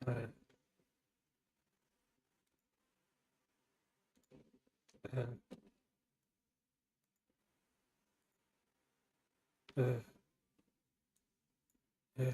uh, uh, uh, uh,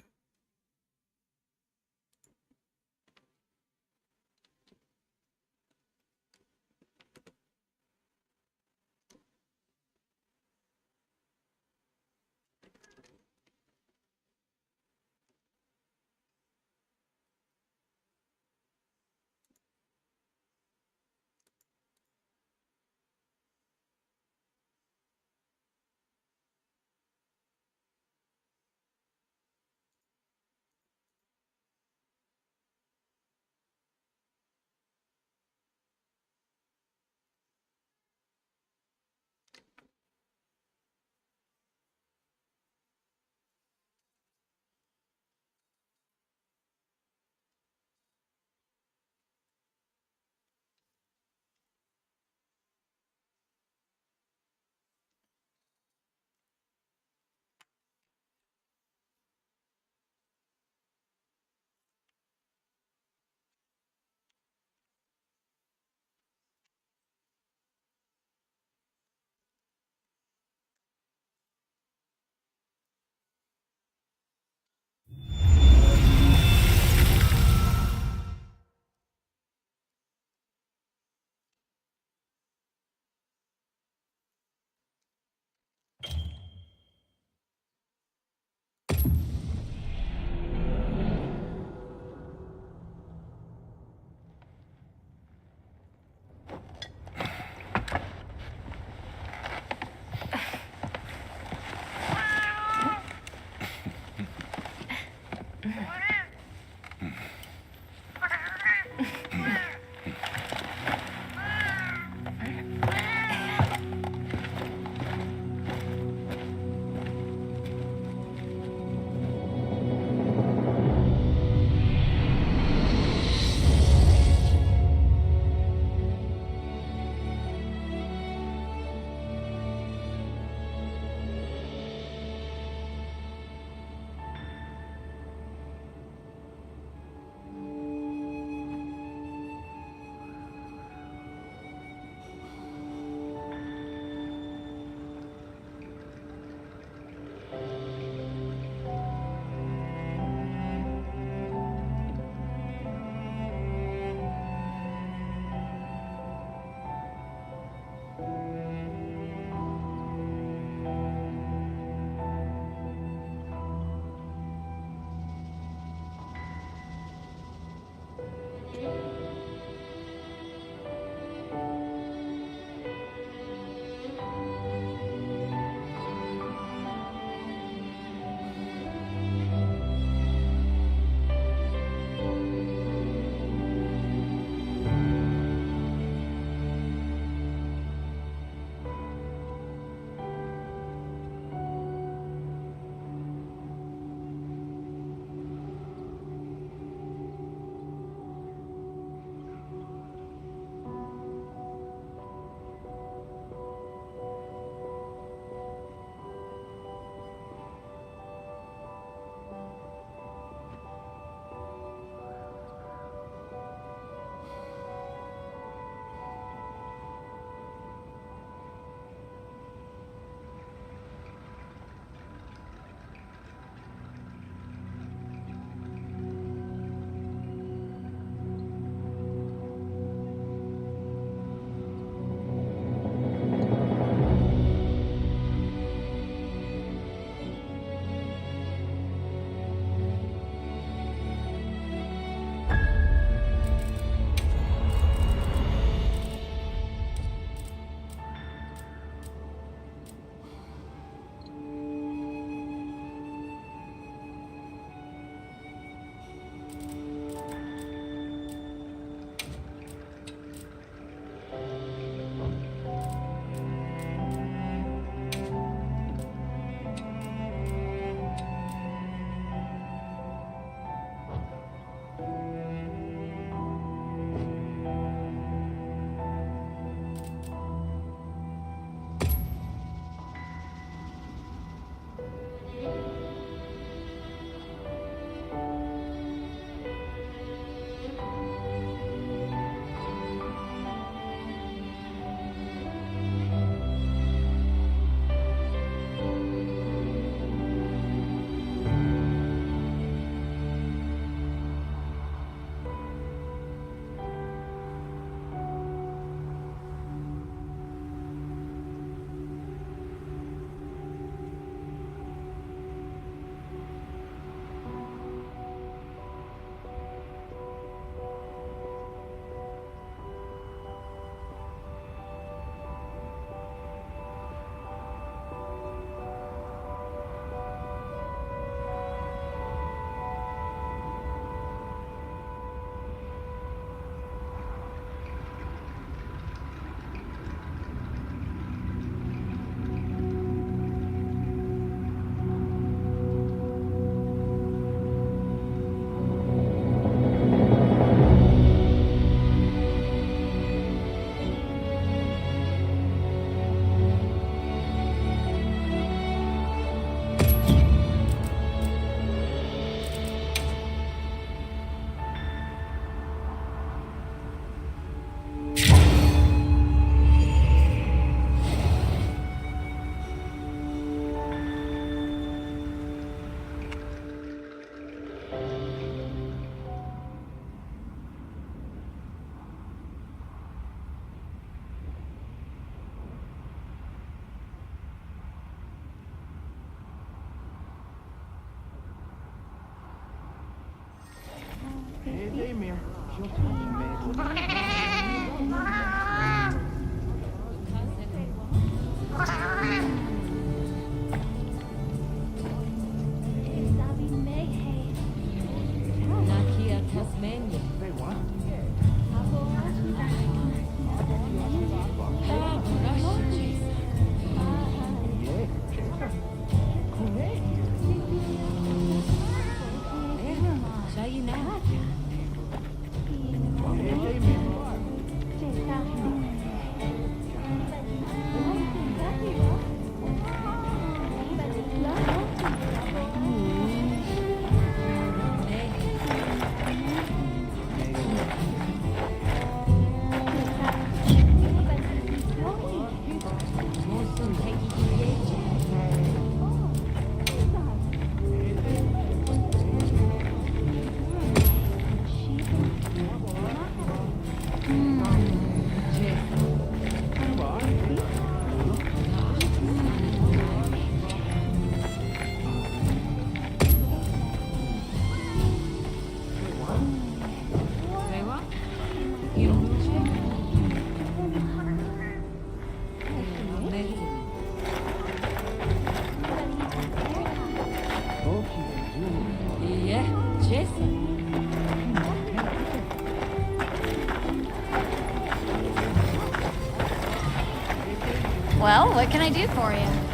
Well, what can I do for you?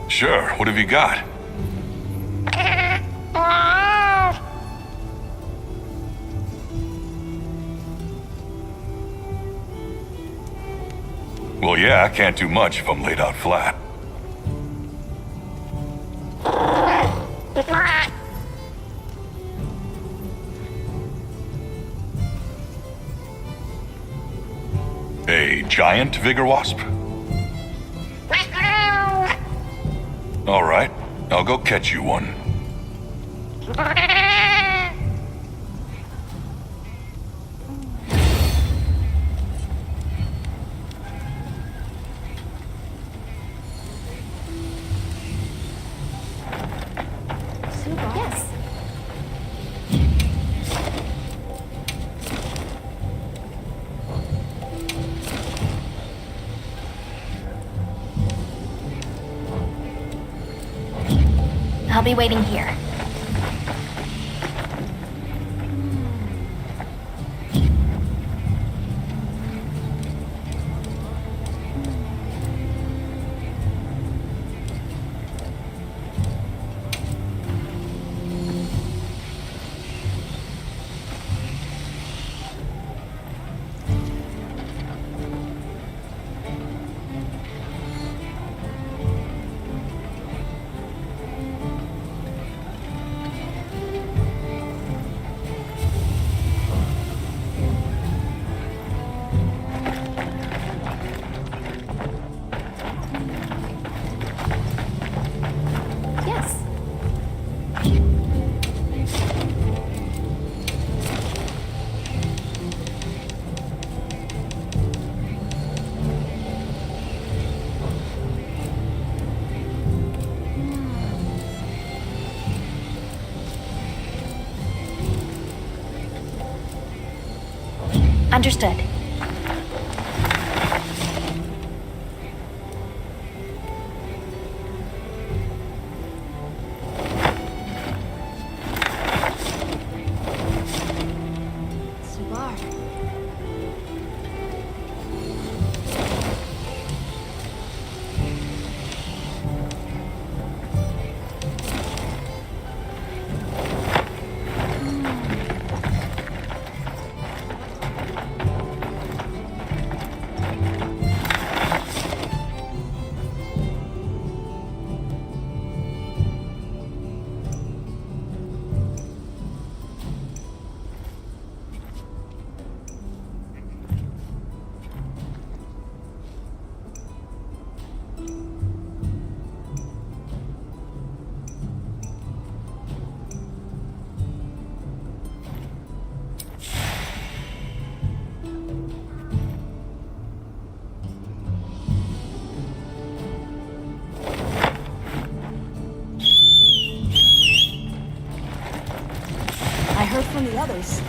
Sure, what have you got? Well, yeah, I can't do much if I'm laid out flat. A giant vigor wasp? All right, I'll go catch you one. Yes. I'll be waiting here. Understood. I heard from the others.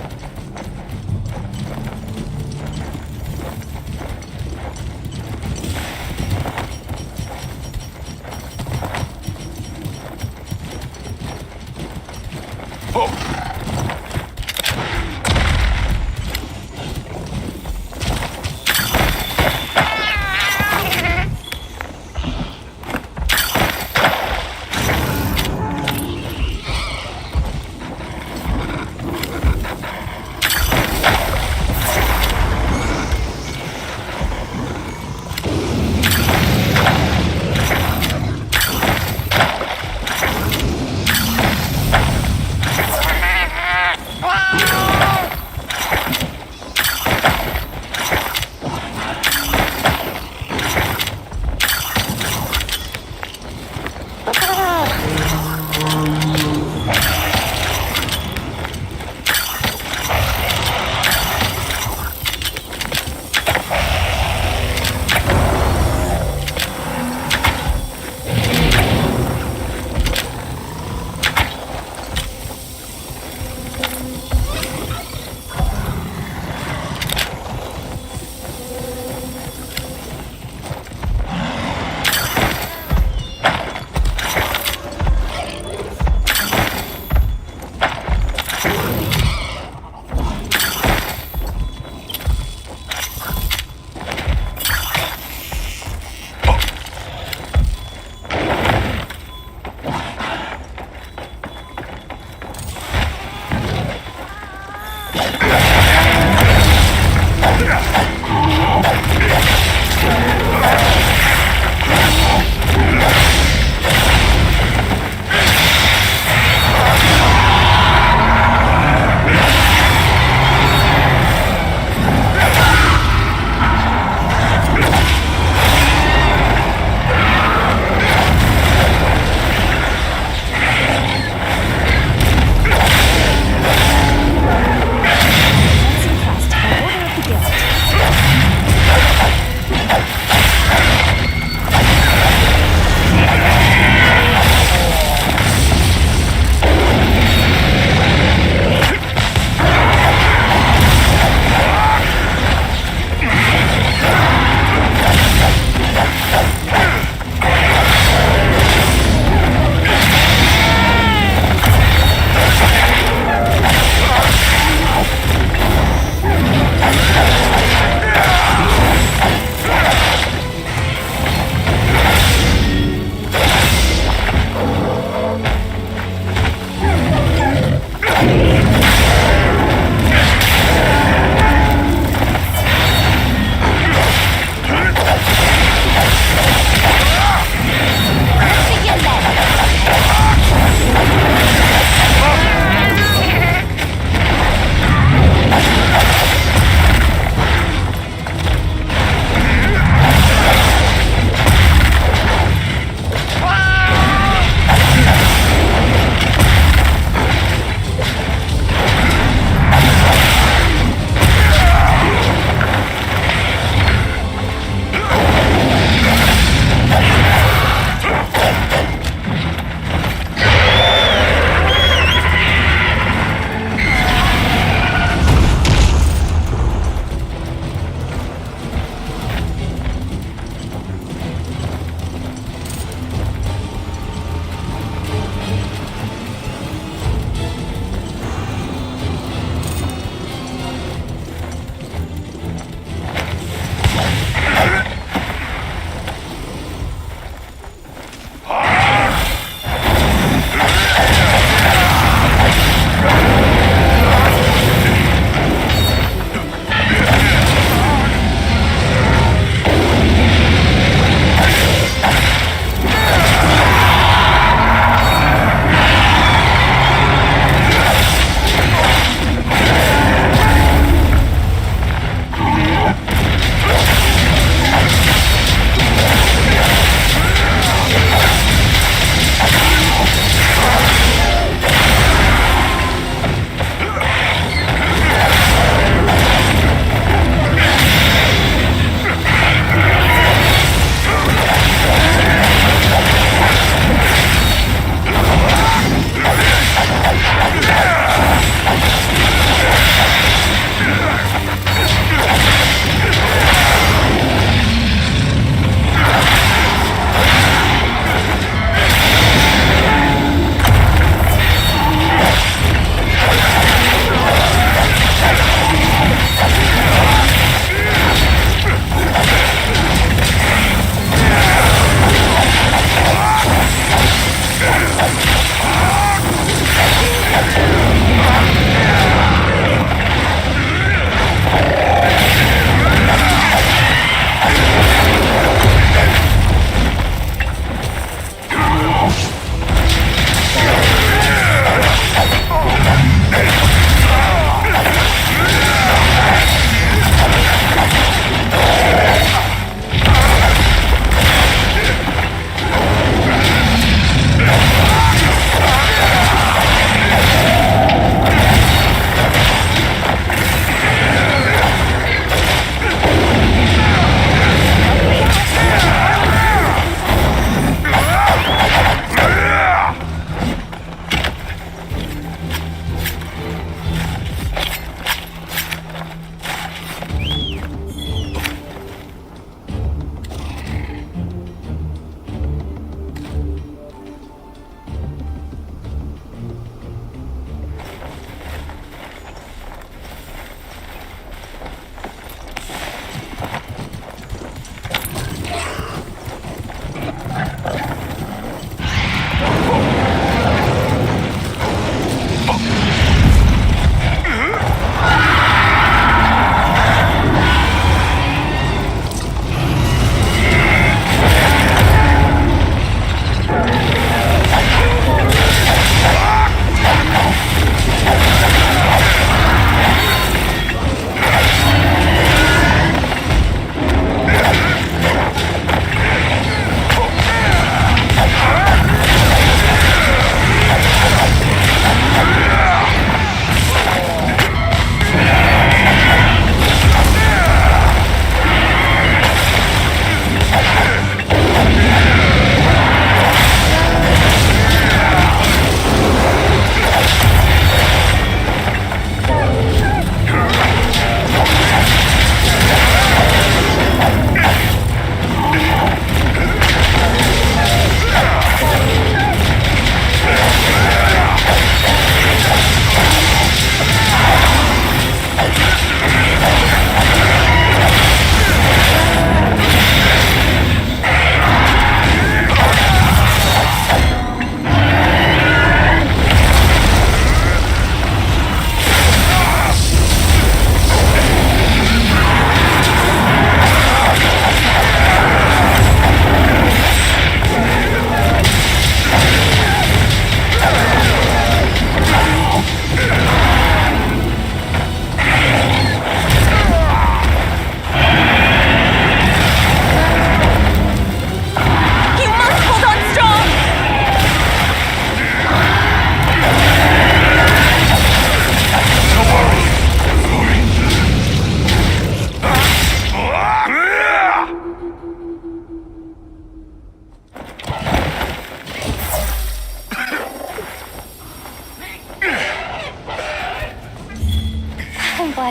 Oh!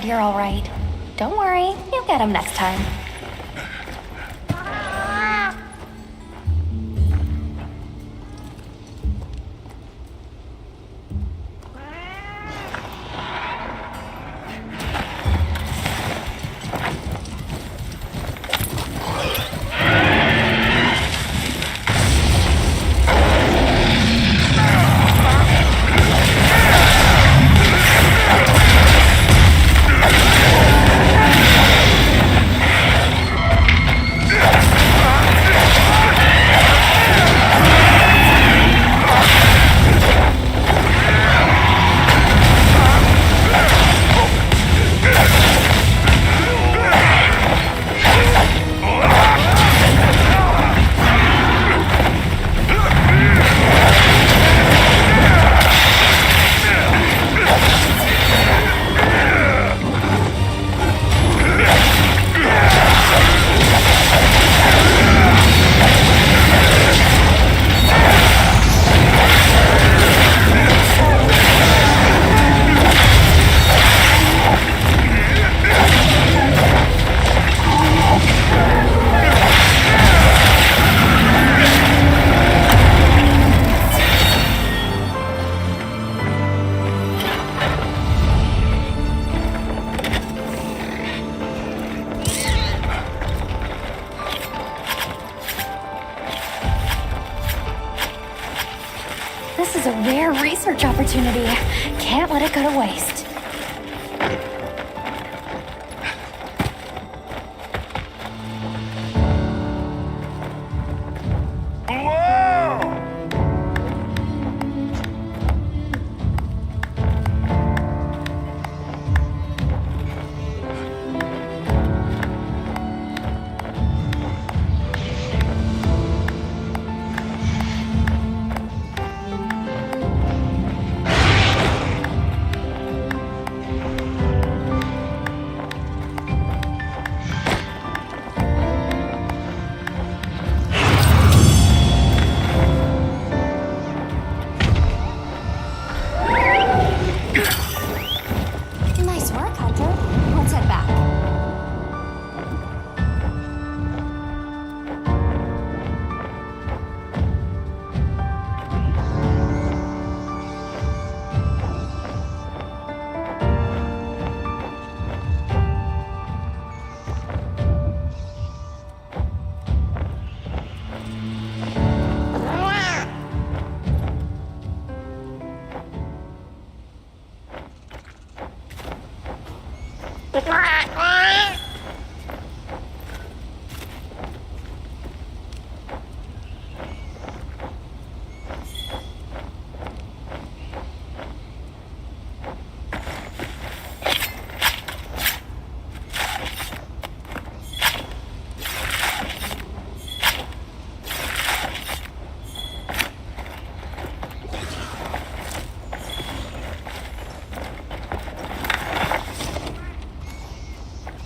glad you're all right. Don't worry, you'll get him next time. This is a rare research opportunity. Can't let it go to waste. Nice work, Hunter. Let's head back.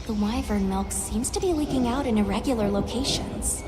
The wyvern milk seems to be leaking out in irregular locations.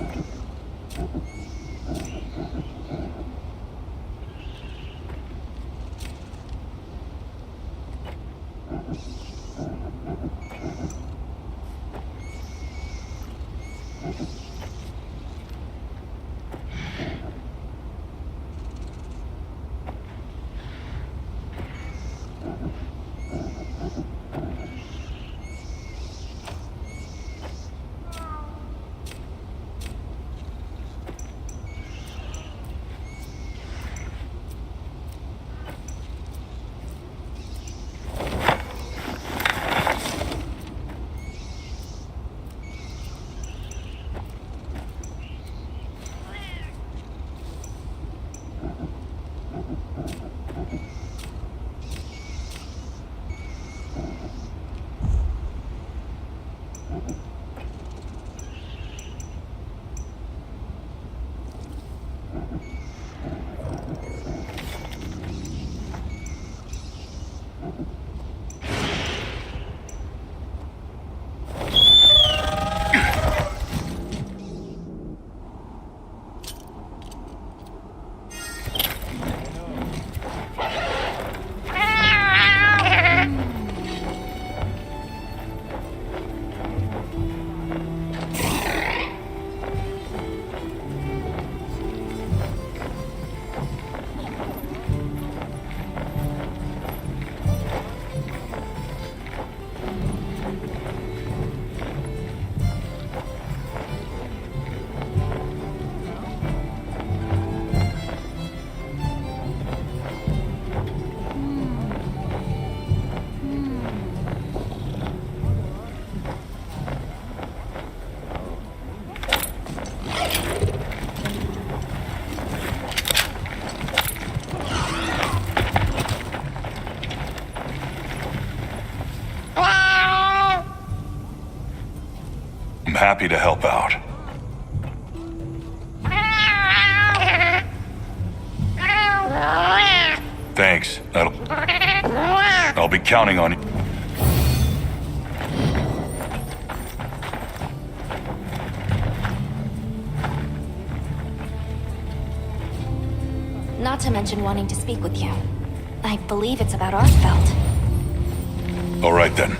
happy to help out. Thanks. I'll be counting on you. Not to mention wanting to speak with you. I believe it's about Archbald. All right then.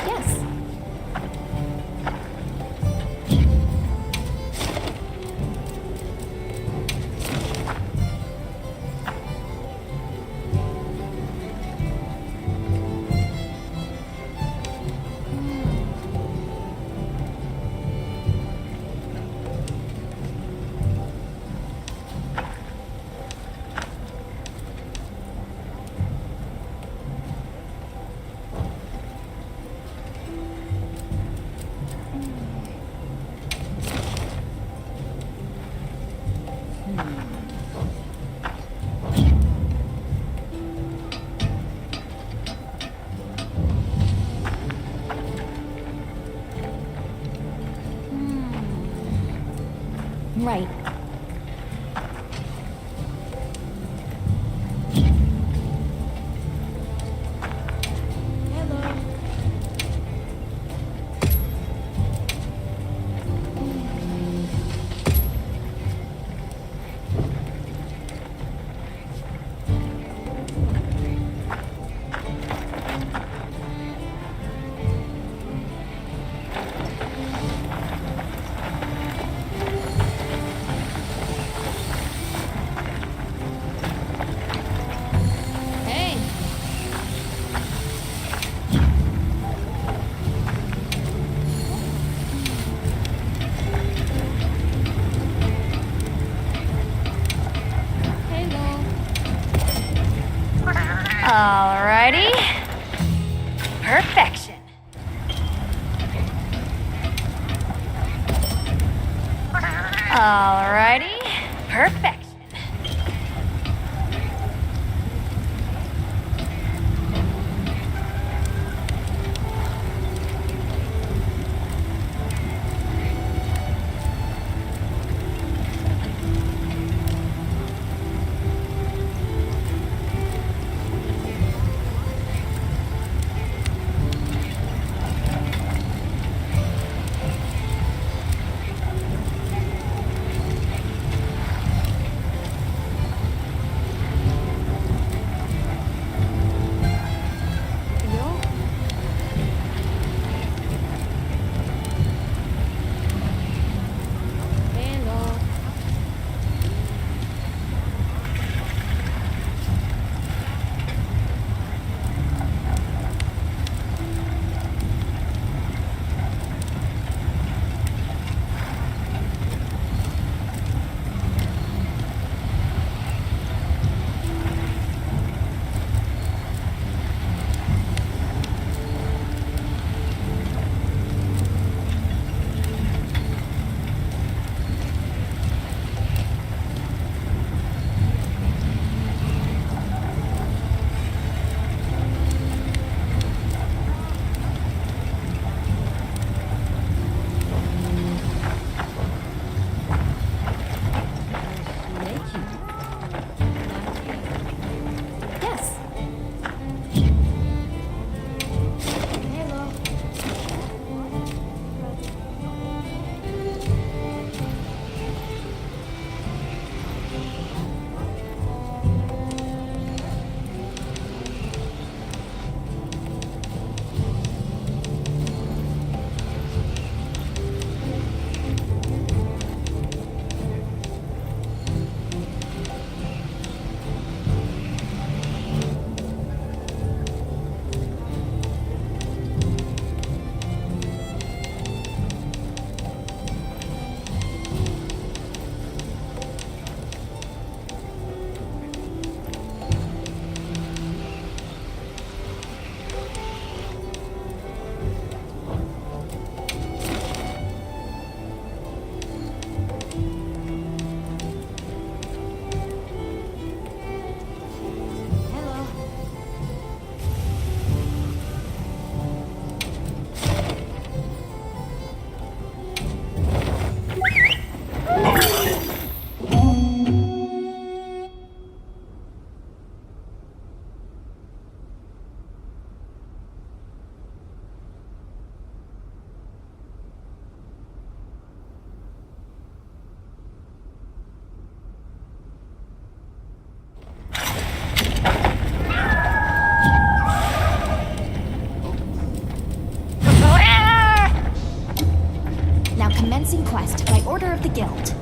Yes. Right. Hey. Alrighty. Perfection. Alrighty. Perfection. Commencing quest by order of the guild.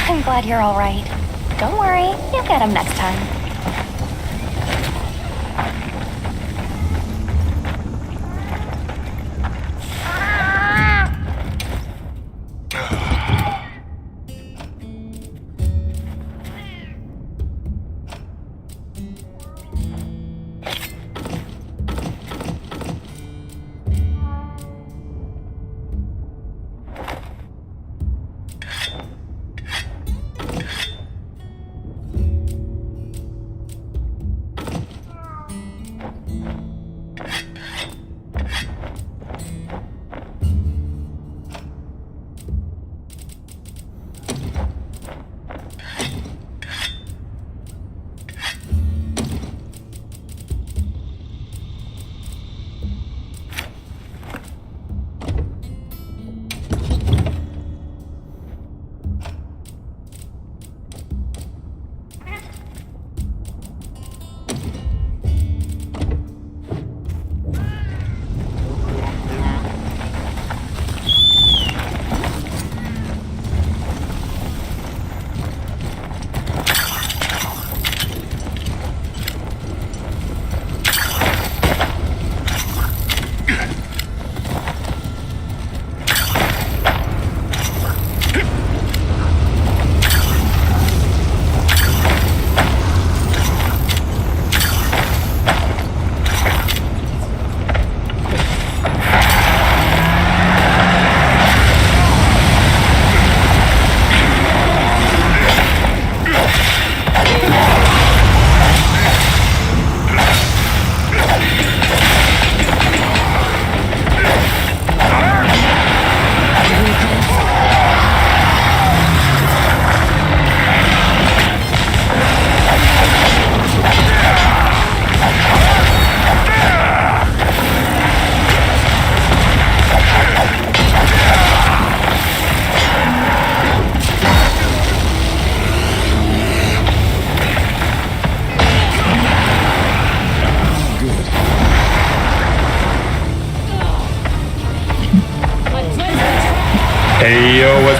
I'm glad you're all right. Don't worry, you'll get him next time.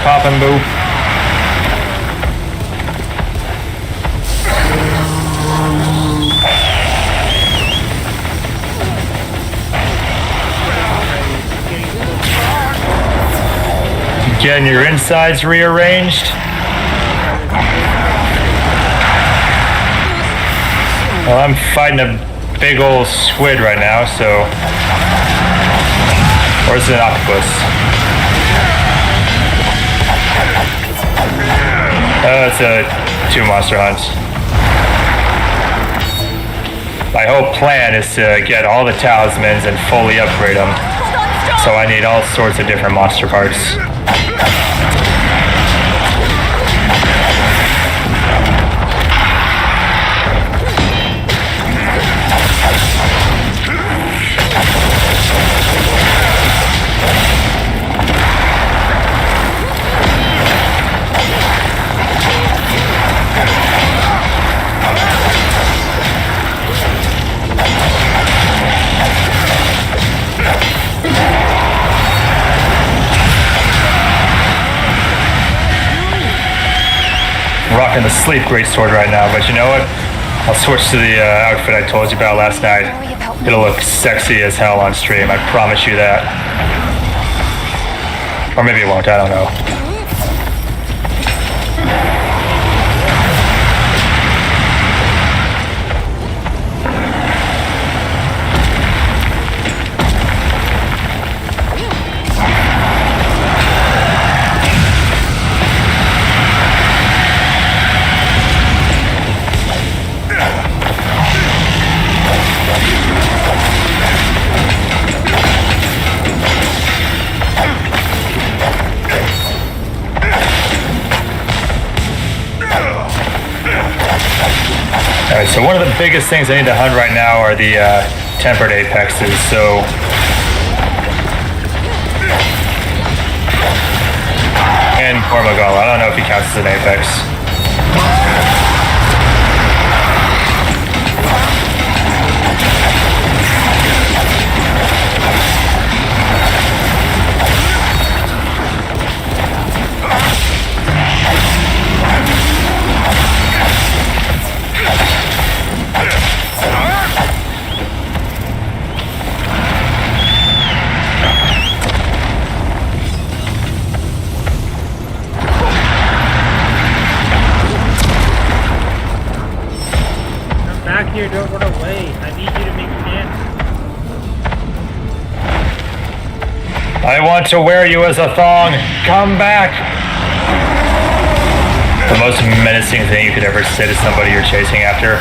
popping, boo. Getting your insides rearranged. Well, I'm fighting a big old squid right now, so... Or is it an octopus? It's a 2 monster hunt. My whole plan is to get all the talismans and fully upgrade them. So I need all sorts of different monster parts. Rocking the sleep greatsword right now, but you know what? I'll switch to the outfit I told you about last night. It'll look sexy as hell on stream, I promise you that. Or maybe it won't, I don't know. Alright, so one of the biggest things I need to hunt right now are the tempered apexes, so... And Cormagala, I don't know if he counts as an apex. Here, don't run away. I need you to make a dance. I want to wear you as a thong. Come back. The most menacing thing you could ever say to somebody you're chasing after.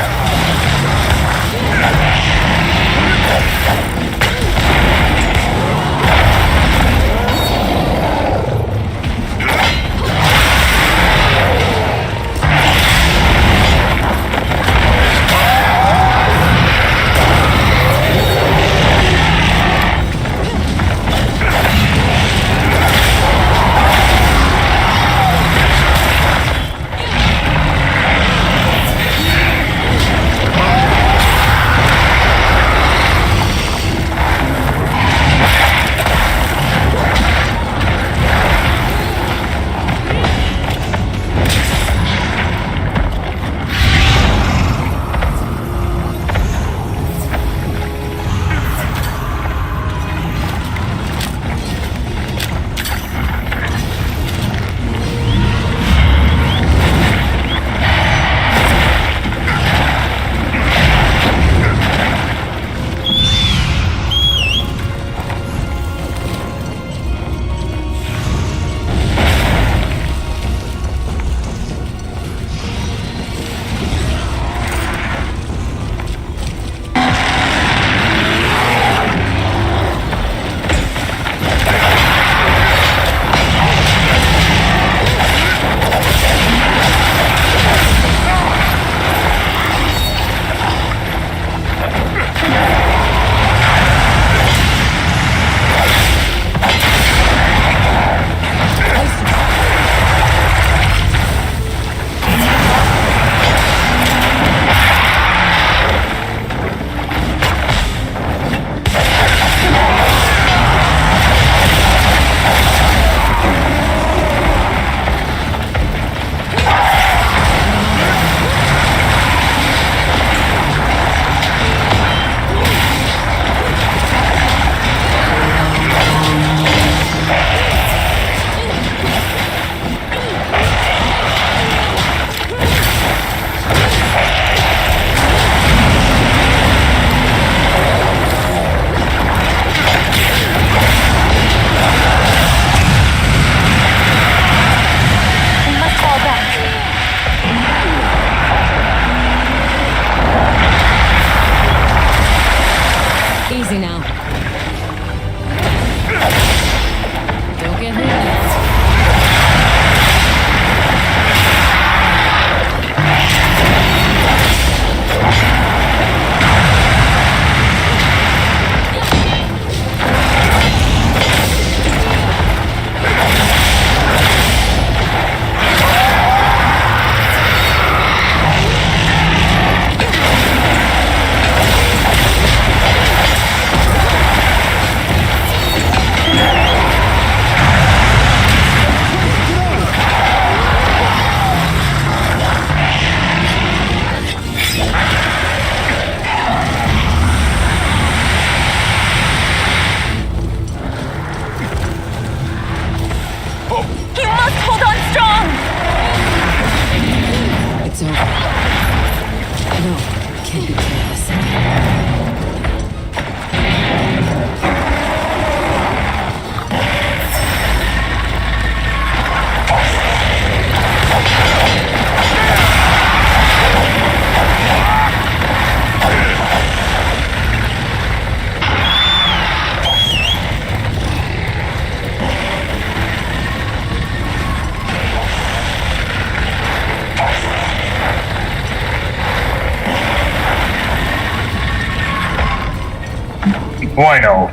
Bueno.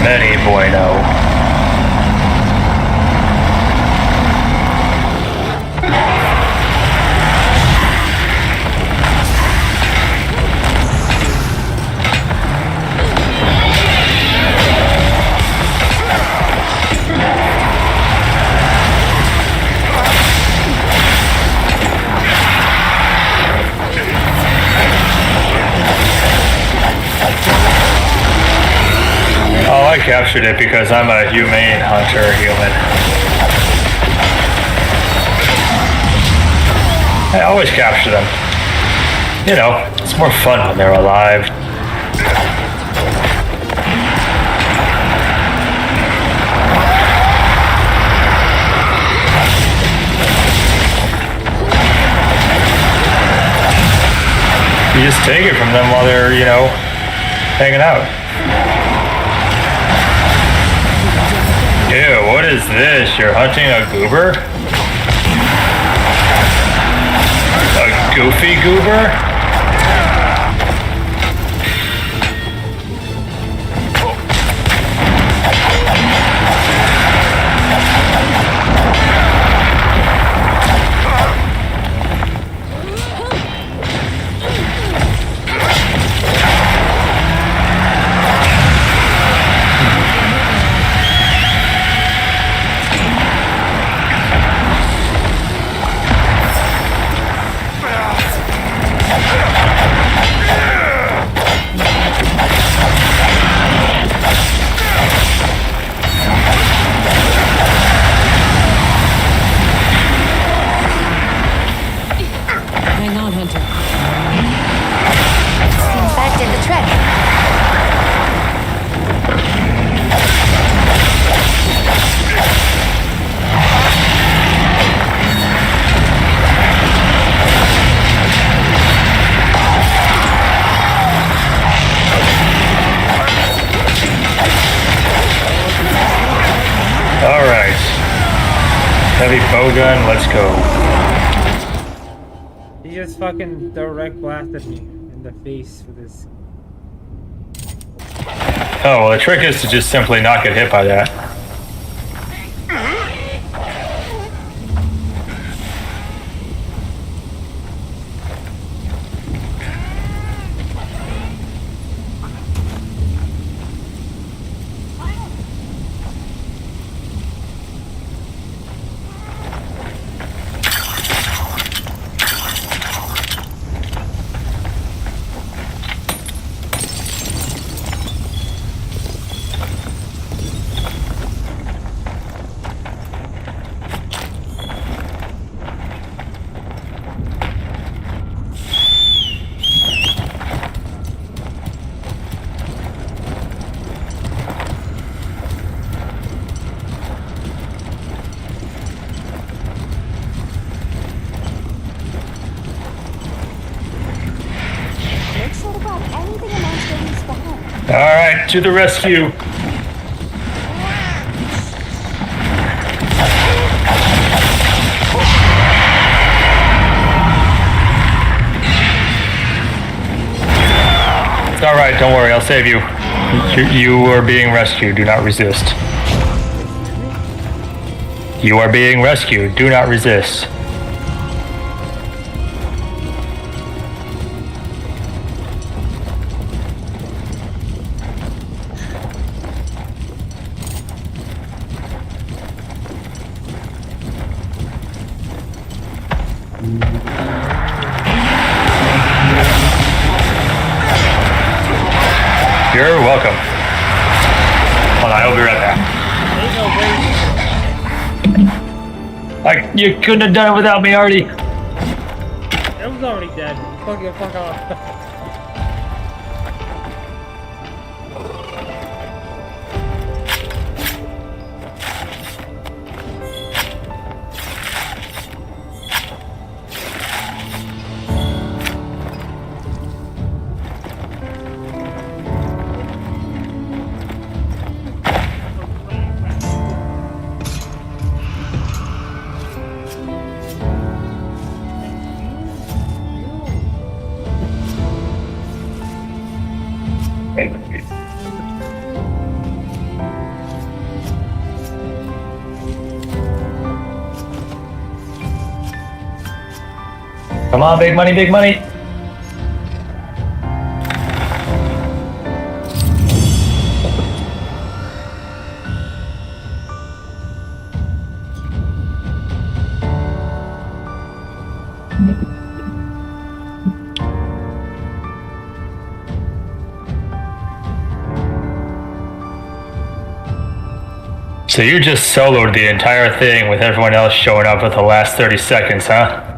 Many bueno. Oh, I captured it because I'm a humane hunter human. I always capture them. You know, it's more fun when they're alive. You just take it from them while they're, you know, hanging out. Ew, what is this? You're hunting a goober? A goofy goober? Hang on, Hunter. Seems that did the trick. All right. Heavy bow gun, let's go. He just fucking direct blasted me in the face with his. Oh, well, the trick is to just simply not get hit by that. Make sure to grab anything a monster leaves behind. All right, to the rescue. It's all right, don't worry, I'll save you. You are being rescued, do not resist. You are being rescued, do not resist. You're welcome. Hold on, I'll be right back. You couldn't have done it without me, Artie. It was already dead. Fuck off. Come on, big money, big money. So you just soloed the entire thing with everyone else showing up at the last 30 seconds, huh?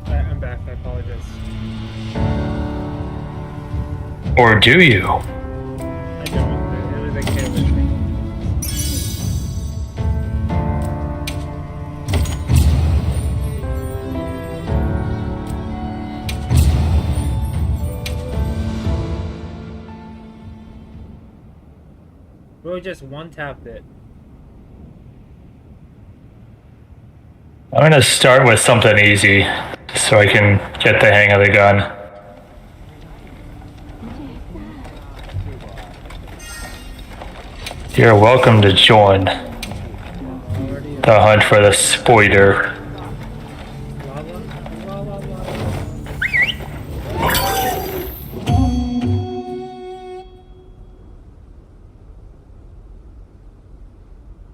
I'm back, I apologize. Or do you? I don't. It was okay with me. Bro, just one tapped it. I'm gonna start with something easy so I can get the hang of the gun. You're welcome to join the hunt for the spoiler.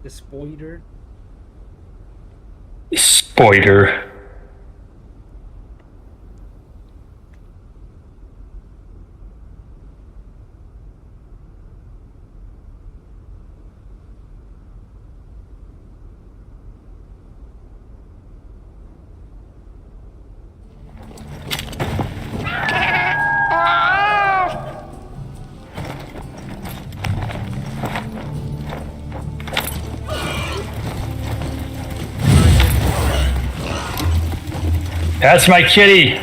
The spoiler. Spoiler. That's my kitty.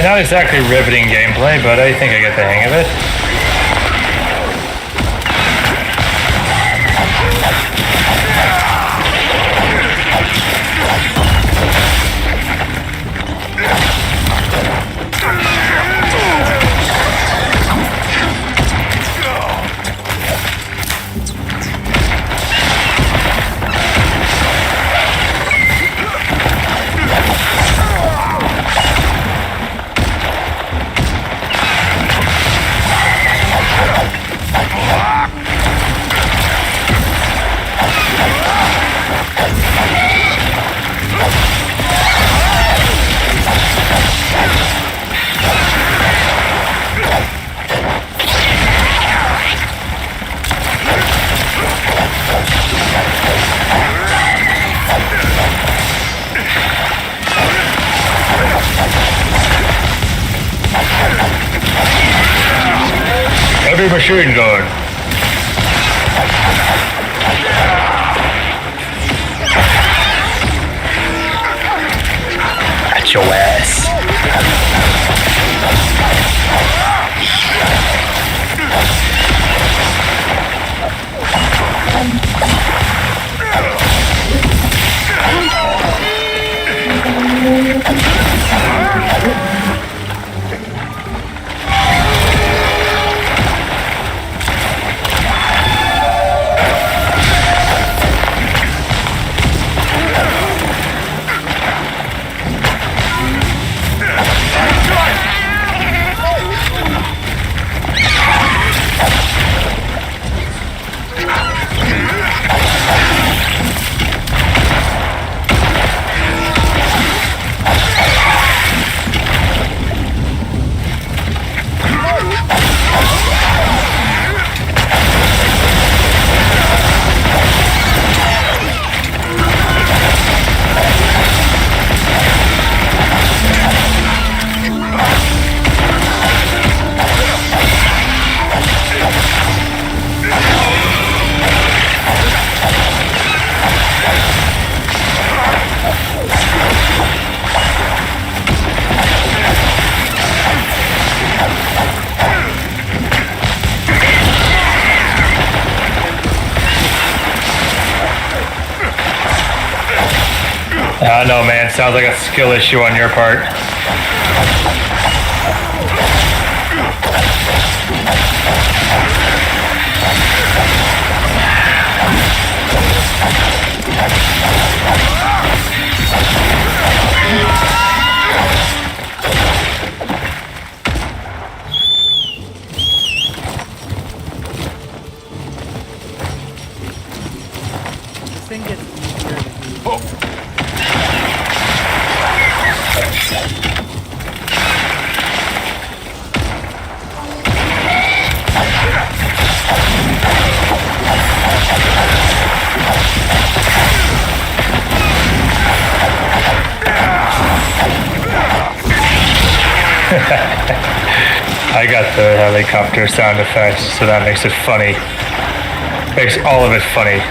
Not exactly riveting gameplay, but I think I get the hang of it. heavy machine gun. At your ass. I don't know, man. Sounds like a skill issue on your part. This thing gets easier to do. I got the helicopter sound effect, so that makes it funny. Makes all of it funny.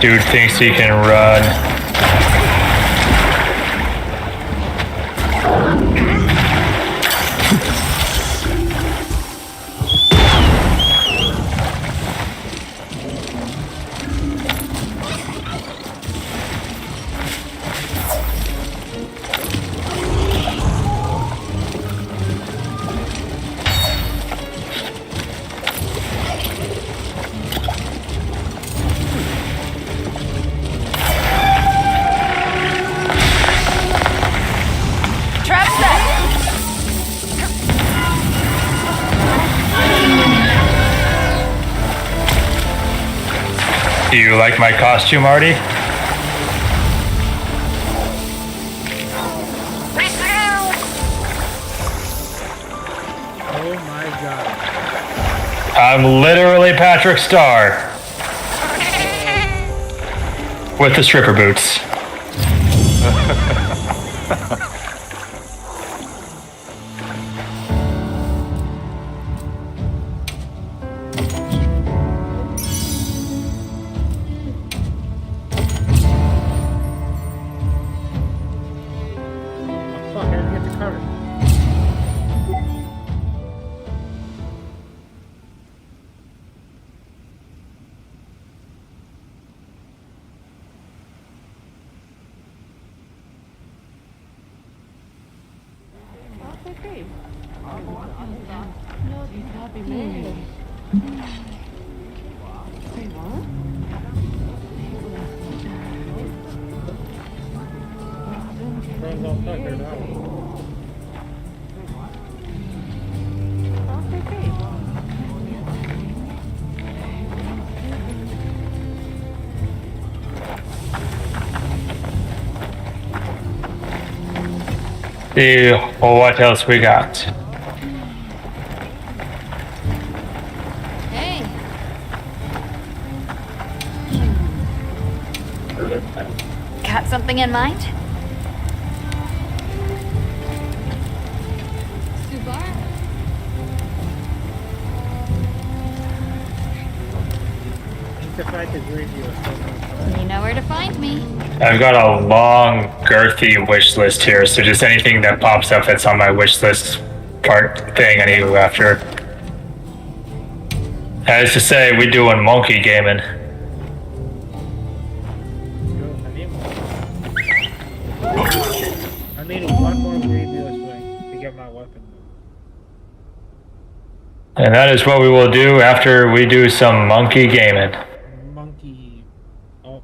Dude thinks he can run. Do you like my costume, Artie? Oh my god. I'm literally Patrick Star. With the stripper boots. Fuck, I didn't get the card. Friends all tuckered out. See what else we got. Hey, Got something in mind? Subar? Think the fact that radio is so much. You know where to find me. I've got a long, girthy wish list here, so just anything that pops up that's on my wish list part thing I need to go after. As to say, we doing monkey gaming. I need one more radio swing to get my weapon. And that is what we will do after we do some monkey gaming. Monkey. Oh.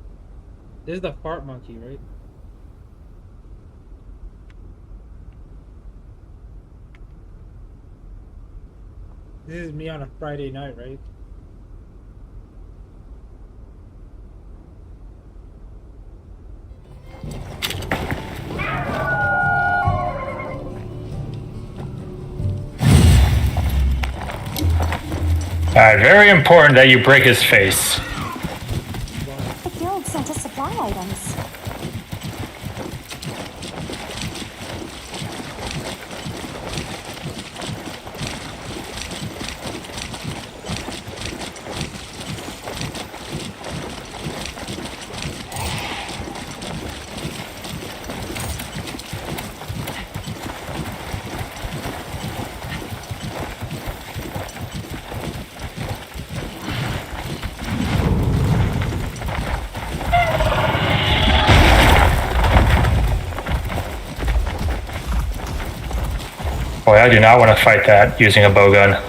This is the fart monkey, right? This is me on a Friday night, right? Alright, very important that you break his face. the guild sent us supply items. Boy, I do not want to fight that using a bowgun.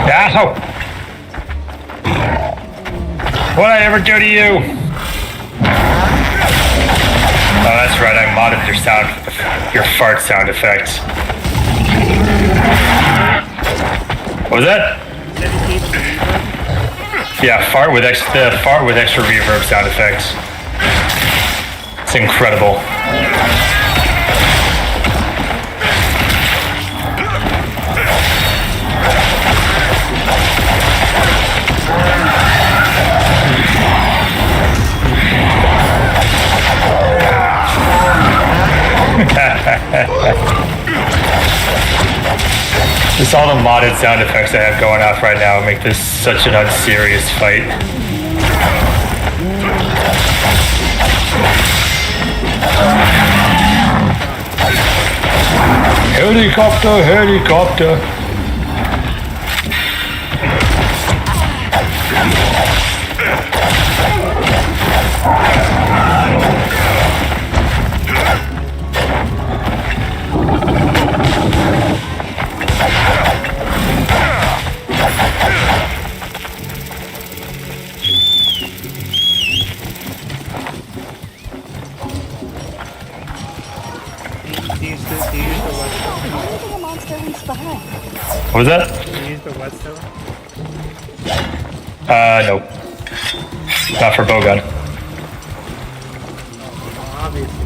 Ow! What'd I ever do to you? Oh, that's right, I modded your fart sound effect. What was that? Yeah, fart with extra reverb sound effects. It's incredible. Just all the modded sound effects I have going off right now make this such an unserious fight. Helicopter, helicopter. Do you use the Whetstone? I don't think a monster leaves behind. What was that? Do you use the Whetstone? No. Not for bowgun. Obviously.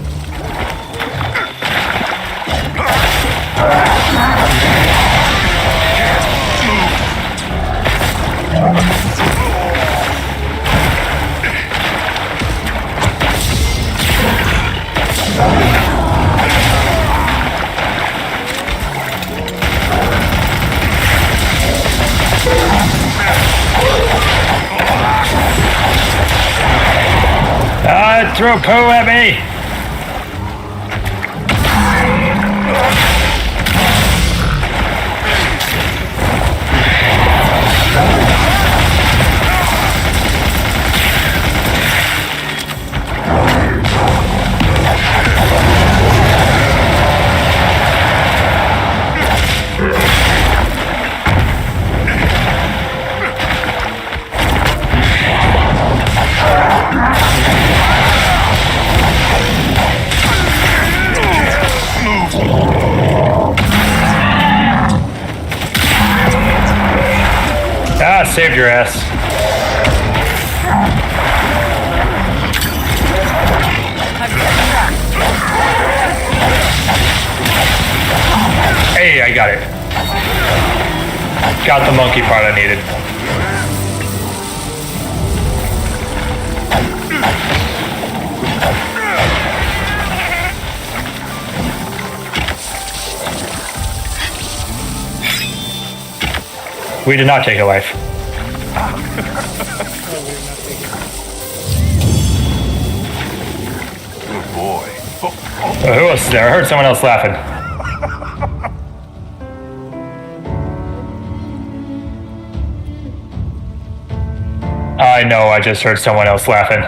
Throw poo at me! Ah, saved your ass. Hey, I got it. Got the monkey part I needed. We did not take a life. Good boy. Who else is there? I heard someone else laughing. I know, I just heard someone else laughing.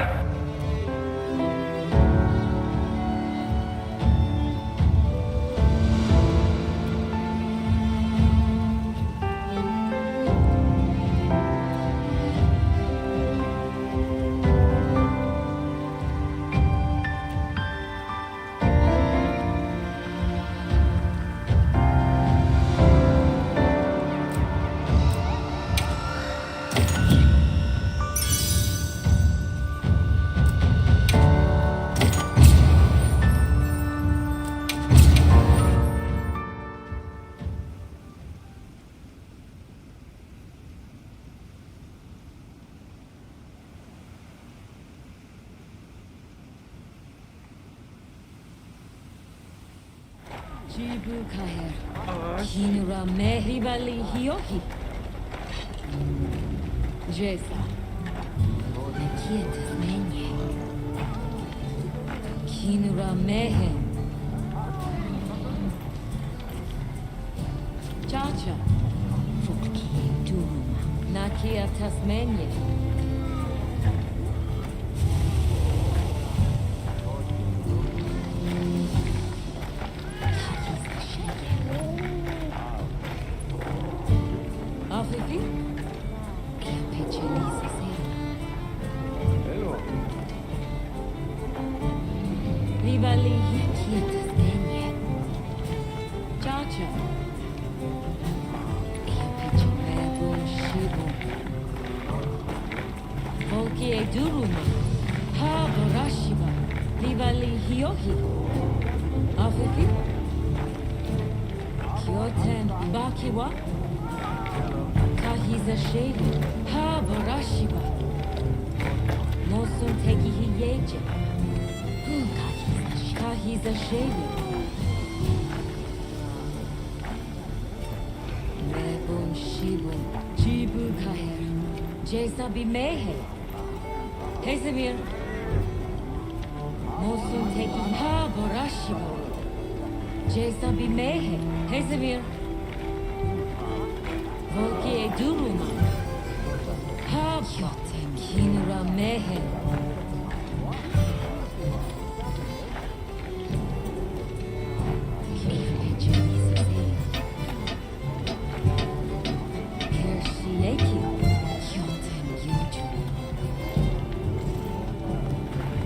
Kinura mehibali hiohi. Jesa. Ode quietas menye. Kinura mehe. Chacha. Fukki duruma. Nakia tasmenye. Afifi? Ea pechelisa sera. Rivali quietas menye. Chacha. Ea pechelebo shibo. Volki e duruma. Ha borashiba. Rivali hiohi. Afifi? Kyoten bakiwa. Kahiza shevi. Ha borashiba. Mosun teki hiyeje. Kahiza shevi. Mebun shibu. Jibu kaher. Jesa bimehe. Hesemir. Mosun teki ha borashibo. Jason be mehe. Hey Zamir. Volki e duruma. Ha boten kinura mehe.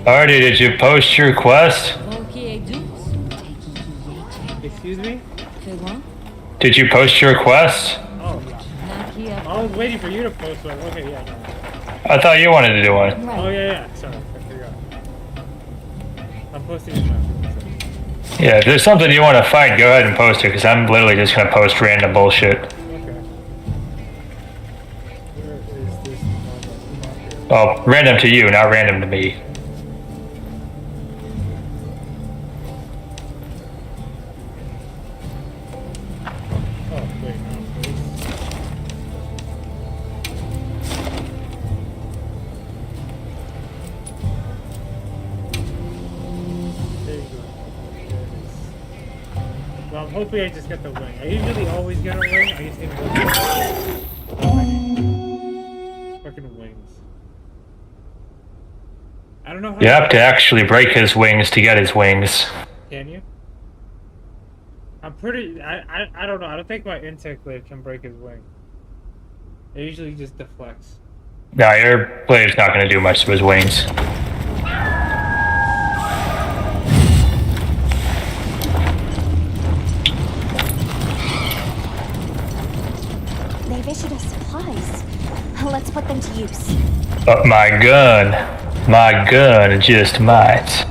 Artie, did you post your quest? Excuse me? Did you post your quest? Oh, I was waiting for you to post one. Okay, yeah. No. I thought you wanted to do one. Oh, yeah. Sorry, I forgot. I'm posting it now. Yeah, if there's something you want to fight, go ahead and post it, because I'm literally just going to post random bullshit. Okay. Where is this marker? Well, random to you, not random to me. Oh, wait, no. There you go. There it is. Well, hopefully I just get the wing. I usually always get a wing. I just need to go fucking wings. I don't know how You have to actually break his wings to get his wings. Can you? I'm pretty. I don't know. I don't think my insect blade can break his wing. It usually just deflects. No, your blade's not going to do much to his wings. They've issued us supplies. Let's put them to use. But my gun just might.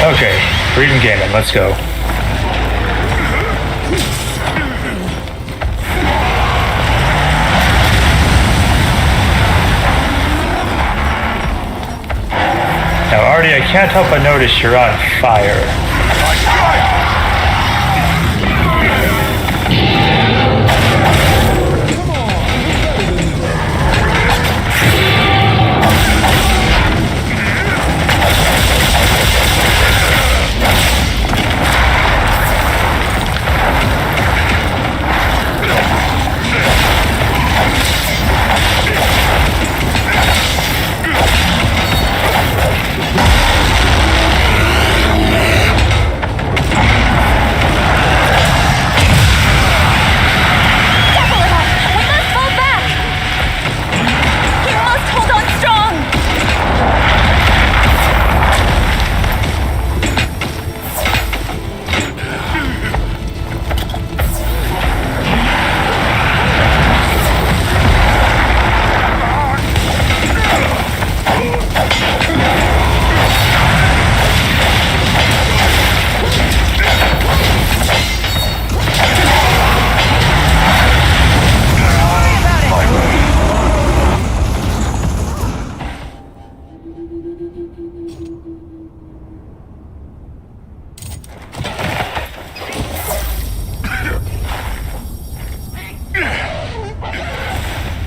Okay, Freedom Gaming, let's go. Now, Artie, I can't help but notice you're on fire.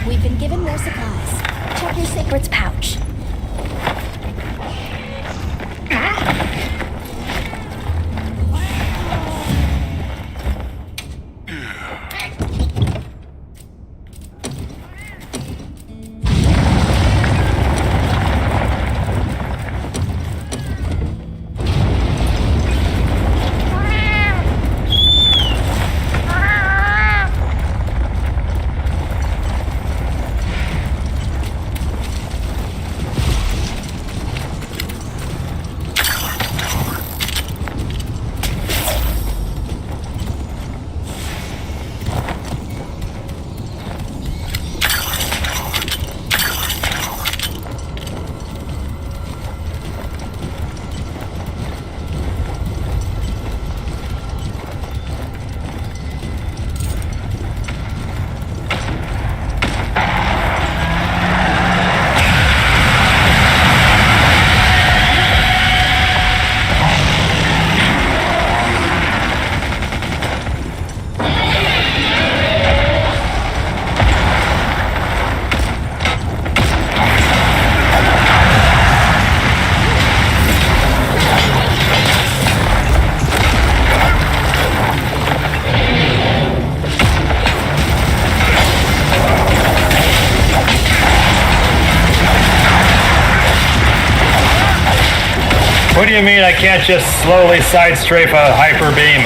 We've been given more supplies. Check your secrets pouch. What do you mean I can't just slowly side strafe a hyper beam?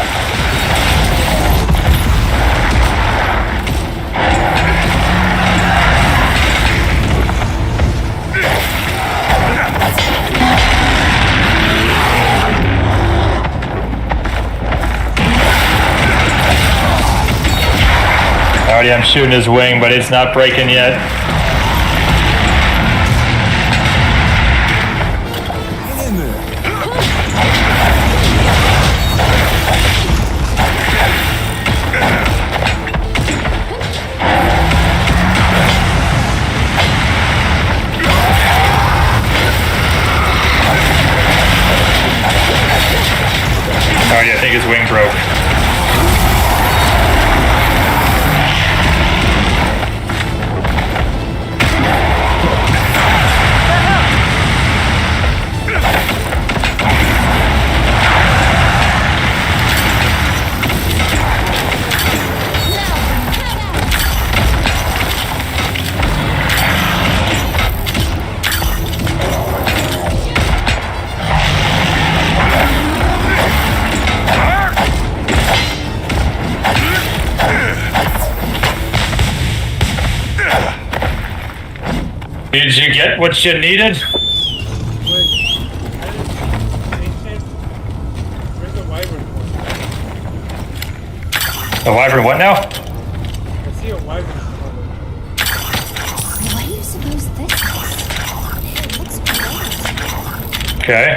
Already I'm shooting his wing, but it's not breaking yet. Alright, I think his wing broke. Did you get what you needed? Wait, where's the wyvern one? The wyvern what now? I see a wyvern one. What do you suppose this is? It looks great. Okay.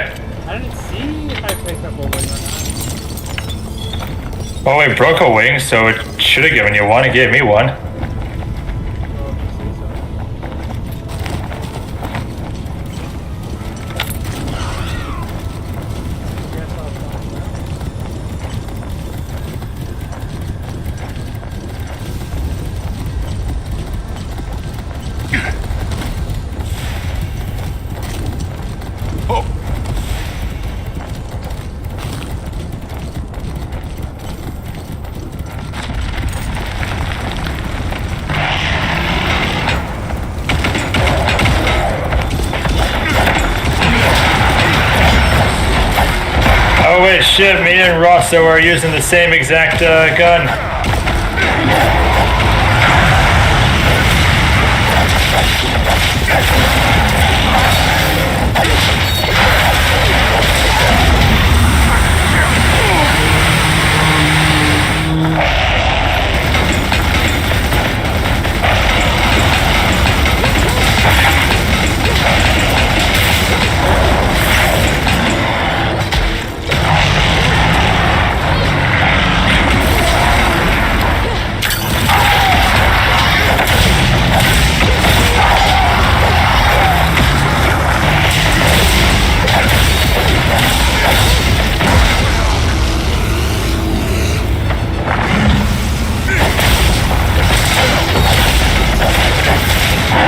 I didn't see if I picked up a wing or not. Well, we broke a wing, so it should have given you one. It gave me one. Oh, if you say so. Guess I'll find out. Oh, Oh wait, shit, me and Rosso are using the same exact gun.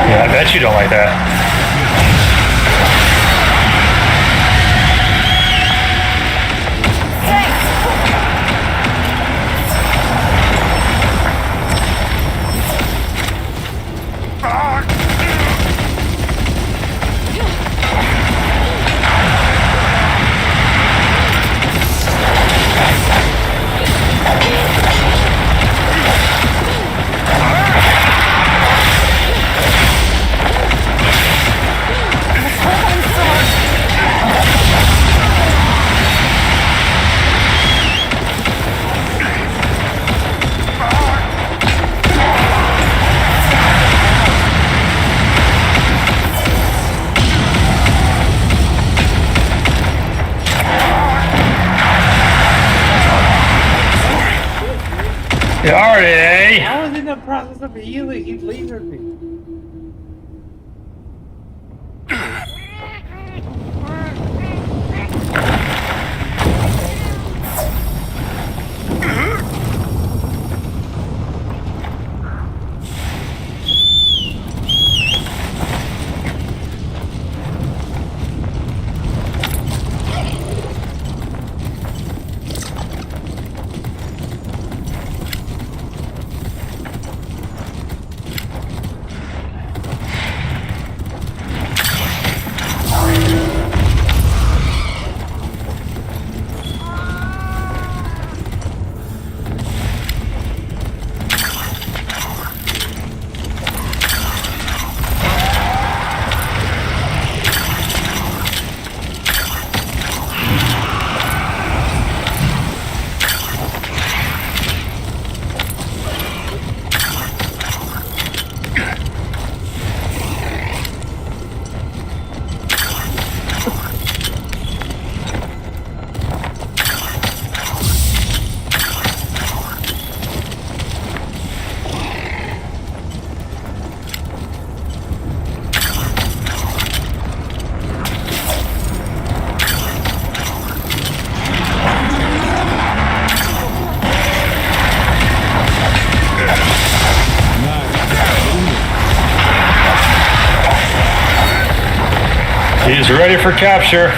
Yeah, I bet you don't like that. Alright. I was in the process of healing. He lasered me. He's ready for capture.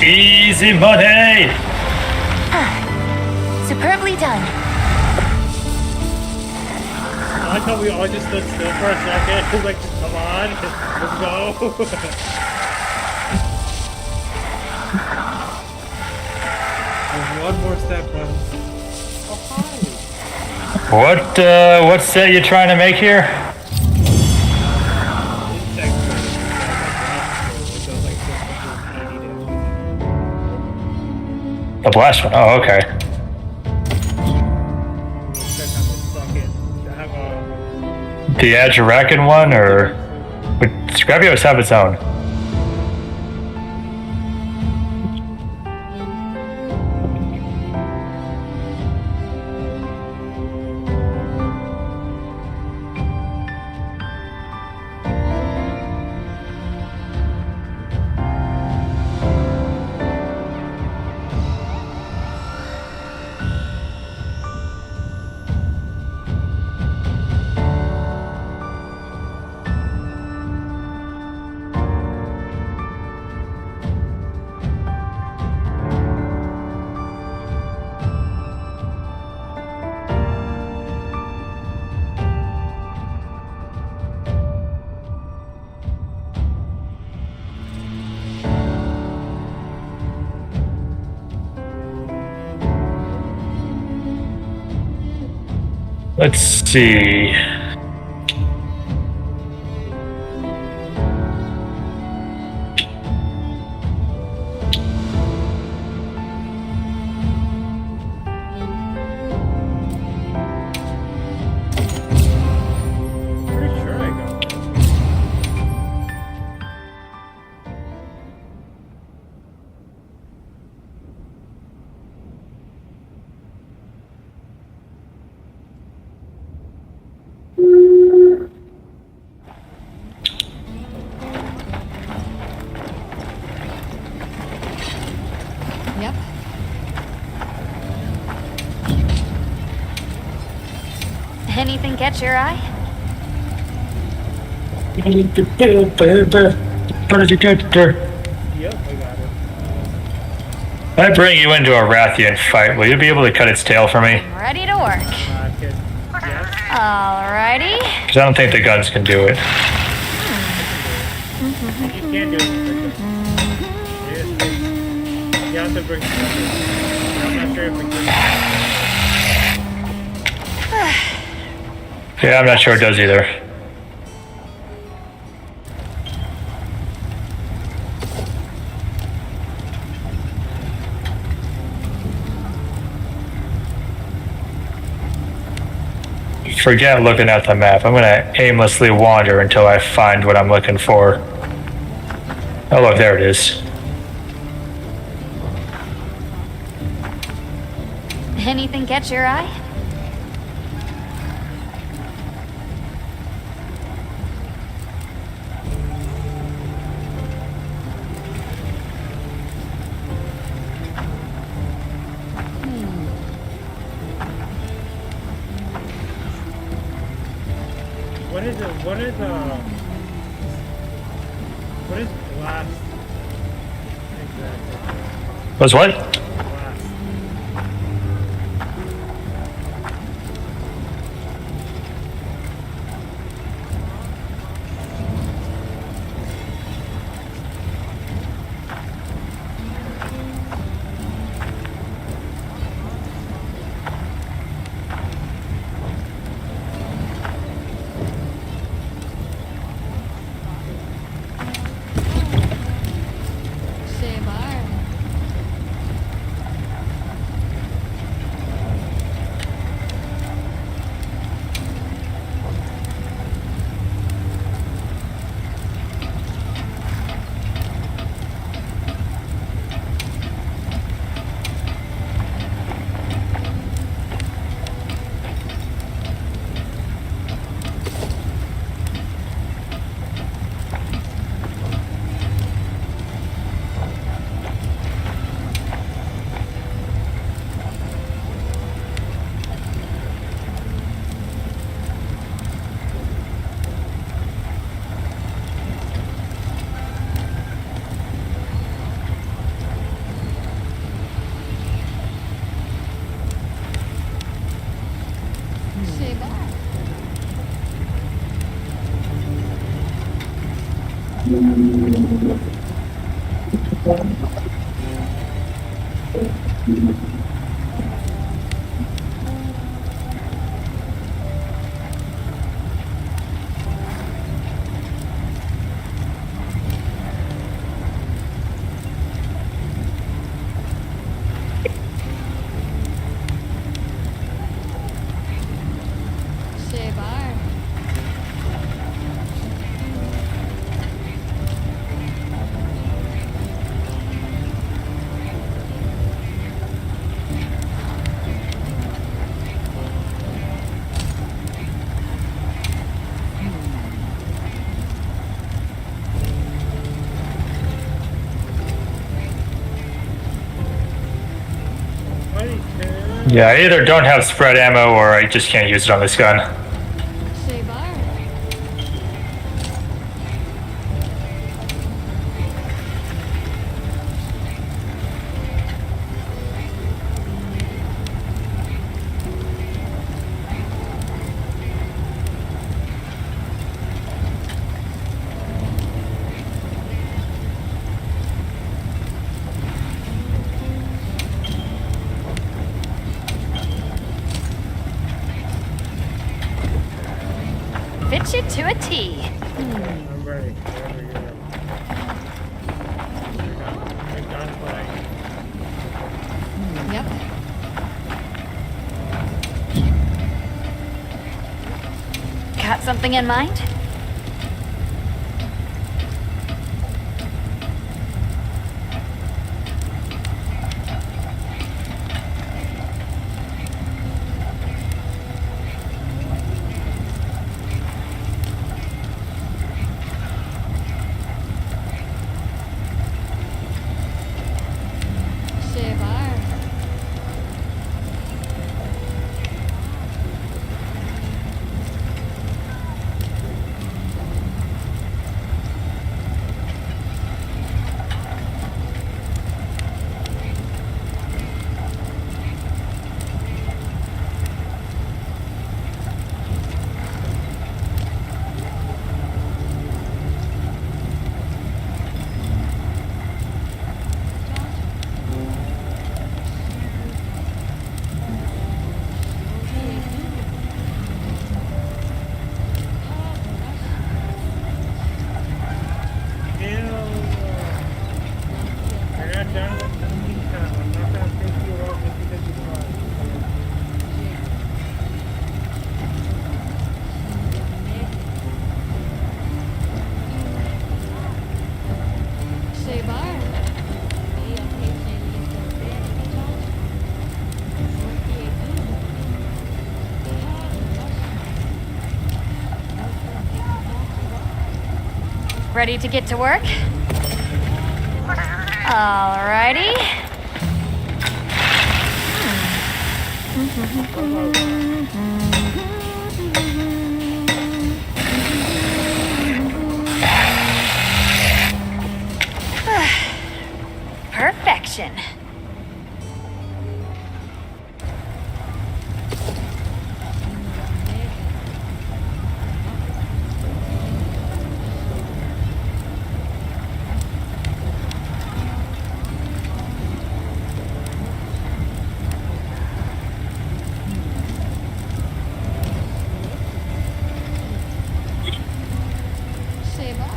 Easy money! Superbly done. I like how we all just stood still for a second. Like, come on, let's go. There's one more step, bro. Oh, hi. What set you trying to make here? The blast one. Oh, okay. The Ajarakan one, or would Scrapios have its own? Let's see. Pretty sure I got it. Yep. Anything catch your eye? Yep, I got it. I bring you into a Rathian fight. Will you be able to cut its tail for me? Ready to work. Kid. Yes. Alrighty. Because I don't think the guns can do it. You can't do it. You have to bring something. I'm not sure if we can. Yeah, I'm not sure it does either. Forget looking at the map. I'm gonna aimlessly wander until I find what I'm looking for. Oh look, there it is. Anything catch your eye? What is blast? Exactly. Was what? Blast. Shebar. Yeah, I either don't have spread ammo or I just can't use it on this gun. Shebar. Fit you to a T. I'm ready. Wherever you're ready. You're done playing. Yep. Got something in mind? Shebar. I got done with the meantime. I'm not gonna pick you up just because you tried. Shebar. Ready to get to work? Alrighty. Perfection. Shebar.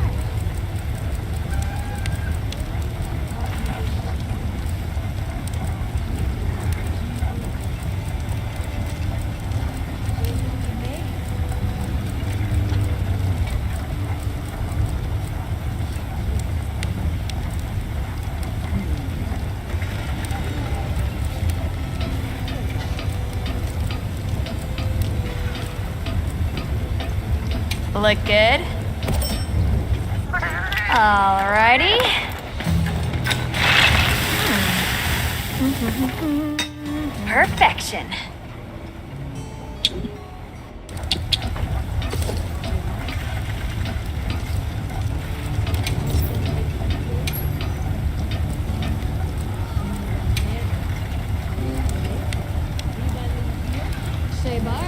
Look good? Alrighty. Perfection. Shebar.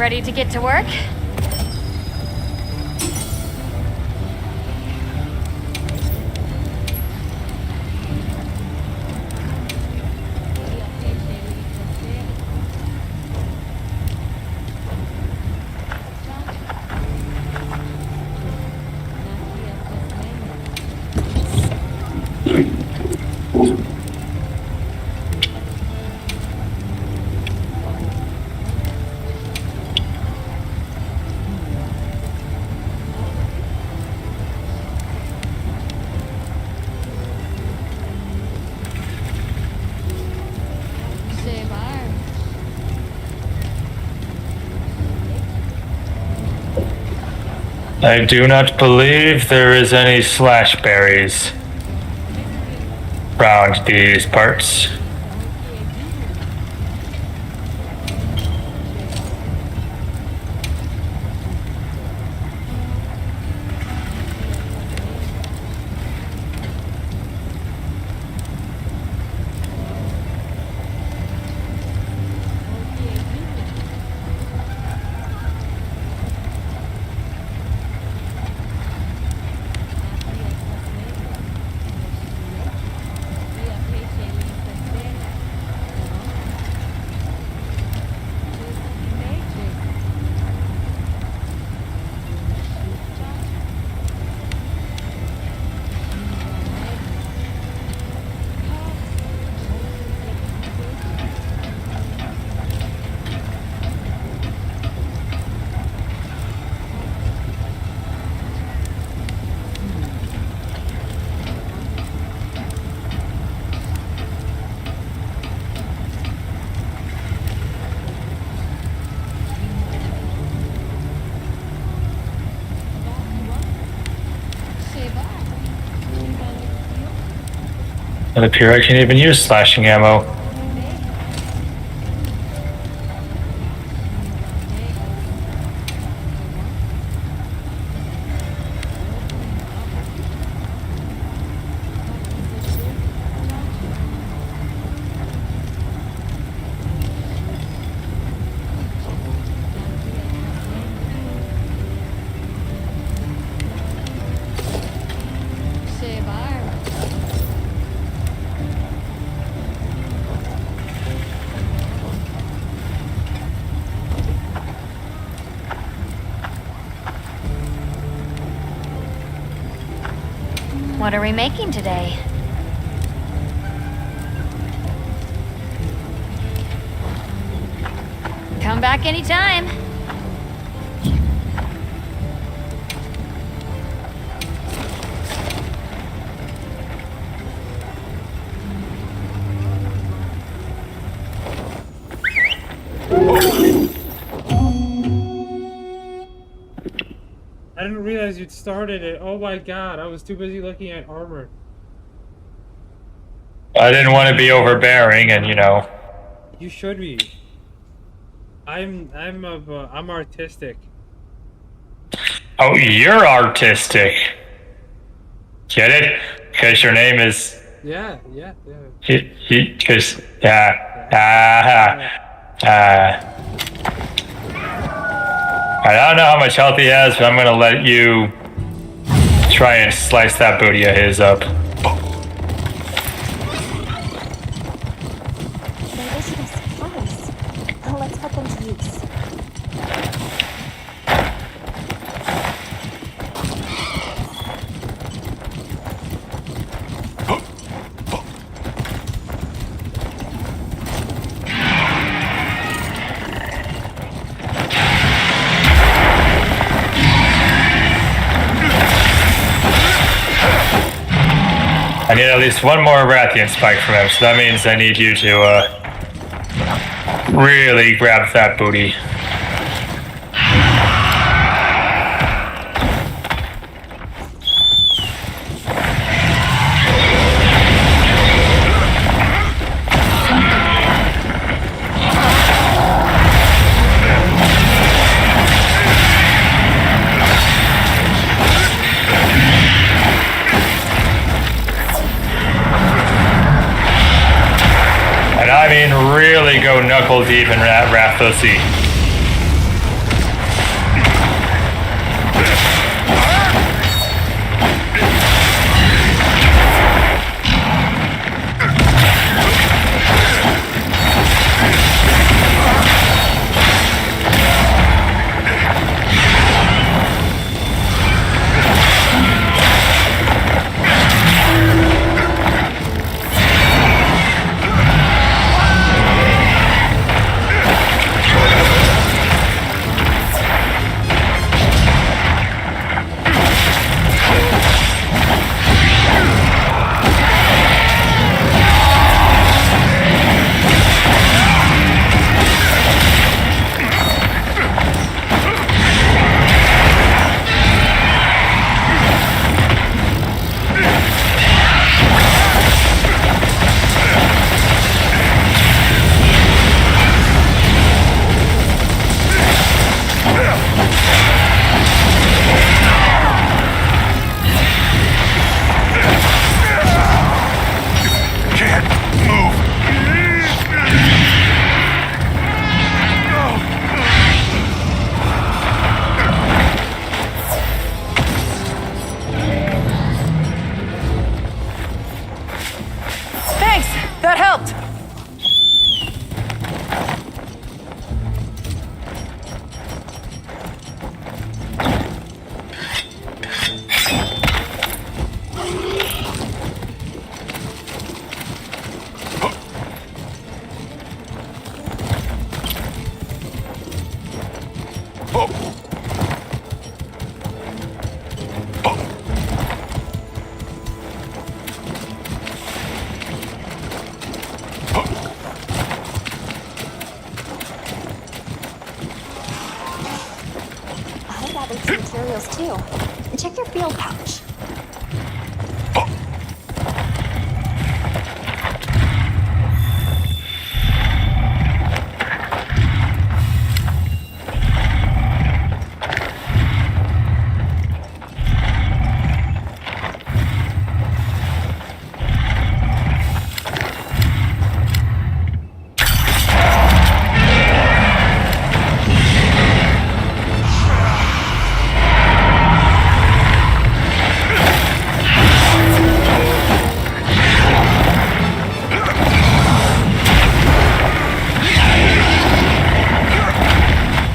Ready to get to work? I do not believe there is any slash berries around these parts. It appears I can even use slashing ammo. What are we making today? Come back anytime. I didn't realize you'd started it. Oh my god, I was too busy looking at armor. I didn't want to be overbearing, and you know. You should be. I'm artistic. Oh, you're artistic. Get it? Because your name is. Yeah. Because I don't know how much health he has, but I'm gonna let you try and slice that booty of his up. Maybe she has supplies. Let's put them to use. I need at least one more Rathian spike from him, so that means I need you to really grab that booty. I mean, really go knuckle deep in Rathussy. gathered some materials too. Check your field pouch.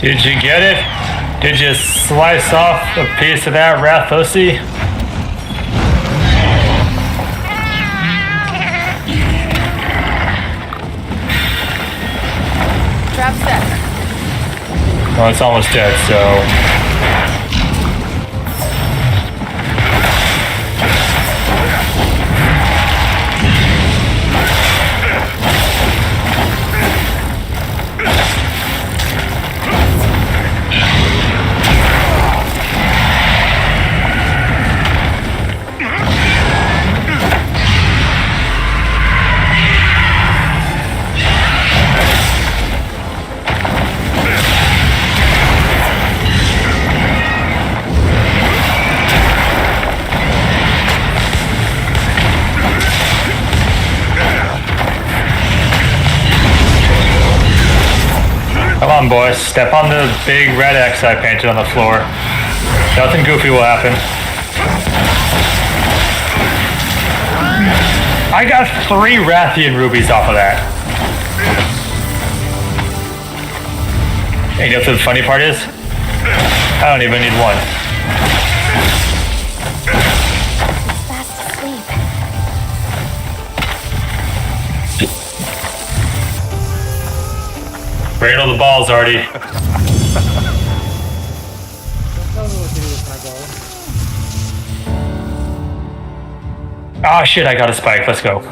Did you get it? Did you slice off a piece of that Rathosi? Trap set. Well, it's almost dead, so... Come on, boys. Step on the big red X I painted on the floor. Nothing goofy will happen. I got 3 Rathian rubies off of that. And you know what the funny part is? I don't even need one. He's fast asleep. Cradle the balls, Artie. Don't tell me what to do with my ball. Ah, shit, I got a spike. Let's go.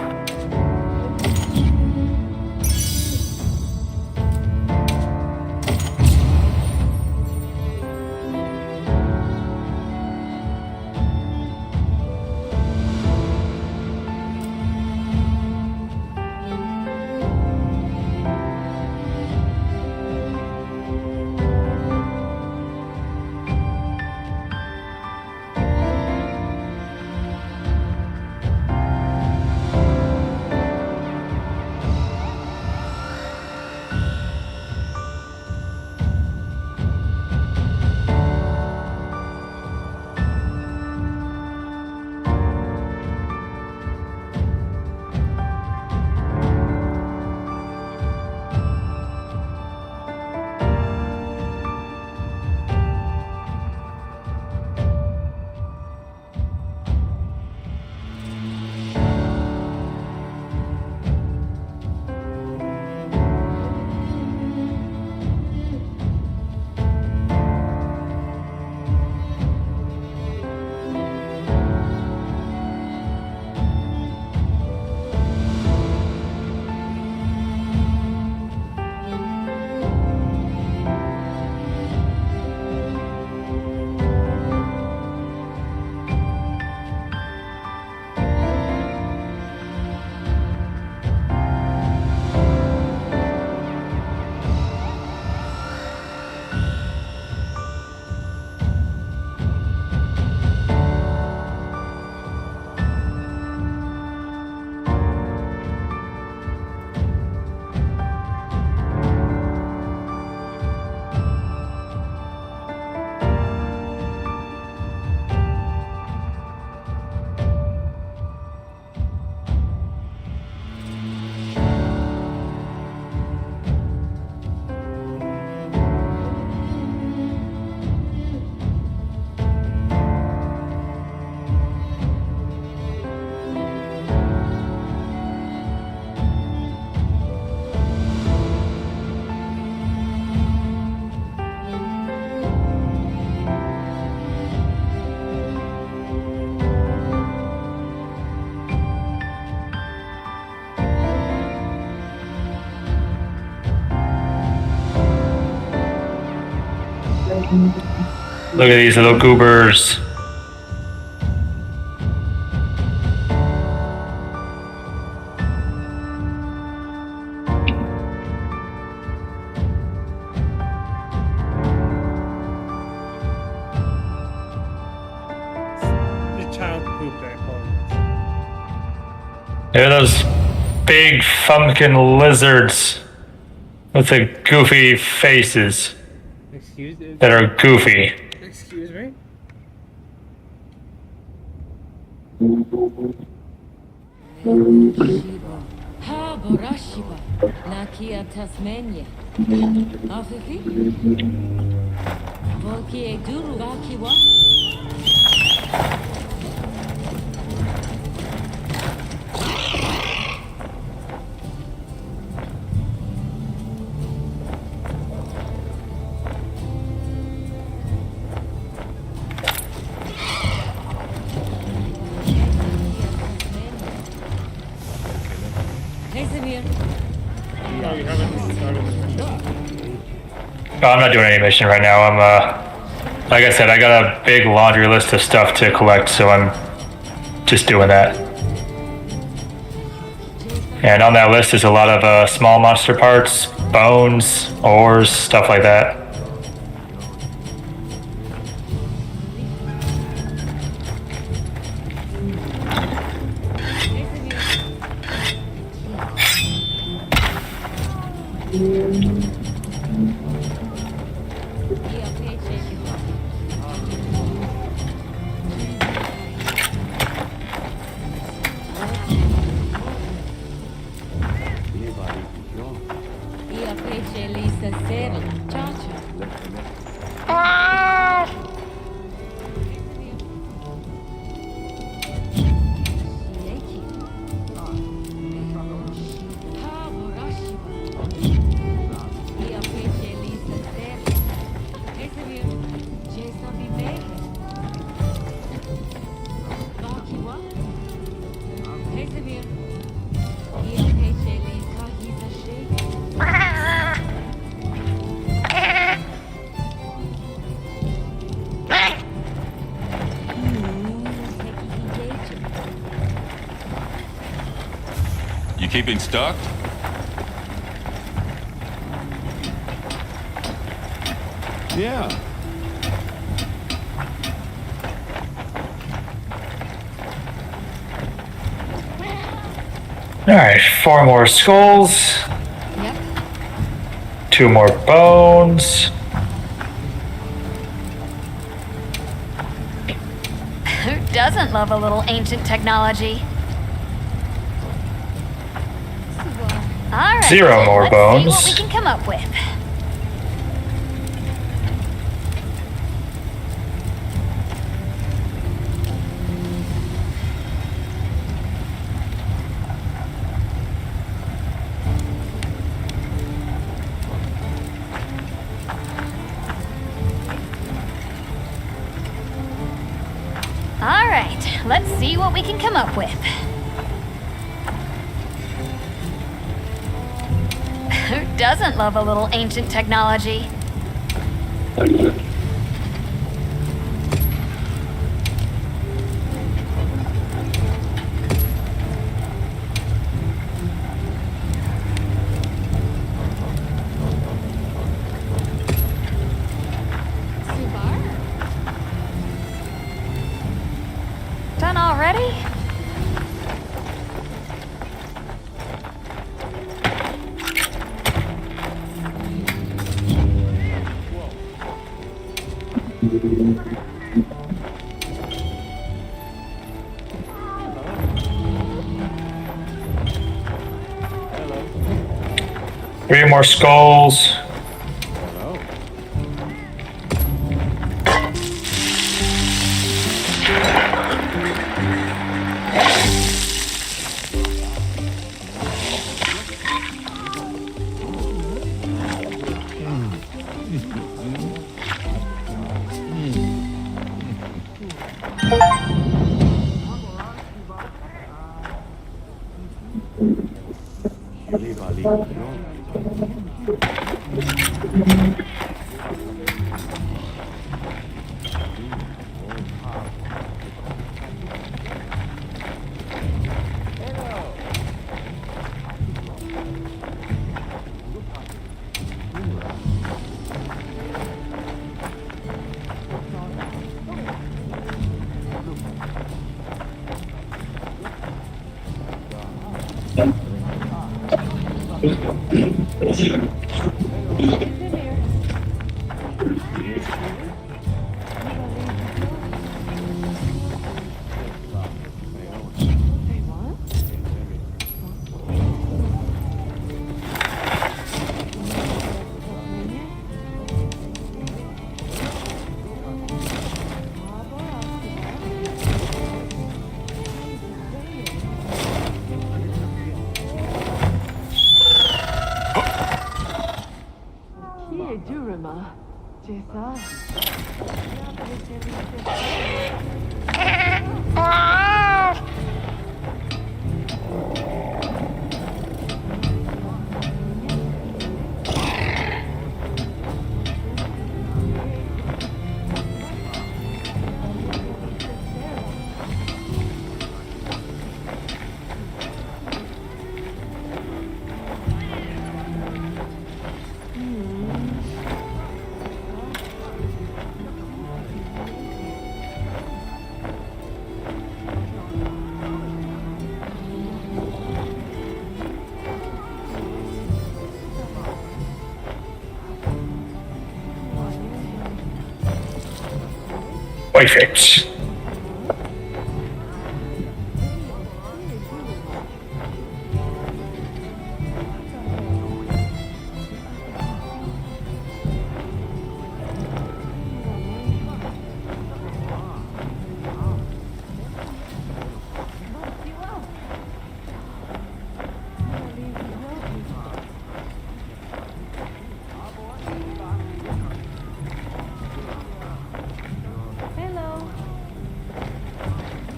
Look at these little goobers. The child poop that called. Look at those big funkin' lizards with the goofy faces Excuse me? that are goofy. Excuse me? Ha borashiba. Nakia Tasmania. Afifi? Volki Eduru Bakiwa? Hey, Samir. Oh, you haven't started the No, I'm not doing any mission right now. I'm like I said, I got a big laundry list of stuff to collect, so I'm just doing that. And on that list is a lot of small monster parts, bones, ores, stuff like that. You keeping stocked? Yeah. Alright, 4 more skulls, Yep. 2 more bones. Who doesn't love a little ancient technology? All right. 0 more let's bones. See what we can come up with. All right, let's see what we can come up with. Who doesn't love a little ancient technology? Done already? Three more skulls. Perfect.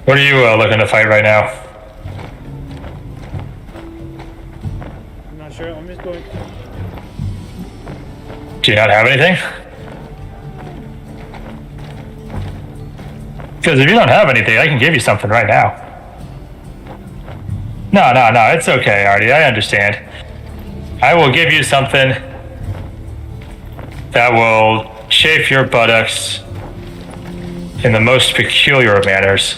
What are you looking to fight right now? I'm not sure. I'm just going. Do you not have anything? Because if you don't have anything, I can give you something right now. No, it's okay, Artie. I understand. I will give you something that will chafe your buttocks in the most peculiar of manners.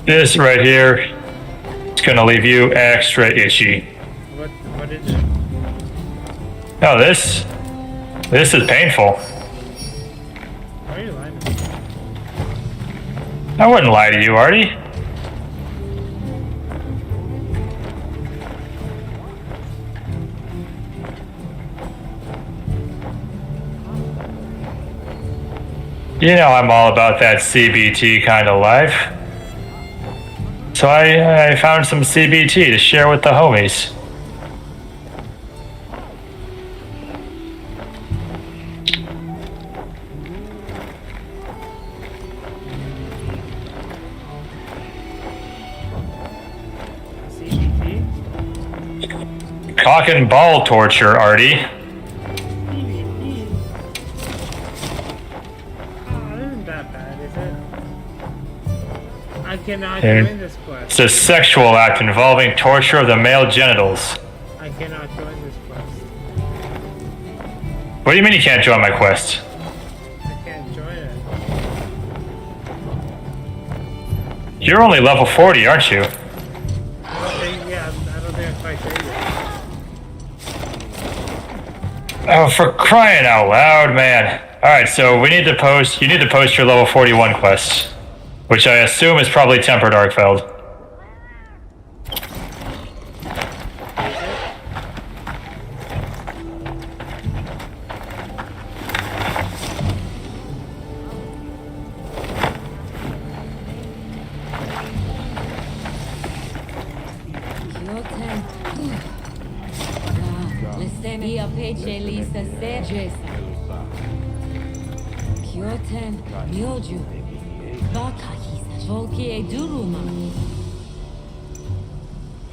This right here is going to leave you extra itchy. What is it? Oh, this is painful. Why are you lying to me? I wouldn't lie to you, Artie. You know I'm all about that CBT kind of life. So I found some CBT to share with the homies. CBT? Cock and ball torture, Artie. CBT? Oh, this isn't that bad, is it? I cannot join this quest. It's a sexual act involving torture of the male genitals. I cannot join this quest. What do you mean you can't join my quest? I can't join it. You're only level 40, aren't you? I don't think I'm quite there yet. Oh, for crying out loud, man. Alright, so you need to post your level 41 quest, which I assume is probably Tempered Arkfeld. Kyoten Myoju Bakahisa Volki Eduruma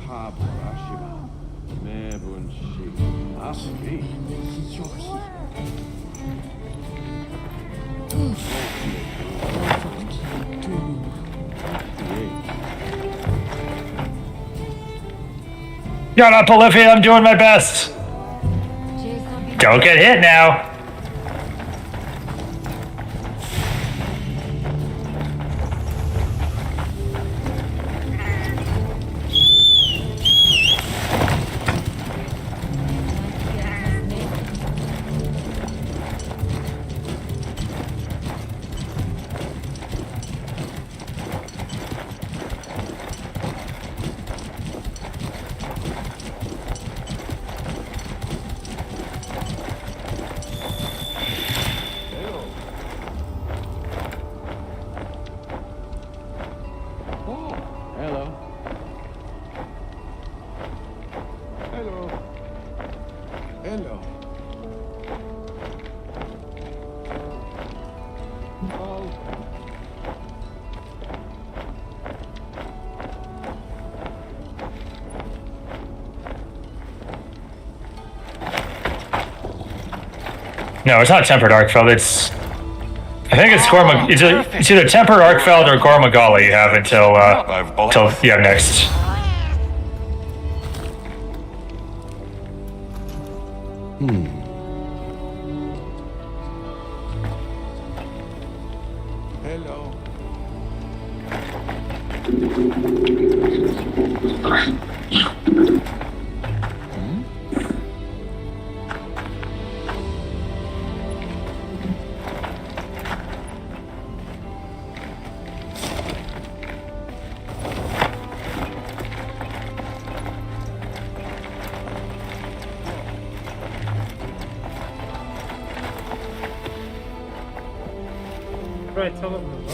Haburashima. Nebunshi. Asmi. Shut up, Olivia, I'm doing my best. Don't get hit now. No, it's not tempered Arkfeld. I think it's it's either tempered Arkfeld or Gormagali you have until you have next. Hello. Right, tell them the mother.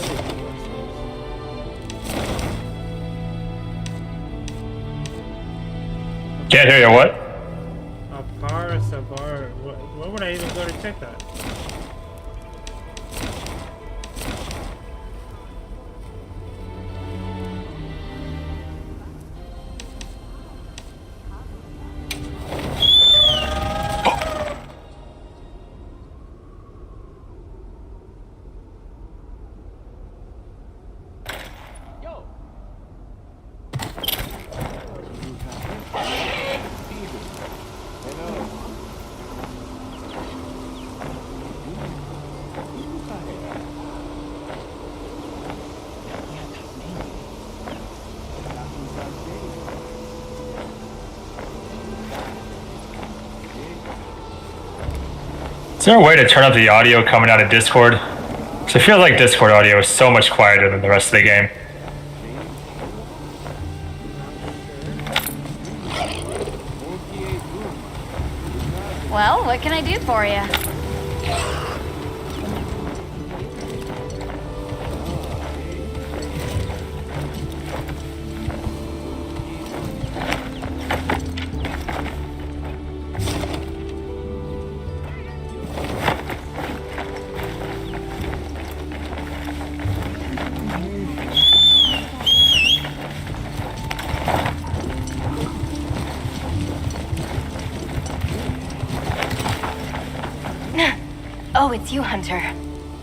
Can't hear you. What? A bar, a bar. What would I even go to check that? Is there a way to turn up the audio coming out of Discord? Because I feel like Discord audio is so much quieter than the rest of the game. Well, what can I do for you? Oh, it's you, Hunter.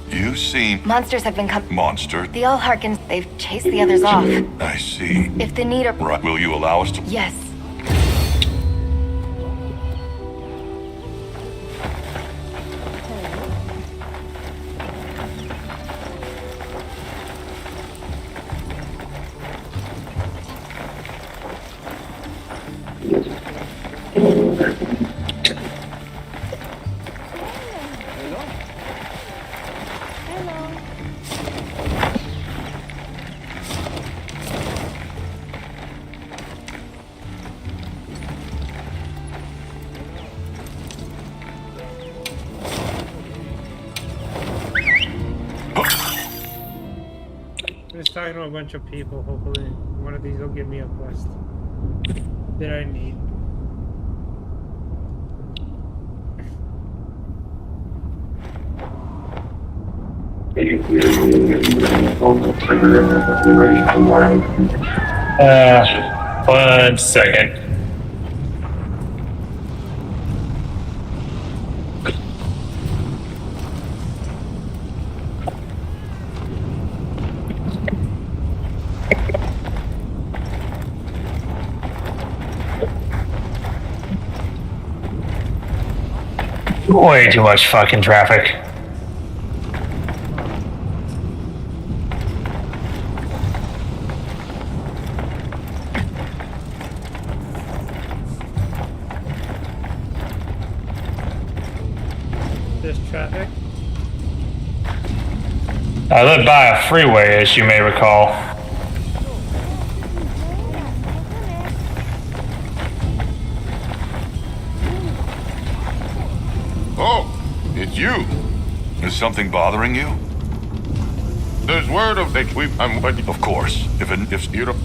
You seem... Monsters have been Monster? The Allharkins, they've chased the others off. I see. If the need are... Right, will you allow us to... Yes. Just talking to a bunch of people. Hopefully, one of these will give me a quest that I need. One second. Way too much fucking traffic. There's traffic. I live by a freeway, as you may recall. Oh, it's you. Is something bothering you? There's word of that I'm waiting. Of course. If You know,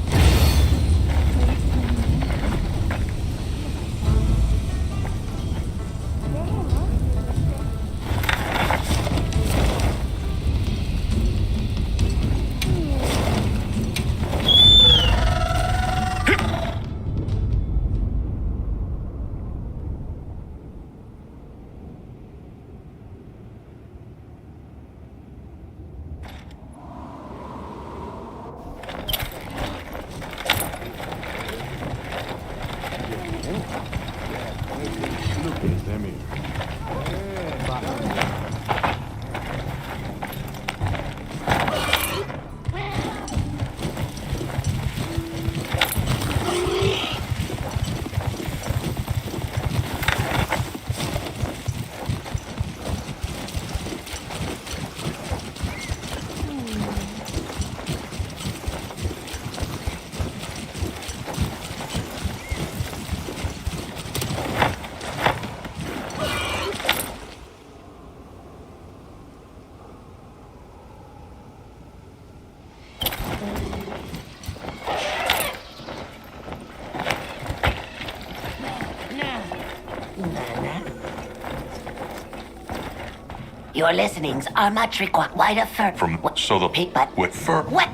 Your listenings are much required. Why the fur? From What? so the Pete, what? with fur. What?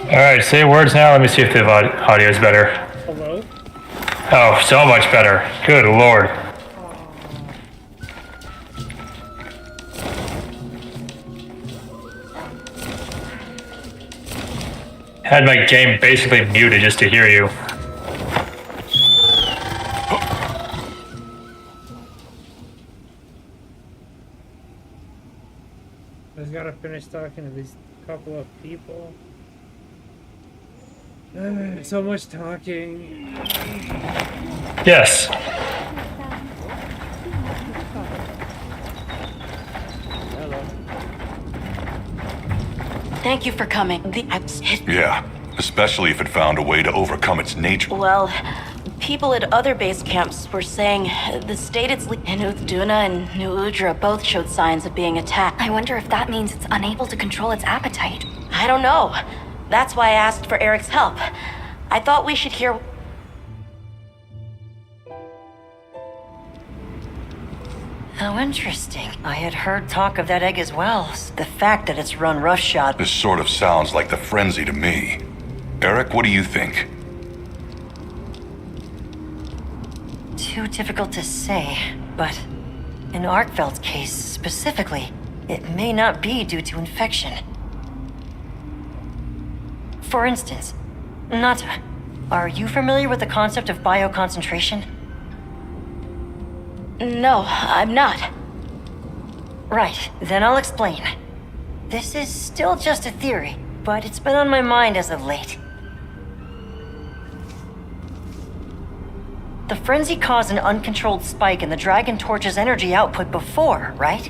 Alright, say words now. Let me see if the audio is better. Hello? Oh, so much better. Good lord. Had my game basically muted just to hear you. I just gotta finish talking to these couple of people. So much talking. Yes. Thank you for coming. Yeah, especially if it found a way to overcome its nature. Well, people at other base camps were saying the state it's in Uthduna and New Udra both showed signs of being attacked. I wonder if that means it's unable to control its appetite. I don't know. That's why I asked for Eric's help. I thought we should hear... How interesting. I had heard talk of that egg as well. The fact that it's run roughshod. This sort of sounds like the frenzy to me. Eric, what do you think? Too difficult to say, but in Arkveld's case specifically, it may not be due to infection. For instance, Nata, are you familiar with the concept of bioconcentration? No, I'm not. Right, then I'll explain. This is still just a theory, but it's been on my mind as of late. The frenzy caused an uncontrolled spike in the Dragon Torch's energy output before, right?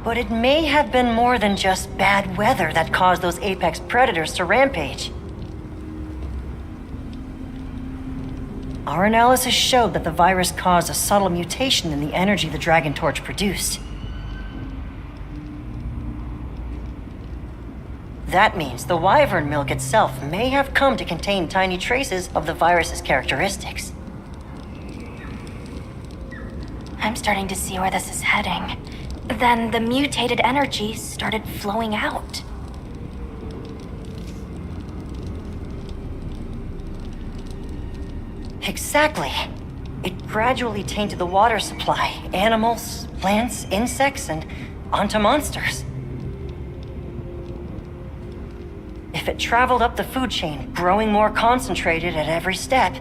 But it may have been more than just bad weather that caused those apex predators to rampage. Our analysis showed that the virus caused a subtle mutation in the energy the Dragon Torch produced. That means the wyvern milk itself may have come to contain tiny traces of the virus's characteristics. I'm starting to see where this is heading. Then the mutated energy started flowing out. Exactly. It gradually tainted the water supply, animals, plants, insects, and onto monsters. If it traveled up the food chain, growing more concentrated at every step,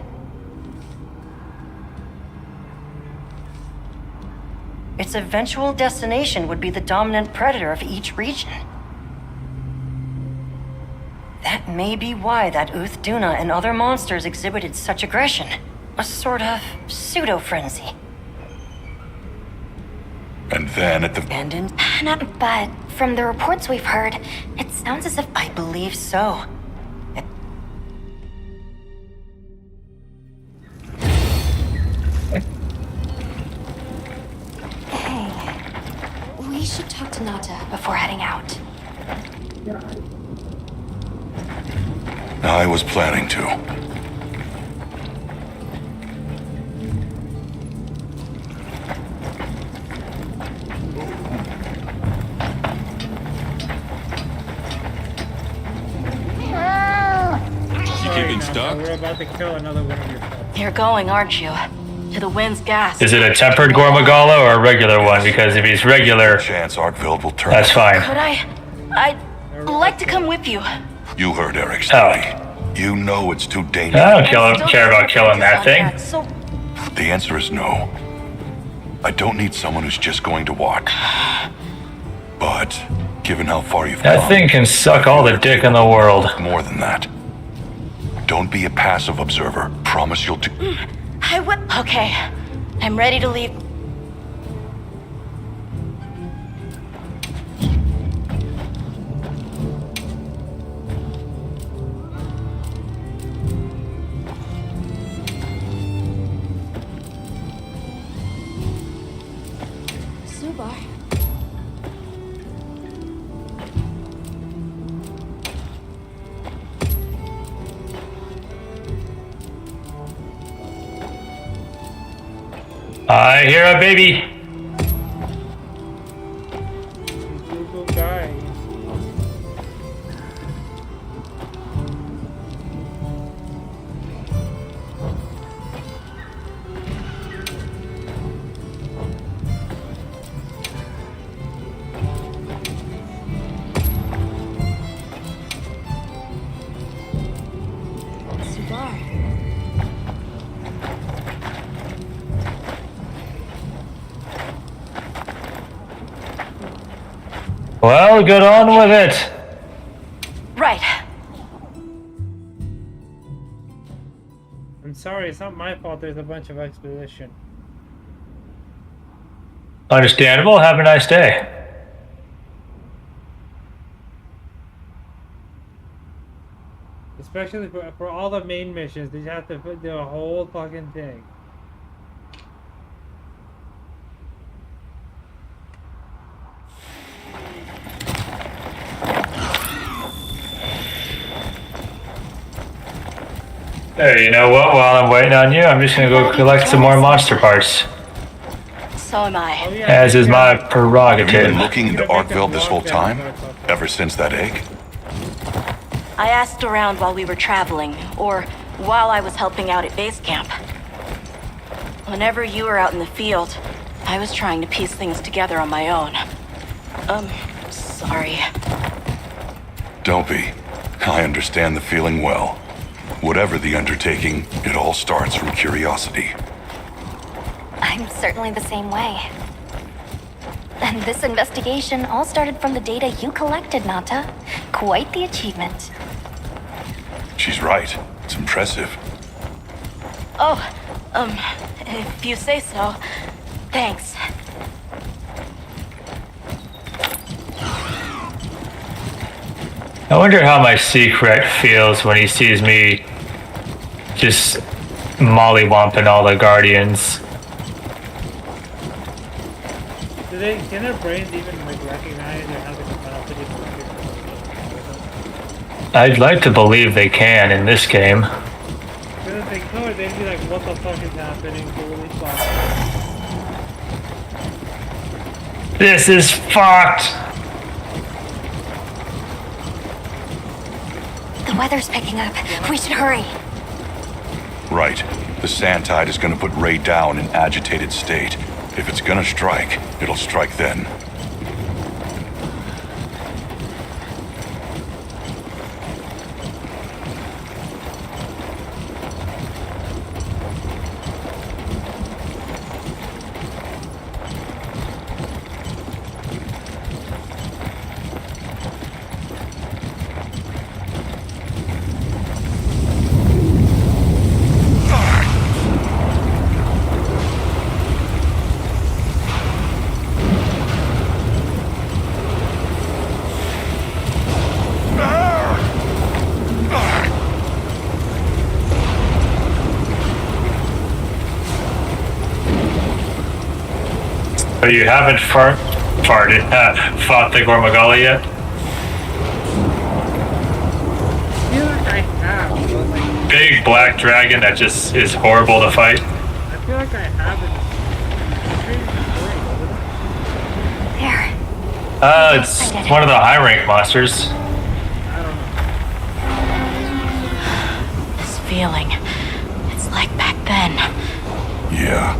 its eventual destination would be the dominant predator of each region. That may be why that Uthduna and other monsters exhibited such aggression. A sort of pseudo-frenzy. And then at the... But from the reports we've heard, it sounds as if... I believe so. Hey, we should talk to Nata before heading out. I was planning to. We're about to kill another one of your pets. You're going, aren't you? To the wind's gas. Is it a tempered Gormagala or a regular one? Because if he's regular, Chance Arkveld will turn. That's fine. Could I'd like to come with you. You heard Eric say. You know it's too dangerous. I don't care about killing that thing. So The answer is no. I don't need someone who's just going to watch. But given how far you've come, That thing can suck all the dick in the world. more than that. Don't be a passive observer. Promise you'll do. I will. Okay, I'm ready to leave. Subar. I hear a baby. Google guy. Subar. Well, get on with it. Right. I'm sorry, it's not my fault there's a bunch of exposition. Understandable. Have a nice day. Especially for all the main missions, they have to do a whole fucking thing. Hey, you know what? While I'm waiting on you, I'm just gonna go collect some more monster parts. So am I. Oh, yeah, As is my Have you prerogative. been looking into Arkveld this whole time? Ever since that egg? I asked around while we were traveling, or while I was helping out at base camp. Whenever you were out in the field, I was trying to piece things together on my own. Sorry. Don't be. I understand the feeling well. Whatever the undertaking, it all starts from curiosity. I'm certainly the same way. And this investigation all started from the data you collected, Nata. Quite the achievement. She's right. It's impressive. Oh, if you say so. Thanks. I wonder how my secret feels when he sees me just mollywomping all the guardians. Can their brains even like recognize or have the capacity to recognize? I'd like to believe they can in this game. Because if they could, they'd be like, what the fuck is happening? Holy fuck. This is fucked! The weather's picking up. We should hurry. Right. The sand tide is gonna put Ray down in agitated state. If it's gonna strike, it'll strike then. But you haven't fought the Gormagala yet? I feel like I have, but like, Big black dragon that just is horrible to fight. I feel like I haven't. There. It's one of the high rank monsters. I don't know. This feeling. It's like back then. Yeah.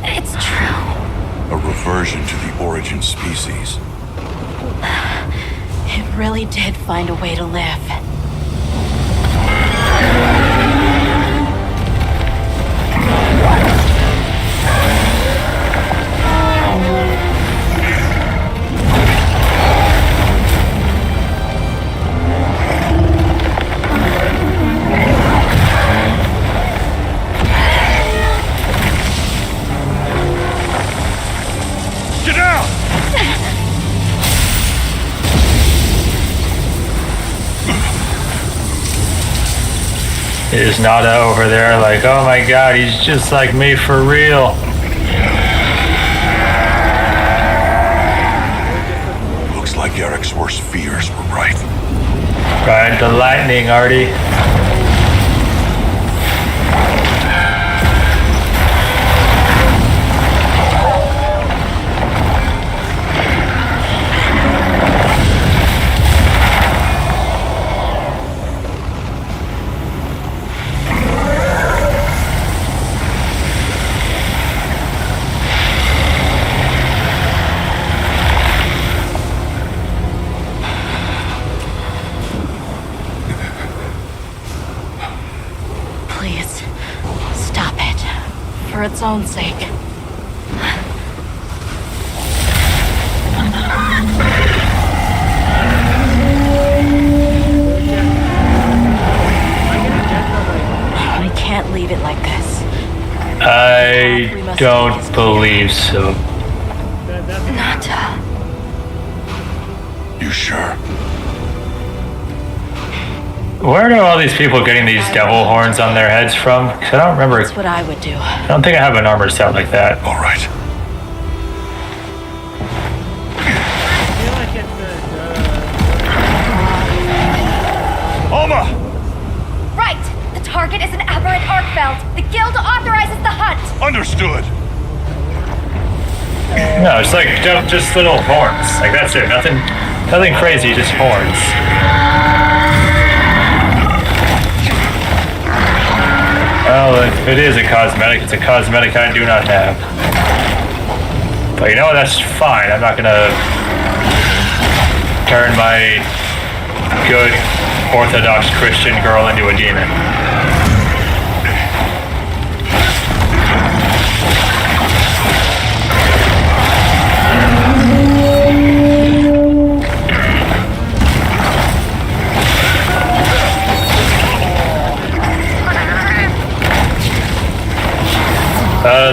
It's true. A reversion to the origin species. It really did find a way to live. Get down! Is Nada over there like, oh my god, he's just like me for real. Garrick's worst fears were right. Ride the lightning, Artie. Please, stop it. For its own sake. We can't leave it like this. I don't believe so. Nata. You sure? Where are all these people getting these devil horns on their heads from? 'Cause I don't remember. That's what I would do. I don't think I have an armor set like that. All right. I feel like it's Alma! Right! The target is an aberrant Arkfeld. The guild authorizes the hunt. Understood. No, it's like just little horns. Like that's it. Nothing crazy. Just horns. Well, if it is a cosmetic, it's a cosmetic I do not have. But you know what? That's fine. I'm not gonna turn my good Orthodox Christian girl into a demon.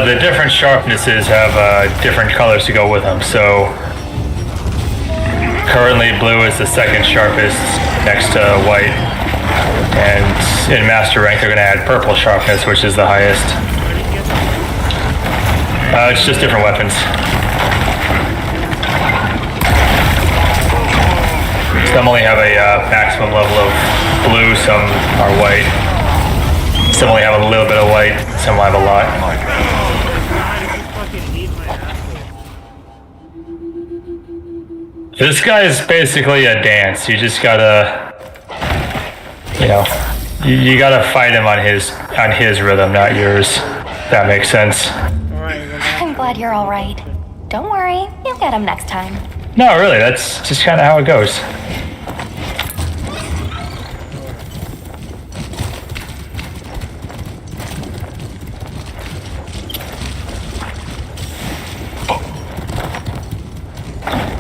The different sharpnesses have different colors to go with them. So currently blue is the second sharpest next to white. And in master rank they're going to add purple sharpness, which is the highest. It's just different weapons. Some only have a maximum level of blue, some are white. Some only have a little bit of white, some will have a lot. This guy is basically a dance. You just gotta, you gotta fight him on his rhythm, not yours. If that makes sense. I'm glad you're all right. Don't worry, you'll get him next time. No, really, that's just kind of how it goes.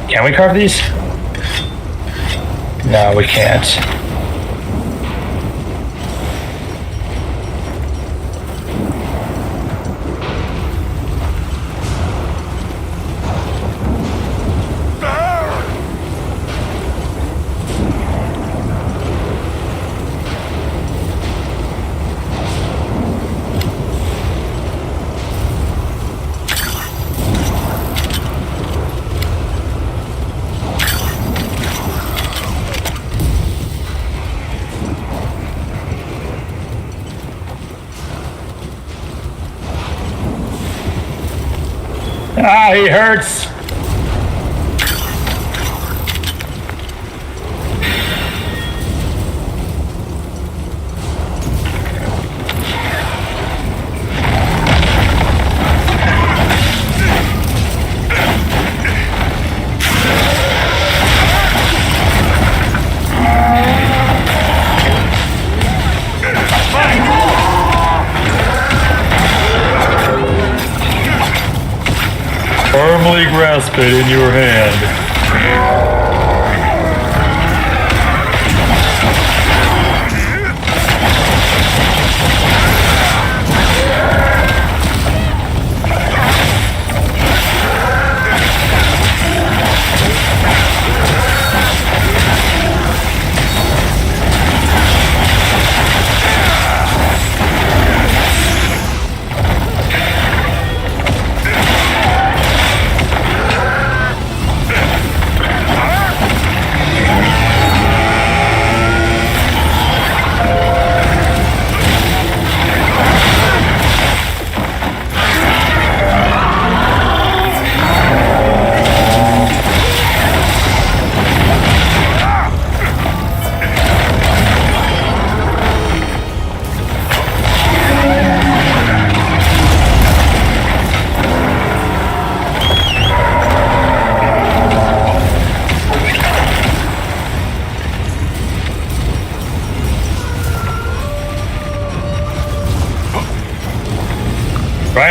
Can we carve these? No, we can't. Ah, he hurts. Firmly grasp it in your hand.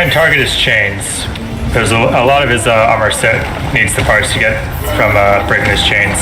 and target his chains. There's a lot of his armor set needs the parts to get from breaking his chains.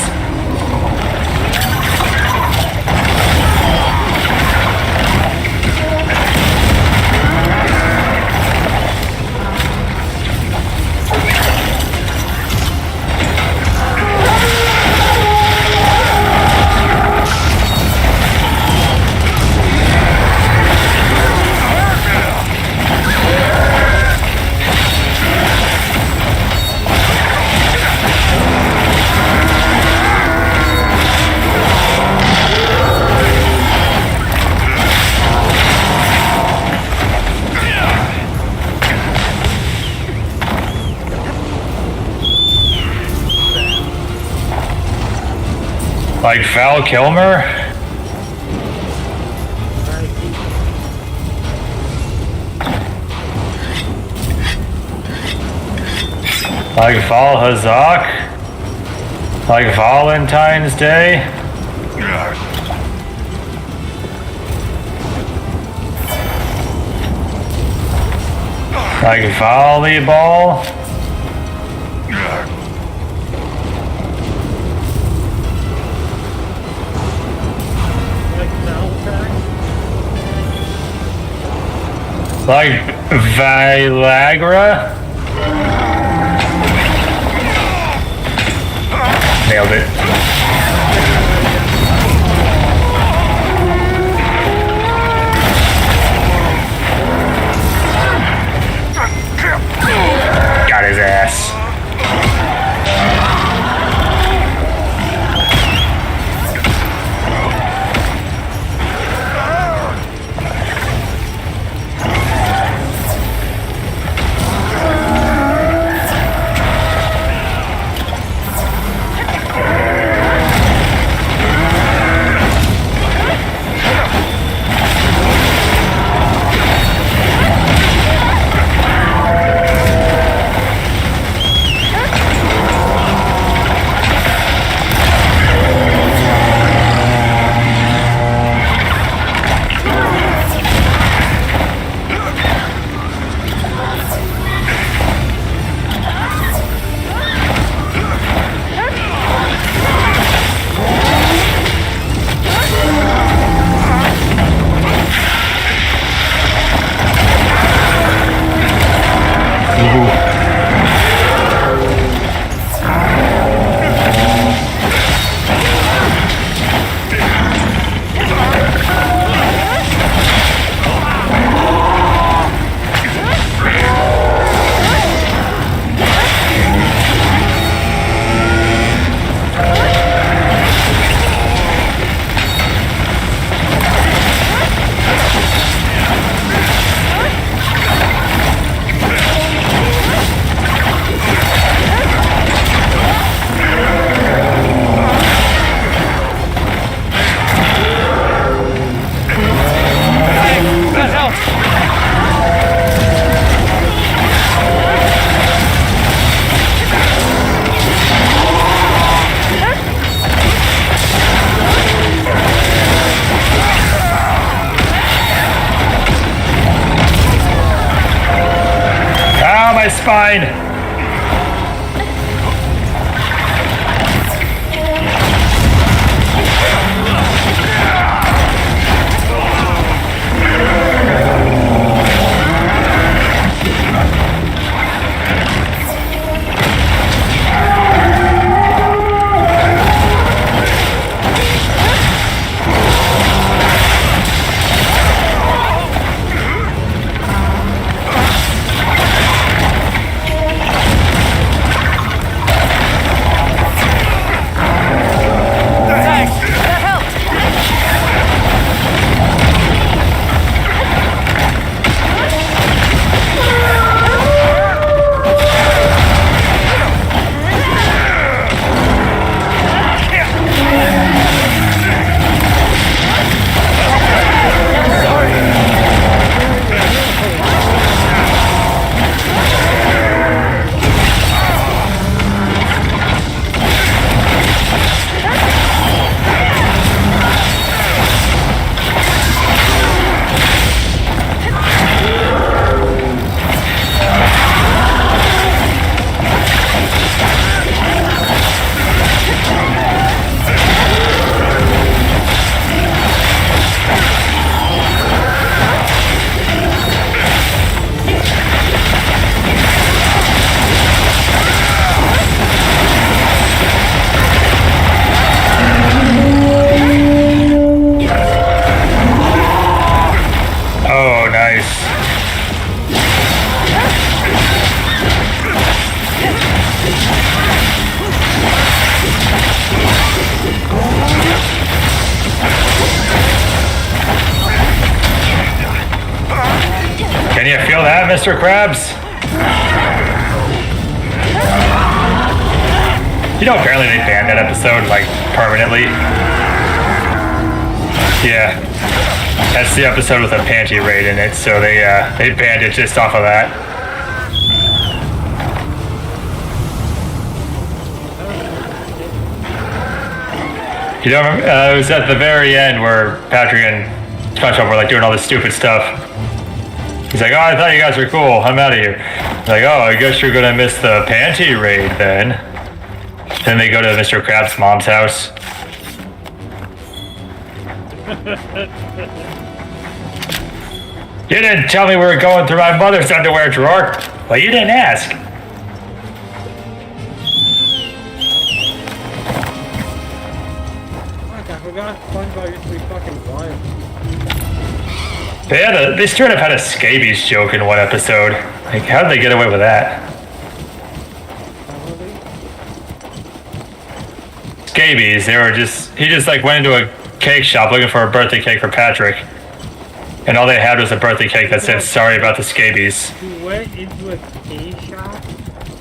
Like Val Kilmer? Like Val Hazak? Like Valentine's Day? Like volleyball? Like Viagra? Nailed it. Got his ass. My spine! Can you feel that, Mr. Krabs? You know, apparently they banned that episode, like, permanently. Yeah. That's the episode with a panty raid in it, so they banned it just off of that. You don't remember? It was at the very end where Patrick and SpongeBob were like doing all this stupid stuff. He's like, "Oh, I thought you guys were cool. I'm out of here." Like, "Oh, I guess you're gonna miss the panty raid then." Then they go to Mr. Krabs' mom's house. You didn't tell me we were going through my mother's underwear drawer. Well, you didn't ask. Fuck, I forgot SpongeBob used to be fucking wild. They straight up had a scabies joke in one episode. Like, how did they get away with that? Scabies, he just like went into a cake shop looking for a birthday cake for Patrick. And all they had was a birthday cake that said, "Sorry about the scabies." You went into a cake shop?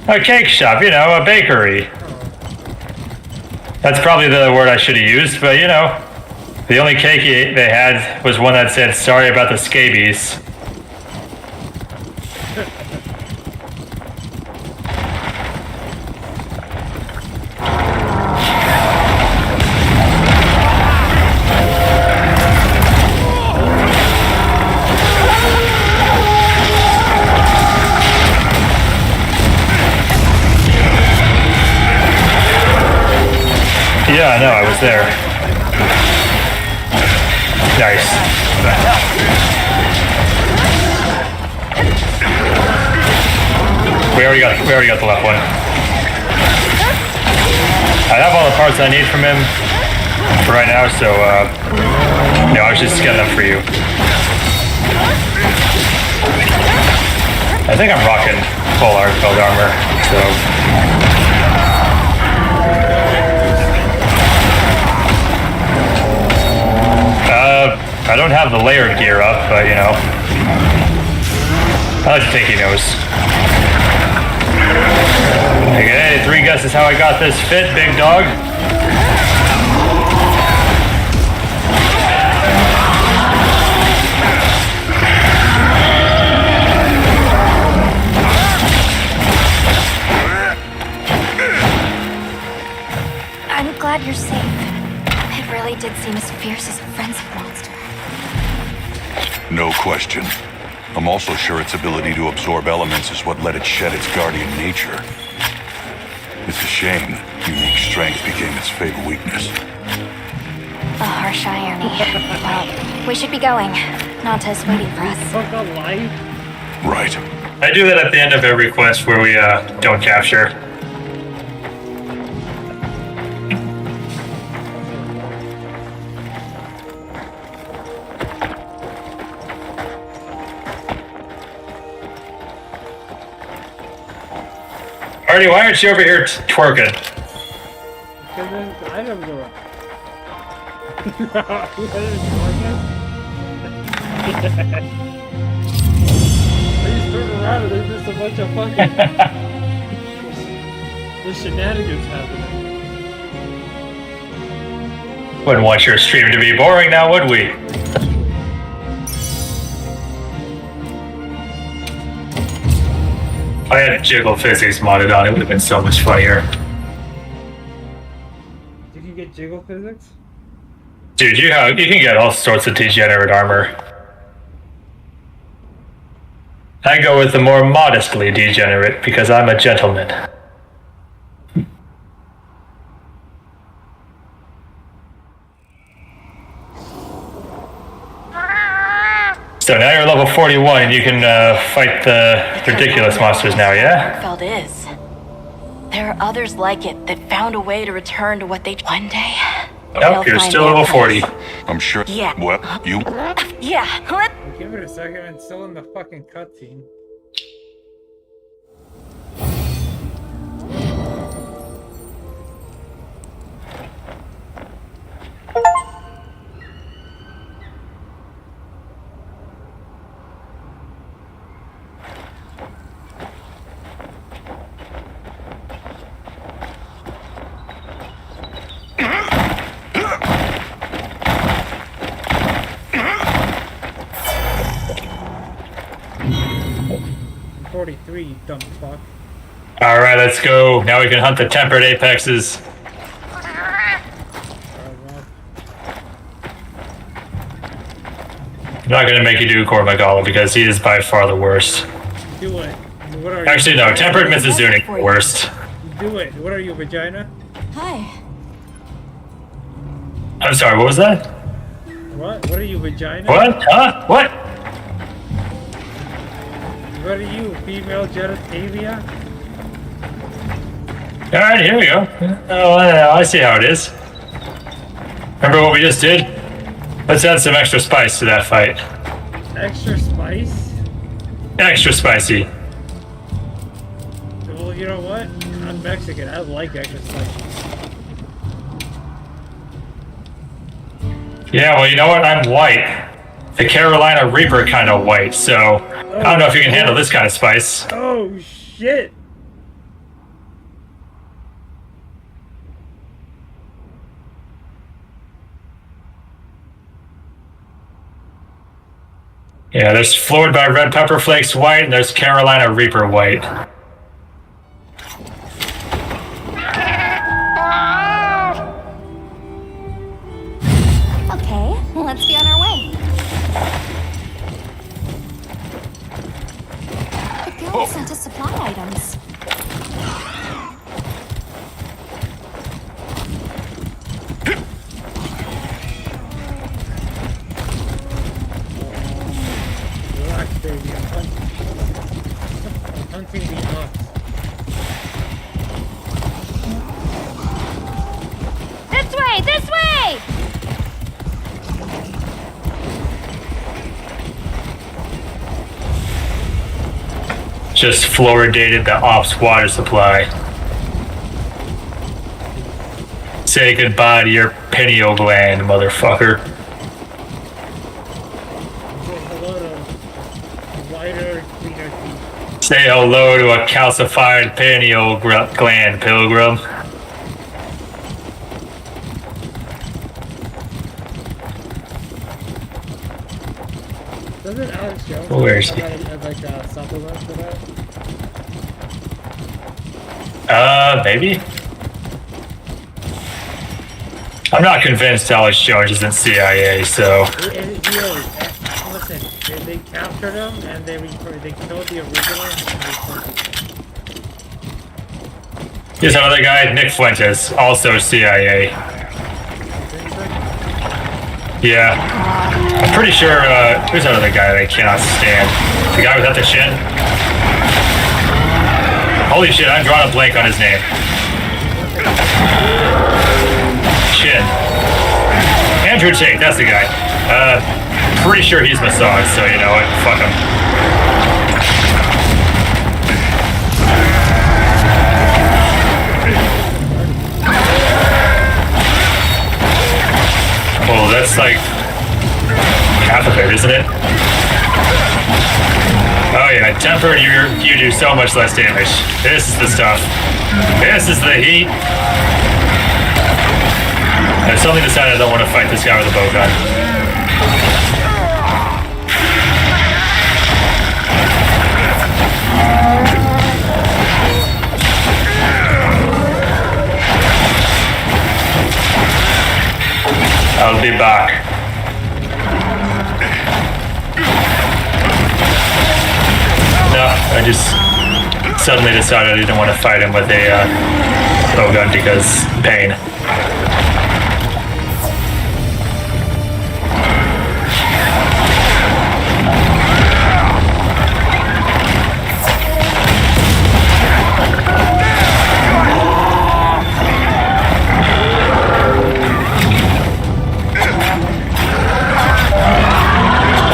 A cake shop, you know, a bakery. That's probably the word I should have used, but you know, the only cake they had was one that said, "Sorry about the scabies." Yeah, I know, I was there. Nice. We already got the left one. I have all the parts I need from him for right now, so no, I was just getting them for you. I think I'm rocking full Arcfeld armor, so I don't have the layered gear up, but you know, I like to think he knows. Like, hey, 3 guesses how I got this fit, big dog. I'm glad you're safe. It really did seem as fierce as a frenzied monster. No question. I'm also sure its ability to absorb elements is what let it shed its guardian nature. It's a shame unique strength became its fatal weakness. A harsh irony. Well, we should be going. Nanta's waiting for us. Fuck a life. Right. I do that at the end of every quest where we don't capture. Artie, why aren't you over here twerking? Because there's items around. They just turn around and there's just a bunch of fucking... There's shenanigans happening. Wouldn't want your stream to be boring now, would we? If I had Jiggle Physics modded on, it would have been so much funnier. You can get jiggle physics? Dude, you can get all sorts of degenerate armor. I go with the more modestly degenerate because I'm a gentleman. So now you're level 41 and you can fight the ridiculous monsters now, yeah? Felt is. There are others like it that found a way to return to what they one day. Nope, you're still level 40. I'm sure. Yeah. Well, you. Yeah. Let Give it a second, I'm still in the fucking cutscene. 43, you dumb fuck. Alright, let's go. Now we can hunt the tempered apexes. I'm not gonna make you do Kormagala because he is by far the worst. Do it. What are Actually, you? no, tempered Mizuzuni worst. Do it. What are you, vagina? Hi. I'm sorry, what was that? What? What are you, vagina? What? Huh? What? What are you, female genitalia? Alright, here we go. Oh, I see how it is. Remember what we just did? Let's add some extra spice to that fight. Extra spice? Extra spicy. Well, you know what? I'm Mexican. I like extra spice. Yeah, well, you know what? I'm white. The Carolina Reaper kind of white, so I don't know if you can handle this kind of spice. Oh, shit! Yeah, there's Floored by Red Pepper Flakes white, and there's Carolina Reaper white. Okay, let's be on our way. The guild sent us supply items. Relax, baby. I'm hunting the ox. This way! This way! Just fluoridated the ops water supply. Say goodbye to your pineal gland, motherfucker. Say hello to wider, cleaner teeth. Say hello to a calcified pineal gland, pilgrim. Doesn't Alex Jones Where is he? have like a supplement for that? Maybe? I'm not convinced Alex Jones isn't CIA, so... Listen, they captured him and they killed the original and they recorded it. Here's another guy, Nick Fuentes, also CIA. Yeah. I'm pretty sure, who's that other guy that I cannot stand? The guy without the chin? Holy shit, I'm drawing a blank on his name. Chin. Andrew Tate, that's the guy. Pretty sure he's massaged, so you know what, fuck him. Well, that's like half of it, isn't it? Oh yeah, tempered, you do so much less damage. This is the stuff. This is the heat. I've suddenly decided I don't want to fight this guy with a bow gun. I'll be back. No, I just suddenly decided I didn't want to fight him with a bow gun because pain.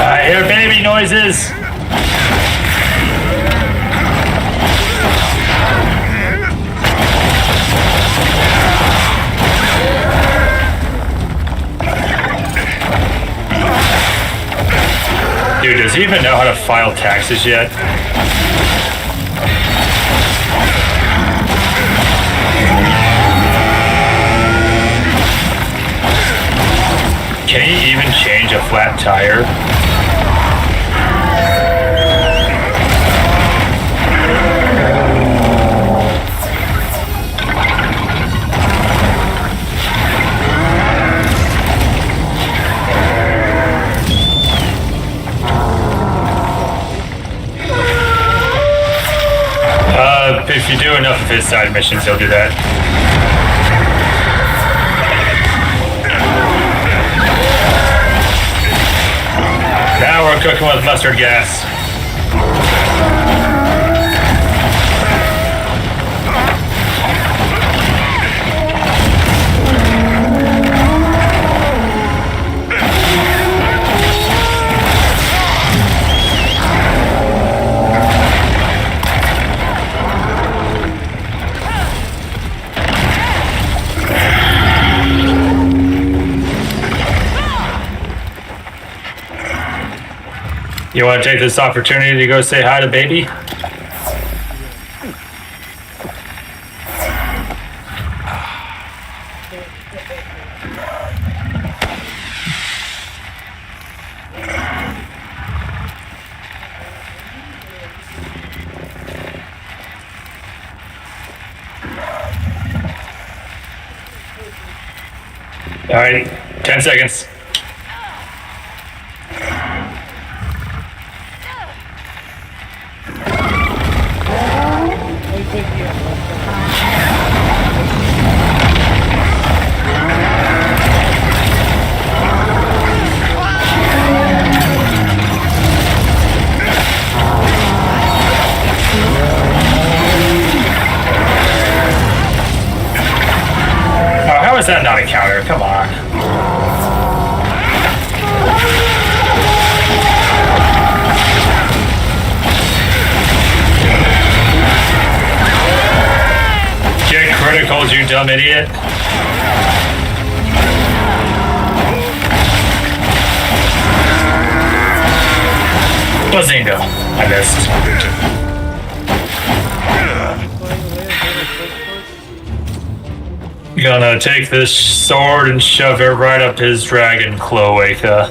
I hear baby noises. Dude, does he even know how to file taxes yet? Can he even change a flat tire? enough of his side missions, he'll do that. Now we're cooking with mustard gas. You want to take this opportunity to go say hi to baby? All right, 10 seconds. How is that not a counter? Come on. Get criticals, you dumb idiot. Bazinga. I missed. Gonna take this sword and shove it right up his dragon cloaca.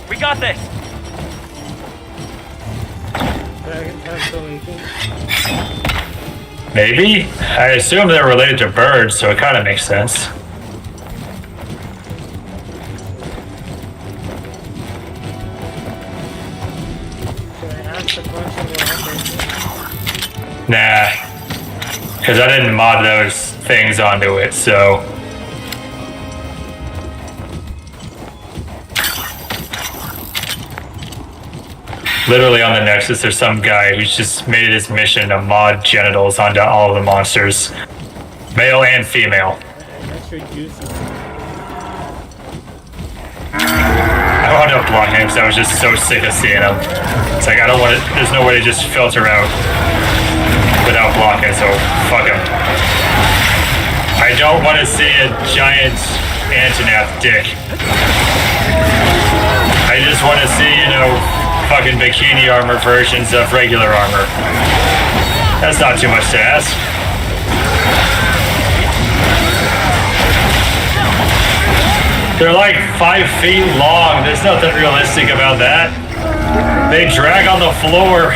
We got this. Maybe? I assume they're related to birds, so it kind of makes sense. Nah. Because I didn't mod those things onto it, so... Literally on the Nexus, there's some guy who's just made it his mission to mod genitals onto all of the monsters. Male and female. I wound up blocking him because I was just so sick of seeing him. It's like, I don't want it, there's no way to just filter out without blocking, so fuck him. I don't want to see a giant Antonath dick. I just want to see, you know, fucking bikini armor versions of regular armor. That's not too much to ask. They're like 5 feet long. There's nothing realistic about that. They drag on the floor.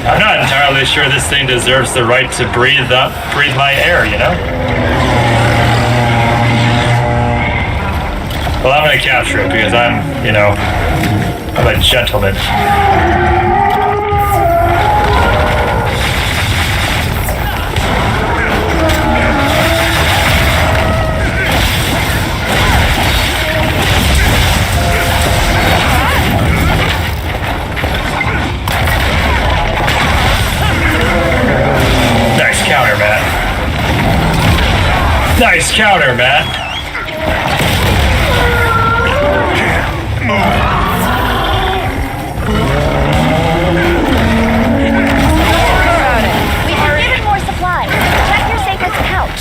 I'm not entirely sure this thing deserves the right to breathe my air, you know? Well, I'm gonna capture it because I'm, you know, I'm a gentleman. Counter, Matt. Nice counter, Matt. We've been given more supplies. Check your safest pouch.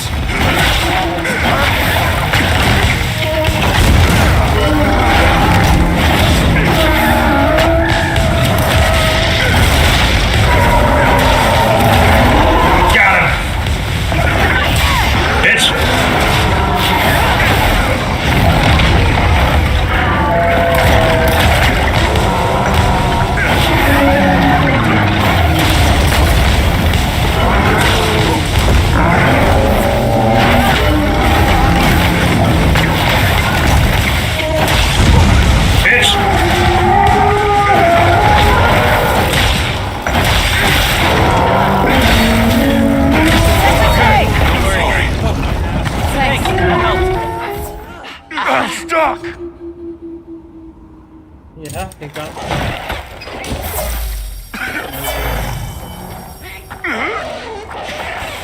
Bitch!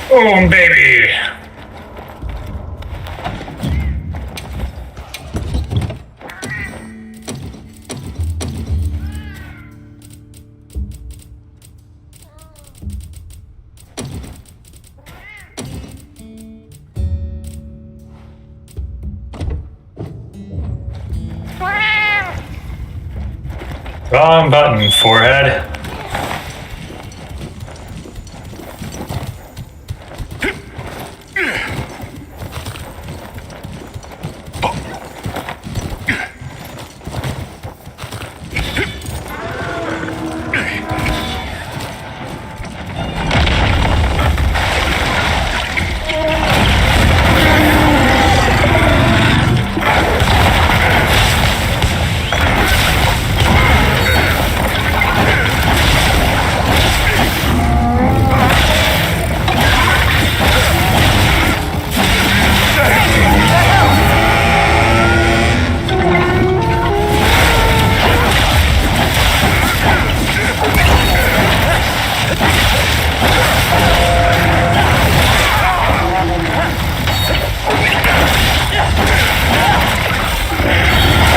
Boom, baby! Wrong button, forehead.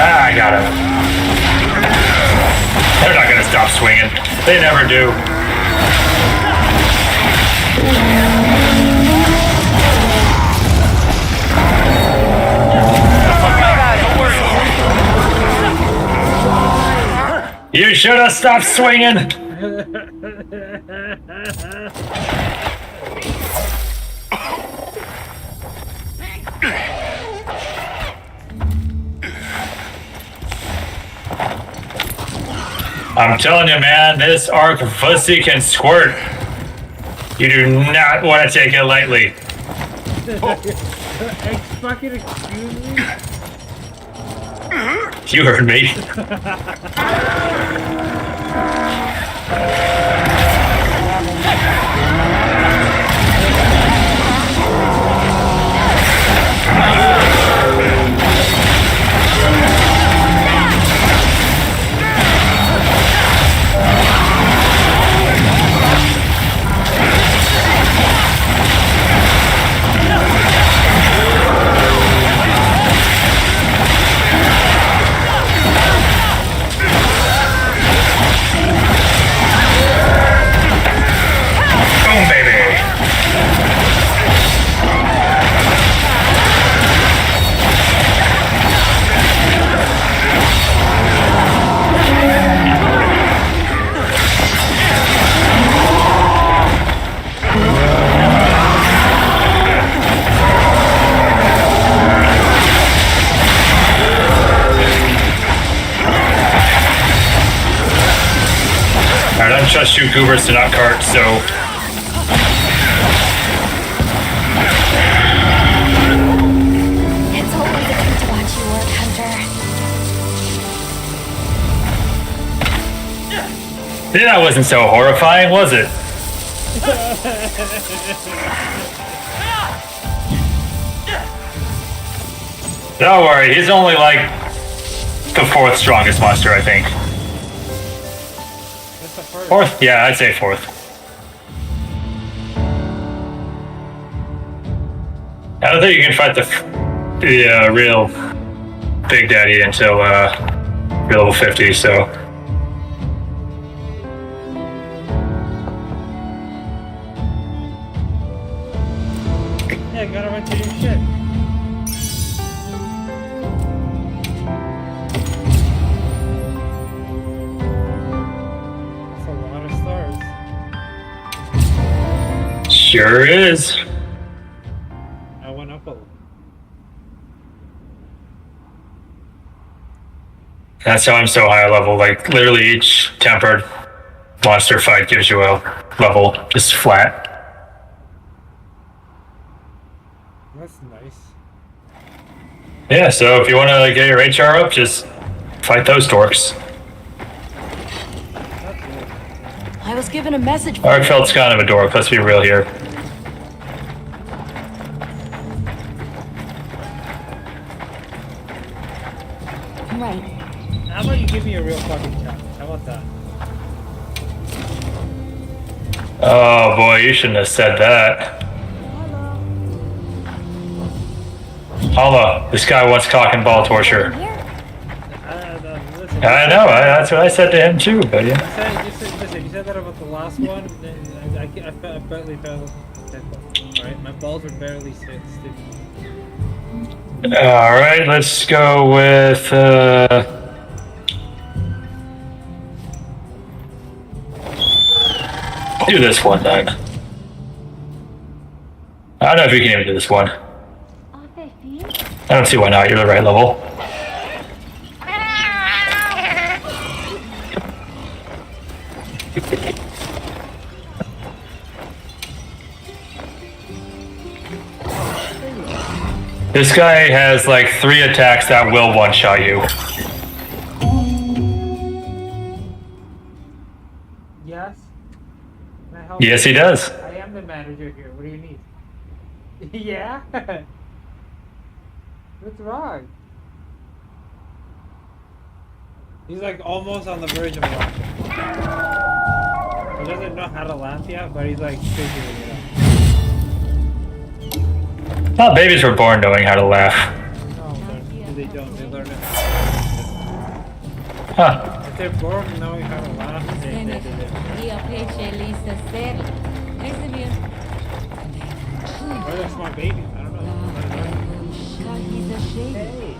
I got him. They're not gonna stop swinging. They never do. You should have stopped swinging. I'm telling you, man, this arc pussy can squirt. You do not want to take it lightly. Fucking excuse me? You heard me. Boom, baby. Alright, I don't trust you goobers to not cart, so... It's always a treat to watch you work, Hunter. That wasn't so horrifying, was it? Don't worry, he's only like the fourth strongest monster, I think. That's the first. Fourth? Yeah, I'd say fourth. I don't think you can fight the real Big Daddy until you're level 50, so... Yeah, gotta run to your shit. That's a lot of stars. Sure is. I went up a little. That's how I'm so high level. Like, literally each tempered monster fight gives you a level, just flat. That's nice. Yeah, so if you want to get your HR up, just fight those dorks. I was given a message. Arkfeld's kind of a dork, let's be real here. Right. How about you give me a real fucking challenge? How about that? Oh boy, you shouldn't have said that. Alma, this guy wants cock and ball torture. Listen, I know, that's what I said to him too, but yeah. You said that about the last one, and I barely fell. Alright, my balls are barely sticky. Alright, let's go with, do this one then. I don't know if you can even do this one. I don't see why not, you're the right level. This guy has like 3 attacks that will one-shot you. Yes? Can I help Yes, he does. I am the manager here. What do you need? Yeah? What's wrong? He's like almost on the verge of laughing. He doesn't know how to laugh yet, but he's like figuring it out. Well, babies were born knowing how to laugh. No, they don't. They learn it. Huh. If they're born knowing how to laugh, they do. Or they're smart babies. I don't know. Hey.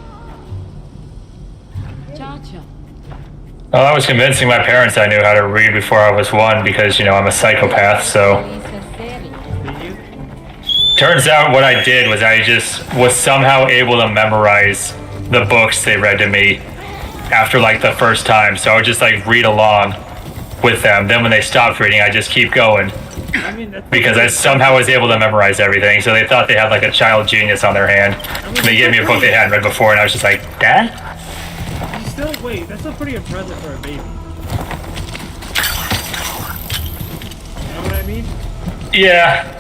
Well, I was convincing my parents I knew how to read before I was 1 because, you know, I'm a psychopath, so... Turns out what I did was I just was somehow able to memorize the books they read to me after like the first time. So I would just like read along with them. Then when they stopped reading, I just keep going because I somehow was able to memorize everything. So they thought they had like a child genius on their hand. They gave me a book they hadn't read before and I was just like, Dad? Wait, that's still pretty impressive for a baby. You know what I mean? Yeah.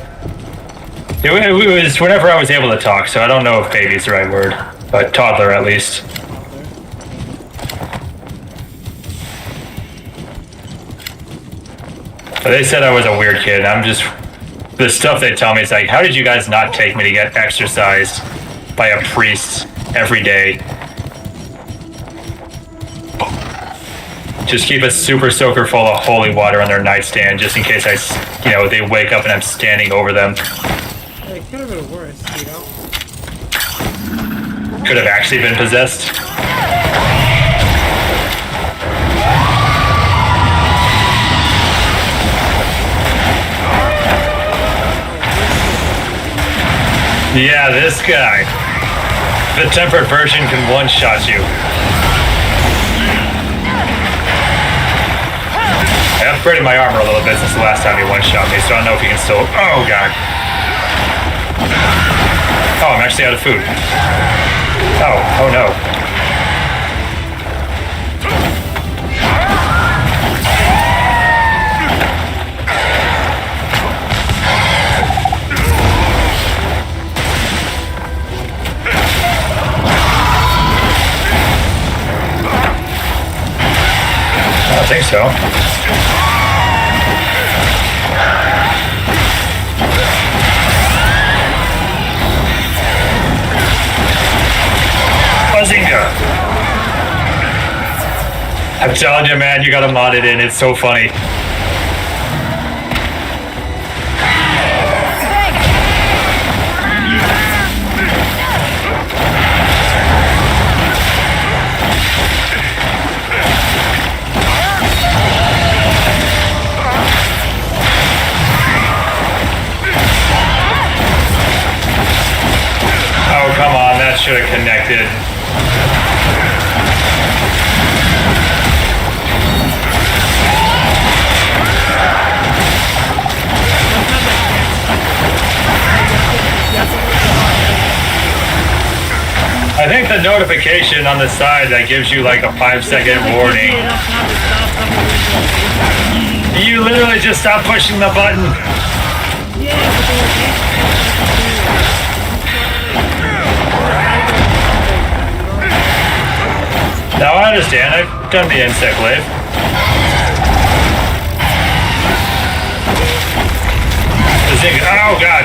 It was whenever I was able to talk, so I don't know if baby is the right word, but toddler at least. But they said I was a weird kid. I'm just... The stuff they tell me is like, how did you guys not take me to get exercised by a priest every day? Just keep a super soaker full of holy water on their nightstand, just in case they wake up and I'm standing over them. It could have been worse, you know? Could have actually been possessed. Yeah, this guy. The tempered version can one-shot you. I upgraded my armor a little bit since the last time he one-shot me, so I don't know if he can still... Oh, God. Oh, I'm actually out of food. Oh no. I don't think so. I'm telling you, man, you gotta mod it in. It's so funny. Oh, come on, that should have connected. I think the notification on the side that gives you like a 5-second warning. You literally just stop pushing the button. Now I understand. I've done the insect wave. Oh God.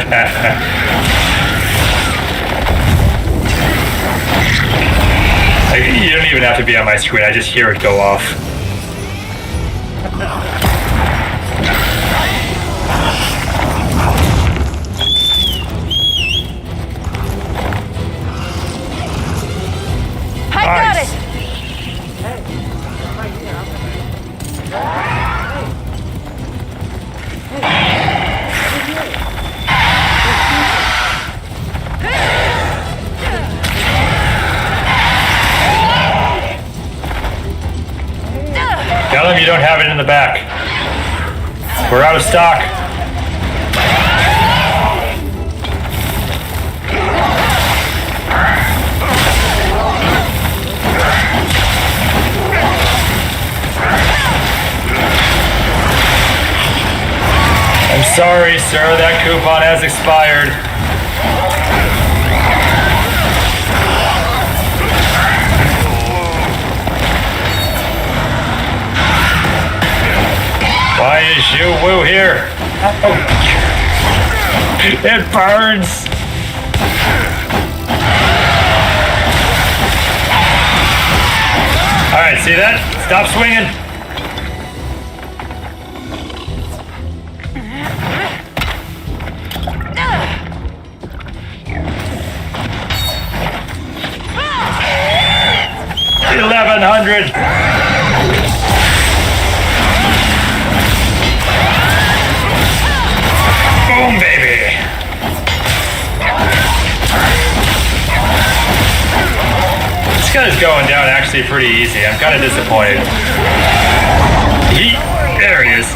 You don't even have to be on my screen. I just hear it go off. I got it! Tell him you don't have it in the back. We're out of stock. I'm sorry, sir, that coupon has expired. Why is you woo here? It burns! Alright, see that? Stop swinging! $1,100! Boom, baby! This guy's going down actually pretty easy. I'm kind of disappointed. There he is.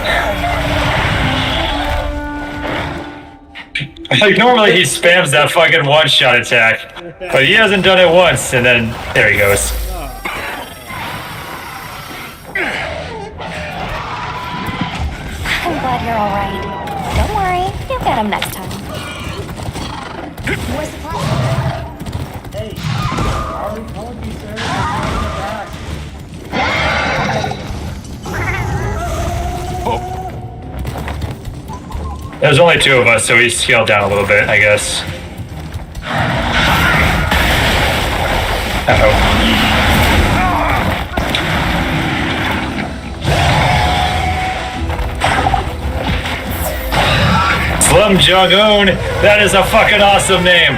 Like, normally he spams that fucking one-shot attack, but he hasn't done it once, and then there he goes. I'm glad you're all right. Don't worry, you'll get him next time. More supplies. Hey, I already told you, sir. There's only two of us, so he scaled down a little bit, I guess. Uh-oh. Slim Jong-un! That is a fucking awesome name!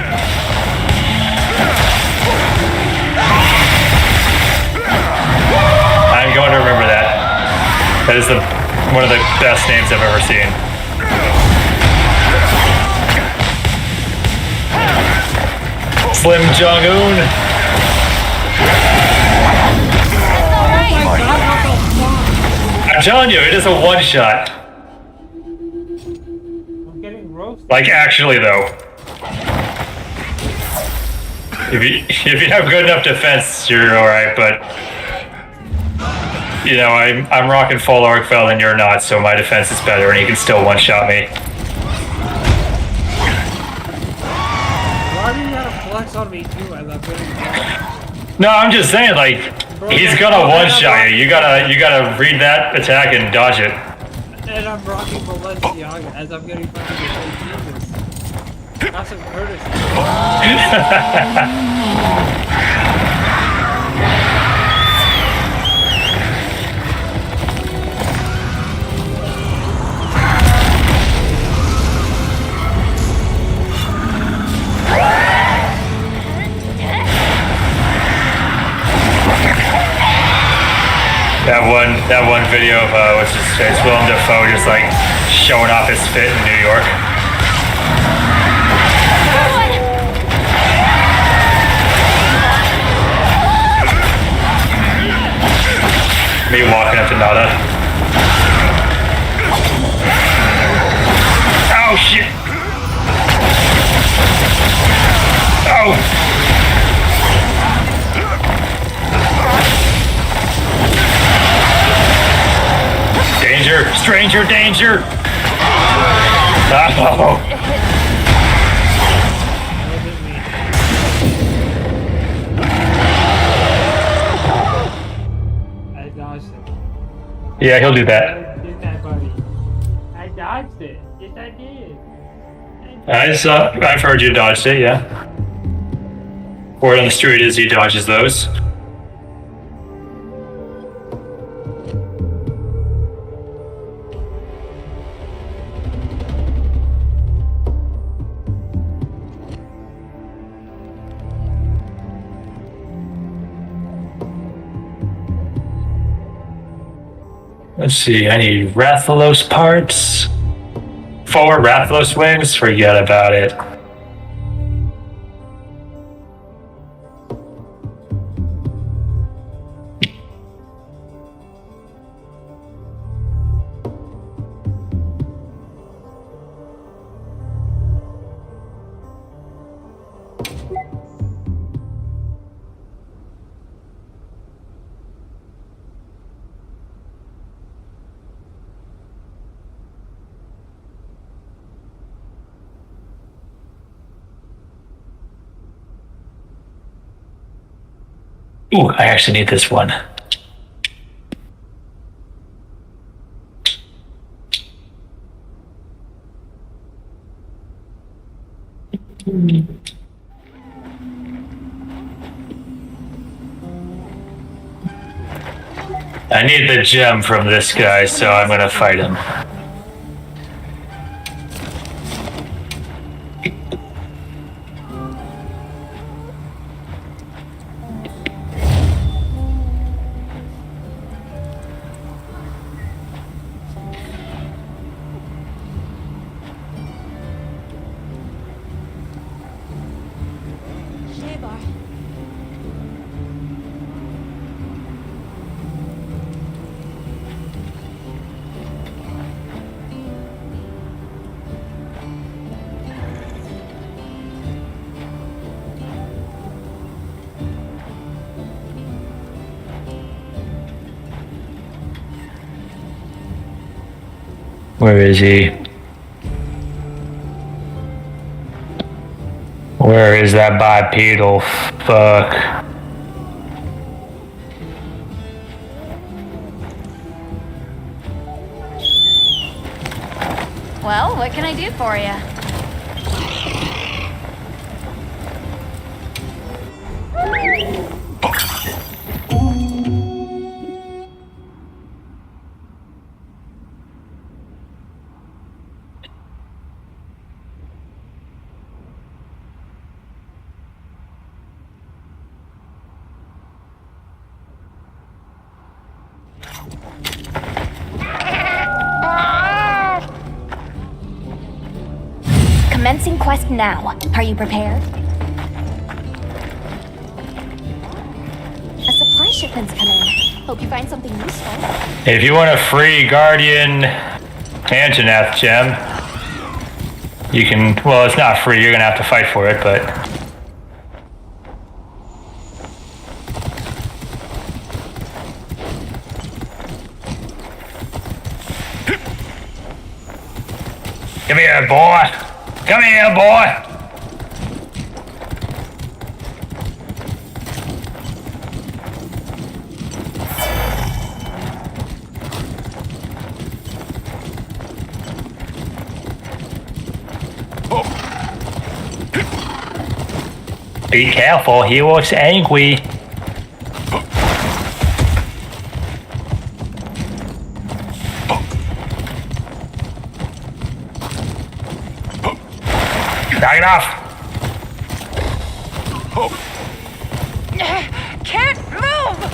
I'm going to remember that. That is one of the best names I've ever seen. Slim Jong-un! I'm telling you, it is a one-shot. Like, actually, though. If you have good enough defense, you're alright, but... You know, I'm rocking full Arkfeld and you're not, so my defense is better and you can still one-shot me. Why do you gotta flex on me too? I love it. No, I'm just saying, like, he's gonna one-shot you. You gotta read that attack and dodge it. And I'm rocking Balenciaga as I'm getting fucking Jesus. Have some courtesy. That one video of what's his face, Willem Dafoe, just like showing off his fit in New York. Me walking up to Nada. Oh shit! Oh! Danger! Stranger danger! Oh! I dodged it. Yeah, he'll do that. I did that, buddy. I dodged it. Yes, I did. I I've heard you dodged it, yeah. Word on the street is he dodges those. Let's see, I need Rathalos parts. 4 Rathalos wings? Forget about it. Ooh, I actually need this one. I need the gem from this guy, so I'm gonna fight him. Shebar. Where is he? Where is that bipedal fuck? Well, what can I do for you? Commencing quest now. Are you prepared? A supply shipment's coming. Hope you find something useful. If you want a free Guardian Anjanath gem, you can. Well, it's not free. You're gonna have to fight for it, but. Come here, boy. Come here, boy. Be careful, he looks angry. Knock it off. Can't move!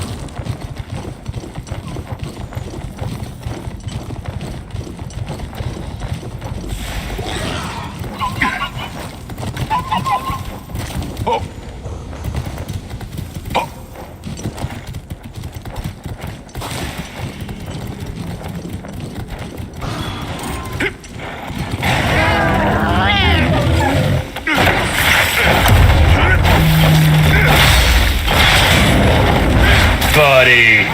Buddy.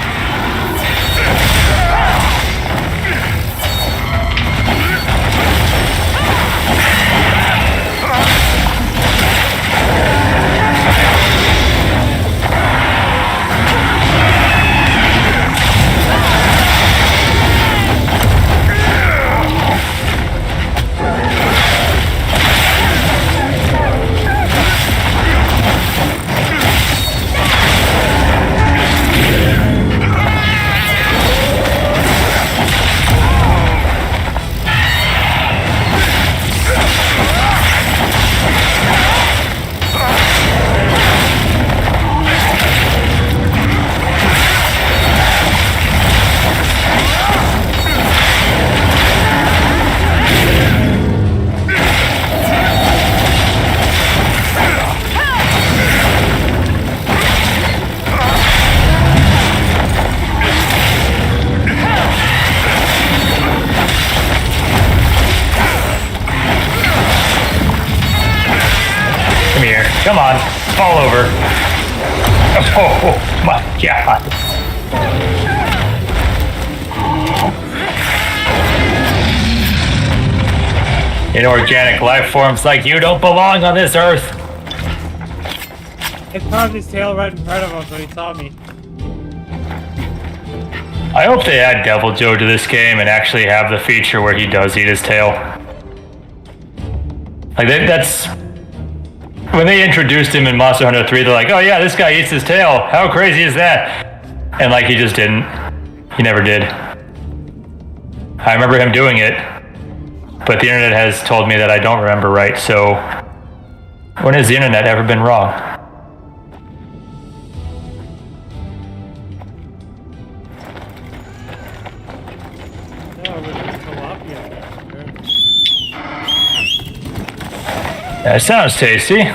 Come on, fall over. Oh my god. Inorganic life forms like you don't belong on this earth. It carved his tail right in front of him, so he saw me. I hope they add Devil Joe to this game and actually have the feature where he does eat his tail. Like, that's... When they introduced him in Monster Hunter 3, they're like, oh yeah, this guy eats his tail. How crazy is that? And like, he just didn't. He never did. I remember him doing it, but the internet has told me that I don't remember right, so... When has the internet ever been wrong? That sounds tasty.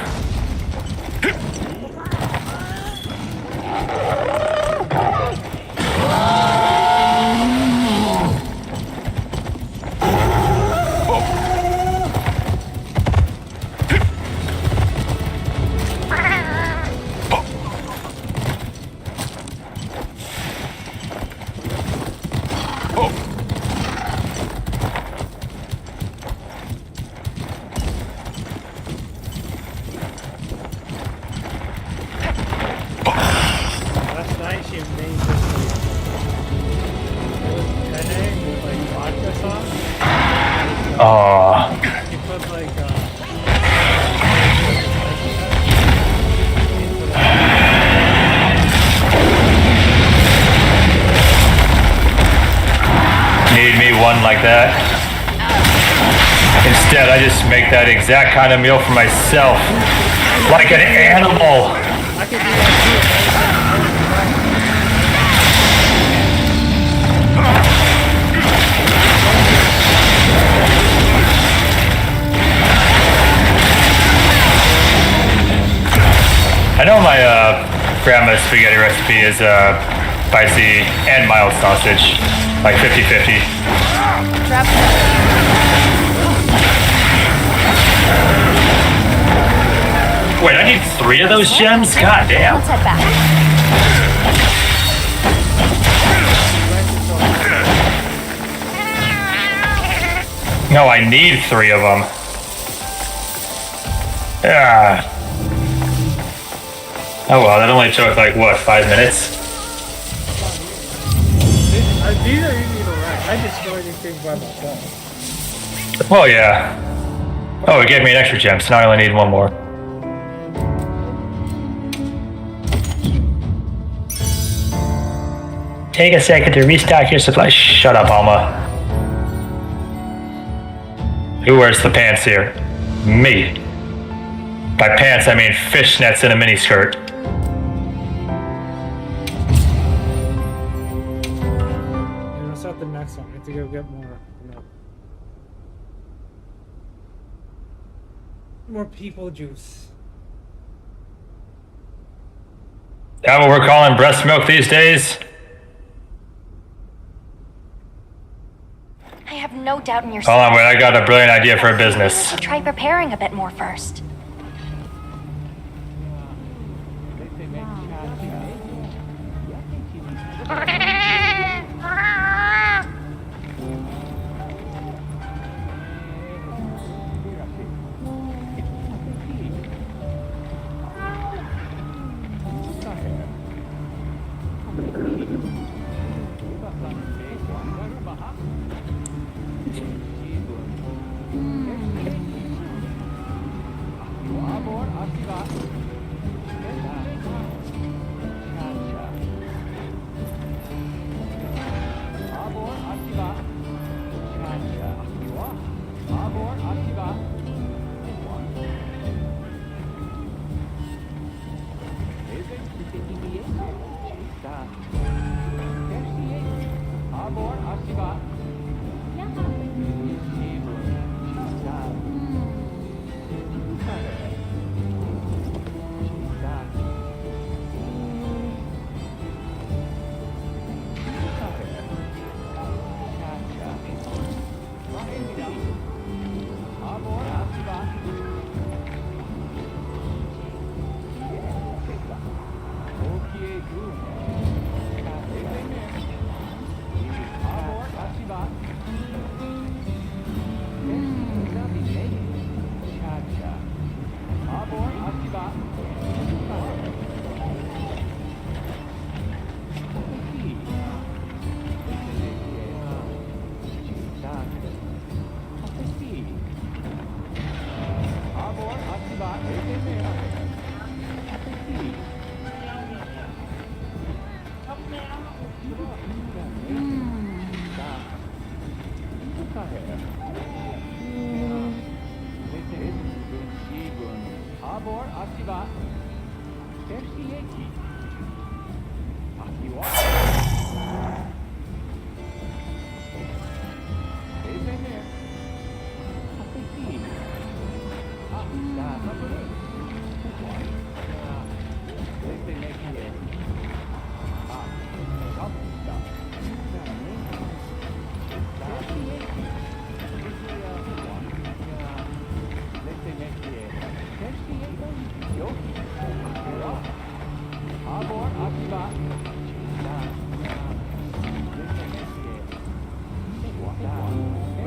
Oh. Need me one like that. Instead, I just make that exact kind of meal for myself. Like an animal. I know my grandma's spaghetti recipe is spicy and mild sausage, like 50-50. Wait, I need 3 of those gems? God damn. Let's head back. No, I need 3 of them. Yeah. Oh well, that only took like, what, 5 minutes? These are easy to write. I destroy these things by myself. Well, yeah. Oh, it gave me an extra gem, so now I only need 1 more. Take a second to restock your supply. Shut up, Alma. Who wears the pants here? Me. By pants, I mean fishnets and a miniskirt. Let's start the next one. I have to go get more people juice. That what we're calling breast milk these days? I have no doubt in your Hold on, wait, I got a brilliant idea for a business. Try preparing a bit more first.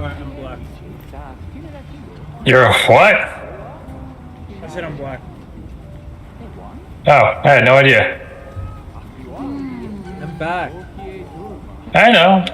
Alright, I'm black. You're a what? I said I'm black. Oh, I had no idea. I'm back. I know.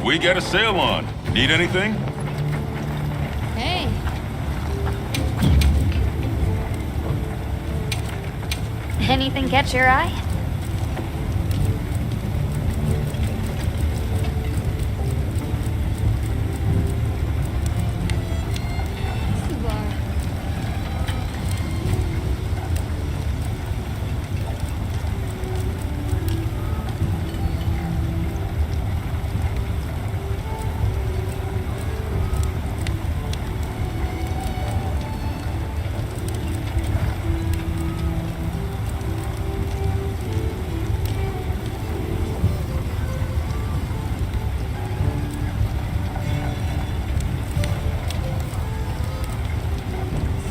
We got a sale on. Need anything? Hey, Anything catch your eye? Subar.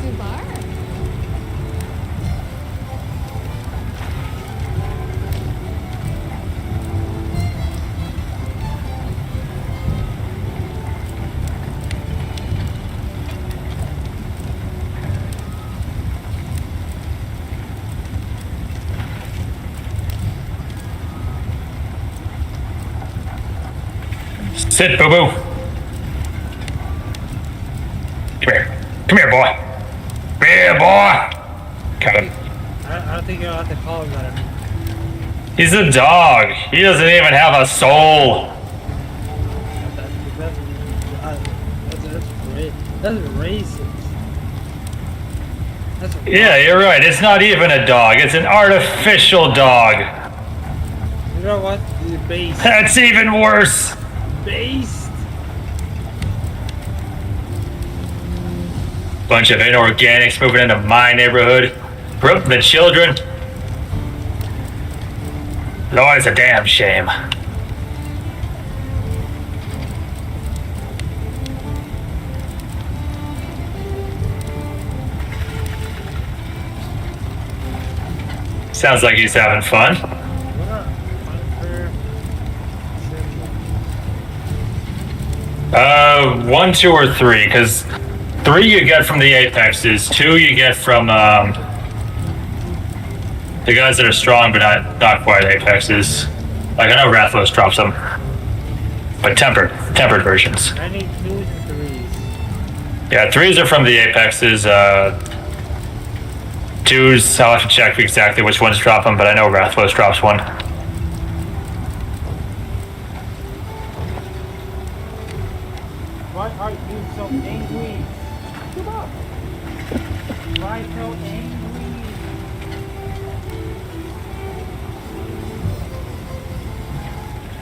Subar? Sit, boo boo. Come here. Come here, boy. Come here, boy. Cut him. I don't think you'll have to call him that anymore. He's a dog. He doesn't even have a soul. That's racist. That's Yeah, you're right. It's not even a dog. It's an artificial dog. You know what? Based. That's even worse. Based. Bunch of inorganics moving into my neighborhood. Corrupting the children. Lord, it's a damn shame. Sounds like he's having fun. One, two, or three, because 3 you get from the Apexes, 2 you get from the guys that are strong but not quite Apexes. Like I know Rathlos drops them, but tempered versions. I need 2s and 3s. Yeah, 3s are from the Apexes. 2s, I'll have to check exactly which ones drop them, but I know Rathlos drops one. Why are you so angry? Come on. Why so angry?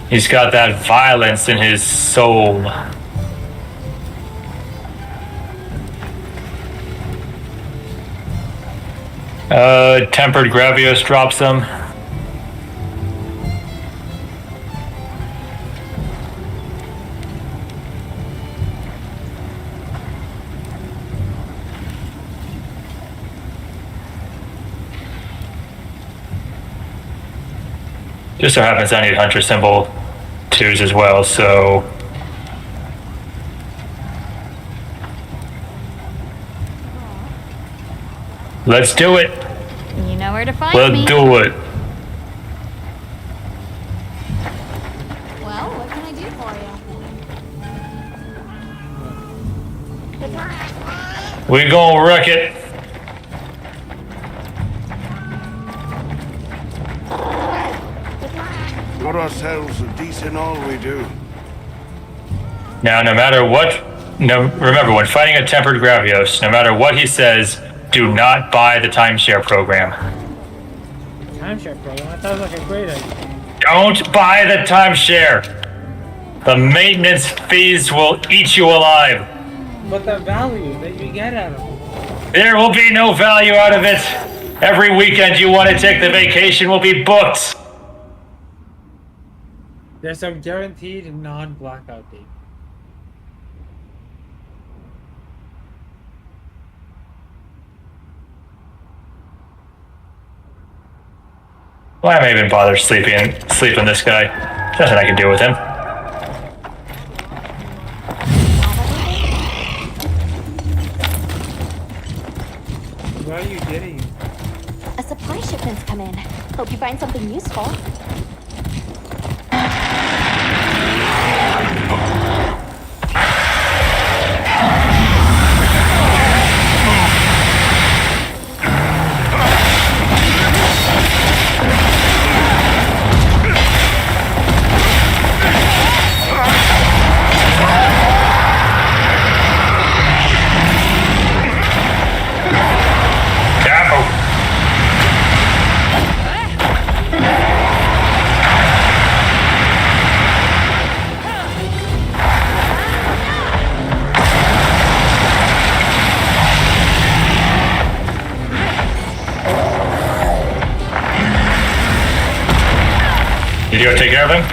He's got that violence in his soul. Tempered Gravios drops them. Just so happens I need Hunter Symbol 2s as well, so... Let's do it! You know where to find Let's me. do it! Well, what can I do for you? We gonna wreck it! Got ourselves a decent all we do. Now, no matter what... remember, when fighting a Tempered Gravios, no matter what he says, do not buy the timeshare program. Timeshare program? I thought it was like a great idea. Don't buy the timeshare! The maintenance fees will eat you alive. But the value that you get out of it. There will be no value out of it. Every weekend you want to take the vacation will be booked. There's some guaranteed non-blackout date. Why am I even bother sleeping this guy? Nothing I can do with him. What are you getting? A supply shipment's come in. Hope you find something useful. Did you go take care of him?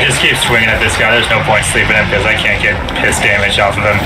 Just keep swinging at this guy. There's no point sleeping him because I can't get piss damage off of him.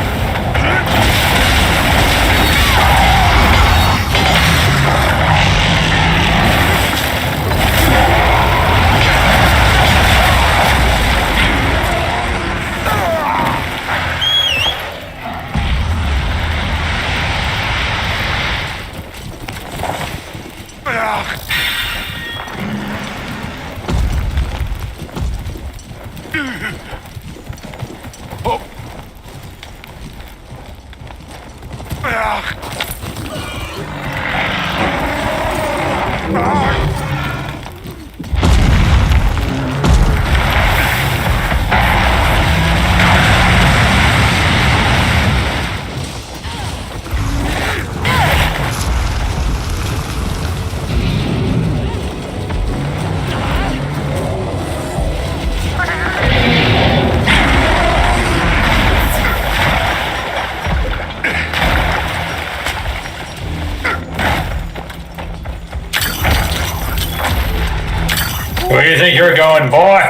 Where do you think you're going, boy?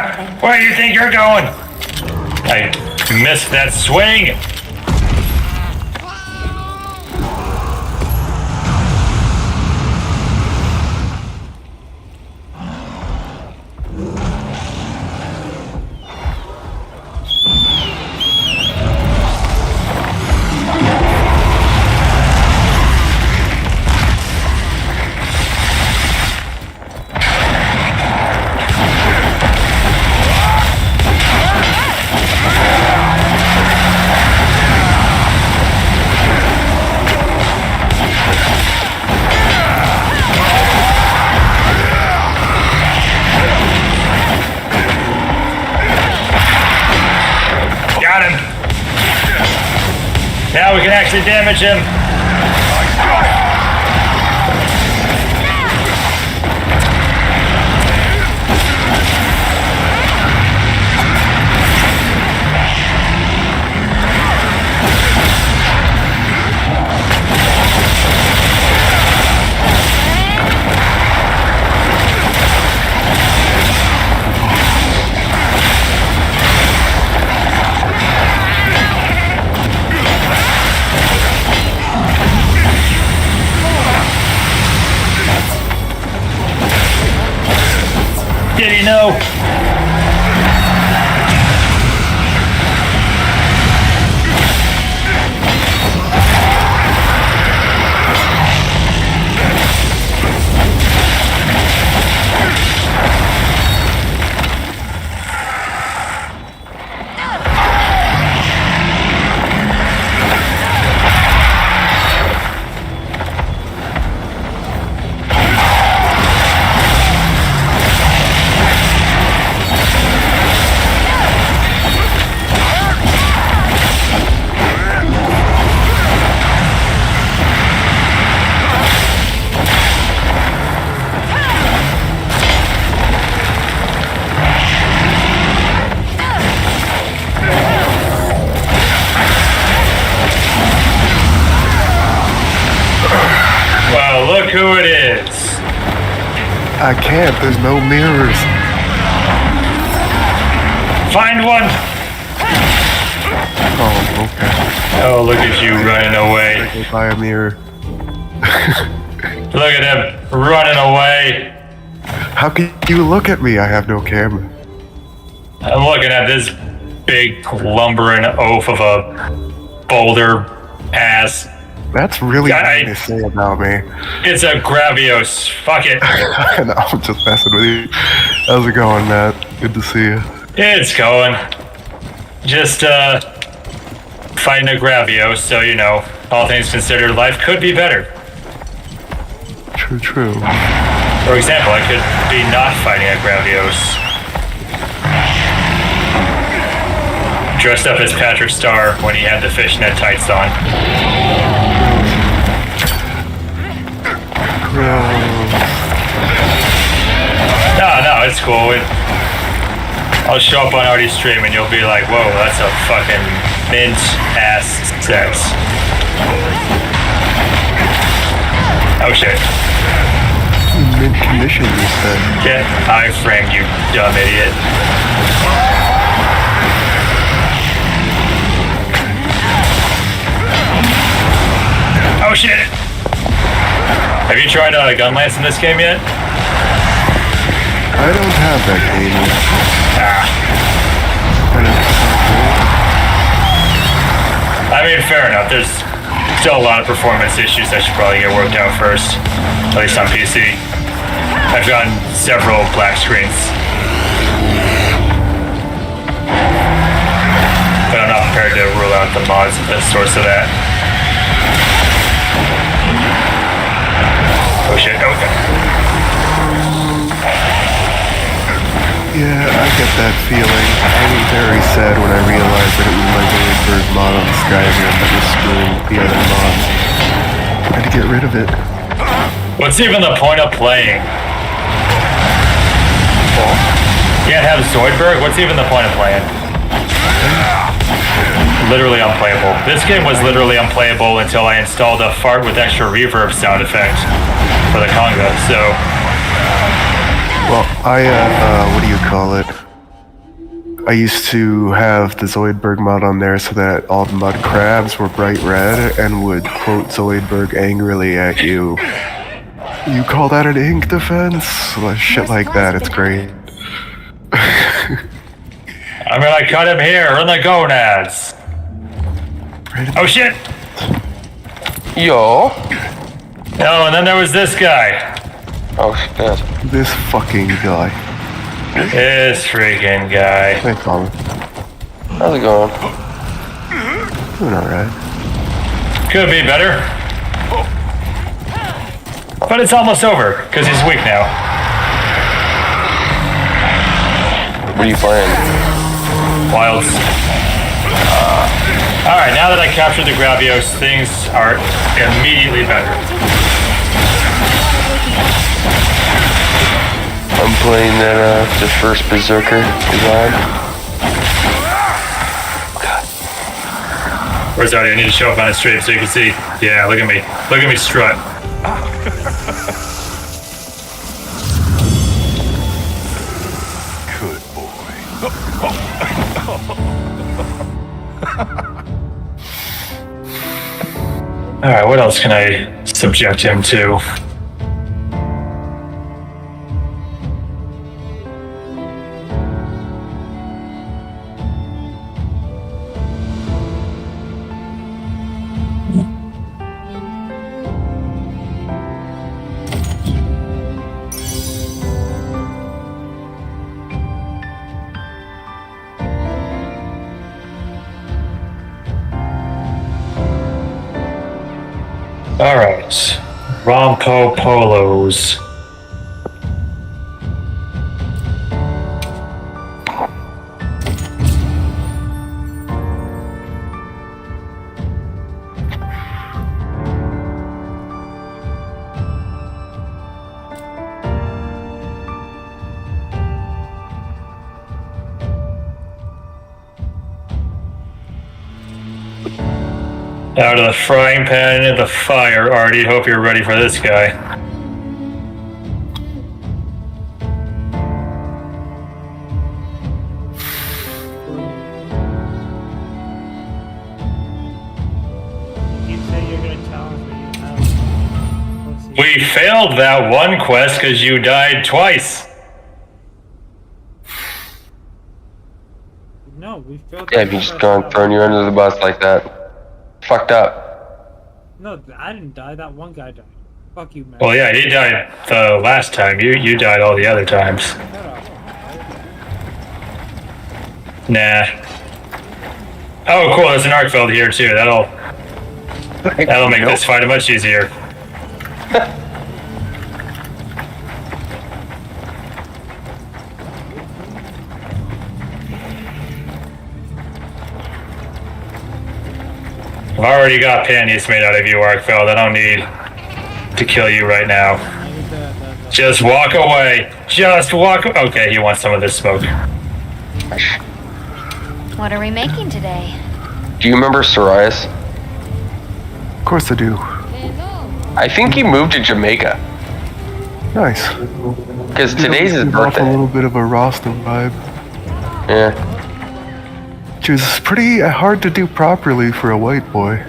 Where do you think you're going? I missed that swing. Now we can actually damage him. Did he know? Look who it is. I can't. There's no mirrors. Find one. Oh, okay. Oh, look at you running away. Go buy a mirror. Look at him running away. How can you look at me? I have no camera. I'm looking at this big lumbering oaf of a boulder ass. That's really nice to say about me. It's a Gravios. Fuck it. I know, I'm just messing with you. How's it going, Matt? Good to see you. It's going. Just, fighting a Gravios, so, you know, all things considered, life could be better. True, true. For example, I could be not fighting a Gravios. Dressed up as Patrick Star when he had the fishnet tights on. No, it's cool. I'll show up on Artie's stream and you'll be like, whoa, that's a fucking mint-ass sex. Oh shit. Mint condition, you said. Get iframed, you dumb idiot. Oh shit! Have you tried gun lance in this game yet? I don't have that game yet. I mean, fair enough. There's still a lot of performance issues that should probably get worked out first. At least on PC. I've gotten several black screens. But I'm not prepared to rule out the mods as the source of that. Oh shit, okay. Yeah, I get that feeling. I was very sad when I realized that it was my very first mod on Skyrim that was screwing the other mods. I had to get rid of it. What's even the point of playing? You can't have Zoidberg? What's even the point of playing? Literally unplayable. This game was literally unplayable until I installed a fart with extra reverb sound effect for the conga, so... Well, what do you call it? I used to have the Zoidberg mod on there so that all the mud crabs were bright red and would quote Zoidberg angrily at you. You call that an ink defense? Well, shit like that, it's great. I'm gonna cut him here in the gonads. Oh shit! Yo. Oh, and then there was this guy. Oh shit. This fucking guy. This freaking guy. Hey, Colin. How's it going? Doing alright. Could be better. But it's almost over, because he's weak now. What are you playing? Wilds. Alright, now that I captured the Gravios, things are immediately better. I'm playing that, the first Berserker design. Where's Artie? I need to show up on his stream so you can see. Yeah, look at me. Look at me strut. Good boy. Alright, what else can I subject him to? Alright. Rompo Polos. Out of the frying pan into the fire, Artie. Hope you're ready for this guy. You say you're gonna challenge me. We failed that one quest because you died twice. No, we failed. Yeah, if you just gone throwing you under the bus like that. Fucked up. No, I didn't die. That one guy died. Fuck you, man. Well, yeah, he died the last time. You died all the other times. Nah. Oh, cool. There's an Arkfeld here too. That'll make this fight much easier. I've already got panties made out of you, Arkfeld. I don't need to kill you right now. Just walk away. Just walk. Okay, he wants some of this smoke. What are we making today? Do you remember Sorias? Of course I do. I think he moved to Jamaica. Nice. Because today's his Give off birthday. a little bit of a Rostam vibe. Yeah. Which is pretty hard to do properly for a white boy.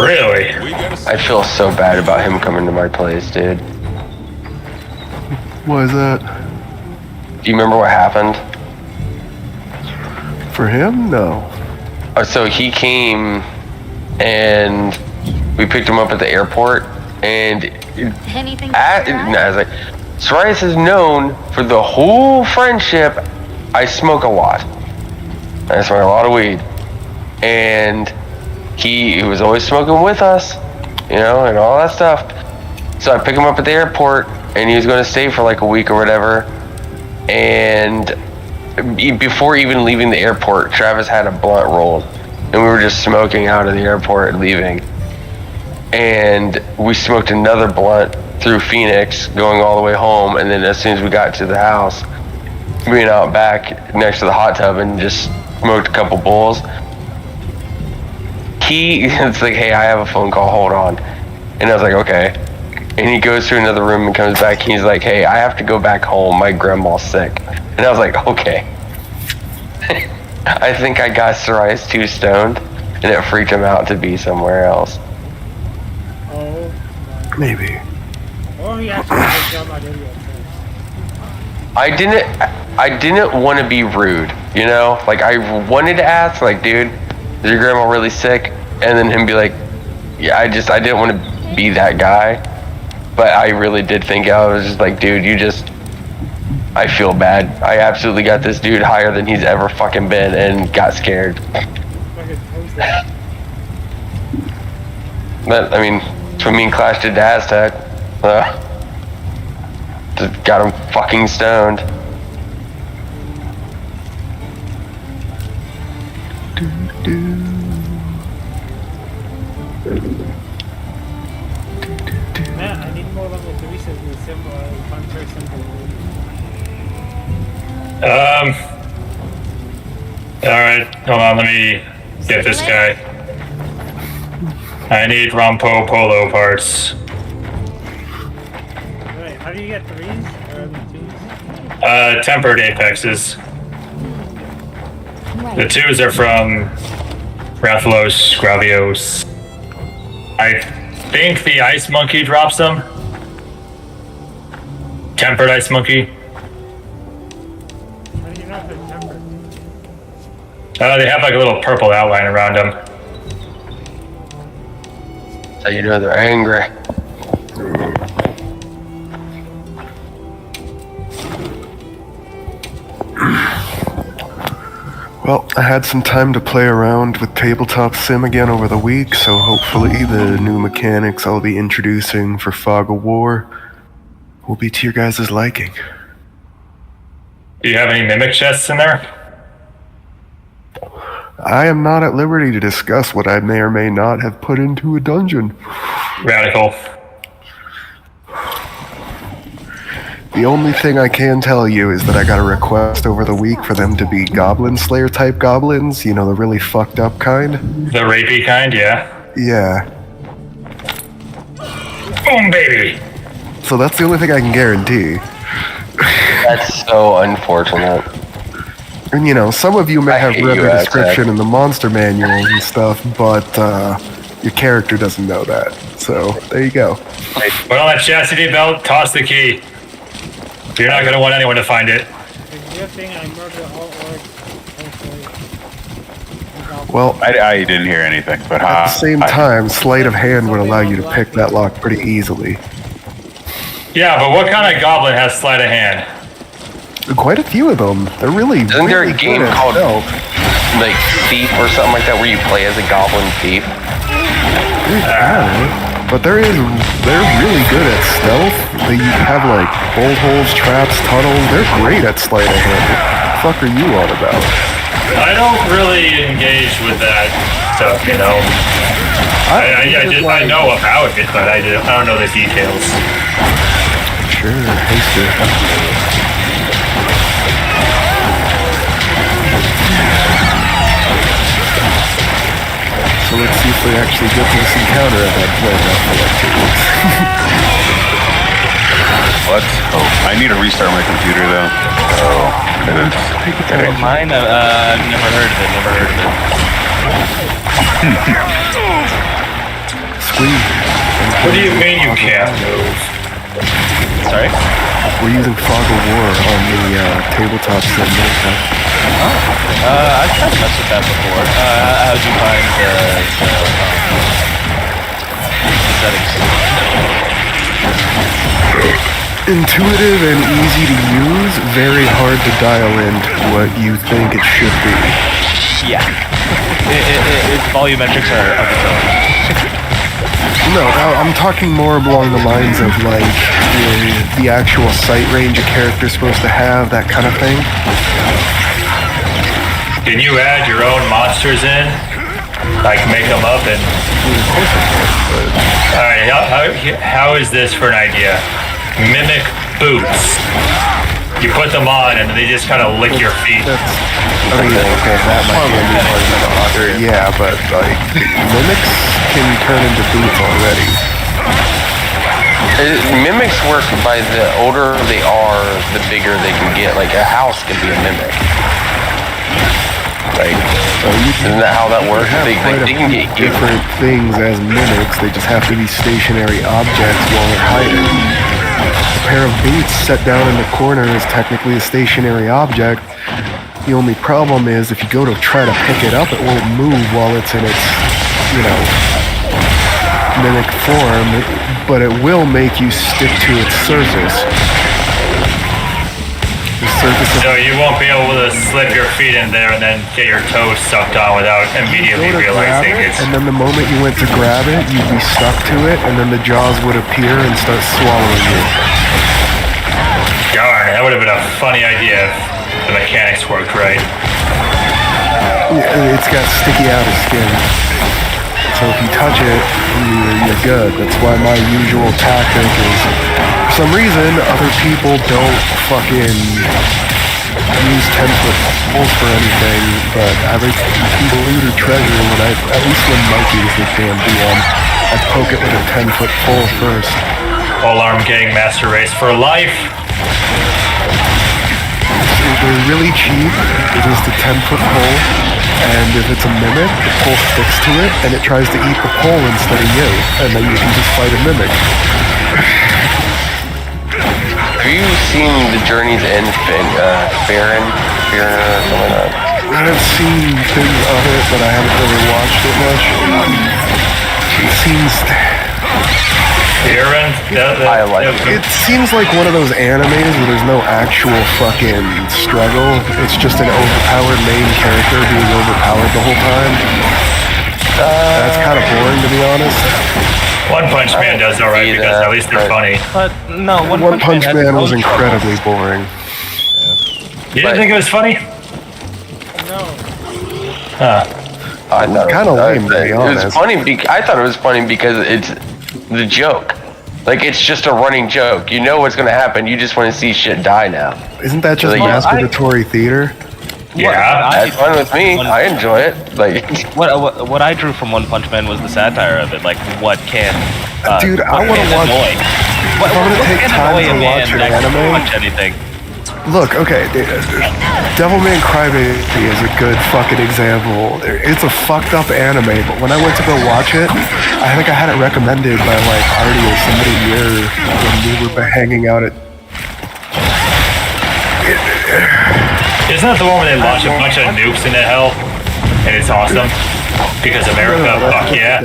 Really? I feel so bad about him coming to my place, dude. Why is that? Do you remember what happened? For him? No. So he came and we picked him up at the airport and Anything? I was like, Sorias is known for the whole friendship. I smoke a lot. I smoke a lot of weed. And he was always smoking with us, you know, and all that stuff. So I picked him up at the airport and he was going to stay for like a week or whatever. And before even leaving the airport, Travis had a blunt rolled and we were just smoking out of the airport and leaving. And we smoked another blunt through Phoenix going all the way home. And then as soon as we got to the house, we went out back next to the hot tub and just smoked a couple bowls. It's like, hey, I have a phone call, hold on. And I was like, okay. And he goes to another room and comes back. He's like, hey, I have to go back home. My grandma's sick. And I was like, okay. I think I got Sarais too stoned, and it freaked him out to be somewhere else. Oh. Maybe. Or he actually did jump out idiot. I didn't want to be rude, you know? Like, I wanted to ask, like, dude, is your grandma really sick? And then him be like, yeah, I didn't want to be that guy. But I really did think, I was just like, dude, I feel bad. I absolutely got this dude higher than he's ever fucking been and got scared. But, I mean, it's when me and Clash did the Aztec. Just got him fucking stoned. Man, I need more level 3 says the symbol, puncher symbol. Alright, hold on, let me get this guy. I need Rompo Polo parts. Wait, how do you get 3s? Or 2s? Tempered apexes. Right. The 2s are from Rathalos, Gravios. I think the Ice Monkey drops them. Tempered Ice Monkey. How do you know if they're tempered? They have like a little purple outline around them. So you know they're angry. Well, I had some time to play around with Tabletop Sim again over the week, so hopefully the new mechanics I'll be introducing for Fog of War will be to your guys' liking. Do you have any mimic chests in there? I am not at liberty to discuss what I may or may not have put into a dungeon. Radical. The only thing I can tell you is that I got a request over the week for them to be Goblin Slayer type goblins, you know, the really fucked up kind. The rapey kind, yeah. Yeah. Boom, baby! So that's the only thing I can guarantee. That's so unfortunate. And you know, some of you may I have hate read you, the Aztec. description in the monster manuals and stuff, but your character doesn't know that. So there you go. Put on that chastity belt, toss the key. You're not gonna want anyone to find it. It's a good thing I murdered all orcs. Well, I didn't hear anything, but at the same time, sleight of hand would allow you to pick that lock pretty easily. Yeah, but what kind of goblin has sleight of hand? Quite a few of them. They're really. Isn't there really a game good at called stealth. like Thief or something like that where you play as a goblin thief? But they're really good at stealth. They have like bolt holes, traps, tunnels. They're great at sleight of hand. What the fuck are you on about? I don't really engage with that stuff, you know. I know about it, but I don't know the details. Sure, hey, So let's see if we actually get to this encounter I've had planned out for like 2 weeks. Let's hope. I need to restart my computer though. Mine, I've never heard of it, Squeeze. What do you mean you can't move? Sorry? We're using Fog of War on the tabletop sim. I've tried to mess with that before. How'd you find the settings? Intuitive and easy to use, very hard to dial in what you think it should be. Yeah. Its volumetrics are of its own. No, I'm talking more along the lines of like the actual sight range a character's supposed to have, that kind of thing. Can you add your own monsters in? Like make them up and... Alright, how is this for an idea? Mimic boots. You put them on and they just kind of lick your feet. I mean, okay, that might be a new part of the author. Yeah, but like mimics can turn into boots already. Mimics work by the older they are, the bigger they can get. Like a house can be a mimic. Like, isn't that how that works? They can get different things as mimics. They just have to be stationary objects while they're hiding. A pair of boots set down in the corner is technically a stationary object. The only problem is if you go to try to pick it up, it won't move while it's in its, mimic form, but it will make you stick to its surface. So you won't be able to slip your feet in there and then get your toes sucked on without immediately realizing it's... And then the moment you went to grab it, you'd be stuck to it, and then the jaws would appear and start swallowing you. Darn, that would have been a funny idea if the mechanics worked right. Yeah, it's got sticky outer skin. So if you touch it, you're good. That's why my usual tactic is, for some reason, other people don't fucking use 10-foot poles for anything, but every people loot or treasure, at least when Mikey was the damn DM, I'd poke it with a 10-foot pole first. All-arm gang master race for life. They're really cheap. It's just a 10-foot pole, and if it's a mimic, the pole sticks to it, and it tries to eat the pole instead of you, and then you can just fight a mimic. Have you seen the Journey's End Farron or something like that? I've seen things of it, but I haven't really watched it much. It seems... It seems like one of those animes where there's no actual fucking struggle. It's just an overpowered main character being overpowered the whole time. That's kind of boring, to be honest. One Punch Man does alright because at least they're funny. But no, One Punch Man was incredibly boring. You didn't think it was funny? No. I thought it kind of lame, to be it honest. was funny. I thought it was funny because it's the joke. Like, it's just a running joke. You know what's going to happen. You just want to see shit die now. Isn't that just masturbatory theater? Yeah, that's fine with me. I enjoy it. Like, what I drew from One Punch Man was the satire of it. Like, what can dude, I want to watch. If I'm gonna take time to watch an anime, watch anything. Look, okay, Devilman Crybaby is a good fucking example. It's a fucked up anime, but when I went to go watch it, I think I had it recommended by like Artie or somebody near when we were hanging out at. Isn't that the one where they launch a bunch of nukes into hell? And it's awesome? Because America, fuck yeah.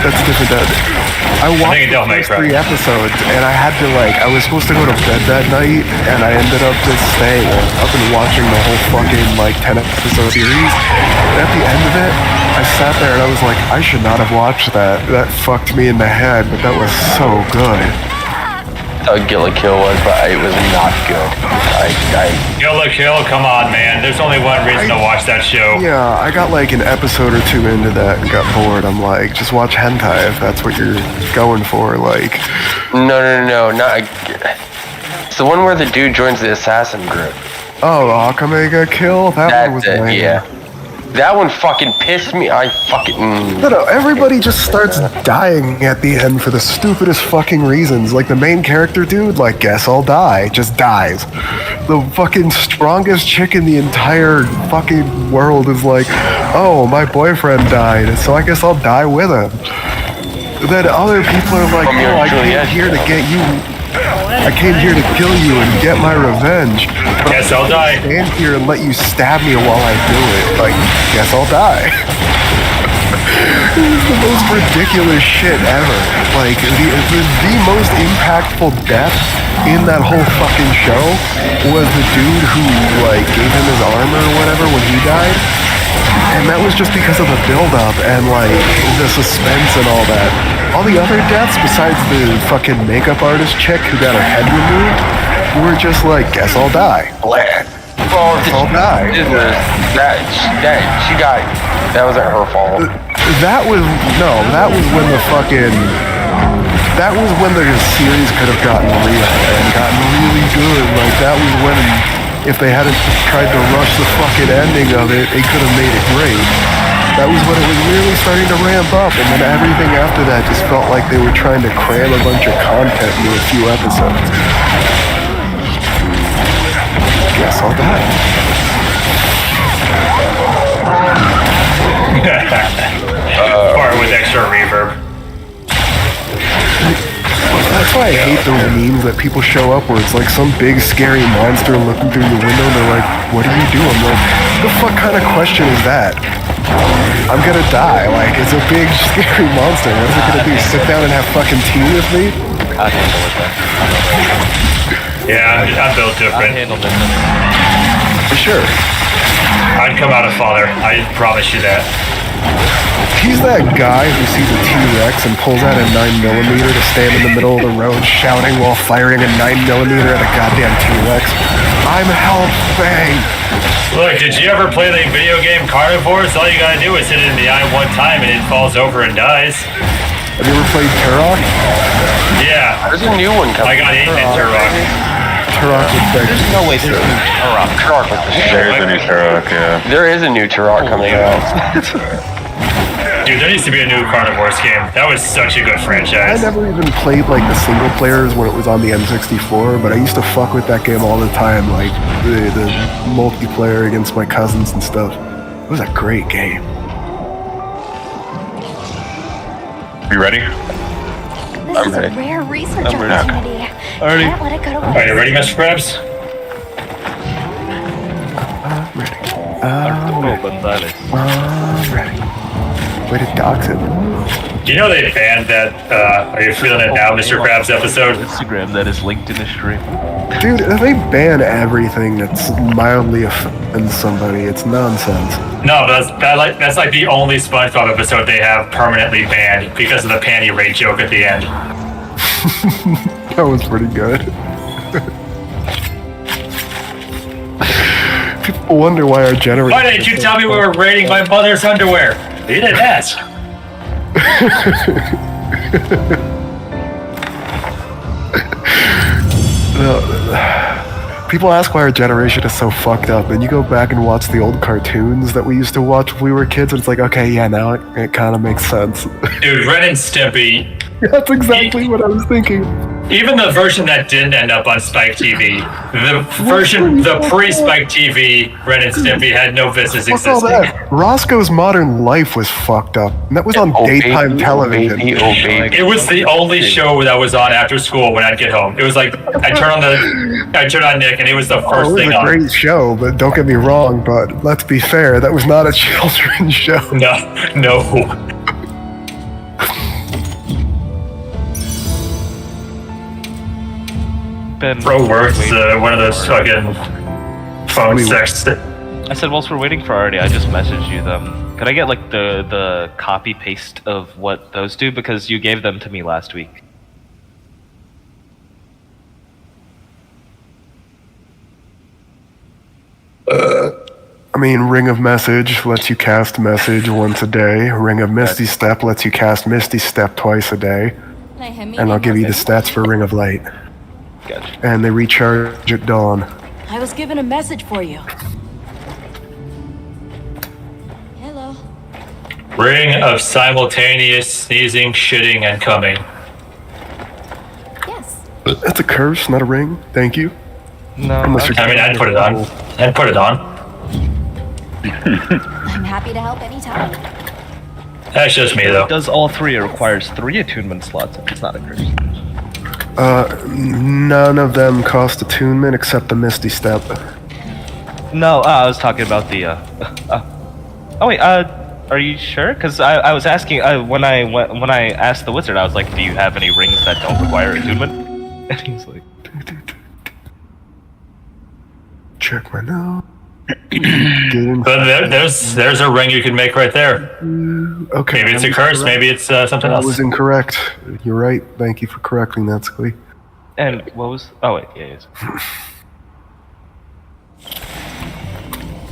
That's different. I watched the first 3 episodes, and I had to I was supposed to go to bed that night, and I ended up just staying up and watching the whole fucking 10-episode series. And at the end of it, I sat there and I was like, I should not have watched that. That fucked me in the head, but that was so good. Kill la Kill was, but it was not good. Kill la Kill, come on, man. There's only one reason to watch that show. Yeah, I got an episode or 2 into that and got bored. I'm like, just watch hentai if that's what you're going for. No, not. It's the one where the dude joins the assassin group. Oh, Akame got killed. That one was lame. Yeah. That one fucking pissed me. No, everybody just starts dying at the end for the stupidest fucking reasons. Like the main character dude, guess I'll die, just dies. The fucking strongest chick in the entire fucking world is like, oh, my boyfriend died, so I guess I'll die with him. Then other people are like, oh, I came here to get you. I came here to kill you and get my revenge. Guess I'll die. Stand here and let you stab me while I do it. Guess I'll die. It was the most ridiculous shit ever. The most impactful death in that whole fucking show was the dude who, gave him his armor or whatever when he died. And that was just because of the build-up and, the suspense and all that. All the other deaths, besides the fucking makeup artist chick who got her head removed, were just guess I'll die. Blah. Well, I'll die. That wasn't her fault. That was when the series could have gotten real and gotten really good. That was when, if they hadn't tried to rush the fucking ending of it, they could have made it great. That was when it was really starting to ramp up, and then everything after that just felt like they were trying to cram a bunch of content into a few episodes. Guess I'll die. Or with extra reverb. That's why I hate those memes that people show up where it's like some big scary monster looking through the window and they're like, what do you do? I'm like, what the fuck kind of question is that? I'm gonna die. Like, it's a big scary monster. What is it gonna do? Sit down and have fucking tea with me? I'd handle it then. Yeah, I'm built different. I'd handle it. For sure. I'd come out a father. I promise you that. He's that guy who sees a T-Rex and pulls out a 9mm to stand in the middle of the road shouting while firing a 9mm at a goddamn T-Rex. I'm helping! Look, did you ever play the video game Carnivores? All you gotta do is hit it in the eye one time and it falls over and dies. Have you ever played Turok? Yeah. There's a new one coming. I got eaten in Turok. Turok with the... There's no way there's a new Turok. Turok with the There's a new Turok, yeah. There is a new Turok coming out. Dude, there needs to be a new Carnivores game. That was such a good I franchise. never even played like the single players when it was on the N64, but I used to fuck with that game all the time, like the multiplayer against my cousins and stuff. It was a great game. You ready? This is a rare research I'm ready. opportunity. Already. Can't let it go to Are you ready, Mr. Krabs? I'm ready. Arturo Gonzalez. I'm ready. Way to dox it. Do you know they banned that Are You Feeling It Now, Mr. Krabs episode? Instagram that is linked in the stream. Dude, they ban everything that's mildly offends somebody. It's nonsense. No, that's like the only SpongeBob episode they have permanently banned because of the panty raid joke at the end. That was pretty good. People wonder why our generation... Why didn't you tell me we were raiding my mother's underwear? You didn't ask. No, people ask why our generation is so fucked up, and you go back and watch the old cartoons that we used to watch when we were kids, and it's like, okay, yeah, now it kind of makes sense. Dude, Ren and Stimpy. That's exactly what I was thinking. Even the version that didn't end up on Spike TV, the pre-Spike TV, Ren and Stimpy had no business What's all existing. that? Roscoe's Modern Life was fucked up, and that was on daytime television. It was the only show that was on after school when I'd get home. It was like I turn on Nick, and it was the first thing It was on. a great show, but don't get me wrong. But let's be fair, that was not a children's show. No. Bro works one of those fucking phone sex. I said, whilst we're waiting for Artie, I just messaged you them. Could I get like the copy paste of what those do? Because you gave them to me last week. I mean, Ring of Message lets you cast Message once a day. Ring of Misty Step lets you cast Misty Step twice a day. And I'll give you the stats for Ring of Light. Gotcha. And they recharge at dawn. I was given a message for you. Hello. Ring of simultaneous sneezing, shitting, and coming. Yes. That's a curse, not a ring. Thank you. No. I'd put it on. I'd put it on. I'm happy to help anytime. That's just me, though. It does all three. It requires 3 attunement slots. It's not a curse. None of them cost attunement except the Misty Step. No, I was talking about the. Oh wait. Are you sure? Because I was asking when I asked the wizard, I was like, "Do you have any rings that don't require attunement?" And he was like, Check my note. But there's a ring you can make right there. Okay. Maybe it's a curse. Maybe it's something I else. was incorrect. You're right. Thank you for correcting that, Squee. And what was? Oh wait, yeah.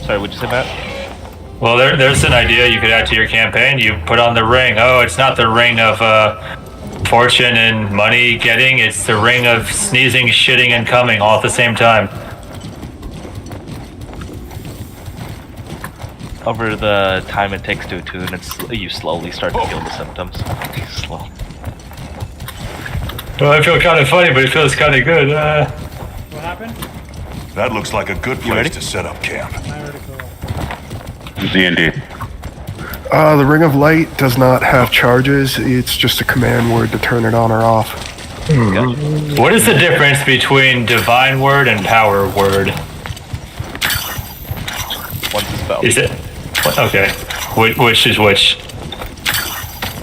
Sorry, what'd you say, Matt? Well, there's an idea you could add to your campaign. You put on the ring. Oh, it's not the ring of fortune and money getting. It's the ring of sneezing, shitting, and coming all at the same time. over the time it takes to attune, you slowly start to feel the symptoms. Slow. Well, I feel kind of funny, but it feels kind of good. What happened? That looks like a good place to set up camp. D&D. The Ring of Light does not have charges. It's just a command word to turn it on or off. What is the difference between Divine Word and Power Word? One's a spell. Is it? Okay. Which is which?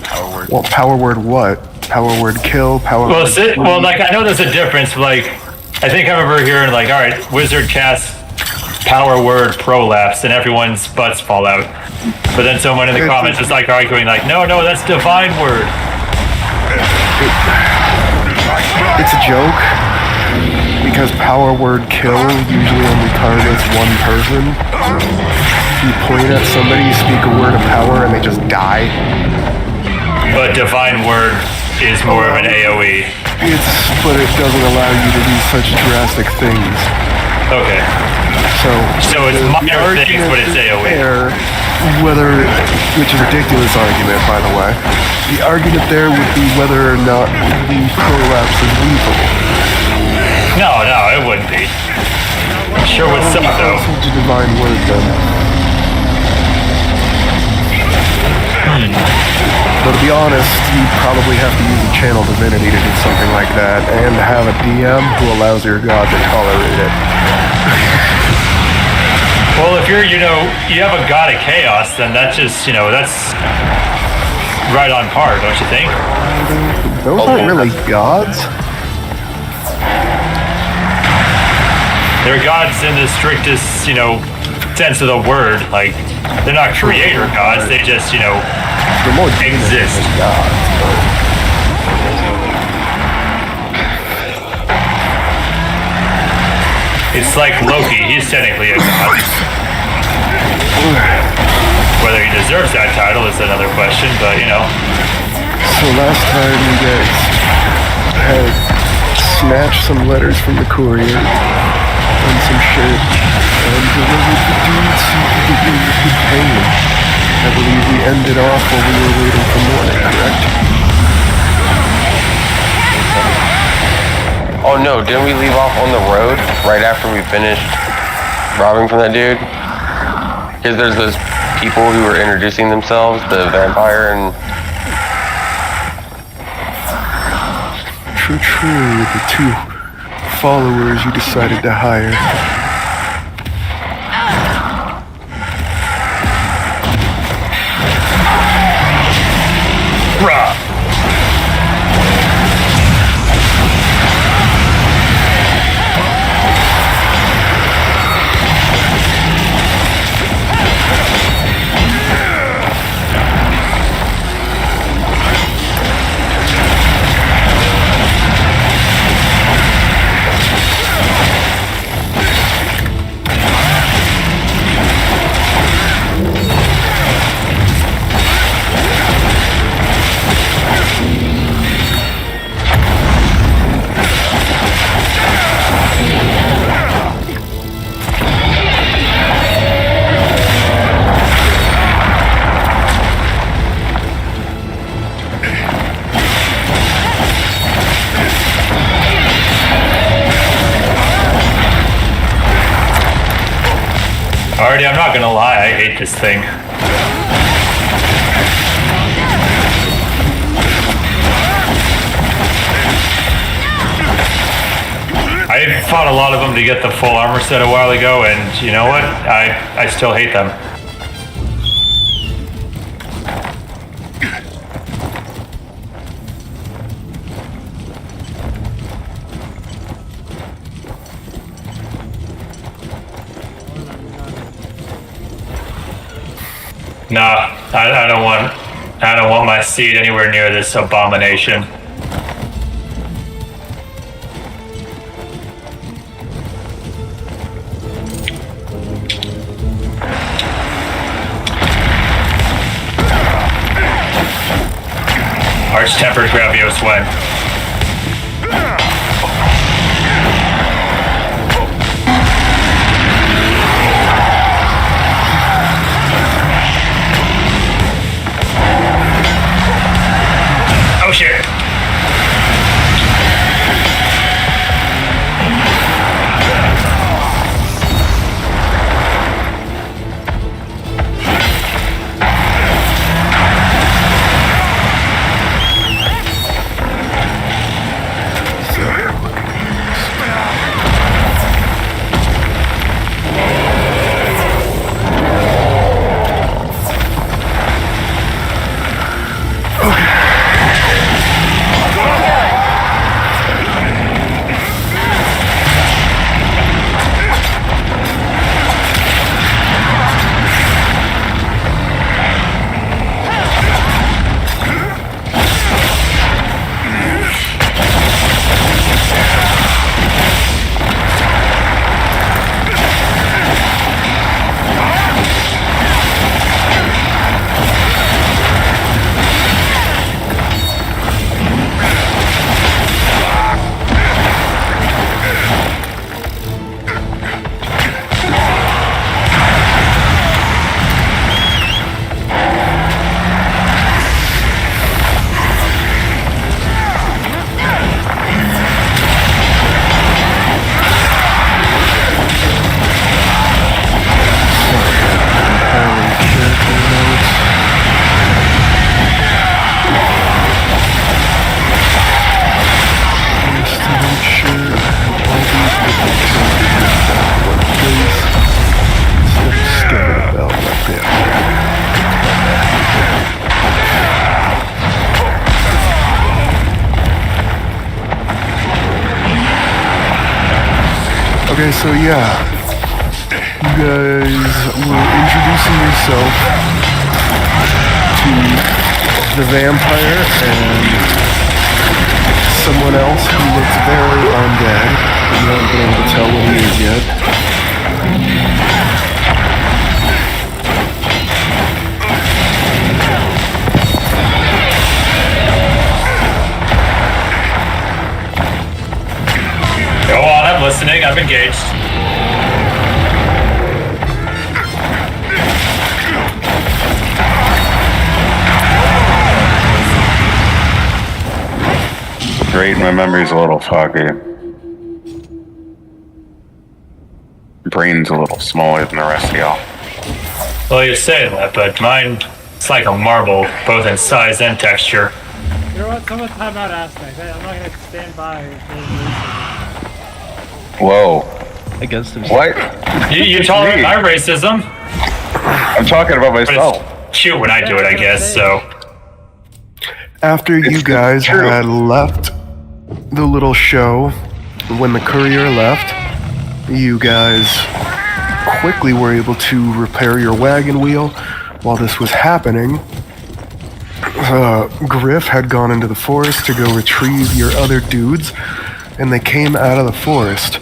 Power Word. Well, power word what? Power word kill, power Well, word... like, I know there's a difference. Like, I think I remember hearing, like, all right, Wizard casts Power Word Prolapse, and everyone's butts fall out. But then someone in the comments is, like, arguing, like, no, that's Divine Word. It's a joke, because power word kill usually only targets one person. You point at somebody, you speak a word of power, and they just die. But Divine Word is more of an AoE. But it doesn't allow you to do such drastic things. Okay. So it's minor things, but it's AoE. Which is a ridiculous argument, by the way. The argument there would be whether or not the prolapse is lethal. No, it wouldn't be. Sure would suck, though. Such a divine word, then. But to be honest, you probably have to use a channel divinity to do something like that, and have a DM who allows your god to tolerate it. Well, if you have a god of chaos, then that's just, that's right on par, don't you think? Those aren't really gods. They're gods in the strictest, sense of the word. Like, they're not creator gods, they just, they're more exist. Gods. It's like Loki, he's technically a god. Whether he deserves that title is another question, but So last time you guys had snatched some letters from the courier and some shit and delivered the dudes who could get you with pain. I believe we ended off while we were waiting for morning, correct? Oh no, didn't we leave off on the road right after we finished robbing from that dude? Because there's those people who were introducing themselves, the vampire and... True, the two followers you decided to hire. Rah! Already, I'm not gonna lie, I hate this thing. I fought a lot of them to get the full armor set a while ago, and you know what? I still hate them. No, I don't want my seed anywhere near this abomination. Arch-tempered Gravios when. Okay, so yeah. You guys were introducing yourself to the vampire and someone else who looks very undead. You haven't been able to tell what he is yet. Go on, I'm listening, I'm engaged. Great, my memory's a little foggy. Brain's a little smaller than the rest of y'all. Well, you're saying that, but mine, it's like a marble, both in size and texture. You know what? Someone time out aspect. I'm not gonna stand by. Whoa. Against himself. What? You tolerate my racism? I'm talking about myself. It's cute when I do it, I guess, so. After you guys had left the little show, when the courier left, you guys quickly were able to repair your wagon wheel. While this was happening, Griff had gone into the forest to go retrieve your other dudes, and they came out of the forest.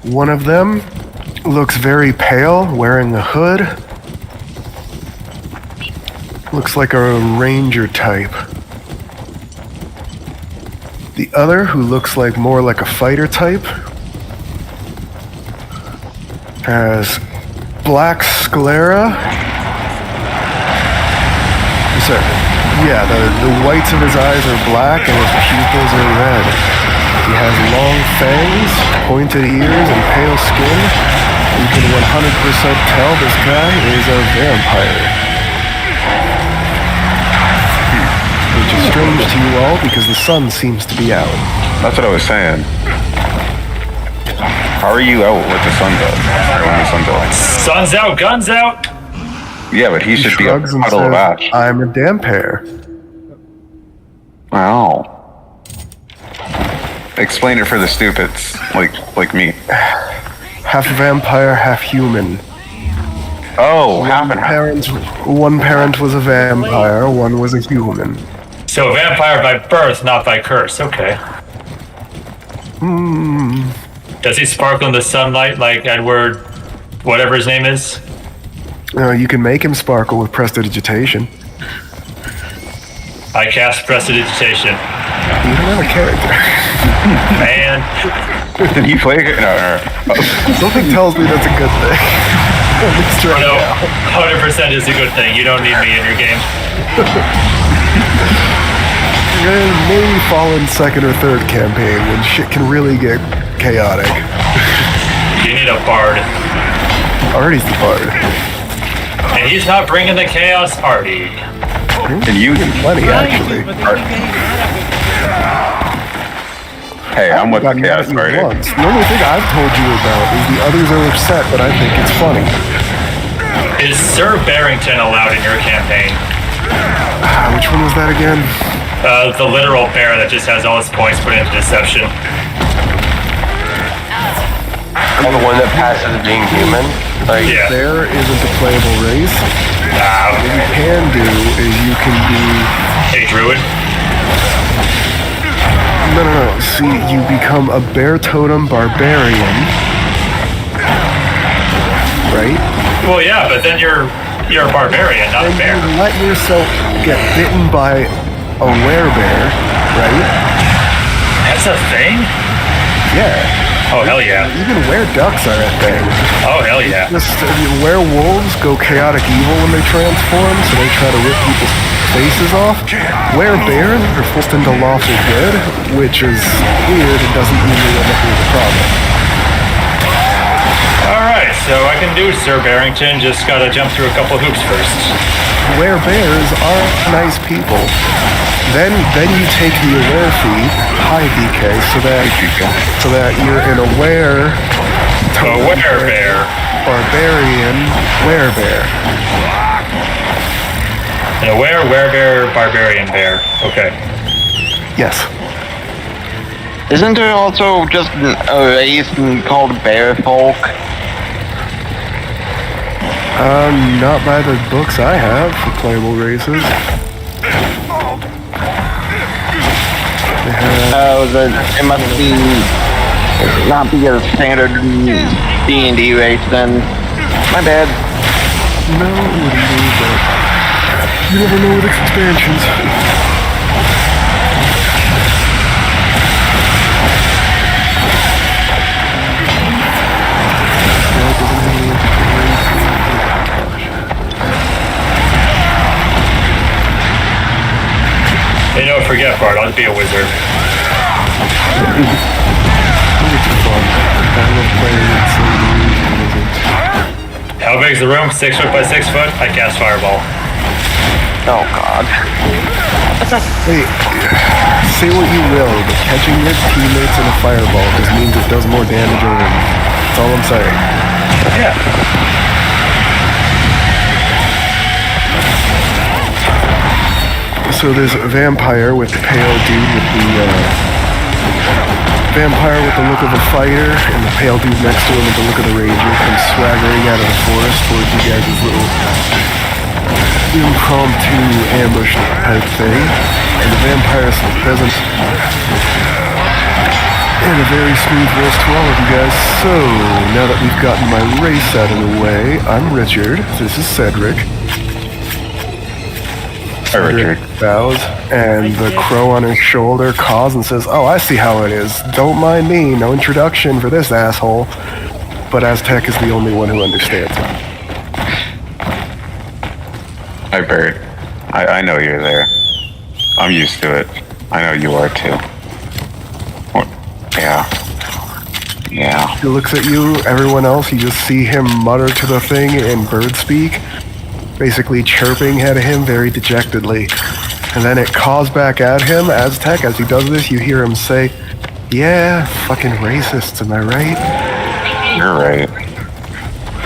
One of them looks very pale, wearing a hood. Looks like a ranger type. The other, who looks like more like a fighter type, has black sclera. Yeah, the whites of his eyes are black and his pupils are red. He has long fangs, pointed ears, and pale skin. You can 100% tell this guy is a vampire. Which is strange to you all because the sun seems to be out. That's what I was saying. How are you out with the sun's out? Or when the sun's out? Sun's out, guns out! Yeah, but he should be a shrugs and puddle of says, ash. I'm a vampire. Wow. Explain it for the stupids, like me. Half vampire, half human. Oh, half and half. One parent was a vampire, one was a human. So vampire by birth, not by curse, okay. Does he sparkle in the sunlight like Edward, whatever his name is? You can make him sparkle with prestidigitation. I cast prestidigitation. You don't have a character. Man. Did he play it? No. Something tells me that's a good thing. At least right now. 100% is a good thing. You don't need me in your game. Maybe fall in second or third campaign when shit can really get chaotic. You need a bard. Artie's the bard. And he's not bringing the chaos, Artie. And you can plenty, actually. Hey, I'm with the chaos party. The only thing I've told you about is the others are upset, but I think it's funny. Is Sir Barrington allowed in your campaign? Which one was that again? The literal bear that just has all his points put into deception. I'm the one that passes being human. Like, Yeah. Bear isn't a playable race. What you can do is you can be... A druid? No. See, you become a bear totem barbarian. Right? Well, yeah, but then you're a barbarian, not a bear. You let yourself get bitten by a werebear, right? That's a thing? Yeah. Oh, hell yeah. Even were-ducks are a thing. Oh, hell yeah. Werewolves go chaotic evil when they transform, so they try to rip people's faces off. Werebears are forced into lawful good, which is weird and doesn't usually end up being a problem. Alright, so I can do Sir Barrington, just gotta jump through a couple hoops first. Werebears are nice people. Then you take the aware feat, high DK, so that you're an aware bear. Barbarian werebear. An aware werebear barbarian bear. Okay. Yes. Isn't there also just a race called Bear Folk? Not by the books I have for playable races. Then it must not be a standard D&D race then. My bad. No, it wouldn't be, but you never know with expansions. Hey, don't forget, Bart, I'll be a wizard. How big is the room? 6 foot by 6 foot? I cast Fireball. Oh god. Hey, say what you will, but catching your teammates in a fireball just means it does more damage over them. That's all I'm saying. Yeah. So there's a vampire with the pale dude with the, vampire with the look of a fighter, and the pale dude next to him with the look of the ranger comes swaggering out of the forest towards you guys' little impromptu ambush type thing. And the vampire doesn't. And a very smooth roast to all of you guys. So, now that we've gotten my race out of the way, I'm Richard. This is Cedric. Hi, Richard. Bows, and the crow on his shoulder caws and says, "Oh, I see how it is. Don't mind me. No introduction for this asshole." But Aztec is the only one who understands him. Hi, Bert. I know you're there. I'm used to it. I know you are too. Yeah. Yeah. He looks at you, everyone else, you just see him mutter to the thing in bird speak, basically chirping at him very dejectedly. And then it caws back at him, Aztec. As he does this, you hear him say, "Yeah, fucking racists, am I right?" You're right.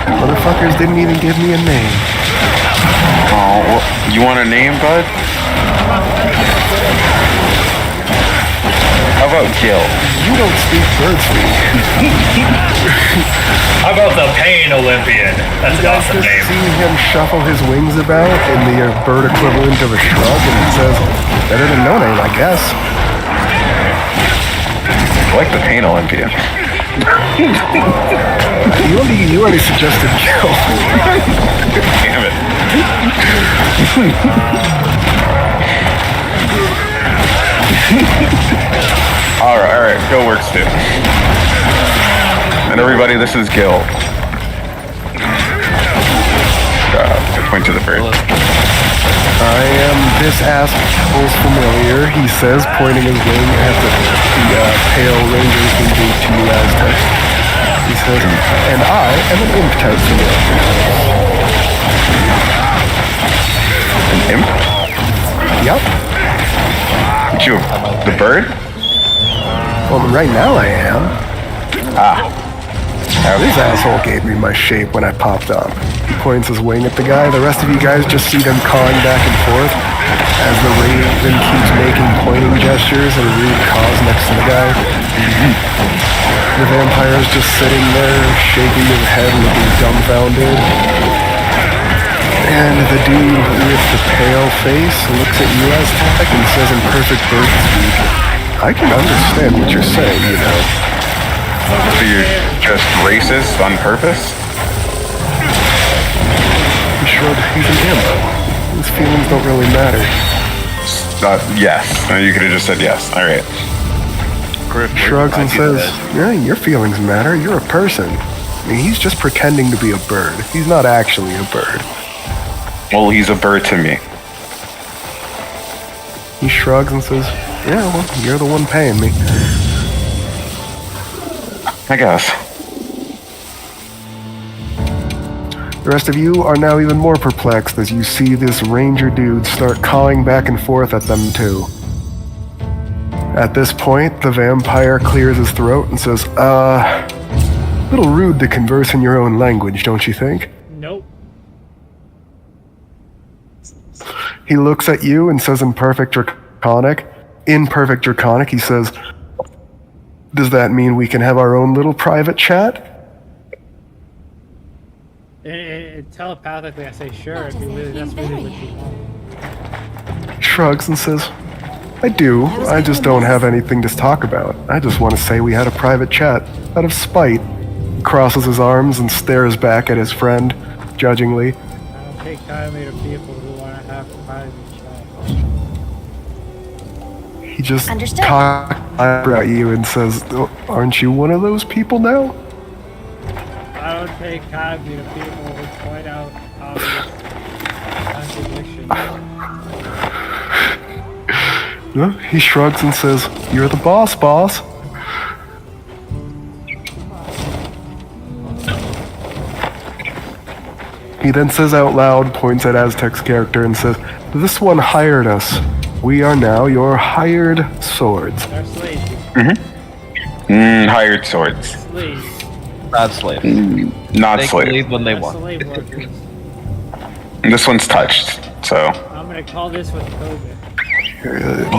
Motherfuckers didn't even give me a name. Oh, well, you want a name, bud? How about Gil? You don't speak bird speak. How about the Pain Olympian? That's an awesome name. See him shuffle his wings about in the bird equivalent of a shrug, and he says, "Better than no name, I guess." I like the Pain Olympian. You already suggested Gil. Damn it. Alright, Gil works too. And everybody, this is Gil. I point to the bird. I am this asshole's familiar, he says, pointing his wing at the pale ranger's indeed to you, Aztec. He says, "And I am an imp type female." An imp? Yep. You, the bird? Well, right now I am. Ah. This asshole gave me my shape when I popped up. He points his wing at the guy. The rest of you guys just see them cawing back and forth as the raven keeps making pointing gestures and rude caws next to the guy. The vampire's just sitting there, shaking his head, looking dumbfounded. And the dude with the pale face looks at you, Aztec, and says in perfect bird speak, "I can understand what you're saying, you know." So you're just racist on purpose? He shrugged. He's an imp. His feelings don't really matter. Yes. You could have just said yes. Alright. Shrugs and says, "Yeah, your feelings matter. You're a person." I mean, he's just pretending to be a bird. He's not actually a bird. Well, he's a bird to me. He shrugs and says, "Yeah, well, you're the one paying me." I guess. The rest of you are now even more perplexed as you see this ranger dude start cawing back and forth at them too. At this point, the vampire clears his throat and says, little rude to converse in your own language, don't you think?" Nope. He looks at you and says in perfect Draconic, he says, Does that mean we can have our own little private chat? Telepathically, I say sure. If you really, that's really what you want. Shrugs and says, I do. I just don't have anything to talk about. I just want to say we had a private chat out of spite. Crosses his arms and stares back at his friend, judgingly. I don't take kindly to people who want to have private chat. He just Understood. cocks an eyebrow at you and says, aren't you one of those people now? I don't take kindly to people who point out obvious contradictions. No, he shrugs and says, you're the boss, boss. He then says out loud, points at Aztec's character and says, this one hired us. We are now your hired swords. They're slaves. Hired swords. Slaves. Not slaves. Not They slaves. can leave when they They're want. slave workers. This one's touched, so. I'm gonna call this with COVID.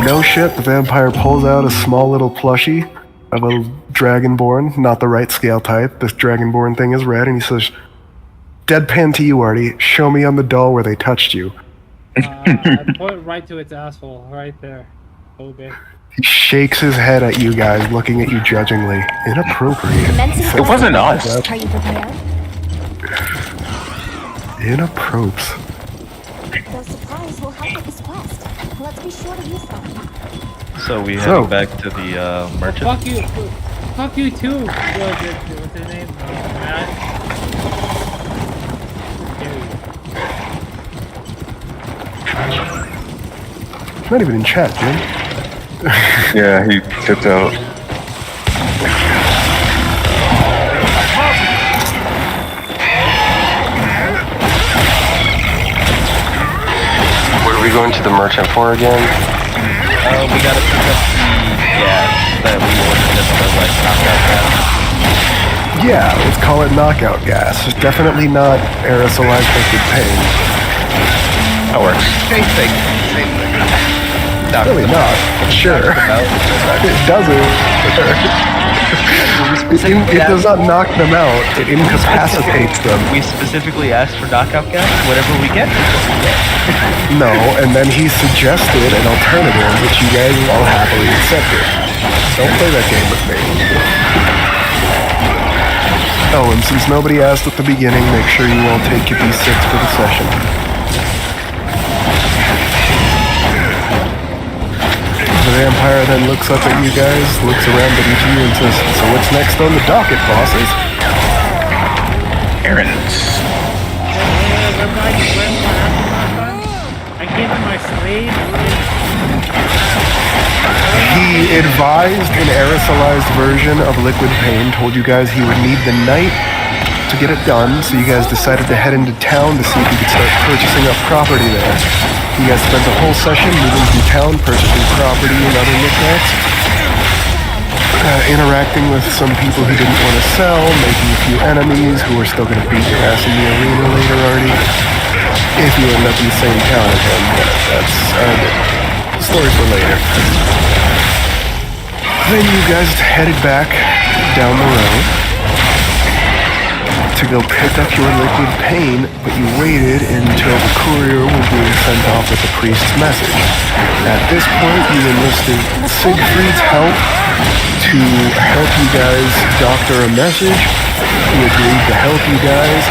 No shit, the vampire pulls out a small little plushie of a dragonborn, not the right scale type. This dragonborn thing is red, and he says, deadpan to you, Artie. Show me on the doll where they touched you. I point it right to its asshole, right there. COVID. He shakes his head at you guys, looking at you judgingly. Inappropriate. It wasn't us. Are you prepared? Inappropriate. Those supplies will help with this quest. Let's be sure to use them. So we heading back to the merchant. Fuck you. Fuck you too. What's his name? Matt. Not even in chat, Jim. Yeah, he tipped out. What are we going to the merchant for again? We gotta pick up the gas that we ordered as the like knockout gas. Yeah, let's call it knockout gas. It's definitely not aerosolized liquid pain. That works. Same thing. Really not, but sure. It doesn't. It does not knock them out, it incapacitates them. We specifically asked for knockout gas. Whatever we get, No, and then he suggested an alternative, which you guys all happily accepted. Don't play that game with me. Oh, and since nobody asked at the beginning, make sure you all take your D6 for the session. The vampire then looks up at you guys, looks around at each of you and says, so what's next on the docket, bosses? Errands. I gave him my slave. He advised an aerosolized version of liquid pain, told you guys he would need the night to get it done, so you guys decided to head into town to see if you could start purchasing up property there. You guys spent the whole session moving through town, purchasing property and other knickknacks, interacting with some people who didn't want to sell, making a few enemies who were still going to beat your ass in the arena later already. If you end up in the same town as them, that's a story for later. Then you guys headed back down the road to go pick up your liquid pain, but you waited until the courier was being sent off with the priest's message. At this point, you enlisted Siegfried's help to help you guys doctor a message. He agreed to help you guys.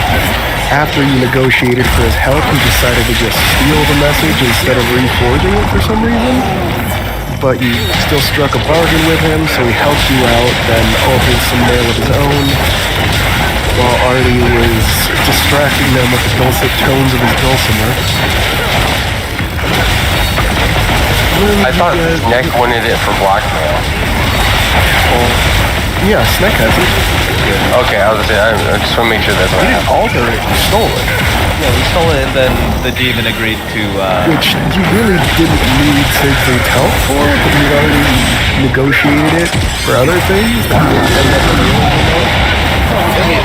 After you negotiated for his help, he decided to just steal the message instead of reforging it for some reason. But you still struck a bargain with him, so he helped you out, then altered some mail of his own, while Artie was distracting them with the dulcet tones of his dulcimer. I thought Nick wanted it for blackmail. Yeah, Sneck has it. Okay, I was gonna say, I just want to make sure that's what He didn't happened. alter it, he stole it. yeah, we stole it, and then the demon agreed to. Which you really didn't need Siegfried's help for, but you'd already negotiated it for other things that you would end up in the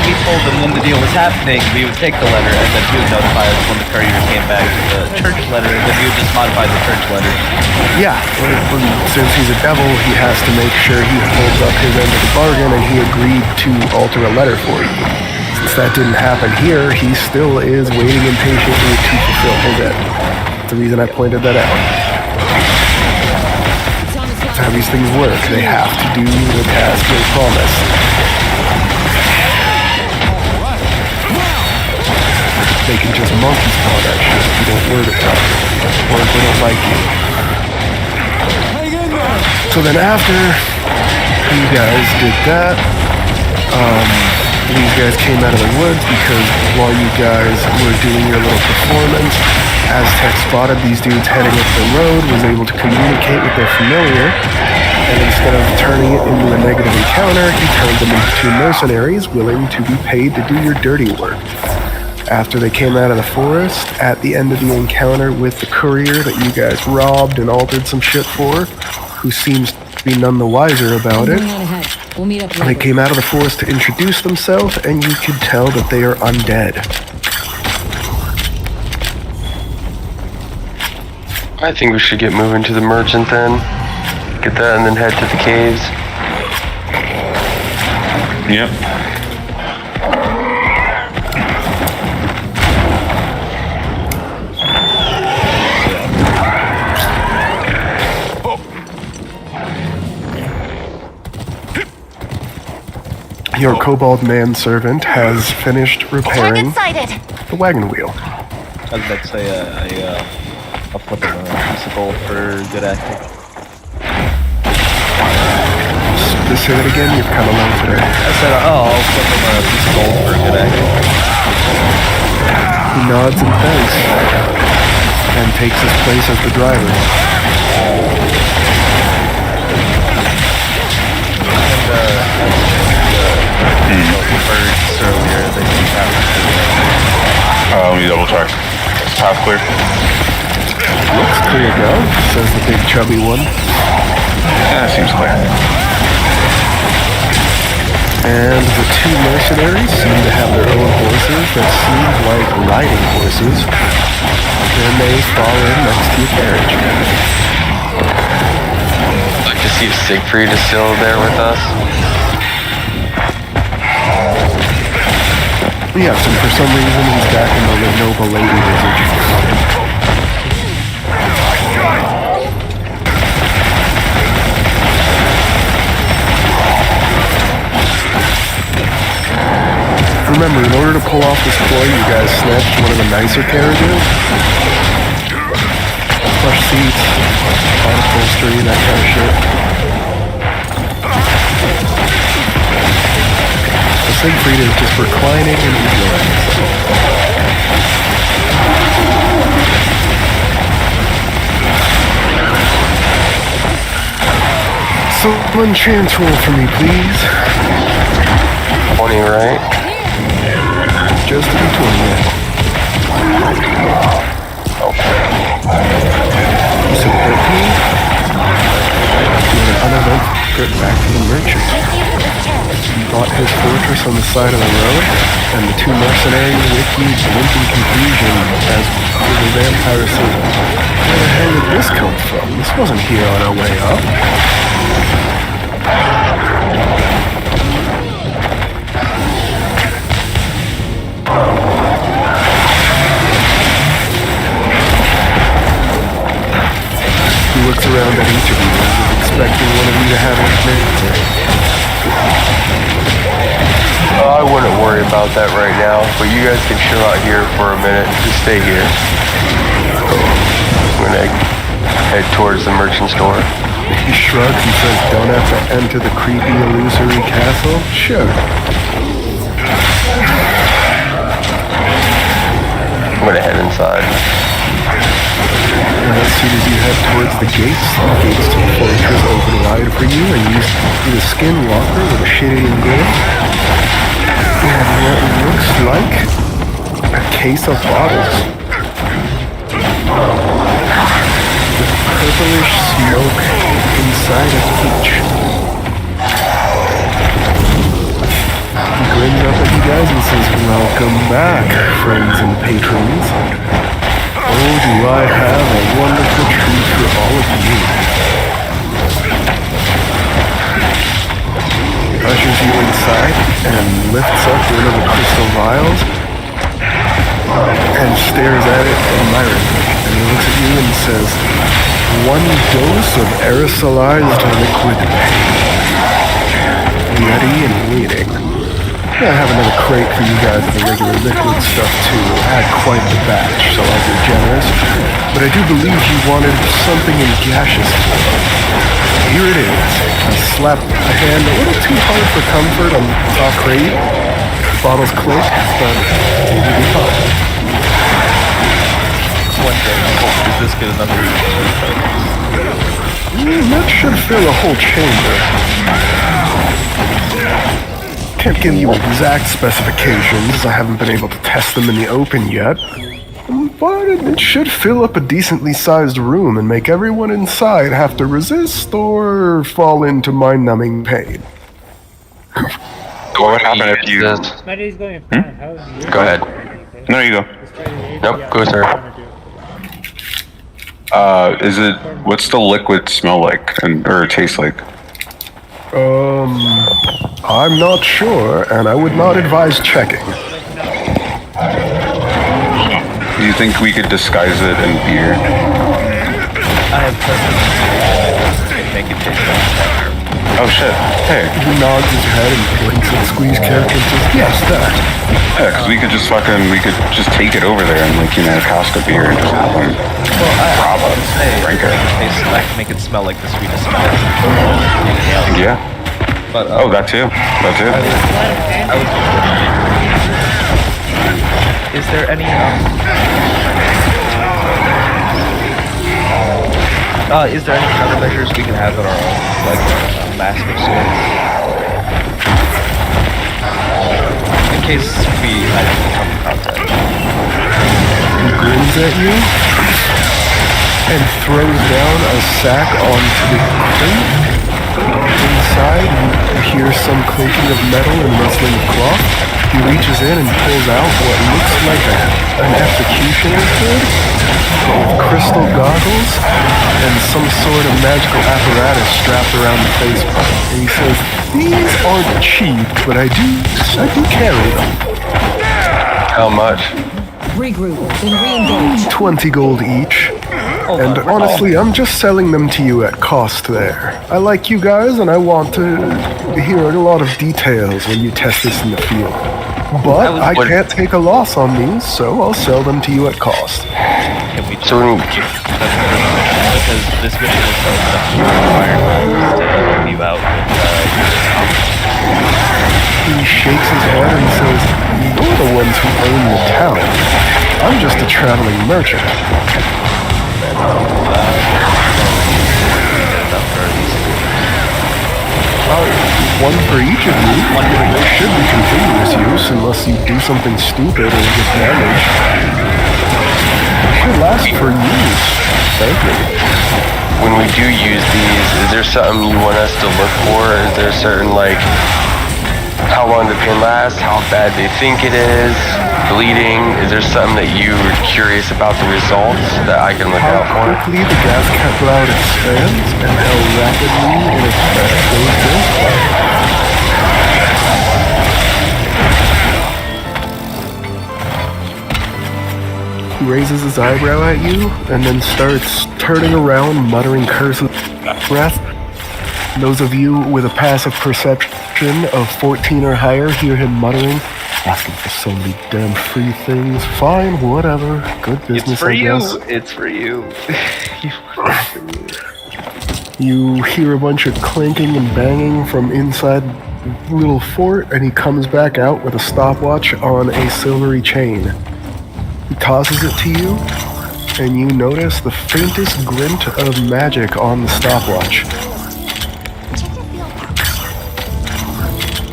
we told him when the deal was happening, we would take the letter, and then he would notify us when the courier came back with the church letter, and then we would just modify the church letter. Yeah, since he's a devil, he has to make sure he holds up his end of the bargain, and he agreed to alter a letter for you. Since that didn't happen here, he still is waiting impatiently to fulfill his end. That's the reason I pointed that out. That's how these things work. They have to do the task they promise. They can just monkey paw that shit if you don't word it out, or if they don't like you. So then after you guys did that, these guys came out of the woods because while you guys were doing your little performance, Aztec spotted these dudes heading up the road, was able to communicate with their familiar, and instead of turning it into a negative encounter, he turned them into two mercenaries willing to be paid to do your dirty work. After they came out of the forest, at the end of the encounter with the courier that you guys robbed and altered some shit for, who seems to be none the wiser about it, We'll meet up they later. came out of the forest to introduce themselves, and you could tell that they are undead. I think we should get moving to the merchant then. Get that and then head to the caves. Yep. Your kobold manservant has finished repairing Target sighted. the wagon wheel. I was about to say, I'll flip him a piece of gold for good acting. Just say that again, you're kind of low today. I said, I'll flip him a piece of gold for good acting. He nods and thanks, and takes his place as the driver. Birds earlier, they seem to have Let me double check. Path clear. Looks clear, go, says the big chubby one. Yeah, seems clear. And the two mercenaries seem to have their own horses that seem like riding horses. Then they fall in next to your carriage. I'd like to see if Siegfried is still there with us. Yes, and for some reason he's back in the Noble Lady visage. Remember, in order to pull off this ploy, you guys snatched one of the nicer carriages. Plush seats, fine upholstery, that kind of shit. The Siegfried is just reclining and enjoying. Someone chance roll for me, please. 20, right? Just to be 20, yeah. Okay. You said 13? You had an uneventful trip back to the merchant. You bought his fortress on the side of the road, and the two mercenaries with you blink in confusion as the vampire says, "Where the hell did this come from? This wasn't here on our way up." He looks around at each of you as if expecting one of you to have his name. I wouldn't worry about that right now, but you guys can chill out here for a minute. Just stay here. I'm gonna head towards the merchant store. He shrugs and says, "Don't have to enter the creepy, illusory castle?" Sure. I'm gonna head inside. And as soon as you head towards the gates to the fortress open wide for you, and you see the skin walker with a shit-eating grin. And what looks like a case of bottles. With purplish smoke inside of each. He grins up at you guys Welcome back, friends and patrons. Oh, do I have a wonderful treat for all of you. Ushers you inside and lifts up one of the crystal vials and stares at it admiringly. And he looks at you and says, 1 dose of aerosolized liquid pain. Ready and waiting. I have another crate for you guys of the regular liquid stuff too. I had quite the batch, so I'll be generous. But I do believe you wanted something in gaseous form. Here it is. I slap a hand a little too hard for comfort on the top crate. Bottles click, but you'll be fine. Is this good enough for you? That should fill a whole chamber. Can't give you exact specifications, as I haven't been able to test them in the open yet. But it should fill up a decently sized room and make everyone inside have to resist or fall into mind-numbing pain. What would happen if you... Smitty's going fine. How's Go ahead. No, you go. Nope, go sir. What's the liquid smell like or taste like? I'm not sure, and I would not advise checking. Do you think we could disguise it in beer? I have tested make it taste like Oh shit, hey. He nods his head and blinks at Squeeze character and says, yes, that. Yeah, because we could just take it over there and cask of beer and just have them rob us, drink it. I can make it smell like the sweetest smell. Yeah. But, that too. Is there any, is there any countermeasures we can have at our own, like a mask of sorts? In case we actually come in contact. He grins at you and throws down a sack onto the crate. Inside, you hear some clinking of metal and rustling of cloth. He reaches in and pulls out what looks like an executioner's hood, but with crystal goggles and some sort of magical apparatus strapped around the faceplate. And he says, these aren't cheap, but I do carry them. How much? Regroup, then re-engage. 20 gold each. And honestly, I'm just selling them to you at cost there. I like you guys, and I want to hear a lot of details when you test this in the field. But I can't take a loss on these, so I'll sell them to you at cost. Can we because this mission is so much required to help you out He shakes his head and says, you're the ones who own the town. I'm just a traveling merchant. One for each of you. There should be continuous use unless you do something stupid or get damaged. It should last for years. Thank you. When we do use these, is there something you want us to look for? Is there certain, how long the pin lasts, how bad they think it is, bleeding? Is there something that you're curious about the results that I can look out for? How quickly the gas cloud expands and how rapidly it affects those ghosts. He raises his eyebrow at you and then starts turning around, muttering curses breath. Those of you with a passive perception of 14 or higher hear him muttering, asking for so many damn free things. Fine, whatever. Good business, I guess. It's for you. You hear a bunch of clinking and banging from inside the little fort, and he comes back out with a stopwatch on a silvery chain. He tosses it to you, and you notice the faintest glint of magic on the stopwatch.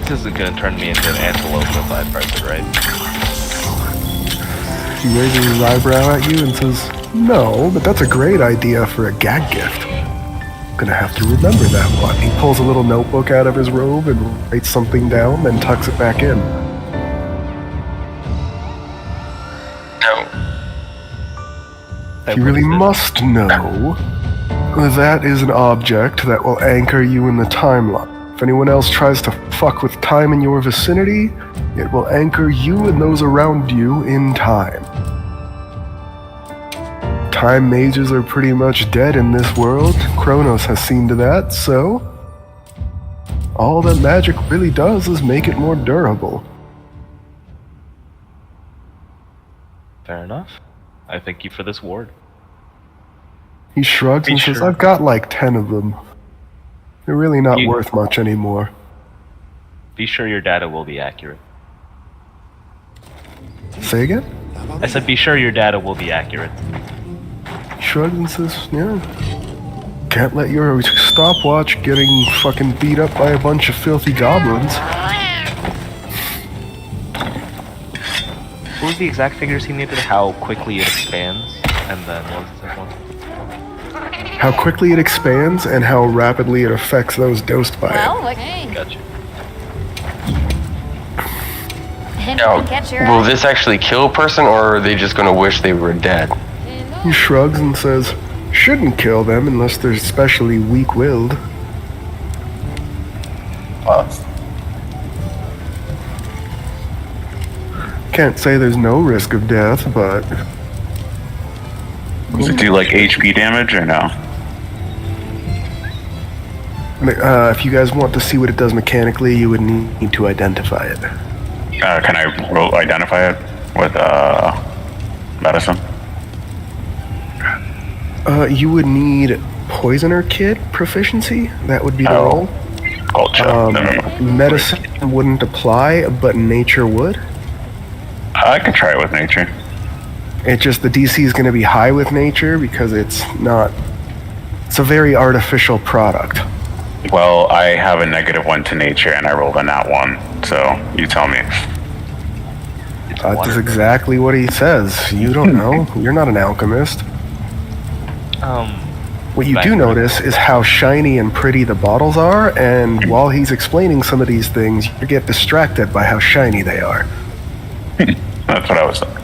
This isn't gonna turn me into an antelope if I press it, right? He raises his eyebrow at you and says, no, but that's a great idea for a gag gift. Gonna have to remember that one. He pulls a little notebook out of his robe and writes something down, then tucks it back in. You really must know that is an object that will anchor you in the timeline. If anyone else tries to fuck with time in your vicinity, it will anchor you and those around you in time. Time mages are pretty much dead in this world. Kronos has seen to that, so all that magic really does is make it more durable. Fair enough. I thank you for this ward. He shrugs and says, I've got like 10 of them. They're really not worth much anymore. Be sure your data will be accurate. Say again? I said be sure your data will be accurate. He shrugs and says, yeah. Can't let your stopwatch getting fucking beat up by a bunch of filthy goblins. What was the exact figures he needed? How quickly it expands? And then what was the second one? How quickly it expands and how rapidly it affects those dosed by it. Gotcha. Now, will this actually kill a person, or are they just gonna wish they were dead? He shrugs and says, shouldn't kill them unless they're especially weak-willed. Can't say there's no risk of death, but... Does it do like HP damage or no? If you guys want to see what it does mechanically, you would need to identify it. Can I identify it with medicine? You would need Poisoner Kit proficiency. That would be the roll. Medicine wouldn't apply, but Nature would. I can try it with Nature. It just, the DC is going to be high with Nature because it's not... It's a very artificial product. Well, I have a -1 to Nature and I rolled a nat 1, so you tell me. That's exactly what he says. You don't know. You're not an alchemist. What you do notice is how shiny and pretty the bottles are, and while he's explaining some of these things, you get distracted by how shiny they are. That's what I was saying.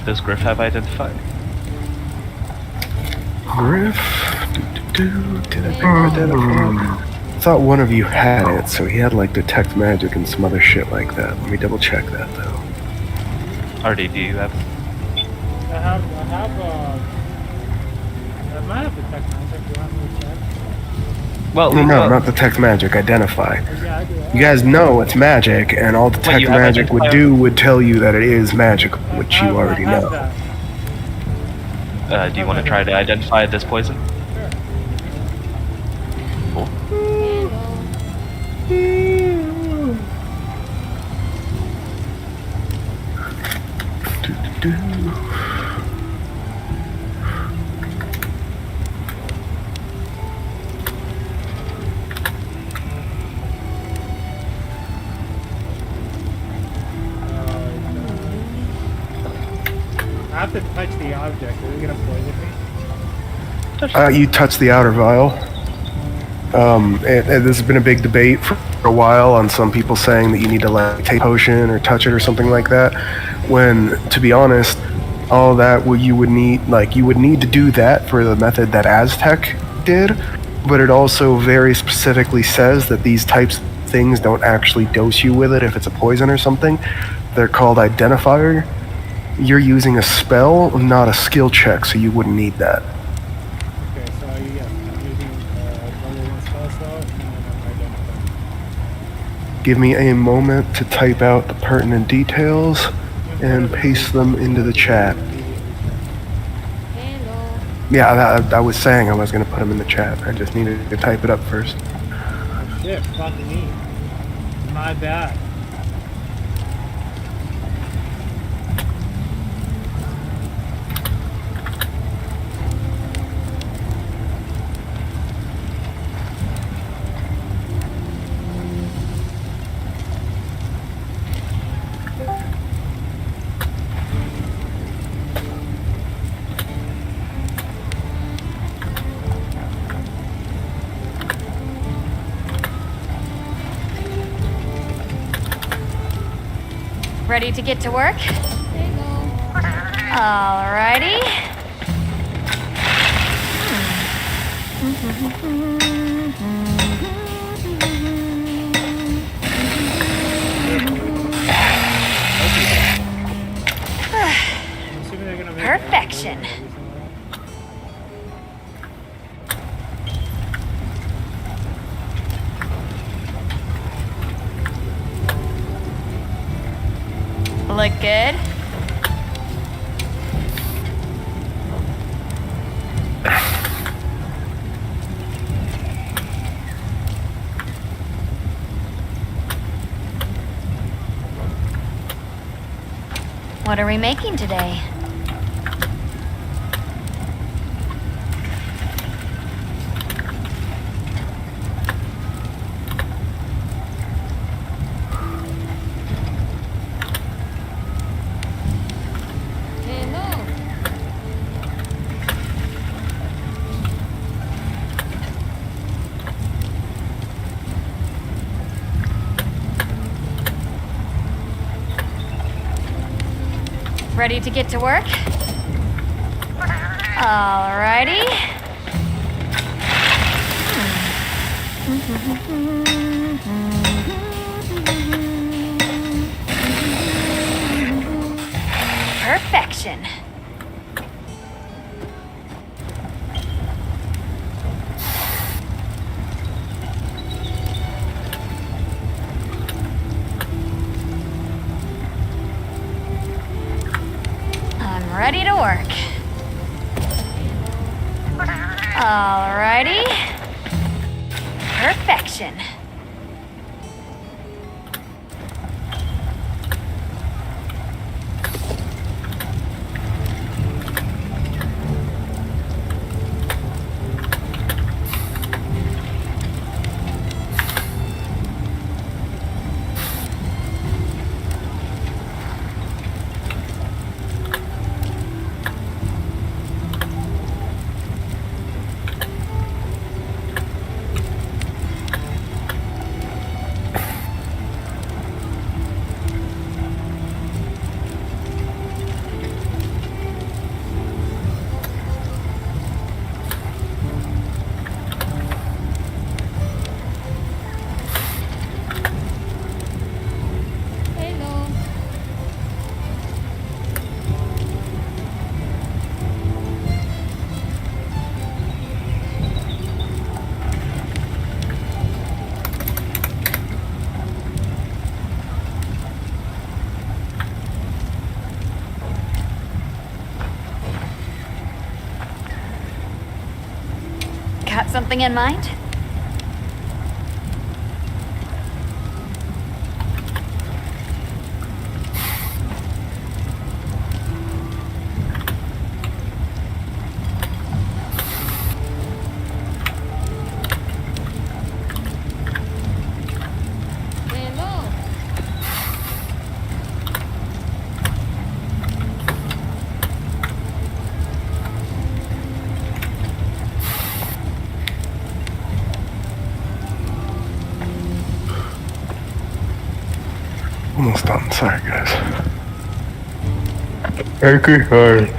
Does Griff have identified? Griff? Did I pick identify? I thought one of you had it, so he had like detect magic and some other shit like that. Let me double check that though. RD, do you have? I might have detect magic. Do you want me to check? Well, no, not detect magic. Identify. Yeah, I do. You guys know it's magic, and all detect magic would do would tell you that it is magic, which you already know. Do you want to try to identify this poison? Sure. Cool. I have to touch the object. Are they gonna poison me? You touch the outer vial. This has been a big debate for a while on some people saying that you need to like take a potion or touch it or something like that. When, to be honest, all that you would need to do that for the method that Aztec did, but it also very specifically says that these types of things don't actually dose you with it if it's a poison or something. They're called identifier. You're using a spell, not a skill check, so you wouldn't need that. Okay, so I'm using one spell slot and then I'm identifying. Give me a moment to type out the pertinent details and paste them into the chat. Yeah, I was saying I was going to put them in the chat. I just needed to type it up first. Oh shit, fuck me. My bad. Ready to get to work? Alrighty. Perfection. Look good? What are we making today? Ready to get to work? Alrighty. Perfection. I'm ready to work. Alrighty. Perfection. Got something in mind? Almost done. Sorry, guys. Okay, hard.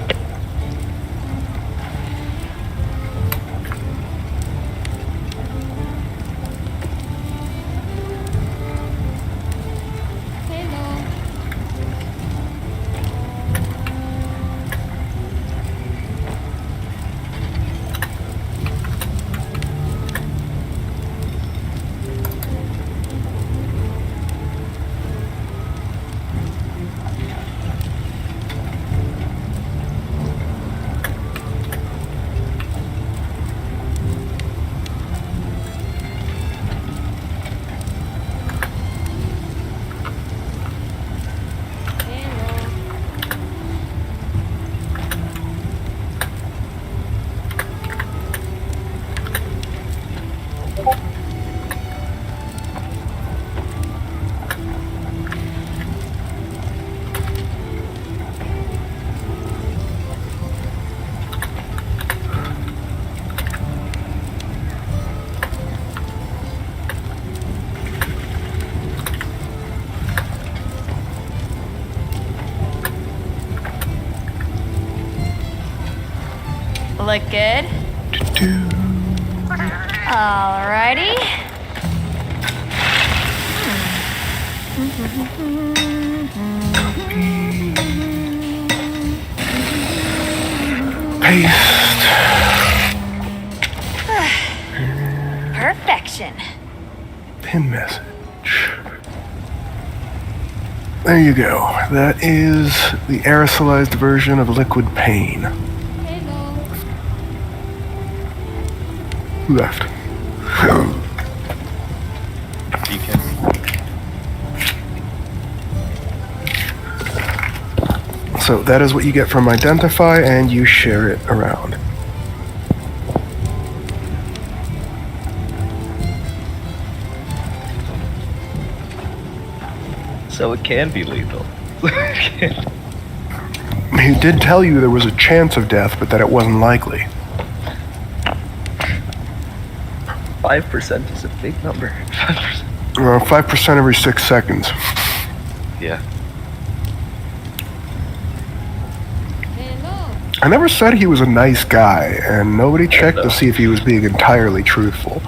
Look good? Alrighty. Paste. Perfection. Pin message. There you go. That is the aerosolized version of liquid pain. Who left? Beacon. So that is what you get from Identify, and you share it around. So it can be lethal. He did tell you there was a chance of death, but that it wasn't likely. 5% is a big number. 5%. 5% every 6 seconds. Yeah. I never said he was a nice guy, and nobody checked to see if he was being entirely truthful.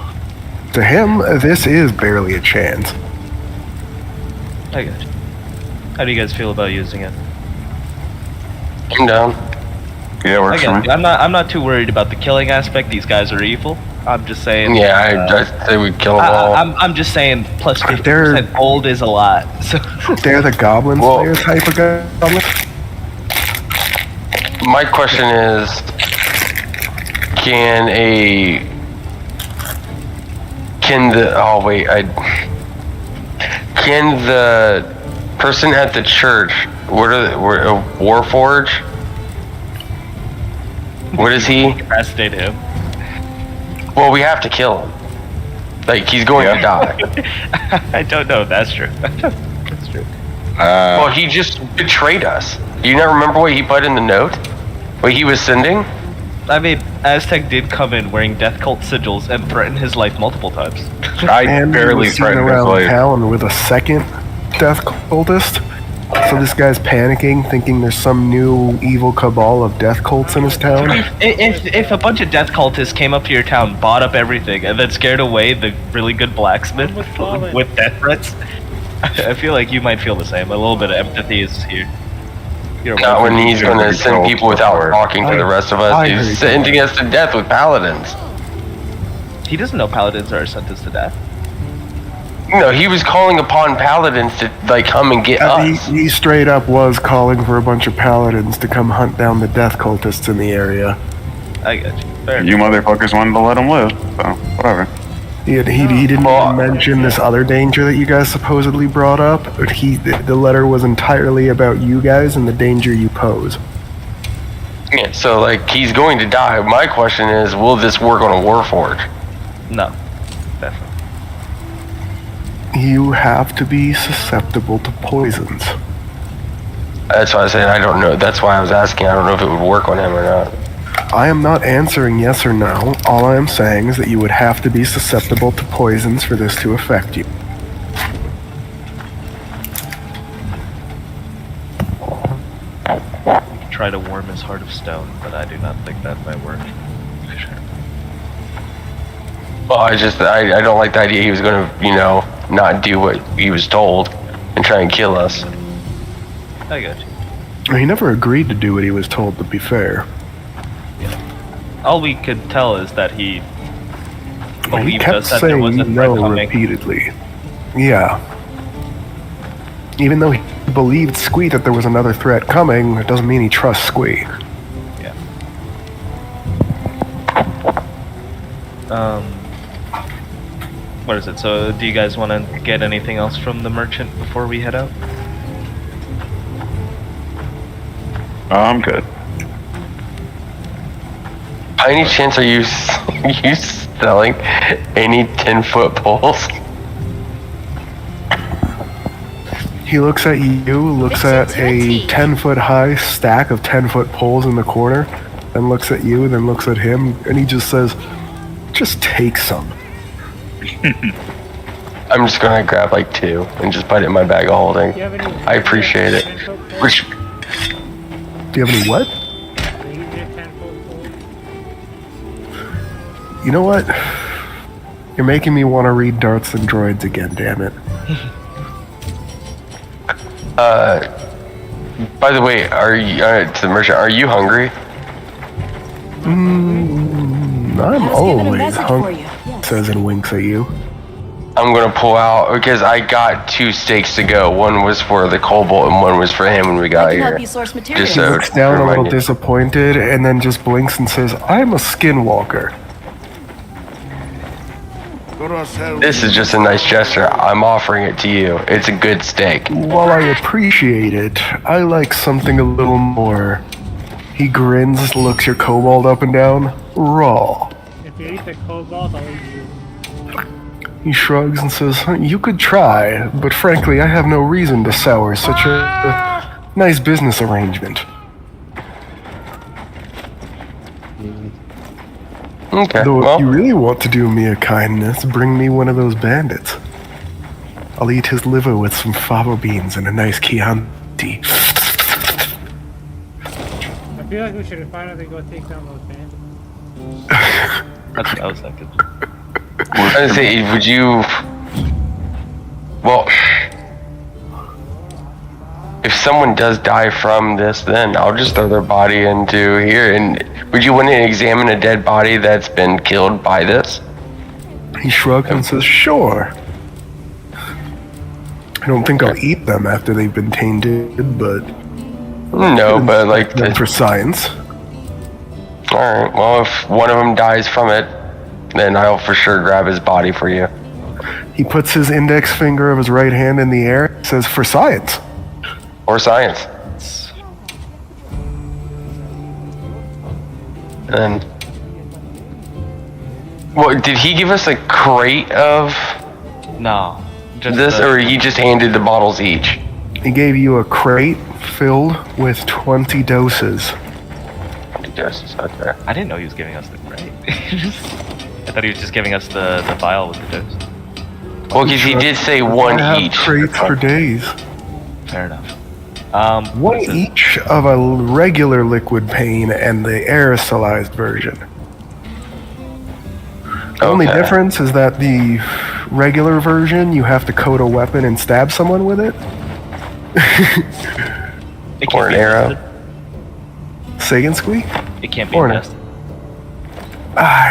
To him, this is barely a chance. I got you. How do you guys feel about using it? I'm down. Yeah, works for me. I'm not too worried about the killing aspect. These guys are evil. I'm just saying. Yeah, I say we kill them all. I'm just saying. Plus 50% gold is a lot. So they're the Goblin Slayer type of goblin. My question is, can the person at the church, a Warforge? What is he? Incapacitate him. Well, we have to kill him. Like, he's going to die. I don't know. That's true. That's true. Well, he just betrayed us. You not remember what he put in the note? What he was sending? I mean, Aztec did come in wearing death cult sigils and threaten his life multiple times. I and barely was seen threatened his around life. town with a second death cultist. So this guy's panicking, thinking there's some new evil cabal of death cults in his town. If a bunch of death cultists came up to your town, bought up everything, and then scared away the really good blacksmith with death threats, I feel like you might feel the same. A little bit of empathy is here. Not when he's going to send people without talking to the rest of us. He's sending us to death with paladins. He doesn't know paladins are sentenced to death. No, he was calling upon paladins to come and get us. He straight up was calling for a bunch of paladins to come hunt down the death cultists in the area. I get you. Fair You motherfuckers wanted to let him live, so whatever. He didn't even mention this other danger that you guys supposedly brought up. But the letter was entirely about you guys and the danger you pose. Yeah, so he's going to die. My question is, will this work on a Warforge? No, definitely. You have to be susceptible to poisons. That's why I said I don't know. That's why I was asking. I don't know if it would work on him or not. I am not answering yes or no. All I am saying is that you would have to be susceptible to poisons for this to affect you. Try to warm his heart of stone, but I do not think that might work. Well, I don't like the idea he was going to, not do what he was told and try and kill us. I got you. He never agreed to do what he was told, to be fair. All we could tell is that he He believed kept us that there was a saying threat no coming. repeatedly. Yeah. Even though he believed Squee that there was another threat coming, it doesn't mean he trusts Squee. Yeah. What is it? So, do you guys want to get anything else from the merchant before we head out? I'm good. By any chance are you selling any 10-foot poles? He looks at you, looks at a 10-foot high stack of 10-foot poles in the corner, then looks at you, then looks at him, and he just says, "Just take some." I'm just gonna grab 2 and just put it in my bag of holding. I appreciate it. Do you have any what? You know what? You're making me want to read Darts and Droids again, damn it. By the way, are you, to the merchant, are you hungry? I'm always hungry, says and winks at you. I'm gonna pull out, because I got 2 steaks to go. One was for the Cobalt and one was for him when we got here. Help you source materials. Just He so looks down a little remind you. disappointed and then just blinks and says, I'm a skinwalker. This is just a nice gesture. I'm offering it to you. It's a good steak. While I appreciate it, I like something a little more. He grins, looks your kobold up and down. Raw. If you eat the cobalt, I'll eat you. He shrugs and says, you could try, but frankly, I have no reason to sour such a nice business arrangement. Okay, Though well, if you really want to do me a kindness, bring me one of those bandits. I'll eat his liver with some fava beans and a nice Chianti. I feel like we should finally go take down those bandits. That's what I was thinking. I was gonna say, would you... Well... If someone does die from this, then I'll just throw their body into here. And would you want to examine a dead body that's been killed by this? He shrugs and says, sure. I don't think I'll eat them after they've been tainted, but... No, but like... for science. Alright, well, if one of them dies from it, then I'll for sure grab his body for you. He puts his index finger of his right hand in the air, says, for science. Or science. And... What, did he give us a crate of... No. Just this, or he just handed the bottles each? He gave you a crate filled with 20 doses. 20 doses, okay. I didn't know he was giving us the crate. I thought he was just giving us the vial with the dose. Well, because he did say one I have each. crates for days. Fair enough. One each of a regular liquid pain and the aerosolized version. The only difference is that the regular version, you have to coat a weapon and stab someone with it. Or an arrow. Say again, Squeak? It can't be Or tested.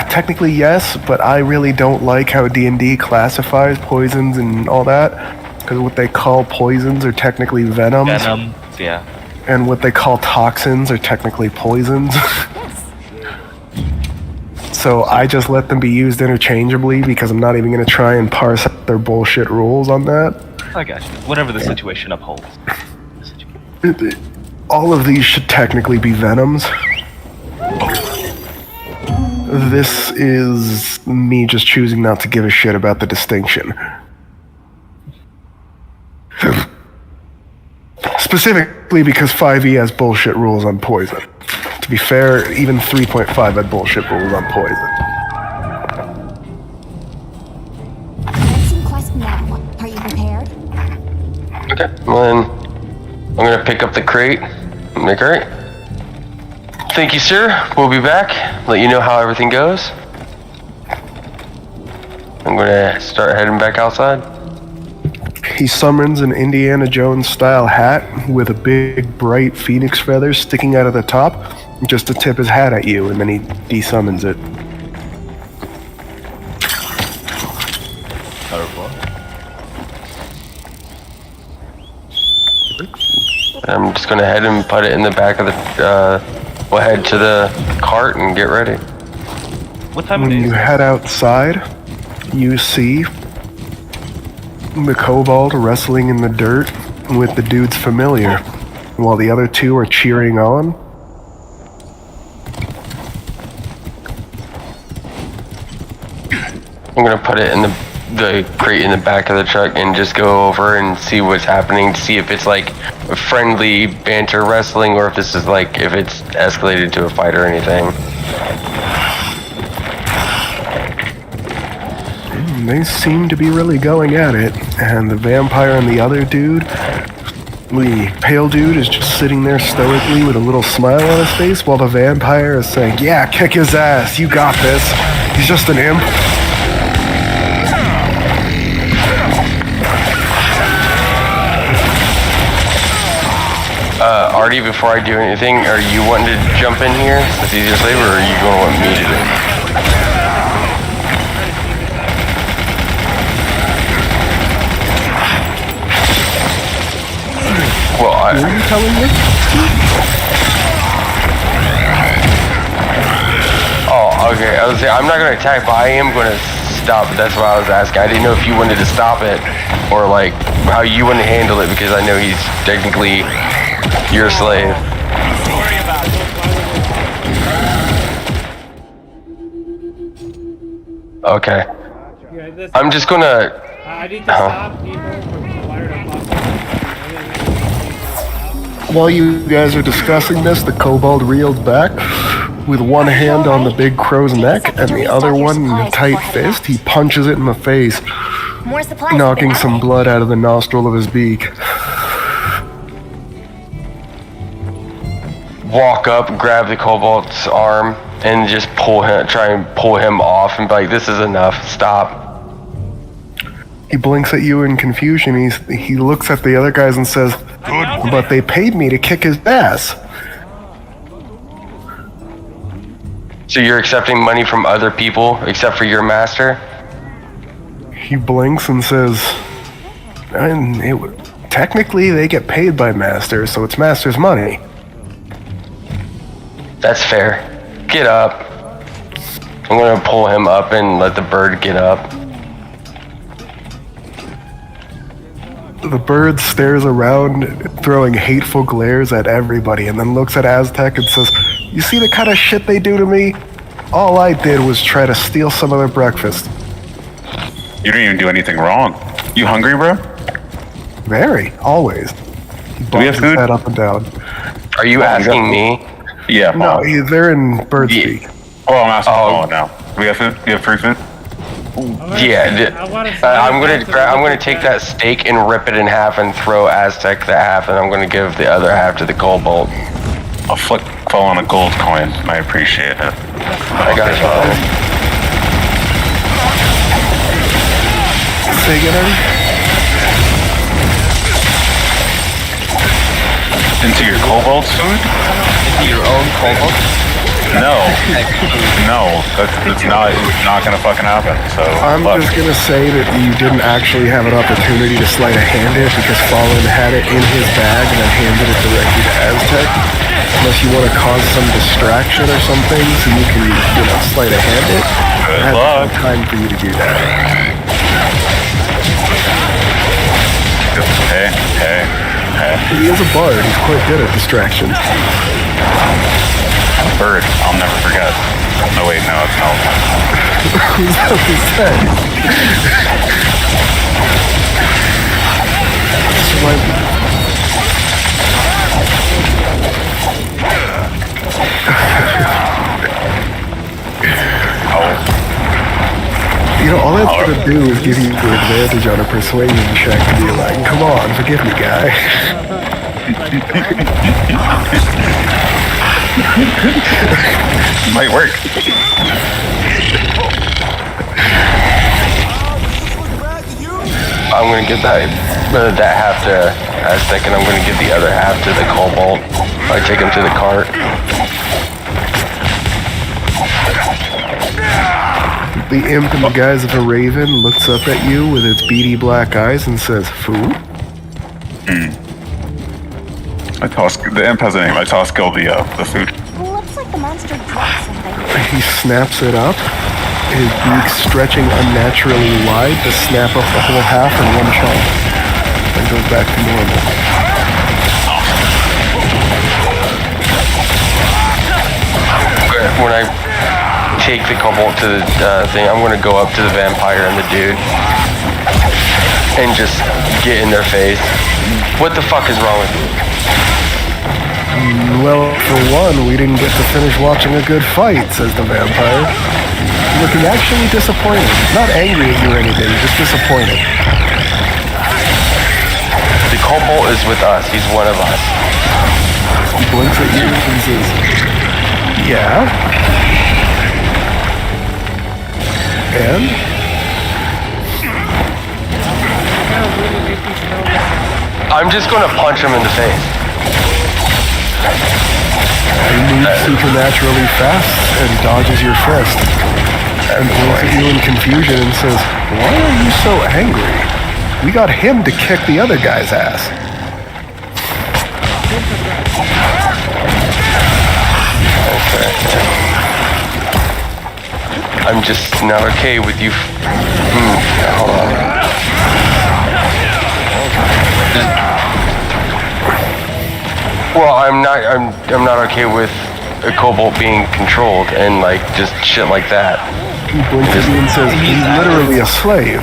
Technically yes, but I really don't like how D&D classifies poisons and all that. Because what they call poisons are technically venoms. Venom, yeah. And what they call toxins are technically poisons. So I just let them be used interchangeably because I'm not even going to try and parse out their bullshit rules on that. I got you. Whatever the situation upholds. All of these should technically be venoms. This is me just choosing not to give a shit about the distinction. Specifically because 5e has bullshit rules on poison. To be fair, even 3.5 had bullshit rules on poison. Commencing quest now. Are you prepared? Okay, well then, I'm gonna pick up the crate. Make alright. Thank you, sir. We'll be back. Let you know how everything goes. I'm gonna start heading back outside. He summons an Indiana Jones style hat with a big bright phoenix feather sticking out of the top just to tip his hat at you, and then he desummons it. I'm just gonna head and put it in the back of the, we'll head to the cart and get ready. What time When of day you is it? head outside, you see the kobold wrestling in the dirt with the dude's familiar, while the other two are cheering on. I'm gonna put it in the crate in the back of the truck and just go over and see what's happening to see if it's like a friendly banter wrestling or if this is like, if it's escalated to a fight or anything. They seem to be really going at it, and the vampire and the other dude, the pale dude, is just sitting there stoically with a little smile on his face while the vampire is saying, yeah, kick his ass, you got this. He's just an imp. Artie, before I do anything, are you wanting to jump in here? It's easier to save, or are you going to want me to do it? Well, Were you telling me? Oh, okay. I was saying, I'm not going to attack, but I am going to stop it. That's why I was asking. I didn't know if you wanted to stop it, or like how you want to handle it, because I know he's technically your slave. Okay. I'm just gonna. I need to stop people from wired up. While you guys are discussing this, the kobold reeled back with one hand on the big crow's neck and the other one in a tight fist. He punches it in the face, More supplies. knocking some blood out of the nostril of his beak. Walk up, grab the kobold's arm, and just try and pull him off, and be like, "This is enough. Stop." He blinks at you in confusion. He looks at the other guys and says, "Good, but they paid me to kick his ass." So you're accepting money from other people except for your master? He blinks and says, technically they get paid by master, so it's master's money. That's fair. Get up. I'm gonna pull him up and let the bird get up. The bird stares around, throwing hateful glares at everybody, and then looks at Aztec and says, "You see the kind of shit they do to me? All I did was try to steal some of their breakfast." You didn't even do anything wrong. You hungry, bro? Very, always. He Do we have bobs his food? head up and down. Are you asking me? Yeah. No, they're in bird speak. Oh, I'm asking Paul now. Do we have food? Do you have free food? Yeah. I'm gonna take that steak and rip it in half and throw Aztec that half, and I'm gonna give the other half to the kobold. I'll fall on a gold coin. I appreciate it. I got you. Say again, Eddie? Into your kobold's food? Into your own kobold? No. No. That's not gonna fucking happen. So I'm just gonna say that you didn't actually have an opportunity to sleight of hand it because Fallen had it in his bag and then handed it directly to Aztec. Unless you want to cause some distraction or something so you can, sleight of hand it. Good I luck. have no time for you to do that. Hey. He is a bard. He's quite good at distractions. Bird. I'll never forget. No, wait, no, it's no. Who's that? Who's that? All that's gonna do is give you the advantage on a persuasion check and be like, "Come on, forgive me, guy." Might work. I'm gonna give that half to Aztec, and I'm gonna give the other half to the kobold. I take him to the cart. The imp in the guise of a raven looks up at you with its beady black eyes and says, "Food?" The imp has a name. I toss Gil the food. Looks like the monster dropped something. He snaps it up, his beak stretching unnaturally wide to snap up the whole half in one chunk, and goes back to normal. When I take the kobold to the thing, I'm gonna go up to the vampire and the dude and just get in their face. What the fuck is wrong with you? Well, for one, we didn't get to finish watching a good fight, says the vampire. Looking actually disappointed. Not angry at you or anything, just disappointed. The kobold is with us. He's one of us. He blinks at you and says, "Yeah?" hand? I'm just gonna punch him in the face. He moves supernaturally fast and dodges your fist. And looks at you in confusion and says, "Why are you so angry? We got him to kick the other guy's ass." Okay. I'm just not okay with you. Hold on. Well, I'm not okay with a kobold being controlled and like just shit like that. He blinks at you and says, "He's literally a slave."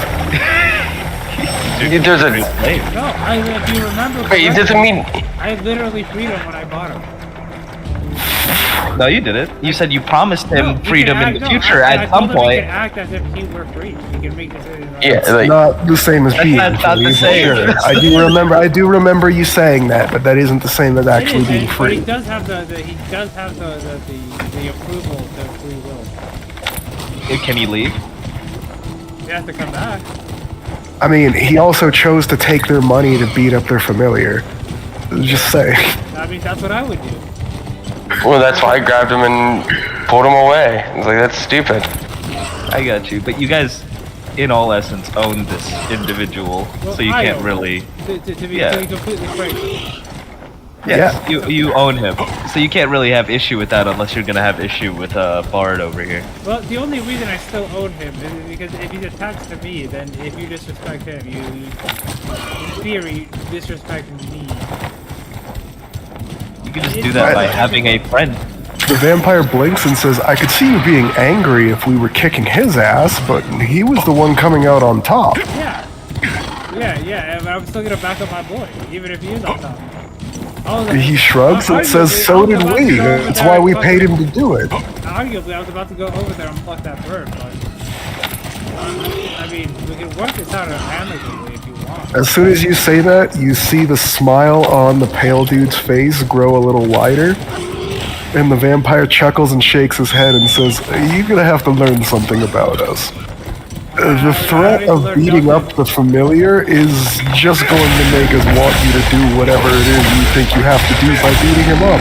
There's a. No, if you remember. Wait, it doesn't mean. I literally freed him when I bought him. No, you didn't. You said you promised him freedom in the future I at some told him he point. can act as if he were free. He can make decisions. Yeah, It's not the same as being That's not free. the same. Sure. I do remember you saying that, but that isn't the same as actually being But free. he does have the approval to free will. Can he leave? He has to come back. I mean, he also chose to take their money to beat up their familiar. Just say. I mean, that's what I would do. Well, that's why I grabbed him and pulled him away. It's like, that's stupid. I got you, but you guys, in all essence, own this individual, Well, so you I can't own really. To be Yeah. completely frank. Yes, you own him, so you can't really have issue with that unless you're gonna have issue with Bard over here. Well, the only reason I still own him is because if he's attached to me, then if you disrespect him, you in theory, disrespect me. You can just do that by having a friend. The vampire blinks and says, "I could see you being angry if we were kicking his ass, but he was the one coming out on top." Yeah, and I'm still gonna back up my boy, even if he is on top. He shrugs and says, "So did we. That's why we paid him to do it." Arguably, I was about to go over there and pluck that bird, but I mean, we can work this out amicably if you want. As soon as you say that, you see the smile on the pale dude's face grow a little wider, and the vampire chuckles and shakes his head and says, "You're gonna have to learn something about us. The threat of beating up the familiar is just going to make us want you to do whatever it is you think you have to do by beating him up."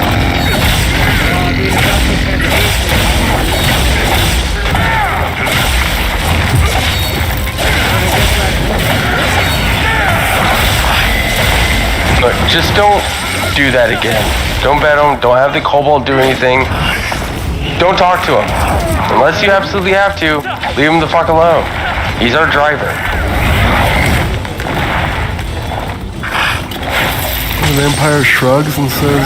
But just don't do that again. Don't bet him. Don't have the kobold do anything. Don't talk to him. Unless you absolutely have to, leave him the fuck alone. He's our driver. The vampire shrugs and says,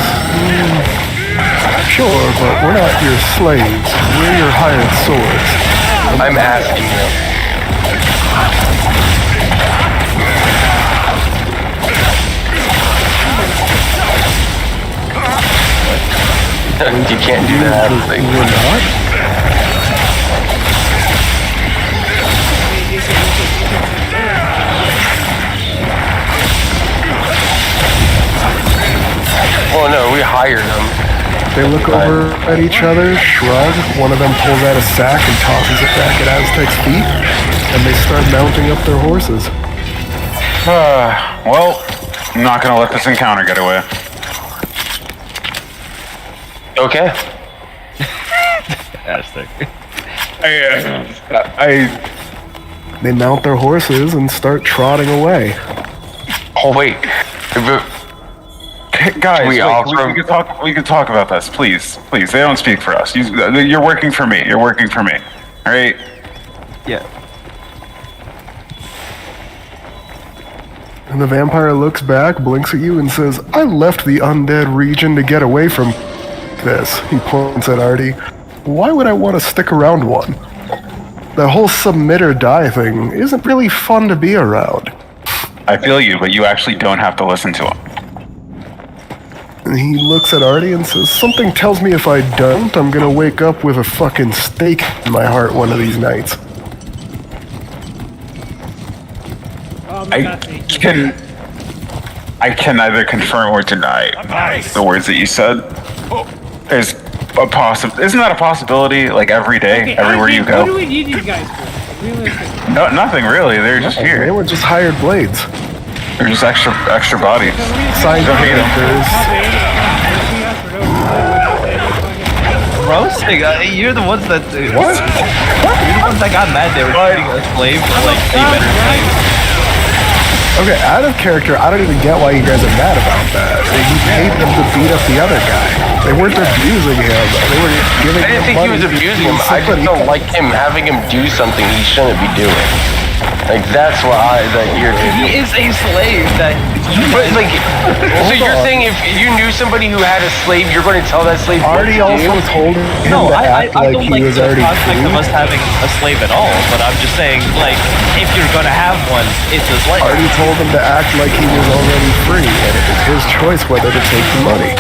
"Sure, but we're not your slaves. We're your hired swords." I'm asking you. You can't do that. Like, we're not? Well, no, we hired them. They look over at each other, shrug. One of them pulls out a sack and tosses it back at Aztec's feet, and they start mounting up their horses. Well, I'm not gonna let this encounter get away. Okay. Aztec. They mount their horses and start trotting away. Oh wait. Guys, We we could talk about this, please. Please, they don't speak for us. You're working for me. You're working for me. All right? Yeah. And the vampire looks back, blinks at you, and says, "I left the undead region to get away from this." He points at Artie. "Why would I want to stick around one? The whole submit or die thing isn't really fun to be around." I feel you, but you actually don't have to listen to him. And he looks at Artie and says, "Something tells me if I don't, I'm gonna wake up with a fucking stake in my heart one of these nights." I can neither confirm or deny the words that you said. There's a isn't that a possibility? Like every day, everywhere you go. What do we need you guys for? realistically. No, nothing really. They're just They here. were just hired blades. They're just extra bodies. Side Don't hate 'em. characters. Roasting? You're the ones that. What? You're the ones that got mad. They were treating a slave for like a better thing. Okay, out of character, I don't even get why you guys are mad about that. You paid them to beat up the other guy. They weren't abusing him. They were giving I didn't him think he money was to abusing do him. I just something. don't like him having him do something he shouldn't be doing. Like that's why that irritates me. He is a slave that. But like, so you're saying if you knew somebody who had a slave, you're going to tell that slave what Artie to also do? told him No, to I act don't like like he was the already prospect of free. us having a slave at all, but I'm just saying, like, if you're gonna have one, it's a slave. Artie told him to act like he was already free, and it was his choice whether to take the money.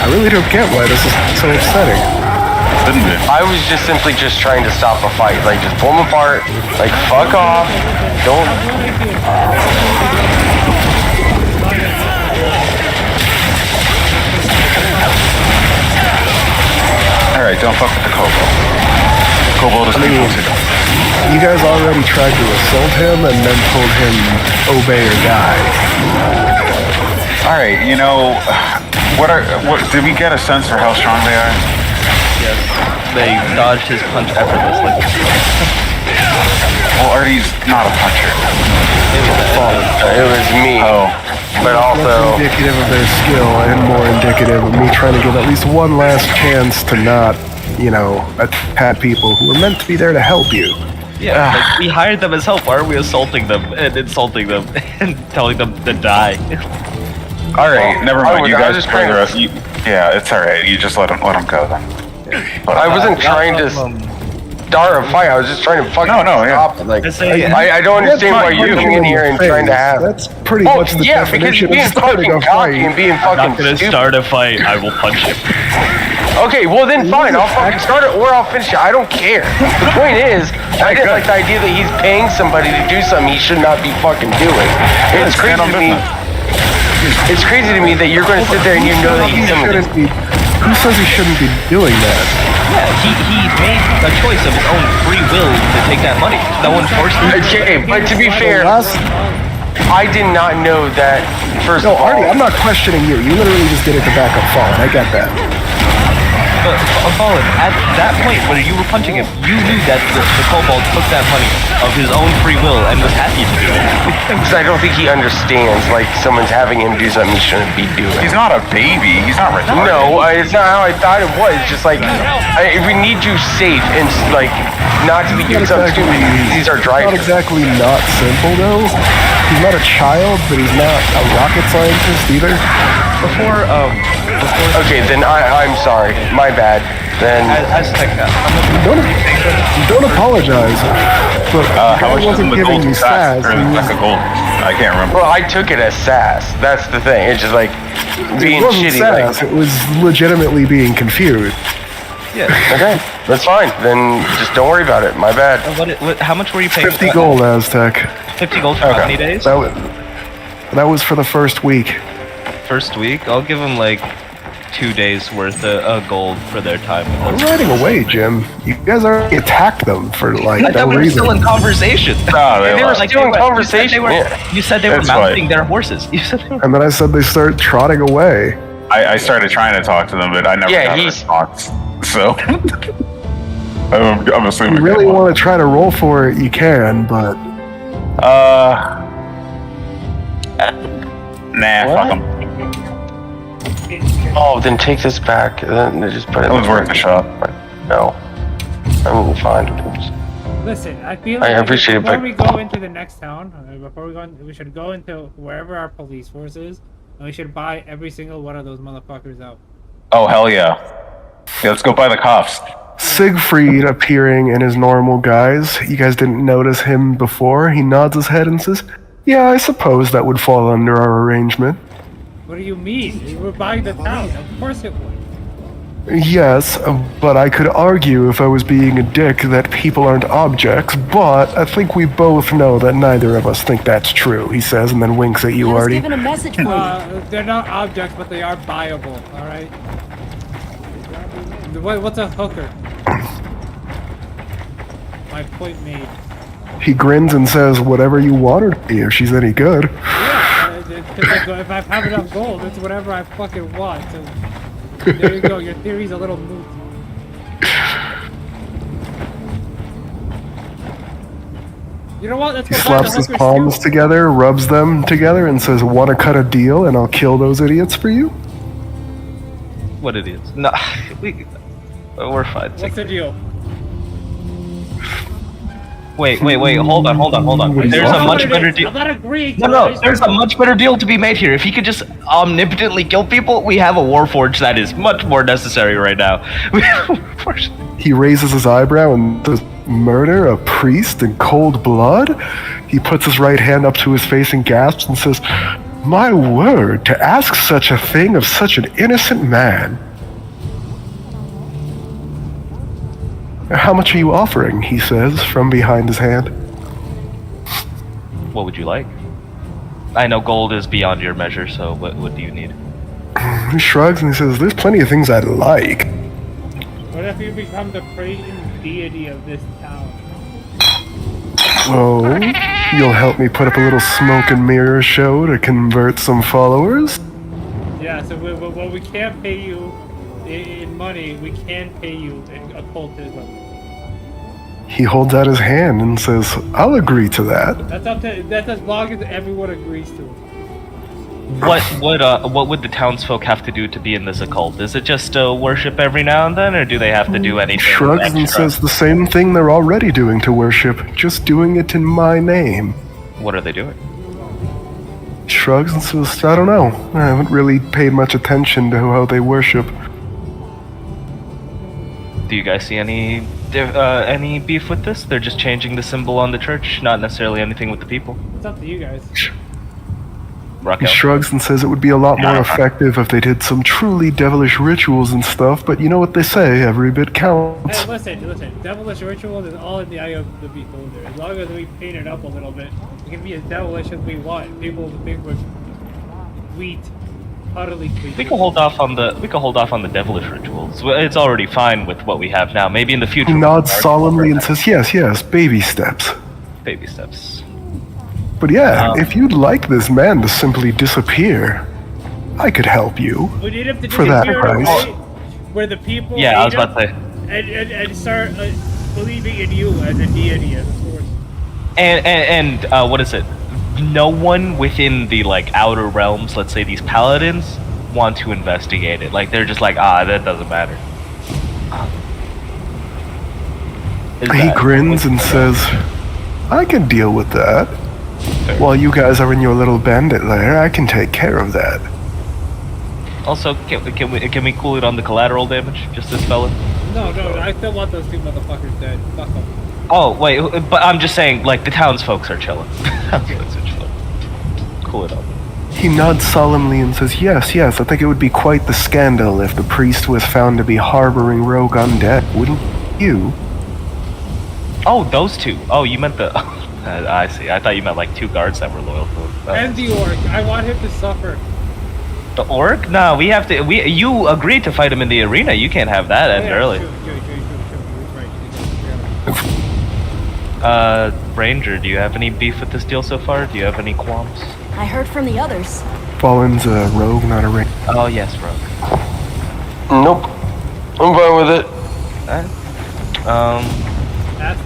I really don't get why this is so upsetting. Didn't it? I was just simply just trying to stop a fight. Like, just pull them apart. Like, fuck off. Don't. Alright, don't fuck with the Kobold. Kobold is You guys already tried to assault him and then told him obey or die. Alright, what did we get a sense for how strong they are? Yes, they dodged his punch effortlessly. Well, Artie's not a puncher. It was me. Oh. But Less also, indicative of their skill and more indicative of me trying to give at least one last chance to not, attack people who are meant to be there to help you. Yeah, like, we hired them as help. Why are we assaulting them and insulting them and telling them to die? Alright, never mind. You I guys was just play the trying rest. Yeah, it's alright. You just let him go then. I wasn't trying to start a fight. I was just trying to fucking stop it. Like, I don't understand why you're coming in here and trying to have. That's pretty much the yeah, because definition being of starting fucking a cocky fight. and being I'm fucking not gonna stupid. start a fight. I will punch him. Okay, well then fine. I'll fucking start it or I'll finish it. I don't care. The point is, I didn't like the idea that he's paying somebody to do something he should not be fucking doing. It's crazy to me. It's crazy to me that you're going to sit there and you know that he's somebody. Who says he shouldn't be doing that? Yeah, he made a choice of his own free will to take that money. No one forced him. Okay, but to be fair, I did not know that. First of all, Artie, I'm not questioning you. You literally just did it to back up Fallen. I get that. But Fallen, at that point when you were punching him, you knew that the kobold took that money of his own free will and was happy to do it. Because I don't think he understands, like, someone's having him do something he shouldn't be doing. He's not a baby. He's not retarded. No, it's not how I thought it was. Just like, we need you safe and, like, not to be doing something stupid. These are It's drivers. not exactly not simple, though. He's not a child, but he's not a rocket scientist either. Before Okay, then I'm sorry. My bad. Then Don't apologize. But How much I wasn't is the giving gold you sass? sass. Or He the was- sack of gold? I can't remember. well, I took it as sass. That's the thing. It's just like being it wasn't shitty. sass. Like, It was legitimately being confused. Yeah. okay, that's fine. Then just don't worry about it. My bad. How much were you paying? 50 gold, Aztec. 50 gold for how many days? That was for the first week. First week? I'll give them like 2 days worth of gold for their time. I'm riding away, Jim. You guys already attacked them for like I no thought we were reason. still in conversation. No, They were Like, still in you said conversation. You said they were That's mounting right. their horses. You said they were. And then I said they start trotting away. I started trying to talk to them, but I never Yeah, got a response. So I'm assuming. If you really want to try to roll for it, you can, but Nah, fuck them. Oh, then take this back. Then just put it. It was worth a shot. No, I'm fine. Listen, I feel I like appreciate it, before but- we go into the next town, we should go into wherever our police force is, and we should buy every single one of those motherfuckers out. Oh hell yeah! Yeah, let's go buy the cops. Siegfried appearing in his normal guise. You guys didn't notice him before. He nods his head and says, "Yeah, I suppose that would fall under our arrangement." What do you mean? We're buying the town. Of course it would. Yes, but I could argue if I was being a dick that people aren't objects, but I think we both know that neither of us think that's true, he says, and then winks at you, I was Artie. given a message for you. They're not objects, but they are buyable. All right. What's a hooker? my point made. He grins and says, whatever you want her to be, if she's any good. Yeah, if I have enough gold, it's whatever I fucking want. So there you go. Your theory's a little moot. You know what? Let's go He find the slaps his hooker's palms too. together, rubs them together, and says, want to cut a deal and I'll kill those idiots for you? What it is? No, we're fine. What's the deal? Wait, hold on. What is There's that? a much better deal. I'm not agreeing to No, it. there's a much better deal to be made here. If he could just omnipotently kill people, we have a warforge that is much more necessary right now. He raises his eyebrow and says, murder a priest in cold blood? He puts his right hand up to his face and gasps and says, my word, to ask such a thing of such an innocent man. How much are you offering? He says from behind his hand. What would you like? I know gold is beyond your measure, so what do you need? He shrugs and he says, there's plenty of things I'd like. What if you become the praising deity of this town? Oh, you'll help me put up a little smoke and mirror show to convert some followers? Yeah, so we can't pay you in money, we can pay you in occultism. He holds out his hand and says, I'll agree to that. That's as long as everyone agrees to it. What would the townsfolk have to do to be in this occult? Is it just worship every now and then, or do they have to do anything Shrugs extra? and says the same thing they're already doing to worship, just doing it in my name. What are they doing? Shrugs and says, I don't know. I haven't really paid much attention to how they worship. Do you guys see any beef with this? They're just changing the symbol on the church, not necessarily anything with the people. It's up to you guys. He shrugs and says it would be a lot more effective if they did some truly devilish rituals and stuff, but you know what they say, every bit counts. Hey, listen. Devilish rituals is all in the eye of the beholder. As long as we paint it up a little bit, it can be as devilish as we want. People think we're sweet, utterly sweet. We can hold off on the devilish rituals. It's already fine with what we have now. Maybe in the future. He nods solemnly and says, yes, baby steps. Baby steps. But yeah, if you'd like this man to simply disappear, I could help you. We need him to for that disappear in a price. way where the people Yeah, I was hate about to say. him and start believing in you as a deity, as a source. And what is it? No one within the outer realms, let's say these paladins, want to investigate it. Like they're just like, that doesn't matter. He grins and says, I can deal with that. While you guys are in your little bandit lair, I can take care of that. Also, can we cool it on the collateral damage? Just this fella? No, I still want those two motherfuckers dead. Fuck them. Oh wait, but I'm just saying, the townsfolk are chilling. Cool it up. He nods solemnly and says, yes, I think it would be quite the scandal if the priest was found to be harboring rogue undead, wouldn't you? Oh, those two. Oh, you meant the... I see. I thought you meant two guards that were loyal to him. And the orc. I want him to suffer. The orc? No, we have to... You agreed to fight him in the arena. You can't have that end early. Ranger, do you have any beef with this deal so far? Do you have any qualms? I heard from the others. Fallen's a rogue, not a ring. Oh, yes, rogue. Nope. I'm fine with it.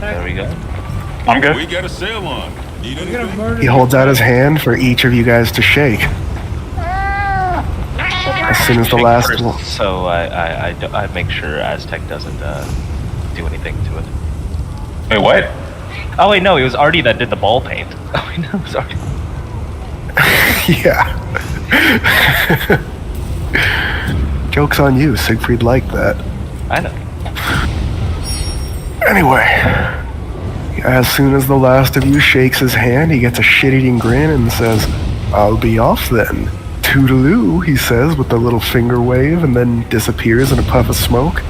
There we go. I'm good. We got a sale on. Need anything? He holds out his hand for each of you guys to shake. As soon as the last one. So I make sure Aztec doesn't do anything to it. Wait, what? Oh wait, no, it was Artie that did the ball paint. Oh wait, no, it was Artie. Yeah. Joke's on you, Siegfried liked that. I know. Anyway, as soon as the last of you shakes his hand, he gets a shit-eating grin and says, I'll be off then. Toodaloo, he says with a little finger wave, and then disappears in a puff of smoke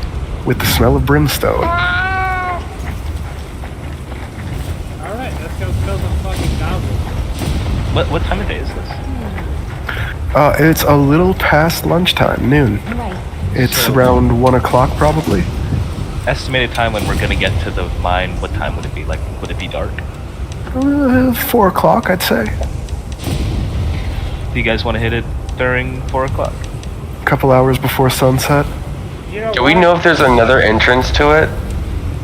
with the smell of brimstone. Alright, let's go kill the fucking goblin. What time of day is this? It's a little past lunchtime, noon. Right. It's around 1 o'clock probably. estimated time when we're gonna get to the mine? What time would it be? Like, would it be dark? 4 o'clock, I'd say. Do you guys want to hit it during 4 o'clock? A couple hours before sunset. Do we know if there's another entrance to it?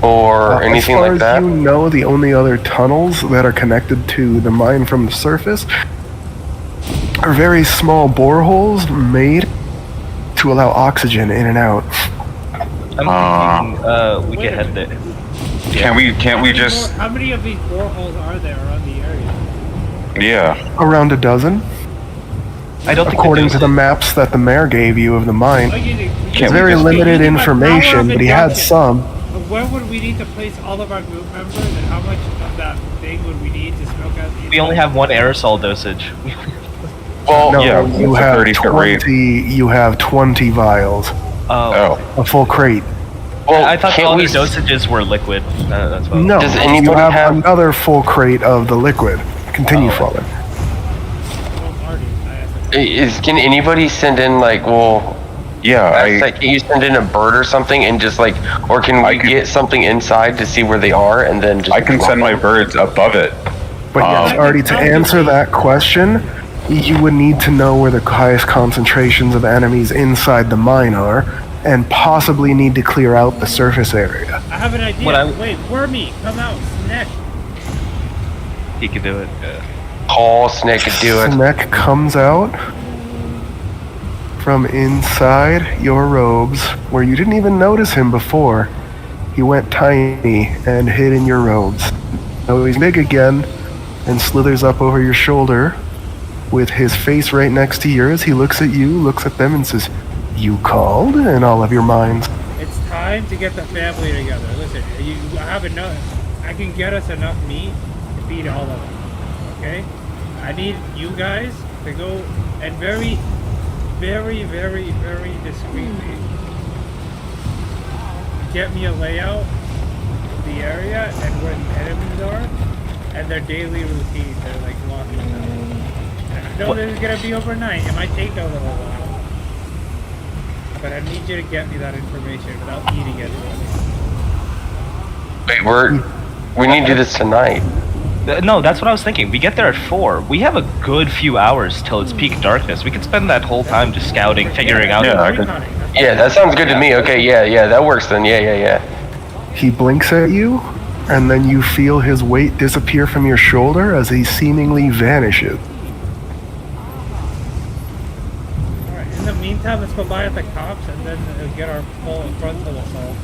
Or anything like As that? far as you know, the only other tunnels that are connected to the mine from the surface are very small boreholes made to allow oxygen in and out. I'm thinking we can head there. Can't we just? How many of these boreholes are there around the area? Yeah. Around a dozen. I don't think according to the maps that the mayor gave you of the mine. It's very just- limited information, but he had some. Where would we need to place all of our group members, and how much of that thing would we need to smoke out the? We only have one aerosol dosage. Well, No, yeah, you it's a have 30-foot rate. 20. You have 20 vials, Oh. a full crate. Well, I thought can't all we the dosages were liquid. That's what No, Does you anybody have, have- another full crate of the liquid. Continue, Fallen. Can anybody send in like, well, Yeah, can you send in a bird or something and just like, or can we get something inside to see where they are and then just I can drop send my them? birds above it. But yes, already to answer that question, you would need to know where the highest concentrations of enemies inside the mine are, and possibly need to clear out the surface area. I have an idea. What I- Wait, Wormy, come out, Snake. he could do it. Call Snake to do it. Snake comes out from inside your robes, where you didn't even notice him before. He went tiny and hid in your robes. Now he's big again and slithers up over your shoulder with his face right next to yours. He looks at you, looks at them, and says, "You called?" in all of your minds. It's time to get the family together. Listen, I have enough. I can get us enough meat to feed all of them. Okay? I need you guys to go and very, very, very, very discreetly get me a layout of the area and where the enemies are and their daily routine. They're like walking around. I know this is gonna be overnight. It might take a little while, but I need you to get me that information without eating it. Wait, we need to do this tonight. No, that's what I was thinking. We get there at 4. We have a good few hours till it's peak darkness. We could spend that whole time just scouting, figuring out. Yeah, that sounds good to me. Okay, yeah, that works then. Yeah. He blinks at you, and then you feel his weight disappear from your shoulder as he seemingly vanishes. Alright, in the meantime, let's go by at the cops and then get our full frontal assault.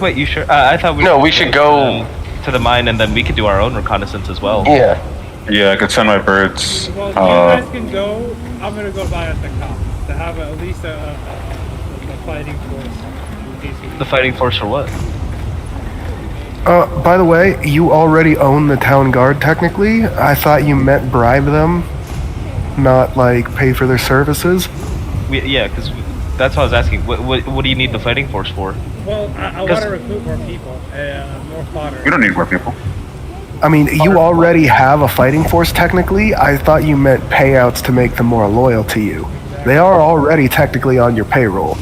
Wait, you sure? I thought we. No, we should go to the mine, and then we could do our own reconnaissance as well. Yeah. Yeah, I could send my birds. Well, you guys can go. I'm gonna go by at the cops to have at least a fighting force. In case we The fighting force for what? By the way, you already own the town guard technically. I thought you meant bribe them, not like pay for their services. Yeah, because that's what I was asking. What do you need the fighting force for? Well, I want to recruit more people, more fodder. We don't need more people. I mean, you already have a fighting force technically. I thought you meant payouts to make them more loyal to you. They are already technically on your payroll.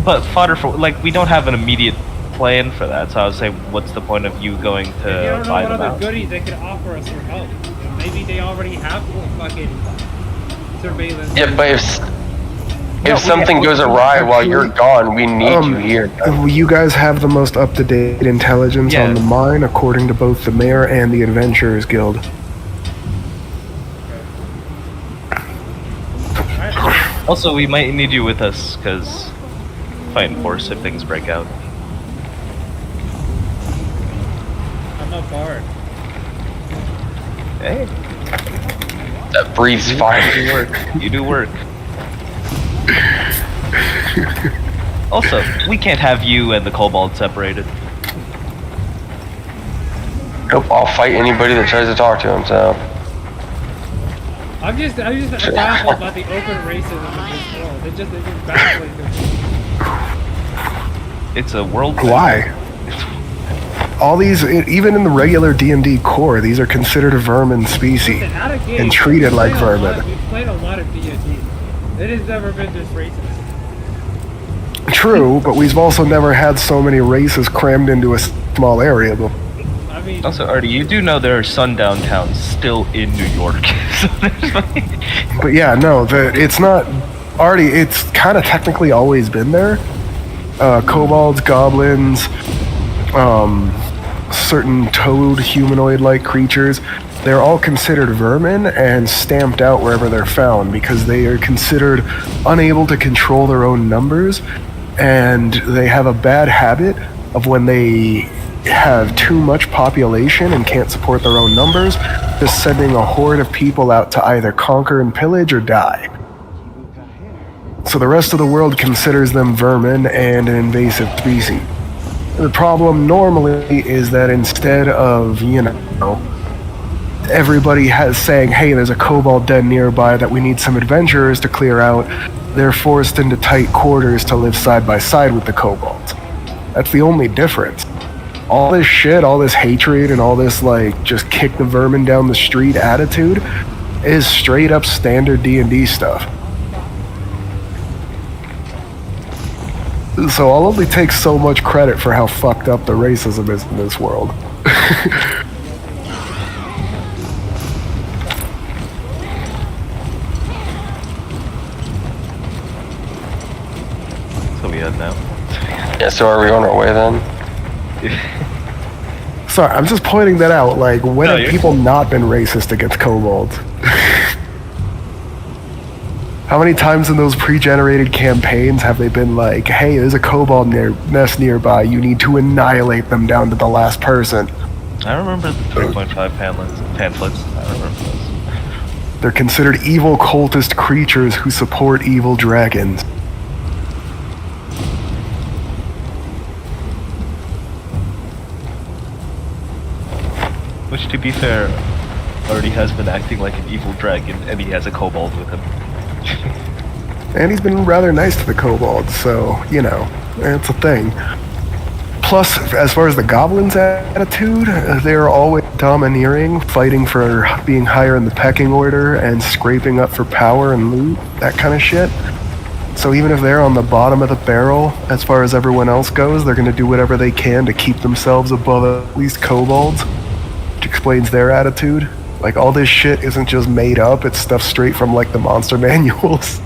But fodder for we don't have an immediate plan for that. So I would say, what's the point of you going You to don't know buy what them other out? goodies they could offer us for help. Maybe they already have fucking surveillance. Yeah, but if something goes awry while you're gone, we need you here. You guys have the most up-to-date intelligence on the mine, according to both the mayor and the Adventurers Guild. Also, we might need you with us because fighting force if things break out. I'm a bard. Hey, That breathes fire. you do work. Also, we can't have you and the kobold separated. Nope, I'll fight anybody that tries to talk to him, so. I'm just baffled about the open racism in this world. It's just baffling to me. It's a world. Why? All these, even in the regular D&D core, these are considered a vermin species Listen, out of game, and treated like vermin. We've played a lot of D&D. It has never been this racist. True, but we've also never had so many races crammed into a small area before. I mean, Also, Artie, you do know there are sundown towns still in New York. But yeah, no, it's not. Artie, it's kind of technically always been there. Kobolds, goblins, certain toad humanoid-like creatures. They're all considered vermin and stamped out wherever they're found because they are considered unable to control their own numbers, and they have a bad habit of when they have too much population and can't support their own numbers, just sending a horde of people out to either conquer and pillage or die. So the rest of the world considers them vermin and an invasive species. The problem normally is that instead of, everybody saying, hey, there's a kobold den nearby that we need some adventurers to clear out, they're forced into tight quarters to live side by side with the kobolds. That's the only difference. All this shit, all this hatred, and all this, just kick the vermin down the street attitude is straight up standard D&D stuff. So I'll only take so much credit for how fucked up the racism is in this world. So we head now. Yeah, so are we on our way then? Sorry, I'm just pointing that out. When have people not been racist against kobolds? How many times in those pre-generated campaigns have they been like, hey, there's a kobold nest nearby, you need to annihilate them down to the last person? I remember the 3.5 pamphlets. I remember those. They're considered evil cultist creatures who support evil dragons. Which, to be fair, already has been acting like an evil dragon, and he has a kobold with him. And he's been rather nice to the kobolds, so, it's a thing. Plus, as far as the goblins' attitude, they're always domineering, fighting for being higher in the pecking order, and scraping up for power and loot, that kind of shit. So even if they're on the bottom of the barrel, as far as everyone else goes, they're going to do whatever they can to keep themselves above at least kobolds, which explains their attitude. All this shit isn't just made up, it's stuff straight from, the monster manuals.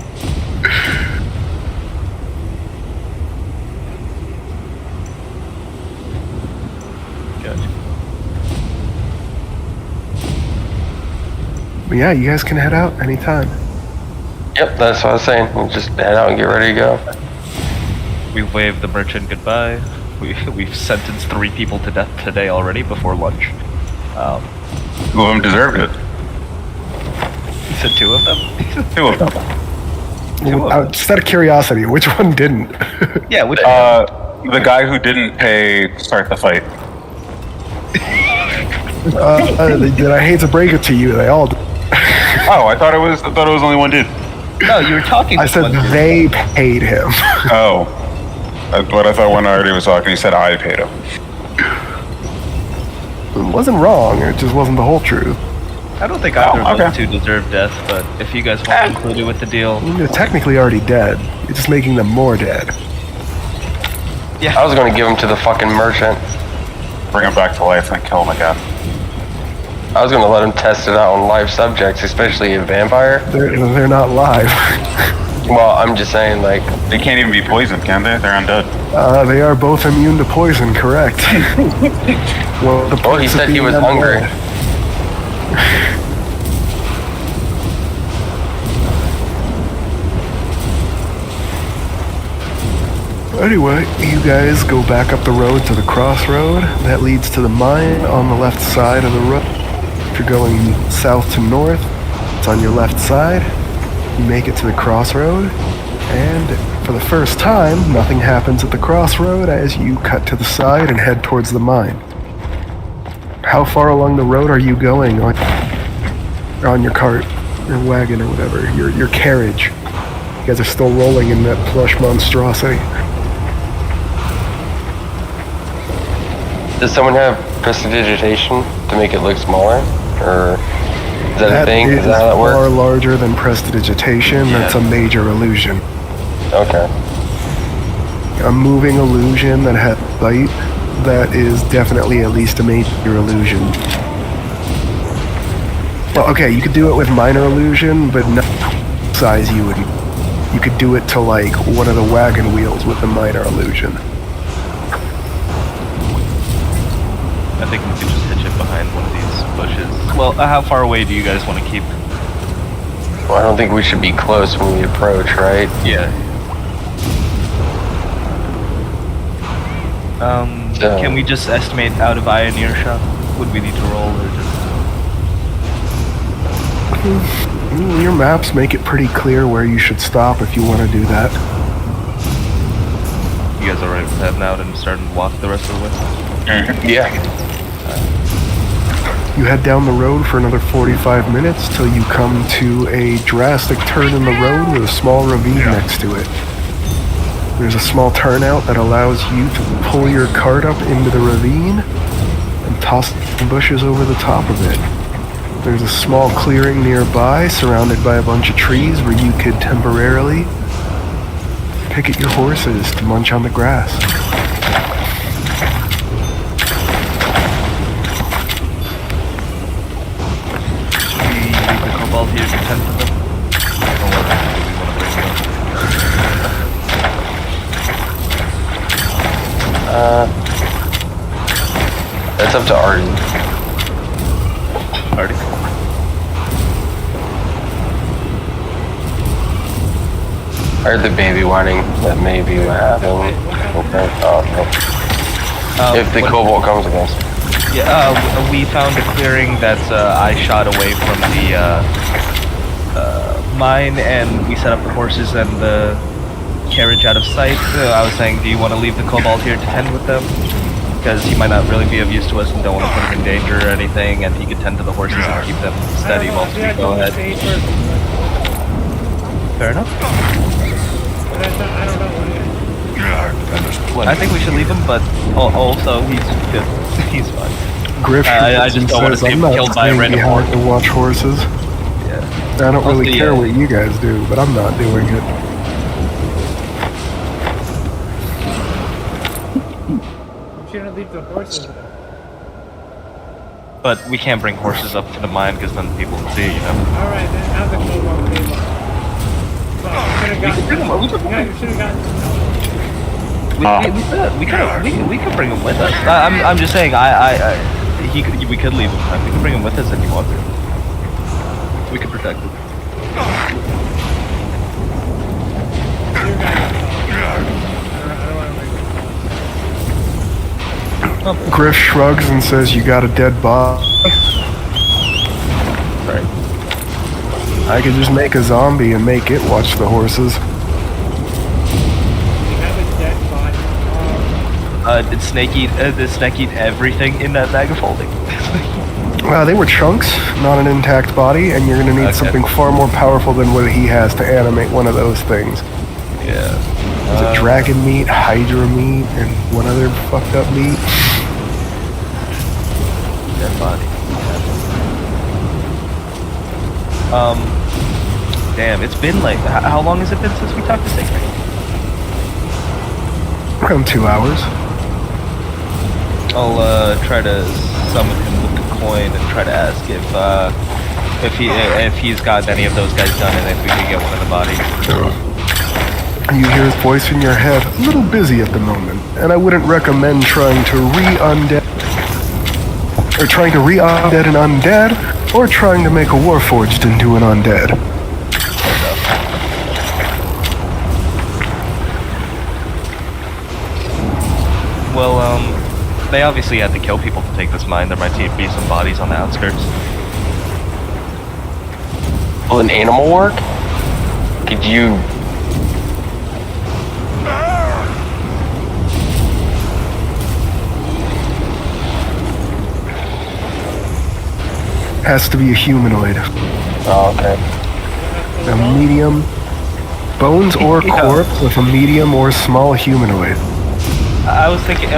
Gotcha. But yeah, you guys can head out anytime. Yep, that's what I was saying. We'll just head out and get ready to go. We waved the merchant goodbye. We've sentenced 3 people to death today already before lunch. Two of them deserved it. You said 2 of them? 2 of them. Just out of curiosity, which one didn't? Yeah, which the guy who didn't pay to start the fight. I hate to break it to you, they all did. Oh, I thought it was only one dude. No, you were talking. I said they paid him. Oh, that's what I thought when I already was talking. He said I paid him. It wasn't wrong, it just wasn't the whole truth. I don't think either of those 2 deserve death, but if you guys want to include it with the deal... They're technically already dead. You're just making them more dead. Yeah. I was going to give him to the fucking merchant. Bring him back to life and kill him again. I was going to let him test it out on live subjects, especially a vampire. They're not live. Well, I'm just saying, They can't even be poisoned, can they? They're undead. They are both immune to poison, correct. Well, he said he was hungry. Anyway, you guys go back up the road to the crossroad. That leads to the mine on the left side of the road. If you're going south to north, it's on your left side. You make it to the crossroad, and for the first time, nothing happens at the crossroad as you cut to the side and head towards the mine. How far along the road are you going on your cart, your wagon, or whatever, your carriage? You guys are still rolling in that plush monstrosity. Does someone have prestidigitation to make it look smaller? Or is that a thing? Is that how that works? Far larger than prestidigitation. Yeah. That's a major illusion. Okay. a moving illusion that has light, that is definitely at least a major illusion. Well, okay, you could do it with minor illusion, but no size you wouldn't. You could do it to like one of the wagon wheels with the minor illusion. I think we could just hitch it behind one of these bushes. Well, how far away do you guys want to keep? Well, I don't think we should be close when we approach, right? Yeah. Can we just estimate out of eye and earshot? Would we need to roll or just... Your maps make it pretty clear where you should stop if you want to do that. You guys alright with heading out and starting to walk the rest of the way? Yeah. You head down the road for another 45 minutes till you come to a drastic turn in the road with a small ravine next to it. There's a small turnout that allows you to pull your cart up into the ravine and toss the bushes over the top of it. There's a small clearing nearby surrounded by a bunch of trees where you could temporarily picket your horses to munch on the grass. Here to tend to them? That's up to Artie. Artie? I heard the baby whining. That may be what happened. Okay. Oh, no. If the cobalt comes with us. Yeah, we found a clearing that I shot away from the mine, and we set up the horses and the carriage out of sight. I was saying, do you want to leave the cobalt here to tend with them? Because he might not really be of use to us and don't want to put him in danger or anything, and he could tend to the horses and keep them steady whilst we go ahead. Fair enough. I think we should leave him, but also he's good. He's fine. Griff I just don't want to see him killed by a random horse. To watch horses. Yeah. I don't really care what you guys do, but I'm not doing it. You shouldn't leave the horses there. But we can't bring horses up to the mine because then people will see, you know. Alright, then have the cobalt table. You should have gotten We could bring him with us. I'm just saying, we could leave him. We could bring him with us if you want to. We could protect him. Griff shrugs and says, "You got a dead body." Right. I could just make a zombie and make it watch the horses. Did Snake eat everything in that bag of holding? They were chunks, not an intact body, and you're gonna need something far more powerful than what he has to animate one of those things. Yeah. Is it dragon meat, hydra meat, and one other fucked up meat? Dead body. Damn, it's been like, how long has it been since we talked to Snake? Around 2 hours. I'll try to summon him with the coin and try to ask if he's got any of those guys done and if we can get one of the bodies. You hear his voice in your head, a little busy at the moment, and I wouldn't recommend trying to re-undead an undead, or trying to make a warforged into an undead. Well, they obviously had to kill people to take this mine. There might be some bodies on the outskirts. Will an animal work? Could you... Has to be a humanoid. Oh, okay. A medium... Bones or corpse with a medium or small humanoid. I was thinking,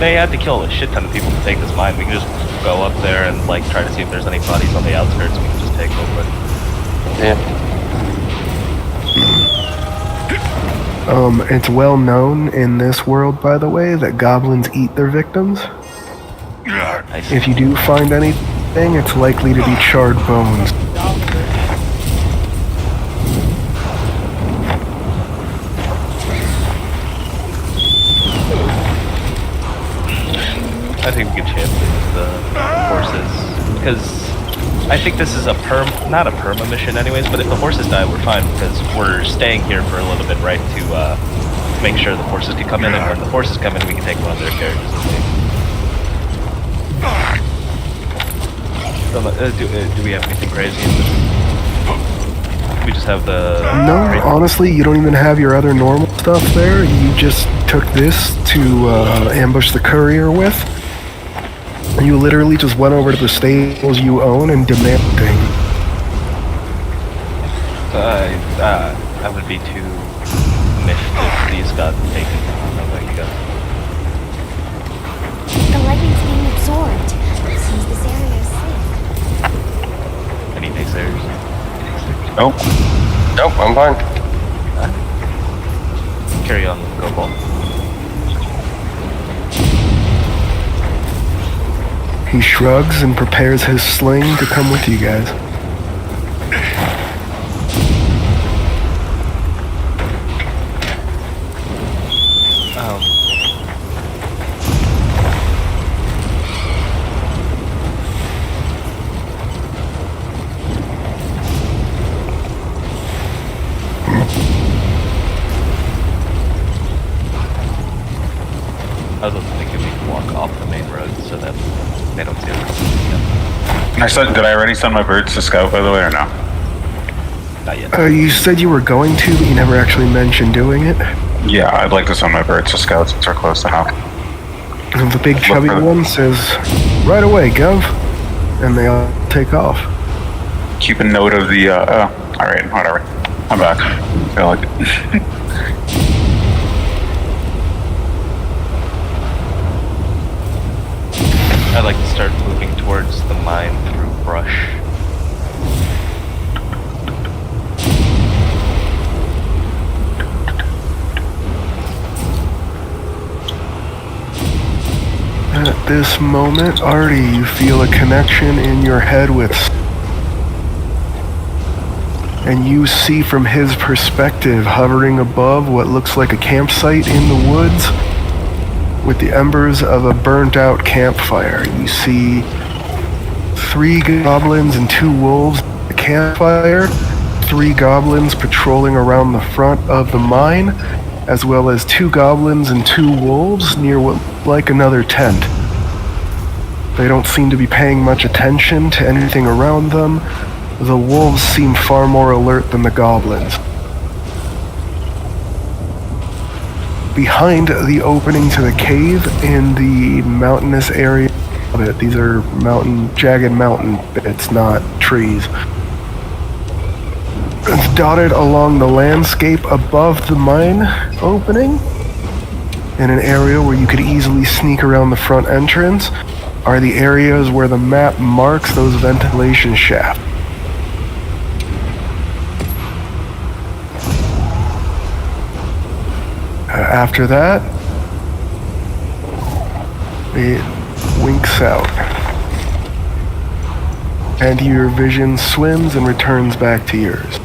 they had to kill a shit ton of people to take this mine. We can just go up there and like try to see if there's any bodies on the outskirts. We can just take over. Yeah. It's well known in this world, by the way, that goblins eat their victims. If you do find anything, it's likely to be charred bones. I think we can champion the horses, because I think this is not a perma mission anyways, but if the horses die, we're fine, because we're staying here for a little bit, right, to make sure the horses can come in, and when the horses come in, we can take one of their characters with me. Do we have anything crazy in this? We just have the... No, honestly, you don't even have your other normal stuff there. You just took this to ambush the courier with. You literally just went over to the stables you own and demanded things. I would be too miffed if these got taken. The lightning's being absorbed. Seems this area is safe. Any naysayers? Nope. Nope, I'm fine. Carry on, go ball. He shrugs and prepares his sling to come with you guys. I was also thinking we can walk off the main road so that they don't see us. Did I already send my birds to scout, by the way, or no? Not yet. You said you were going to, but you never actually mentioned doing it. Yeah, I'd like to send my birds to scout since we're close to home. And the big chubby one says, "Right away, Gov," and they all take off. Keep a note of the, alright, whatever. I'm back. I feel like it. I'd like to start moving towards the mine through brush. At this moment, Artie, you feel a connection in your head with... And you see from his perspective, hovering above what looks like a campsite in the woods, with the embers of a burnt-out campfire. You see 3 goblins and 2 wolves at the campfire, 3 goblins patrolling around the front of the mine, as well as 2 goblins and 2 wolves near what looks like another tent. They don't seem to be paying much attention to anything around them. The wolves seem far more alert than the goblins. Behind the opening to the cave in the mountainous area of it, these are jagged mountain bits, not trees. It's dotted along the landscape above the mine opening, in an area where you could easily sneak around the front entrance, are the areas where the map marks those ventilation shafts. After that, it winks out, and your vision swims and returns back to yours.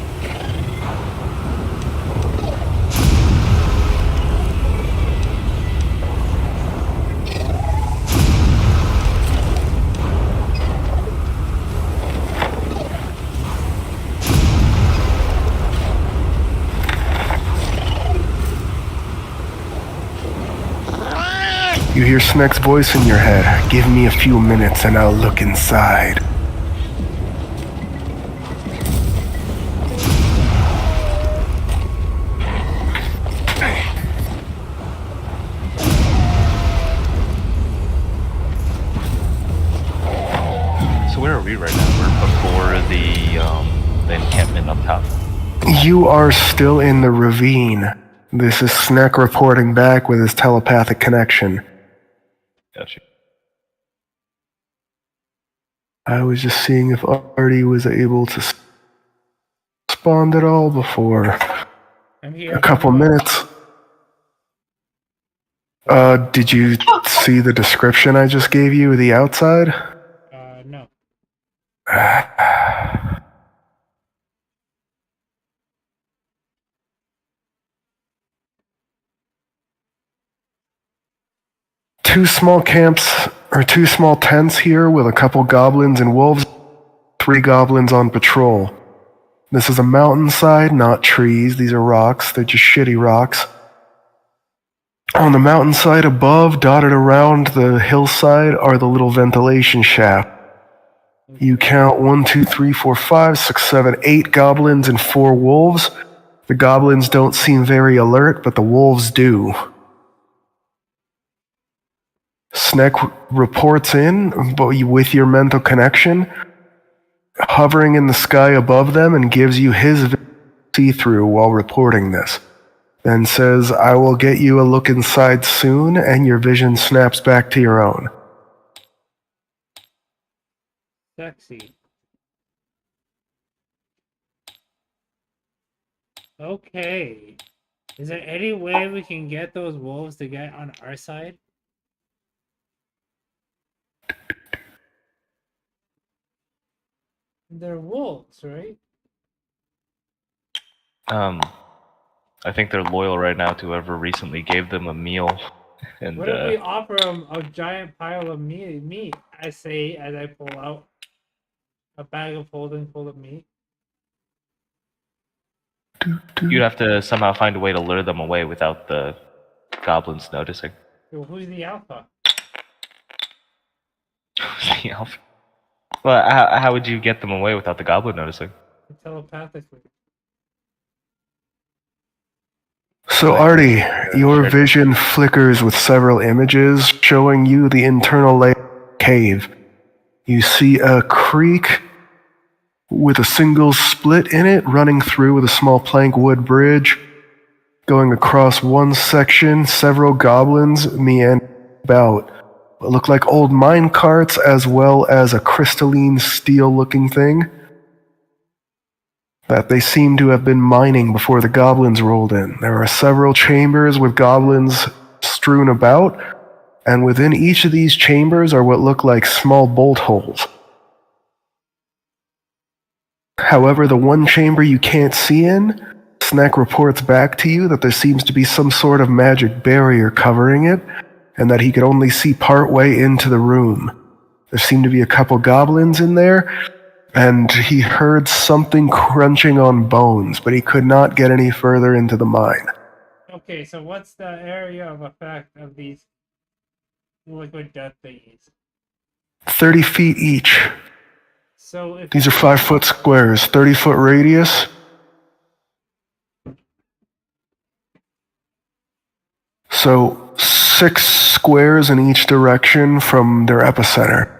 You hear Sneck's voice in your head. "Give me a few minutes and I'll look inside." So where are we right now? We're before the encampment up top. You are still in the ravine. This is Sneck reporting back with his telepathic connection. Gotcha. I was just seeing if Artie was able to respond at all before I'm here. a couple minutes. Did you see the description I just gave you of the outside? No. Two small camps, or two small tents here with a couple goblins and wolves, 3 goblins on patrol. This is a mountainside, not trees. These are rocks. They're just shitty rocks. On the mountainside above, dotted around the hillside, are the little ventilation shaft. You count 1, 2, 3, 4, 5, 6, 7, 8 goblins and 4 wolves. The goblins don't seem very alert, but the wolves do. Sneck reports in, but with your mental connection, hovering in the sky above them, and gives you his see-through while reporting this. Then says, I will get you a look inside soon, and your vision snaps back to your own. Sexy. Okay. Is there any way we can get those wolves to get on our side? They're wolves, right? I think they're loyal right now to whoever recently gave them a meal. And What if we offer them a giant pile of meat? I say as I pull out a bag of holding full of meat. you'd have to somehow find a way to lure them away without the goblins noticing. So who's the alpha? The alpha. Well, how would you get them away without the goblin noticing? Telepathically. So Artie, your vision flickers with several images showing you the internal layer of the cave. You see a creek with a single split in it running through with a small plank wood bridge. Going across one section, several goblins meander about what look like old mine carts as well as a crystalline steel-looking thing that they seem to have been mining before the goblins rolled in. There are several chambers with goblins strewn about, and within each of these chambers are what look like small bolt holes. However, the one chamber you can't see in, Snack reports back to you that there seems to be some sort of magic barrier covering it, and that he could only see part way into the room. There seem to be a couple goblins in there, and he heard something crunching on bones, but he could not get any further into the mine. Okay, so what's the area of effect of these liquid death thingies? 30 feet each. So if These are 5-foot squares, 30-foot radius. So 6 squares in each direction from their epicenter.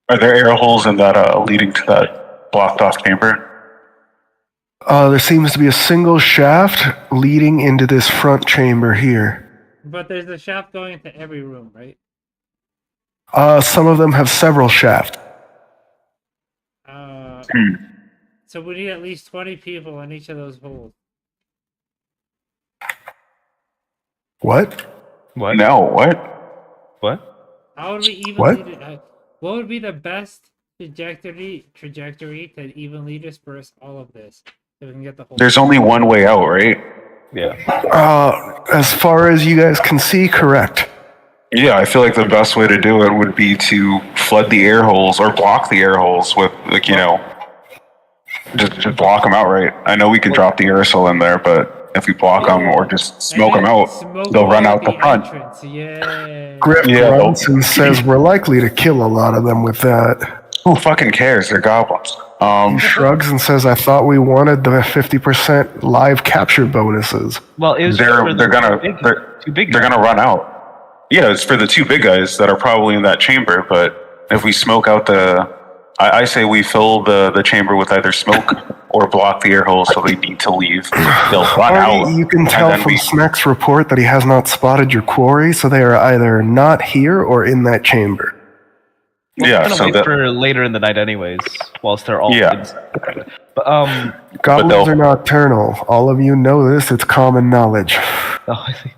Are there air holes in that leading to that blocked off chamber? There seems to be a single shaft leading into this front chamber here. But there's a shaft going into every room, right? Some of them have several shafts. So we need at least 20 people in each of those holes. What? What? No, what? What? How would we evenly? What would be the best trajectory to evenly disperse all of this? So we can get the whole. There's only one way out, right? Yeah. As far as you guys can see, correct. Yeah, I feel like the best way to do it would be to flood the air holes or block the air holes with, like, you know, just block them outright. I know we could drop the aerosol in there, but if we block them or just smoke them out, they'll run out the front. Griff grunts and says we're likely to kill a lot of them with that. Who fucking cares? They're goblins. Shrugs and says, I thought we wanted the 50% live capture bonuses. Well, it was they're gonna run out. Yeah, it's for the 2 big guys that are probably in that chamber, but if we smoke out I say we fill the chamber with either smoke or block the air holes so they need to leave. They'll run out. You can tell from Snack's report that he has not spotted your quarry, so they are either not here or in that chamber. Well, yeah, so wait for later in the night anyways, whilst they're all inside. Goblins are nocturnal. All of you know this, it's common knowledge. Oh, I see.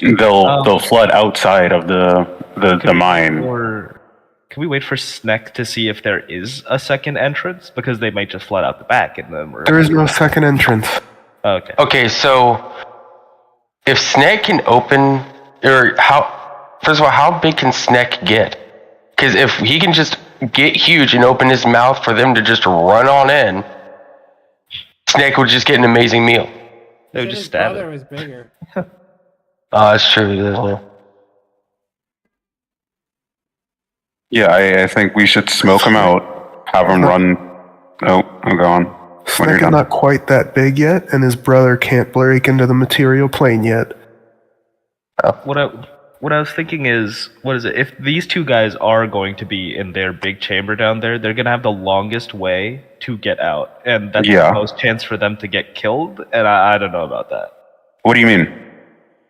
They'll flood outside of the mine. Or can we wait for Sneck to see if there is a second entrance? Because they might just flood out the back and then we're... There is no second entrance. Okay. Okay, so if Snake can open, or first of all, how big can Snake get? Because if he can just get huge and open his mouth for them to just run on in, Snake would just get an amazing meal. They would just stab His it. brother was bigger. Oh, that's true. Isn't it? Yeah, I think we should smoke them out, have them run. Oh, I'm gone. When you're Snake is done. not quite that big yet, and his brother can't break into the material plane yet. What I was thinking is, what is it? If these two guys are going to be in their big chamber down there, they're gonna have the longest way to get out, and that's Yeah. the most chance for them to get killed. And I don't know about that. What do you mean?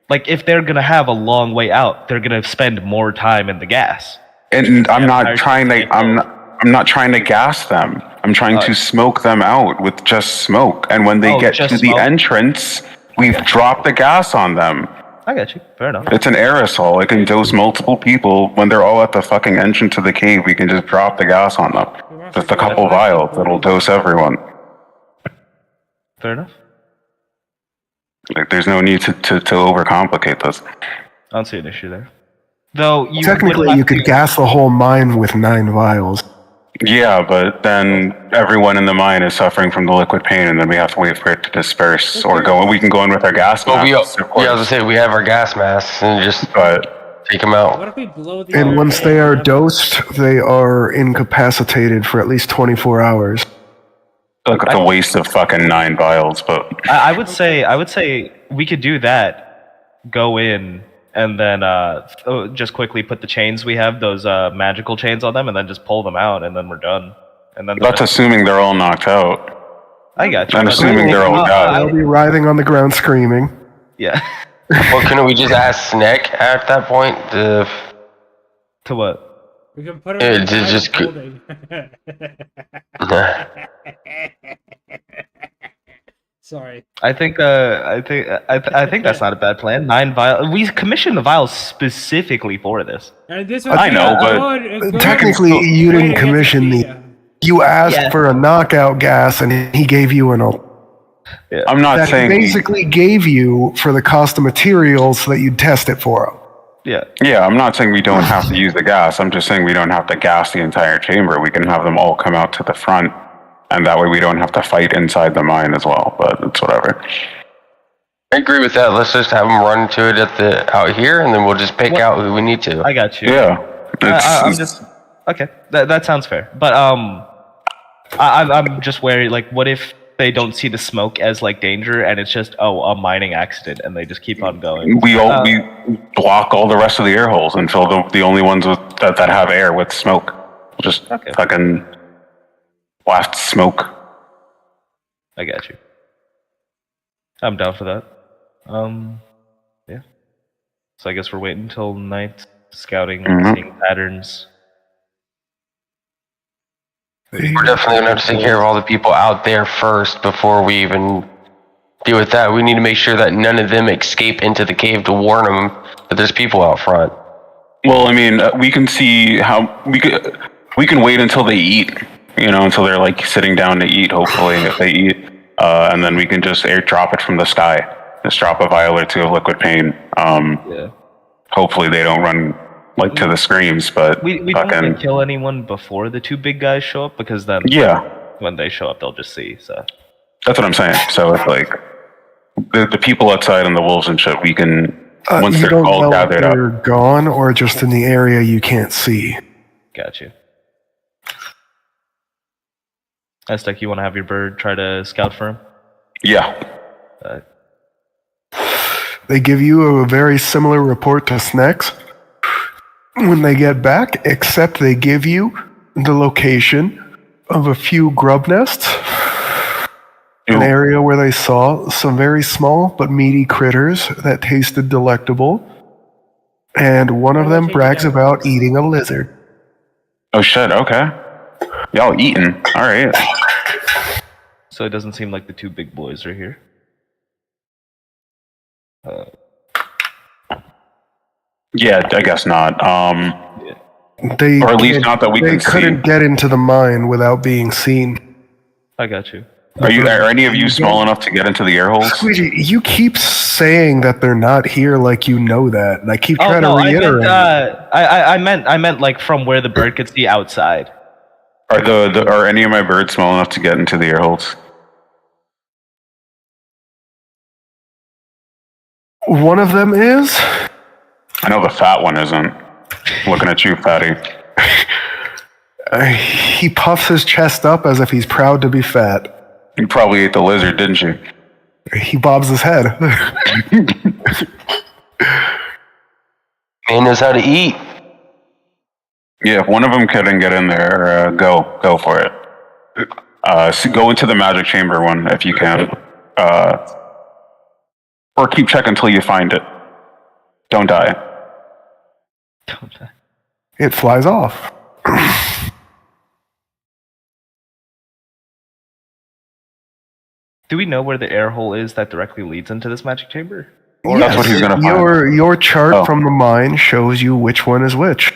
Like, if they're gonna have a long way out, they're gonna spend more time in the gas. And I'm not trying to. I'm not trying to gas them. I'm trying to smoke them out with just smoke. And when they get to the entrance, we've dropped the gas on them. I got you. Fair enough. It's an aerosol. It can dose multiple people. When they're all at the fucking entrance to the cave, we can just drop the gas on them. Just a couple vials that'll dose everyone. Fair enough. Like, there's no need to overcomplicate this. I don't see an issue there. Though you Technically, you could gas the whole mine with 9 vials. Yeah, but then everyone in the mine is suffering from the liquid pain, and then we have to wait for it to disperse or go. We can go in with our gas masks. I was gonna say we have our gas masks and just take them out. What if we blow the? And once they are dosed, they are incapacitated for at least 24 hours. Look, it's a waste of fucking 9 vials, but I would say we could do that. Go in and then just quickly put the chains we have, those magical chains on them, and then just pull them out, and then we're done. And then that's assuming they're all knocked out. I got you. I'm assuming they're all They'll dead. be writhing on the ground screaming. Yeah. Well, couldn't we just ask Snake at that point to what? We can put it to just. Sorry. I think that's not a bad plan. 9 vials. We commissioned the vials specifically for this. And this I know, but Technically, you didn't commission the. You asked for a knockout gas, and he gave you an. Yeah. I'm not that saying he basically gave you for the cost of materials so that you'd test it for him. Yeah. Yeah, I'm not saying we don't have to use the gas. I'm just saying we don't have to gas the entire chamber. We can have them all come out to the front, and that way we don't have to fight inside the mine as well. But it's whatever. I agree with that. Let's just have them run to it out here, and then we'll just pick out who we need to. I got you. Yeah. I'm just okay. That sounds fair. But I'm just wary. Like, what if they don't see the smoke as like danger, and it's just a mining accident, and they just keep on going? We block all the rest of the air holes and fill the only ones that have air with smoke. We'll just fucking blast smoke. I got you. I'm down for that. Yeah. So I guess we're waiting until night, scouting, seeing patterns. We're definitely gonna have to take care of all the people out there first before we even deal with that. We need to make sure that none of them escape into the cave to warn them that there's people out front. Well, I mean, we can see how we can wait until they eat. You know, until they're like sitting down to eat. Hopefully, if they eat, and then we can just airdrop it from the sky. Just drop a vial or 2 of liquid pain. Yeah. Hopefully, they don't run like to the screams, but We don't want to kill anyone before the 2 big guys show up, because then when they show up, they'll just see. So that's what I'm saying. So it's like the people outside and the wolves and shit. We can once you they're don't all know if gathered up. they're gone or just in the area you can't see. got you. Aztec, you want to have your bird try to scout for him? Yeah. They give you a very similar report to Snex when they get back, except they give you the location of a few grub nests, an area where they saw some very small but meaty critters that tasted delectable, and one of them brags about eating a lizard. Oh shit, okay. Y'all eating. Alright. So it doesn't seem like the 2 big boys are here. Yeah, I guess not. They or at least not that we can see. They couldn't get into the mine without being seen. I got you. Are any of you small enough to get into the air holes? Squeegee, you keep saying that they're not here like you know that. And I keep trying to reiterate. I meant like from where the bird could see outside. Are any of my birds small enough to get into the air holes? One of them is? I know the fat one isn't. Looking at you, fatty. He puffs his chest up as if he's proud to be fat. You probably ate the lizard, didn't you? He bobs his head. Man knows how to eat. Yeah, if one of them couldn't get in there, go for it. So go into the magic chamber one if you can. Or keep checking until you find it. Don't die. Don't die. It flies off. Do we know where the air hole is that directly leads into this magic chamber? Yes. That's what he's gonna find. Your chart from the mine shows you which one is which.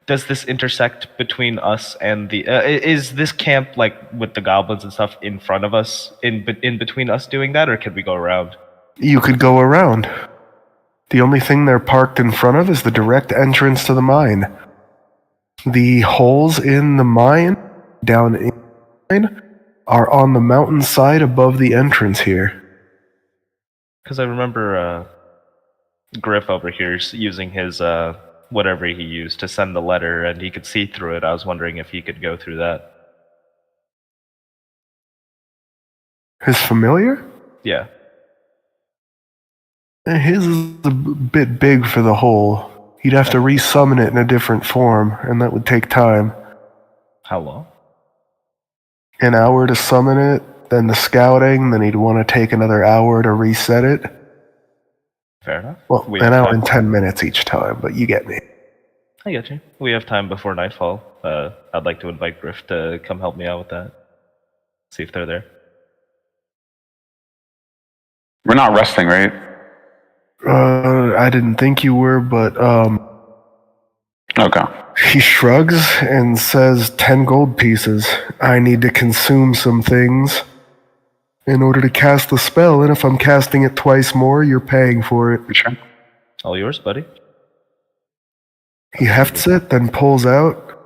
Does this intersect between us and the? Is this camp like with the goblins and stuff in front of us, in between us doing that, or could we go around? You could go around. The only thing they're parked in front of is the direct entrance to the mine. The holes in the mine, down in the mine, are on the mountainside above the entrance here. Because I remember Griff over here using his whatever he used to send the letter, and he could see through it. I was wondering if he could go through that. His familiar? Yeah. His is a bit big for the hole. He'd have to resummon it in a different form, and that would take time. How long? An hour to summon it, then the scouting, then he'd want to take another hour to reset it. Fair enough. Well, an hour and 10 minutes each time, but you get me. I get you. We have time before nightfall. I'd like to invite Griff to come help me out with that. See if they're there. We're not resting, right? I didn't think you were, but, Okay. He shrugs and says 10 gold pieces. I need to consume some things in order to cast the spell, and if I'm casting it twice more, you're paying for it. Sure. All yours, buddy. He hefts it, then pulls out.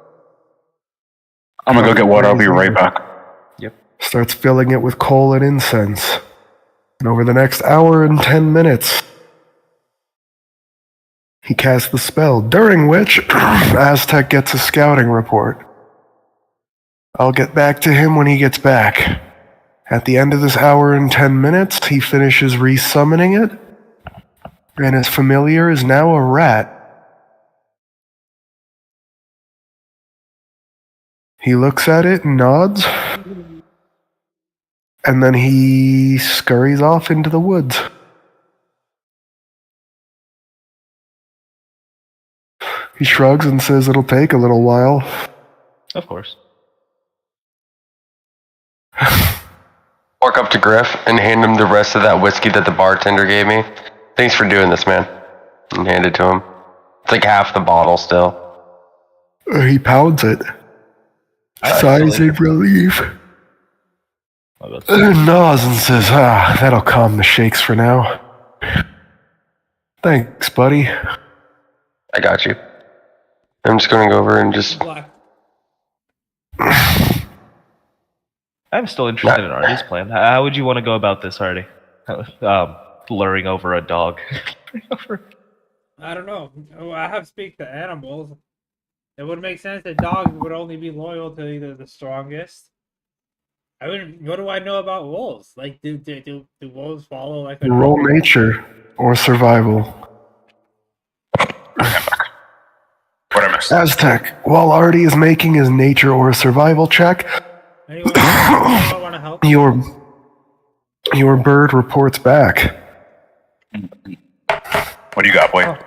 I'm gonna go get water. I'll be right back. Yep. Starts filling it with coal and incense. And over the next hour and 10 minutes, he casts the spell, during which Aztec gets a scouting report. I'll get back to him when he gets back. At the end of this hour and 10 minutes, he finishes resummoning it, and his familiar is now a rat. He looks at it and nods, and then he scurries off into the woods. He shrugs and says it'll take a little while. Of course. Walk up to Griff and hand him the rest of that whiskey that the bartender gave me. Thanks for doing this, man. And hand it to him. It's like half the bottle still. He pounds it. Sighs in relief. Nods and says, that'll calm the shakes for now. Thanks, buddy. I got you. I'm just going to go over and just... I'm still interested in Artie's plan. How would you want to go about this, Artie? Luring over a dog. I don't know. I have speak to animals. It would make sense that dogs would only be loyal to either the strongest. I mean, what do I know about wolves? Like, do wolves follow like a... Roll nature or survival. What I missed? Aztec, while Artie is making his nature or survival check, Anyone want to help? your bird reports back. What do you got, boy?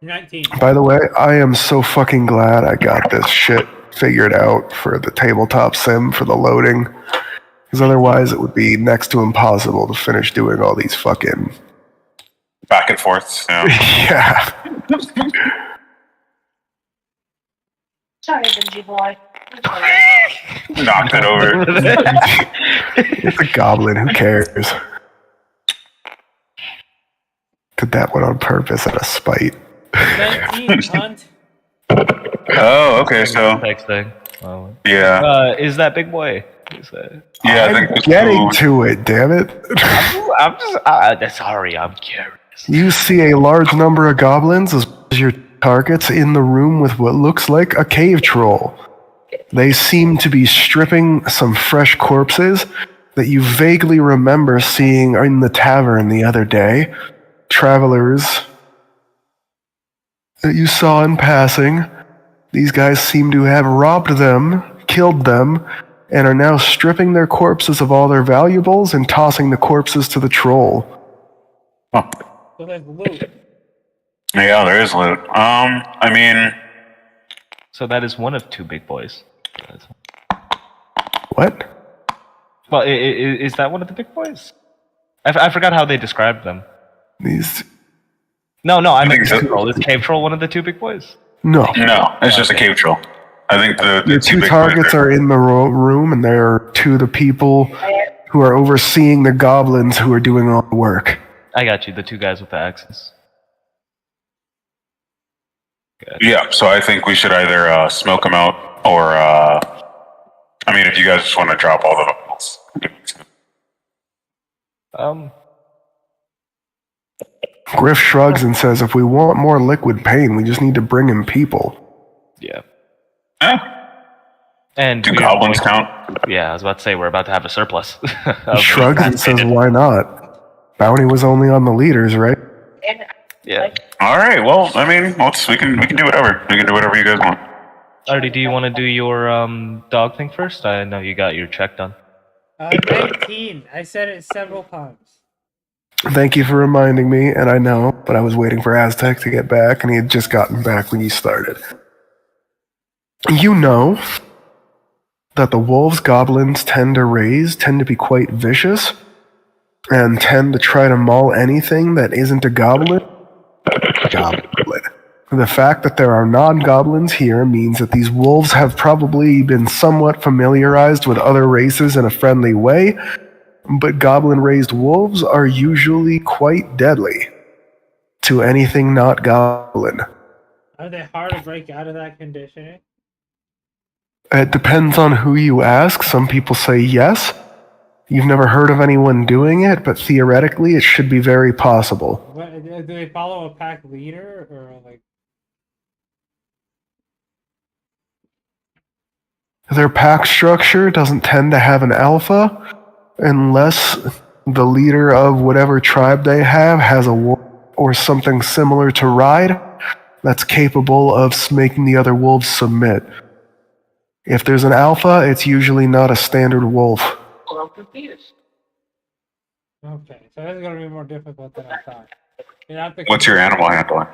19. By the way, I am so fucking glad I got this shit figured out for the tabletop sim for the loading. Because otherwise it would be next to impossible to finish doing all these fucking back and forth. Yeah. Sorry, Benji boy. Knocked it over. It's a goblin. Who cares? Did that one on purpose out of spite. 19, hunt. Oh, okay. So Texting. Oh. yeah. Is that big boy? Is that... Yeah, I I'm think getting to it, damn it. I'm just sorry. I'm curious. You see a large number of goblins as well as your targets in the room with what looks like a cave troll. They seem to be stripping some fresh corpses that you vaguely remember seeing in the tavern the other day. Travelers that you saw in passing. These guys seem to have robbed them, killed them, and are now stripping their corpses of all their valuables and tossing the corpses to the troll. Huh. So there's loot. Yeah, there is loot. I mean, So that is one of two big boys. What? Well, is that one of the big boys? I forgot how they described them. These... No, I mean think so. cave troll. Is cave troll one of the two big boys? No. no, it's just a cave troll. I think the Your two big targets boys are in the room, and they're two of the people who are overseeing the goblins who are doing all the work. I got you. The two guys with the axes. Yeah, so I think we should either smoke them out or, I mean, if you guys just want to drop all the vials. Griff shrugs and says, if we want more liquid pain, we just need to bring in people. Yeah. Yeah. And Do we are goblins going- count? Yeah, I was about to say we're about to have a surplus. He shrugs and says, why not? Bounty was only on the leaders, right? Yeah. All right. Well, I mean, we can do whatever. We can do whatever you guys want. Artie, do you want to do your dog thing first? I know you got your check done. 19. I said it several times. Thank you for reminding me, and I know, but I was waiting for Aztec to get back, and he had just gotten back when you started. You know that the wolves goblins tend to be quite vicious, and tend to try to maul anything that isn't a goblin. The fact that there are non-goblins here means that these wolves have probably been somewhat familiarized with other races in a friendly way, but goblin-raised wolves are usually quite deadly to anything not goblin. Are they hard to break out of that conditioning? It depends on who you ask. Some people say yes. You've never heard of anyone doing it, but theoretically it should be very possible. What, do they follow a pack leader or like? Their pack structure doesn't tend to have an alpha unless the leader of whatever tribe they have has a wolf or something similar to ride that's capable of making the other wolves submit. If there's an alpha, it's usually not a standard wolf. Well, I'm confused. Okay, so that's gonna be more difficult than I thought. You'd have to What's your animal handling?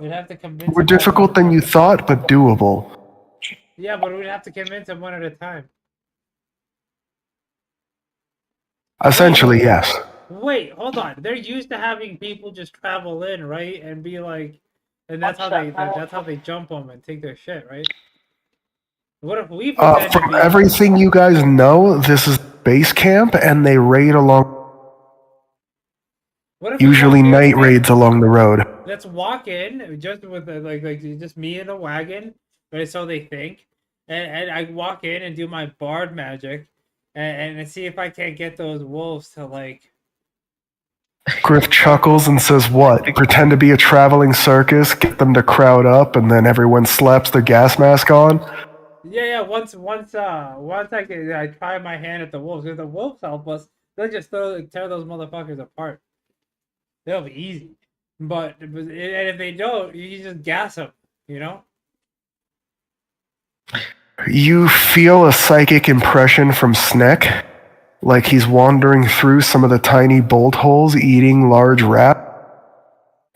We'd have to convince. More difficult than you thought, but doable. Yeah, but we'd have to convince them one at a time. Essentially, yes. Wait, hold on. They're used to having people just travel in, right, and be like, and that's how they jump them and take their shit, right? What if we pretend to From be... everything you guys know, this is base camp, and they raid along. Usually night raids along the road. Let's walk in just with like just me in a wagon, right? So they think, and I walk in and do my bard magic, and see if I can't get those wolves to like. Griff chuckles and says, "What? Pretend to be a traveling circus, get them to crowd up, and then everyone slaps their gas mask on." Yeah. Once I try my hand at the wolves. If the wolves help us, they'll just tear those motherfuckers apart. They'll be easy, and if they don't, you just gas them, you know. You feel a psychic impression from Sneck, like he's wandering through some of the tiny bolt holes, eating large rat,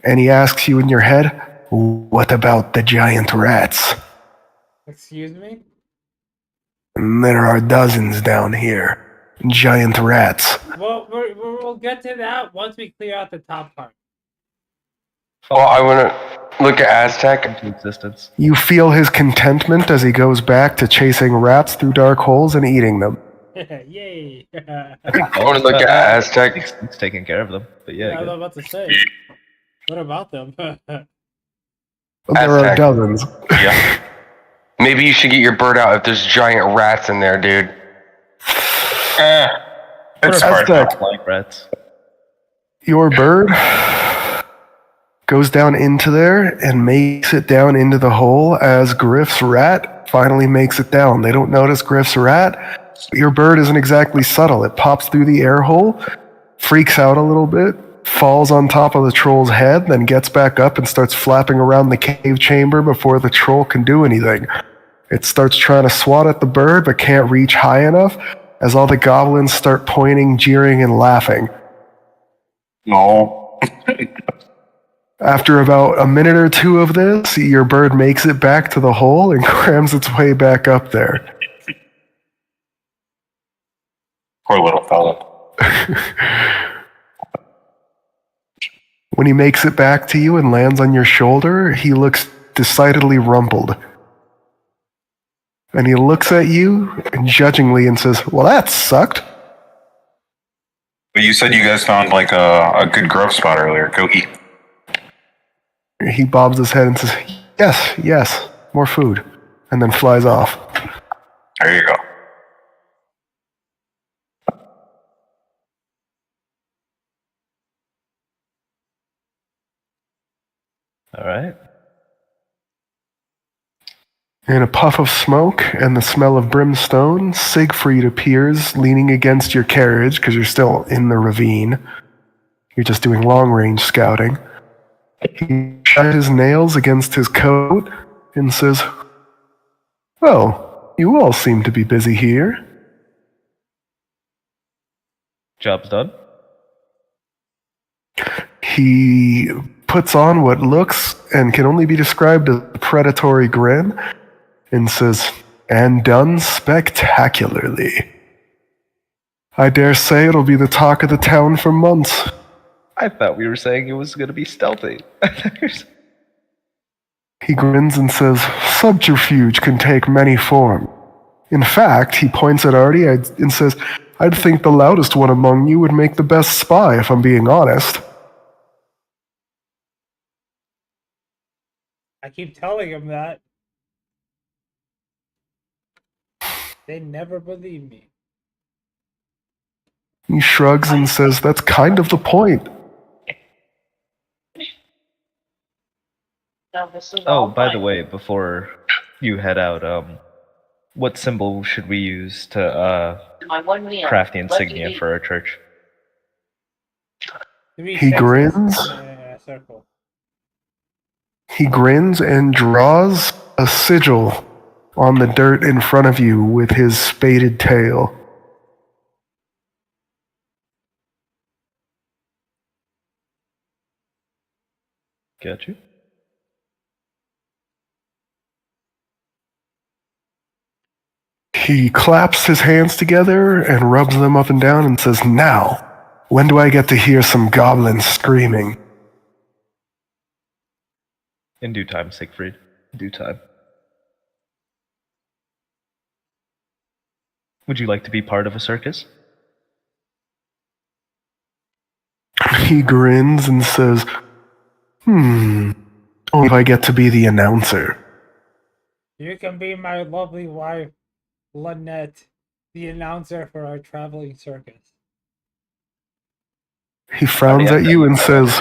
and he asks you in your head, "What about the giant rats?" Excuse me? And there are dozens down here. Giant rats. Well, we'll get to that once we clear out the top part. Well, I want to look at Aztec. Into existence. You feel his contentment as he goes back to chasing rats through dark holes and eating them. Yay! I want to look at Aztec. He's taking care of them, but yeah. I was good. about to say. What about them? There are Aztec. dozens. Yeah. Maybe you should get your bird out if there's giant rats in there, dude. It's hard Aztec. not. Like rats. Your bird goes down into there and makes it down into the hole as Griff's rat finally makes it down. They don't notice Griff's rat. Your bird isn't exactly subtle. It pops through the air hole, freaks out a little bit, falls on top of the troll's head, then gets back up and starts flapping around the cave chamber before the troll can do anything. It starts trying to swat at the bird but can't reach high enough as all the goblins start pointing, jeering, and laughing. No. After about a minute or two of this, your bird makes it back to the hole and crams its way back up there. Poor little fella. When he makes it back to you and lands on your shoulder, he looks decidedly rumpled. And he looks at you judgingly and says, "Well, that sucked." But you said you guys found like a good grove spot earlier. Go eat. He bobs his head and says, yes, more food," and then flies off. There you go. All right. In a puff of smoke and the smell of brimstone, Siegfried appears leaning against your carriage because you're still in the ravine. You're just doing long-range scouting. He shines his nails against his coat and says, "Well, you all seem to be busy here." Job's done. He puts on what looks and can only be described as a predatory grin and says, "And done spectacularly. I dare say it'll be the talk of the town for months." I thought we were saying it was going to be stealthy. He grins and says, "Subterfuge can take many forms. In fact," he points at Artie and says, "I'd think the loudest one among you would make the best spy, if I'm being honest." I keep telling him that. They never believe me. He shrugs and says, "That's kind of the point." Oh, by the way, before you head out, what symbol should we use to craft the insignia for our church? He grins. Yeah, circle. He grins and draws a sigil on the dirt in front of you with his spaded tail. Got you. He claps his hands together and rubs them up and down and says, "Now, when do I get to hear some goblins screaming?" In due time, Siegfried. In due time. Would you like to be part of a circus? He grins and says, only if I get to be the announcer." You can be my lovely wife, Lynette, the announcer for our traveling circus. He frowns at you and says,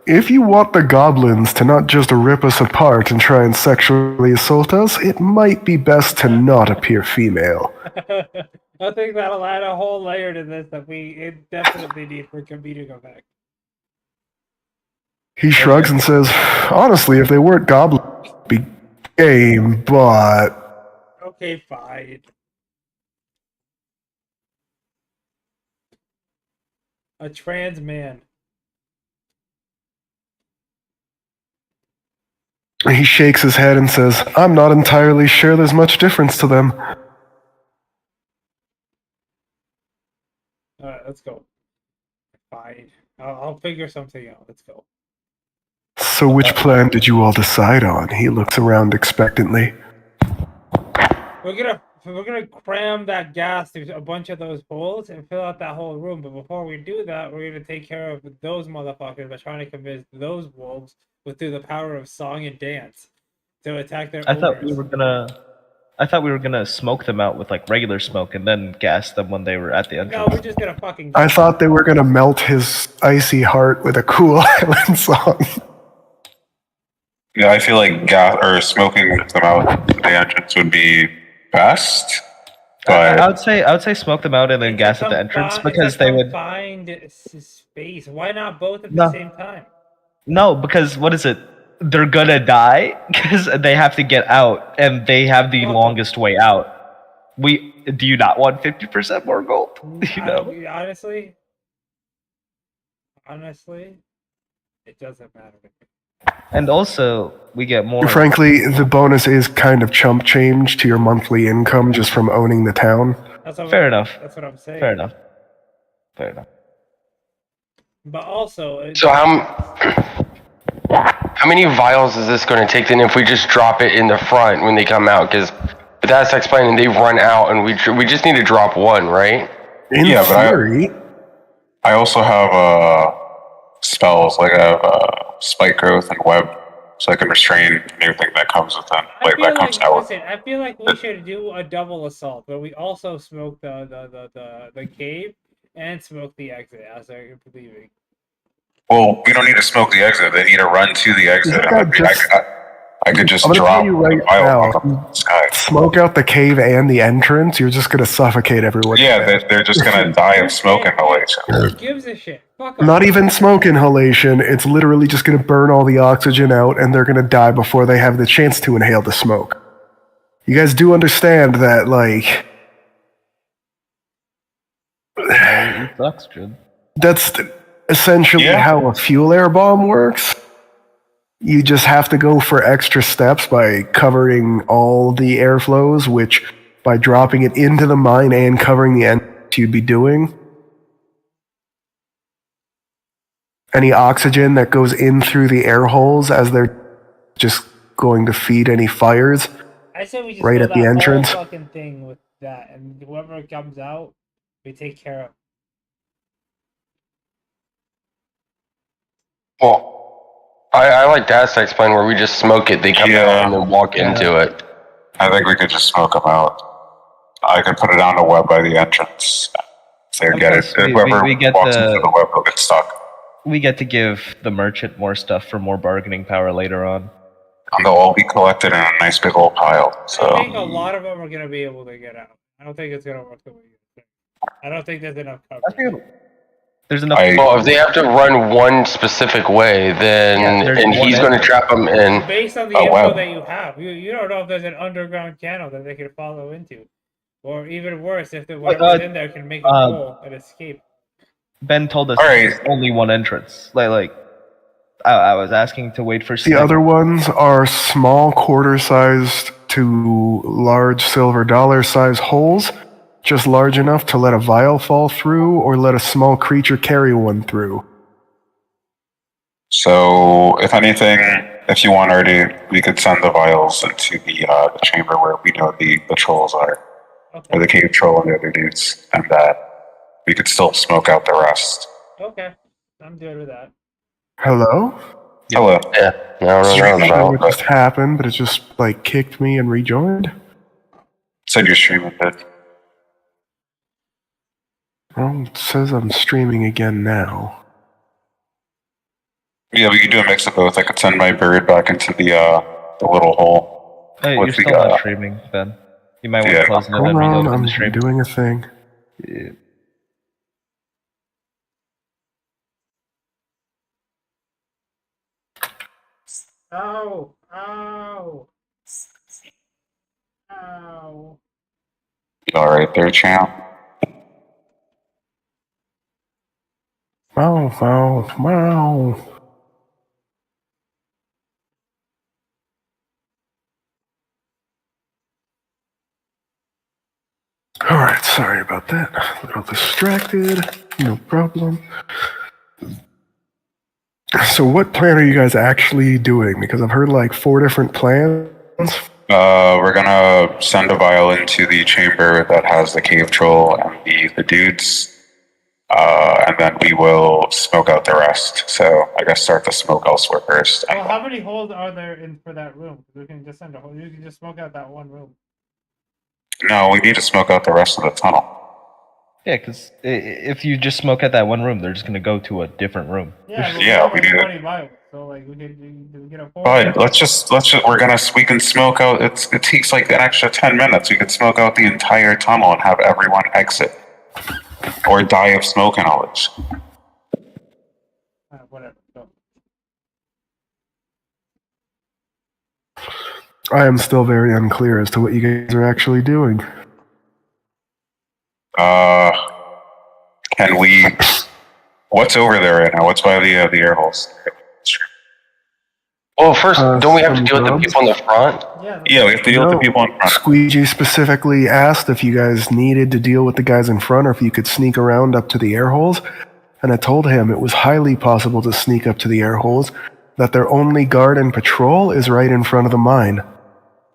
"If you want the goblins to not just rip us apart and try and sexually assault us, it might be best to not appear female." I think that'll add a whole layer to this that we definitely need for comedic effect. He shrugs and says, "Honestly, if they weren't goblins, it'd be game, but..." Okay, fine. A trans man. He shakes his head and says, "I'm not entirely sure there's much difference to them." Alright, let's go. Fine. I'll figure something out. Let's go. So which plan did you all decide on? He looks around expectantly. We're gonna cram that gas through a bunch of those holes and fill out that whole room. But before we do that, we're gonna take care of those motherfuckers by trying to convince those wolves through the power of song and dance to attack their I owners. thought we were gonna smoke them out with like regular smoke and then gas them when they were at the entrance. No, we're just gonna fucking. I thought they were gonna melt his icy heart with a Cool Island song. Yeah, I feel like gas or smoking them out the entrance would be best. But I would say smoke them out and then gas at the entrance because they would find space. Why not both at the same time? No, because what is it? They're gonna die because they have to get out, and they have the longest way out. Do you not want 50% more gold? You know. Honestly, it doesn't matter to me. And also, we get more. Frankly, the bonus is kind of chump change to your monthly income just from owning the town. Fair enough. That's what I'm saying. Fair enough. Fair enough. But also, so how many vials is this going to take then if we just drop it in the front when they come out? Because that's explaining they run out and we just need to drop one, right? In theory. I also have spells, like I have spike growth and web, so I can restrain anything that comes with them. I feel like we should do a double assault, but we also smoke the cave and smoke the exit as they're leaving. Well, we don't need to smoke the exit. They need to run to the exit. I could just I'm gonna drop tell you right the vial now, from the sky. smoke out the cave and the entrance, you're just gonna suffocate everyone. Yeah, they're just gonna die of smoke inhalation. Who gives a shit? Fuck 'em. Not even smoke inhalation, it's literally just gonna burn all the oxygen out and they're gonna die before they have the chance to inhale the smoke. You guys do understand that, like... It sucks, Jim. That's essentially how a fuel air bomb works. You just have to go for extra steps by covering all the airflows, which by dropping it into the mine and covering the end, you'd be doing. Any oxygen that goes in through the air holes as they're just going to feed any fires I say we just right fill at the that entrance. whole fucking thing with that, and whoever comes out, we take care of. Well, I like that to explain where we just smoke it, they come out and then walk into it. I think we could just smoke them out. I could put it on the web by the entrance. So get it. Whoever walks into the web will get stuck. We get to give the merchant more stuff for more bargaining power later on. And they'll all be collected in a nice big old pile. So I think a lot of them are going to be able to get out. I don't think it's going to work the way you think. I don't think there's enough coverage. There's enough. Well, if they have to run one specific way, then and he's going to trap them in based on the info that you have, you don't know if there's an underground channel that they can follow into, or even worse, if the whatever's in there can make a hole and escape. Ben told us there's only one entrance. I was asking to wait for. The other ones are small quarter-sized to large silver dollar-sized holes, just large enough to let a vial fall through or let a small creature carry one through. So, if anything, if you want already, we could send the vials into the chamber where we know the trolls are, or the cave troll and the other dudes, and that we could still smoke out the rest. Okay, I'm good with that. Hello? Hello. Yeah, I don't know what just happened, but it just kicked me and rejoined. Said you're streaming, but well, it says I'm streaming again now. Yeah, we could do a mix of both. I could send my bird back into the little hole. Hey, you're still not streaming, Ben. You might want to close it and then reload I'm the stream. doing a thing. Yeah. Ow! Ow! Ow! You alright there, champ? Wow, wow, wow. Alright, sorry about that. A little distracted. No problem. So what plan are you guys actually doing? Because I've heard like 4 different plans. We're gonna send a vial into the chamber that has the cave troll and the dudes. And then we will smoke out the rest. So I guess start the smoke elsewhere first. Well, how many holes are there in for that room? We can just send a hole. You can just smoke out that one room. No, we need to smoke out the rest of the tunnel. Yeah, because if you just smoke at that one room, they're just gonna go to a different room. Yeah, we do. 20 miles, so like we can get a 4. But we can smoke out. It takes like an extra 10 minutes. We could smoke out the entire tunnel and have everyone exit, or die of smoke inhalation. Whatever. Go. I am still very unclear as to what you guys are actually doing. Can we? What's over there right now? What's by the air holes? Well, first, don't we have to deal with the people in the front? Yeah, we have to deal with the people in front. Squeegee specifically asked if you guys needed to deal with the guys in front or if you could sneak around up to the air holes. And I told him it was highly possible to sneak up to the air holes, that their only guard and patrol is right in front of the mine.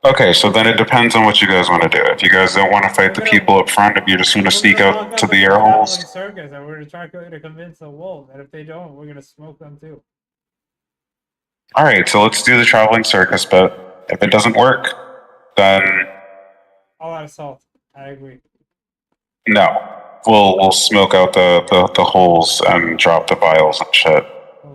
Okay, so then it depends on what you guys want to do. If you guys don't want to fight the people up front, if you just want to sneak out to the air holes. Circus, and we're gonna try to convince the wolves, and if they don't, we're gonna smoke them too. All right, so let's do the traveling circus, but if it doesn't work, then All out assault. I agree. no. We'll smoke out the holes and drop the vials and shit,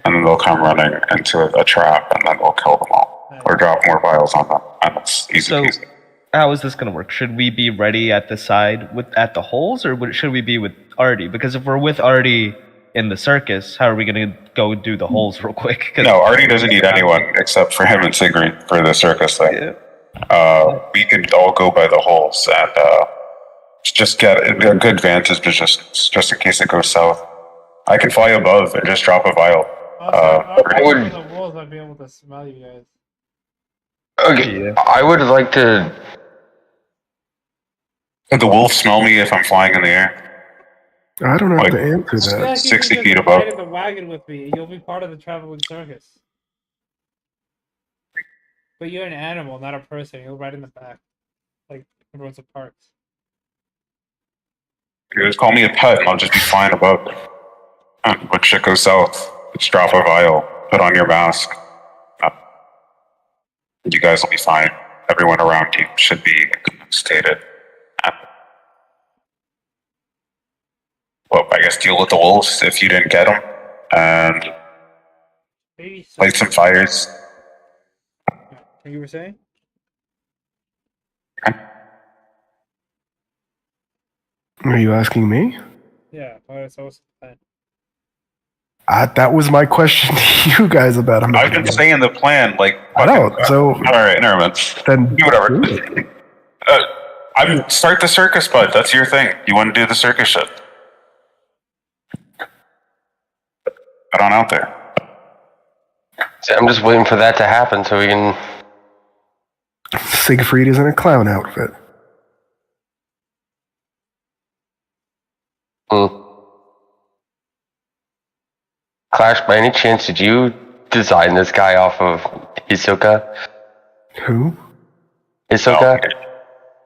and then they'll come running into a trap, and then we'll kill them all. Or drop more vials on them, and it's easy peasy. How is this going to work? Should we be ready at the side at the holes, or should we be with Artie? Because if we're with Artie in the circus, how are we going to go do the holes real quick? No, Artie doesn't need anyone except for him and Sigrid for the circus thing. Yeah. We can all go by the holes and just get a good vantage, just in case it goes south. I can fly above and just drop a vial. The wolves, I'd be able to smell you guys. Okay, yeah. I would like to. Could the wolf smell me if I'm flying in the air? I don't know how to answer that. 60 feet above. Ride in the wagon with me. You'll be part of the traveling circus. But you're an animal, not a person. You'll ride in the back, like everyone's at parks. You just call me a pet, and I'll just be flying above. When shit goes south, just drop a vial, put on your mask. You guys will be fine. Everyone around you should be stated. Well, I guess deal with the wolves if you didn't get them, and light some fires. What you were saying? Are you asking me? Yeah, so what's the plan? That was my question to you guys about him. I've been saying the plan, like... I know, so... Alright, never mind. Then... Do whatever. Start the circus, bud. That's your thing. You want to do the circus shit. Get on out there. See, I'm just waiting for that to happen so we can... Siegfried is in a clown outfit. Clash, by any chance, did you design this guy off of Hisoka? Who? Hisoka?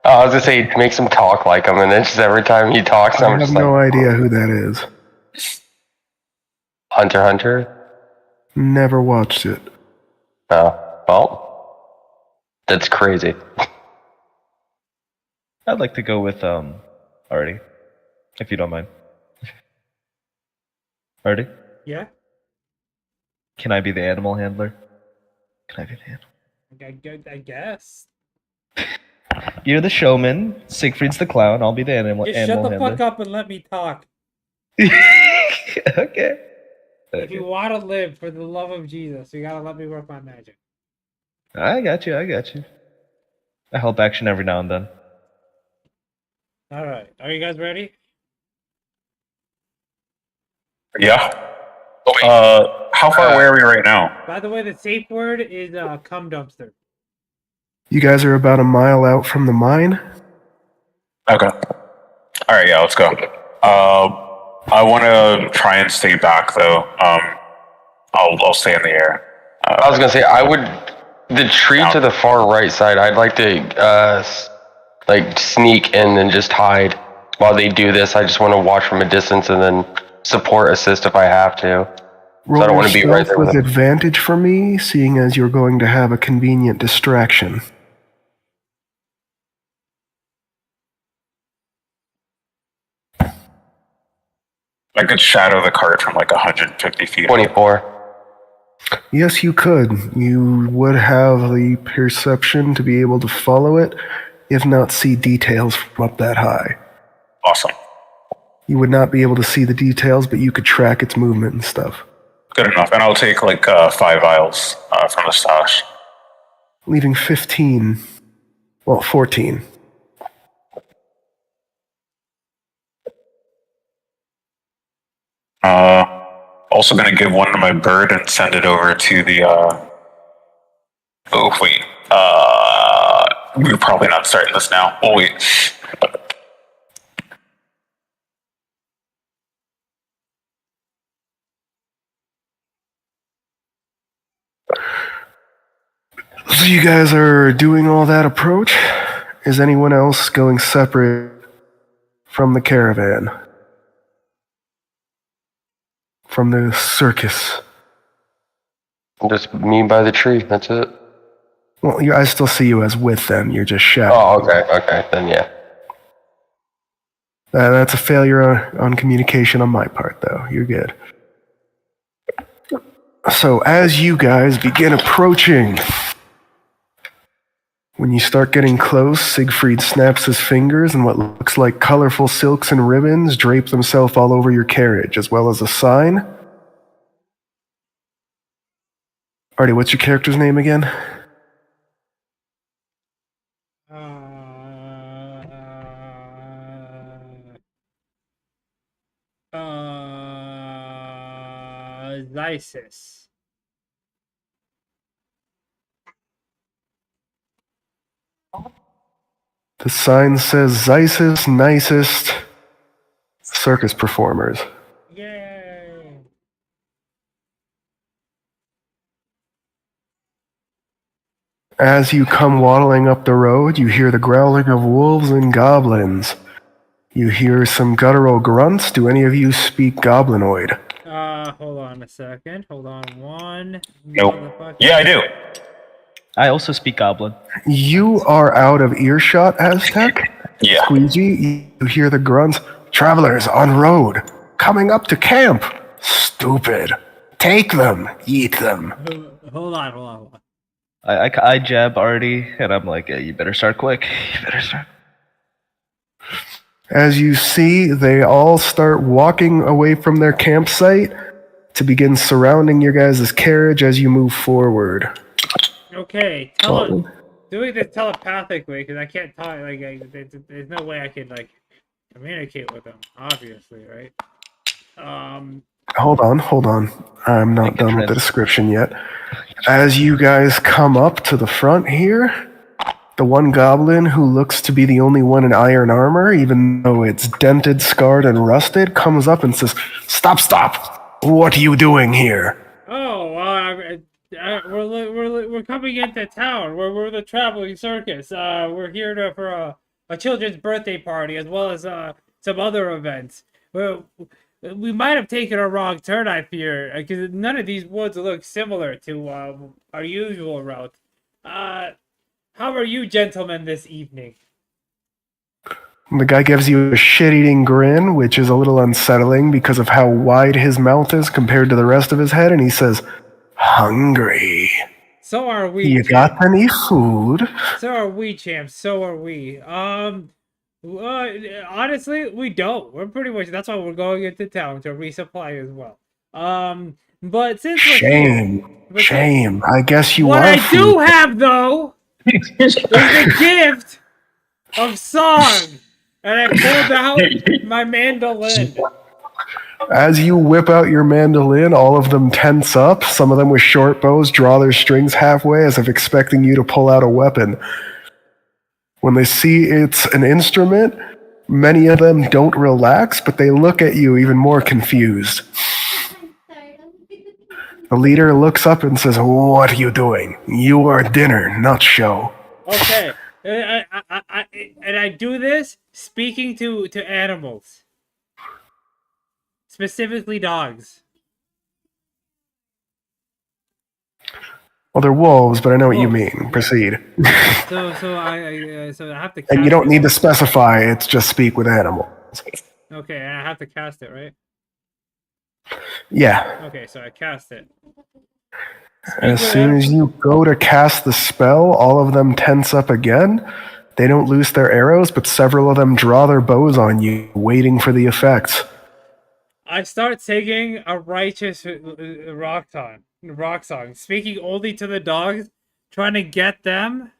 Oh, I was gonna say, it makes him talk like him, and then just every time he talks, I I'm just have like... no idea who that is. Hunter x Hunter? Never watched it. Oh, well, that's crazy. I'd like to go with Artie, if you don't mind. Artie? Yeah? Can I be the animal handler? Can I be the animal? I guess. You're the showman. Siegfried's the clown. I'll be the animal Just handler. shut the fuck up and let me talk. Okay. If you want to live, for the love of Jesus, you gotta let me work my magic. I got you. I help action every now and then. Alright, are you guys ready? Yeah. How far away are we right now? By the way, the safe word is cum dumpster. You guys are about a mile out from the mine? Okay. Alright, yeah, let's go. I want to try and stay back, though. I'll stay in the air. I was gonna say I would. The tree to the far right side. I'd like to like sneak in and just hide while they do this. I just want to watch from a distance and then support, assist if I have to. So I don't want to be right there with with them. advantage for me, seeing as you're going to have a convenient distraction. I could shadow the cart from like 150 feet. 24. Yes, you could. You would have the perception to be able to follow it, if not see details from up that high. Awesome. You would not be able to see the details, but you could track its movement and stuff. Good enough. And I'll take like 5 vials from the stash. Leaving 15. Well, 14. Also gonna give one to my bird and send it over to the, oh, wait. We're probably not starting this now. Oh, wait. So you guys are doing all that approach? Is anyone else going separate from the caravan? From the circus? Just me by the tree. That's it. Well, I still see you as with them. You're just shadowed. Oh, okay. Then yeah. That's a failure on communication on my part, though. You're good. So as you guys begin approaching, when you start getting close, Siegfried snaps his fingers and what looks like colorful silks and ribbons drape themselves all over your carriage, as well as a sign. Artie, what's your character's name again? Lysis. The sign says Zysis Nicest Circus Performers. Yay! As you come waddling up the road, you hear the growling of wolves and goblins. You hear some guttural grunts. Do any of you speak Goblinoid? Hold on a second. Hold on one. Nope. Yeah, I do. I also speak Goblin. You are out of earshot, Aztec. Yeah. Squeegee, you hear the grunts. Travelers on road, coming up to camp. Stupid. Take them, eat them. Hold on. I jab Artie, and I'm like, you better start quick. You better start. As you see, they all start walking away from their campsite to begin surrounding your guys' carriage as you move forward. Okay, doing this telepathically, because I can't talk, there's no way I can, communicate with them, obviously, right? Hold on. I'm not done with the description yet. As you guys come up to the front here, the one goblin who looks to be the only one in iron armor, even though it's dented, scarred, and rusted, comes up and says, Stop! What are you doing here? Oh, we're coming into town. We're the traveling circus. We're here for a children's birthday party as well as some other events. We might have taken a wrong turn, I fear, because none of these woods look similar to our usual route. How are you gentlemen this evening? The guy gives you a shit-eating grin, which is a little unsettling because of how wide his mouth is compared to the rest of his head, and he says, Hungry. So are we. You got any food? So are we, champs. So are we. Honestly, we don't. We're pretty much, that's why we're going into town to resupply as well. But since Shame. I guess you what are I do have, though, is the gift of song. And I pulled out my mandolin. As you whip out your mandolin, all of them tense up. Some of them with short bows draw their strings halfway as if expecting you to pull out a weapon. When they see it's an instrument, many of them don't relax, but they look at you even more confused. The leader looks up and says, "What are you doing? You are dinner, not show." Okay. And I do this speaking to animals. Specifically dogs. Well, they're wolves, but I know what you mean. Proceed. So I have to cast And you don't it. need to specify, it's just speak with animals. Okay, and I have to cast it, right? Yeah. Okay, so I cast it. As soon as you go to cast the spell, all of them tense up again. They don't loose their arrows, but several of them draw their bows on you, waiting for the effects. I start singing a righteous rock song, speaking only to the dogs, trying to get them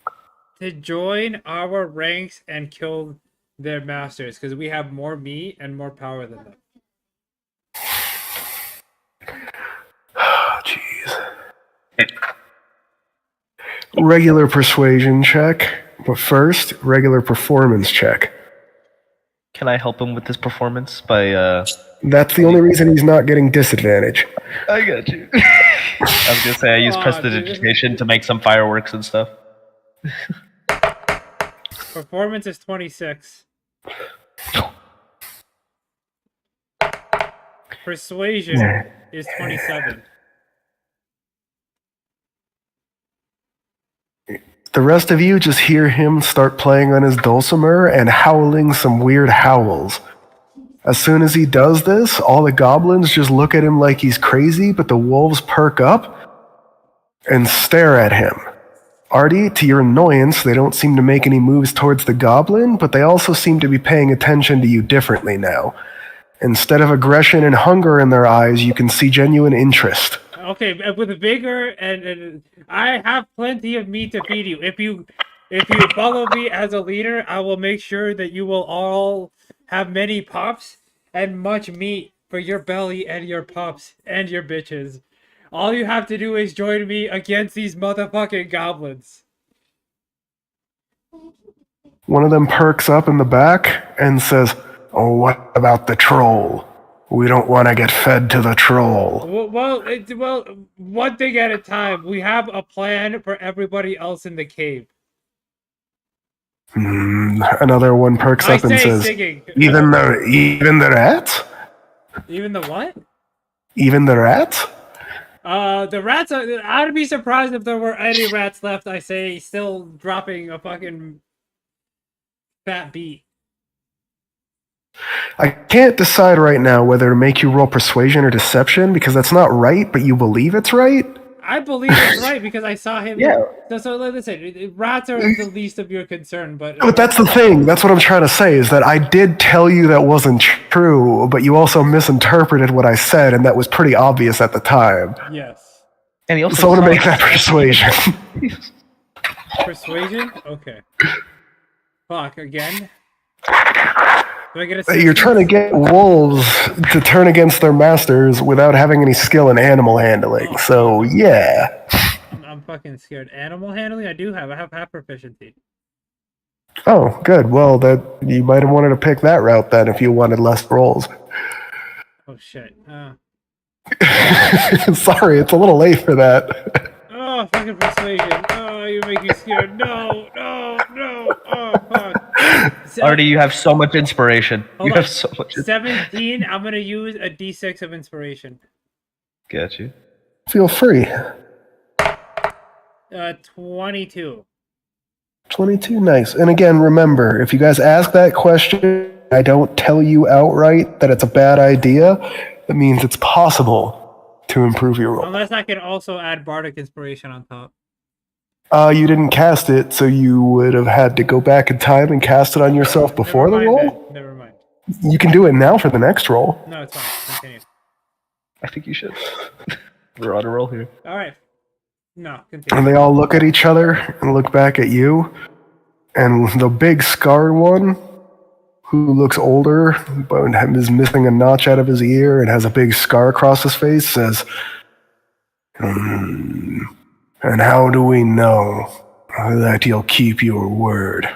to join our ranks and kill their masters, because we have more meat and more power than them. Jeez. Regular persuasion check, but first, regular performance check. Can I help him with this performance by That's the only reason he's not getting disadvantage. I got you. I was gonna say I use prestidigitation to make some fireworks and stuff. Performance is 26. Persuasion is 27. The rest of you just hear him start playing on his dulcimer and howling some weird howls. As soon as he does this, all the goblins just look at him like he's crazy, but the wolves perk up and stare at him. Artie, to your annoyance, they don't seem to make any moves towards the goblin, but they also seem to be paying attention to you differently now. Instead of aggression and hunger in their eyes, you can see genuine interest. Okay, with vigor and I have plenty of meat to feed you. If you follow me as a leader, I will make sure that you will all have many pups and much meat for your belly and your pups and your bitches. All you have to do is join me against these motherfucking goblins. One of them perks up in the back and says, "Oh, what about the troll? We don't want to get fed to the troll." Well, one thing at a time. We have a plan for everybody else in the cave. Another one perks up and says, singing. Even the rats? Even the what? Even the rats? The rats are... I'd be surprised if there were any rats left, I say, still dropping a fucking fat beat. I can't decide right now whether to make you roll persuasion or deception, because that's not right, but you believe it's right? I believe it's right, because I saw him... Yeah. So listen, rats are the least of your concern, but... But that's the thing. That's what I'm trying to say, is that I did tell you that wasn't true, but you also misinterpreted what I said, and that was pretty obvious at the time. Yes. And he also So I want to make that persuasion. Persuasion? Okay. Fuck, again? Do I get You're trying to get wolves to turn against their masters without having any skill in animal handling, so yeah. I'm fucking scared. Animal handling? I have half proficiency. Oh, good. Well, that you might have wanted to pick that route then if you wanted less rolls. Oh shit. Sorry, it's a little late for that. Oh, fucking persuasion. Oh, you make me scared. No. Oh, fuck. Artie, you have so much inspiration. Hold you on. have so much 17, I'm gonna use a d6 of inspiration. Got you. Feel free. 22. 22, nice. And again, remember, if you guys ask that question, I don't tell you outright that it's a bad idea, that means it's possible to improve your roll. Unless I can also add bardic inspiration on top. You didn't cast it, so you would have had to go back in time and cast it on yourself before the roll? Never mind. You can do it now for the next roll. No, it's fine. Continue. I think you should. We're on a roll here. Alright. No, continue. And they all look at each other and look back at you. And the big scarred one, who looks older, but is missing a notch out of his ear and has a big scar across his face, says, "And how do we know that you'll keep your word?"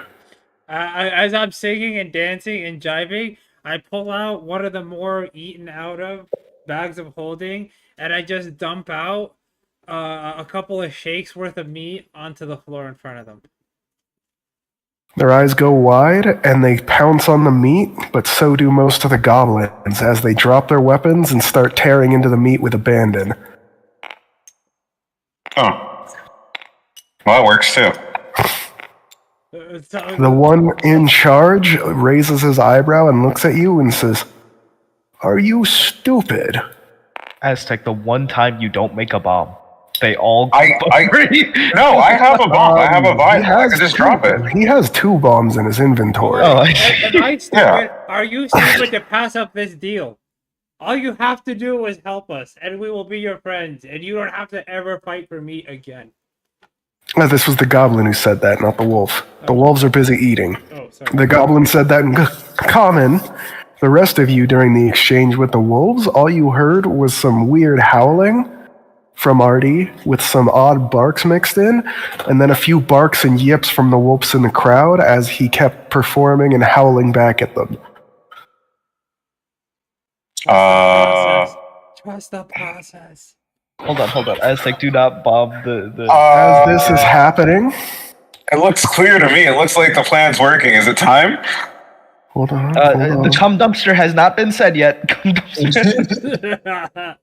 As I'm singing and dancing and jiving, I pull out one of the more eaten out of bags of holding, and I just dump out a couple of shakes worth of meat onto the floor in front of them. Their eyes go wide, and they pounce on the meat, but so do most of the goblins as they drop their weapons and start tearing into the meat with abandon. Oh. Well, that works too. The one in charge raises his eyebrow and looks at you and says, "Are you stupid?" Aztec, the one time you don't make a bomb, they all No, I have a bomb. I have a vial. I can just drop it. He has 2 bombs in his inventory. Am I stupid? Are you stupid to pass up this deal? All you have to do is help us, and we will be your friends, and you don't have to ever fight for meat again. This was the goblin who said that, not the wolf. The wolves are busy eating. Oh, sorry. The goblin said that in common. The rest of you, during the exchange with the wolves, all you heard was some weird howling from Artie with some odd barks mixed in, and then a few barks and yips from the wolves in the crowd as he kept performing and howling back at them. Trust the process. Hold on. Aztec, do not bomb the... As this is happening... It looks clear to me. It looks like the plan's working. Is it time? Hold on. The cum dumpster has not been said yet. Cum dumpster.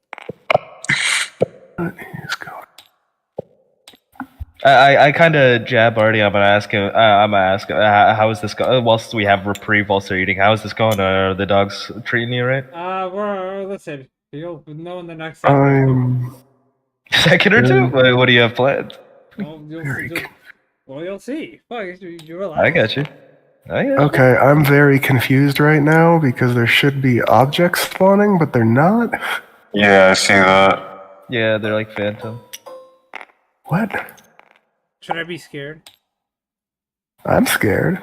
I kind of jab Artie. I'm gonna ask him. How is this going? Whilst we have reprieve, whilst they're eating, how is this going? Are the dogs treating you right? Listen, you'll know in the next second or two. What do you have planned? You'll see. Fuck, you relax. I got you. Okay, I'm very confused right now because there should be objects spawning, but they're not. Yeah, I see that. Yeah, they're like phantom. What? Should I be scared? I'm scared.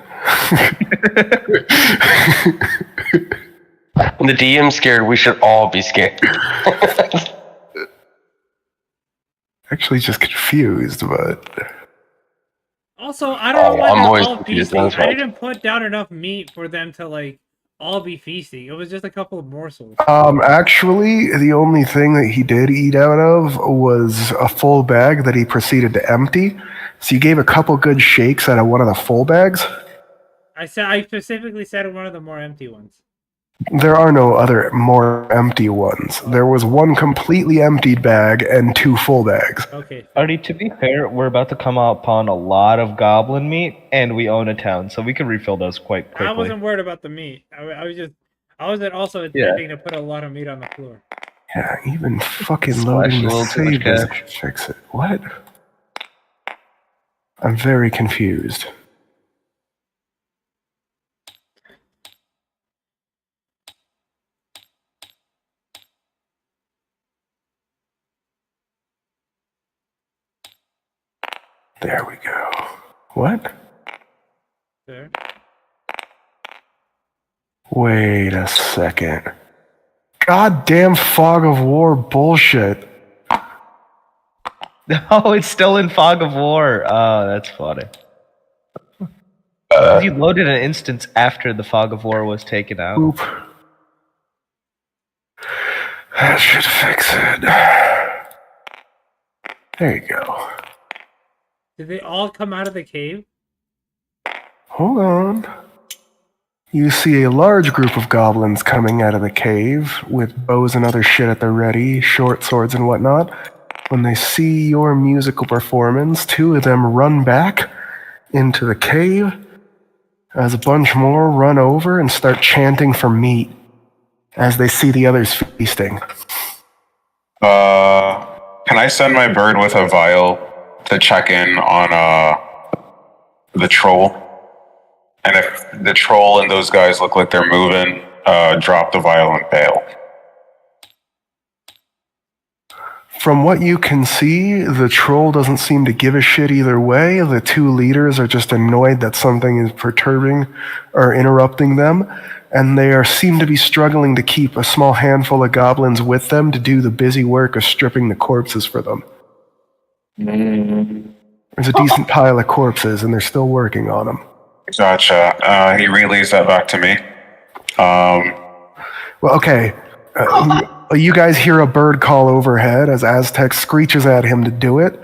When the DM's scared, we should all be scared. Actually, just confused, but... Also, I don't know why I'm they're always all confused, feasting. that's I right. didn't put down enough meat for them to, like, all be feasting. It was just a couple of morsels. Actually, the only thing that he did eat out of was a full bag that he proceeded to empty. So you gave a couple good shakes out of one of the full bags. I specifically said one of the more empty ones. There are no other more empty ones. There was one completely emptied bag and 2 full bags. Okay. Artie, to be fair, we're about to come upon a lot of goblin meat, and we own a town, so we can refill those quite quickly. I wasn't worried about the meat. I was also intending to put a lot of meat on the floor. Yeah, even fucking Splash loading a the little too much save doesn't cash. fix it. What? I'm very confused. There we go. What? There. Wait a second. Goddamn fog of war bullshit. Oh, it's still in fog of war. Oh, that's funny. You loaded an instance after the fog of war was taken out. Oop. That should fix it. There you go. Did they all come out of the cave? Hold on. You see a large group of goblins coming out of the cave with bows and other shit at the ready, short swords and whatnot. When they see your musical performance, 2 of them run back into the cave as a bunch more run over and start chanting for meat as they see the others feasting. Can I send my bird with a vial to check in on the troll? And if the troll and those guys look like they're moving, drop the vial and bail. From what you can see, the troll doesn't seem to give a shit either way. The 2 leaders are just annoyed that something is perturbing or interrupting them, and they seem to be struggling to keep a small handful of goblins with them to do the busy work of stripping the corpses for them. There's a decent pile of corpses, and they're still working on them. Gotcha. He relays that back to me. Well, okay. You guys hear a bird call overhead as Aztec screeches at him to do it.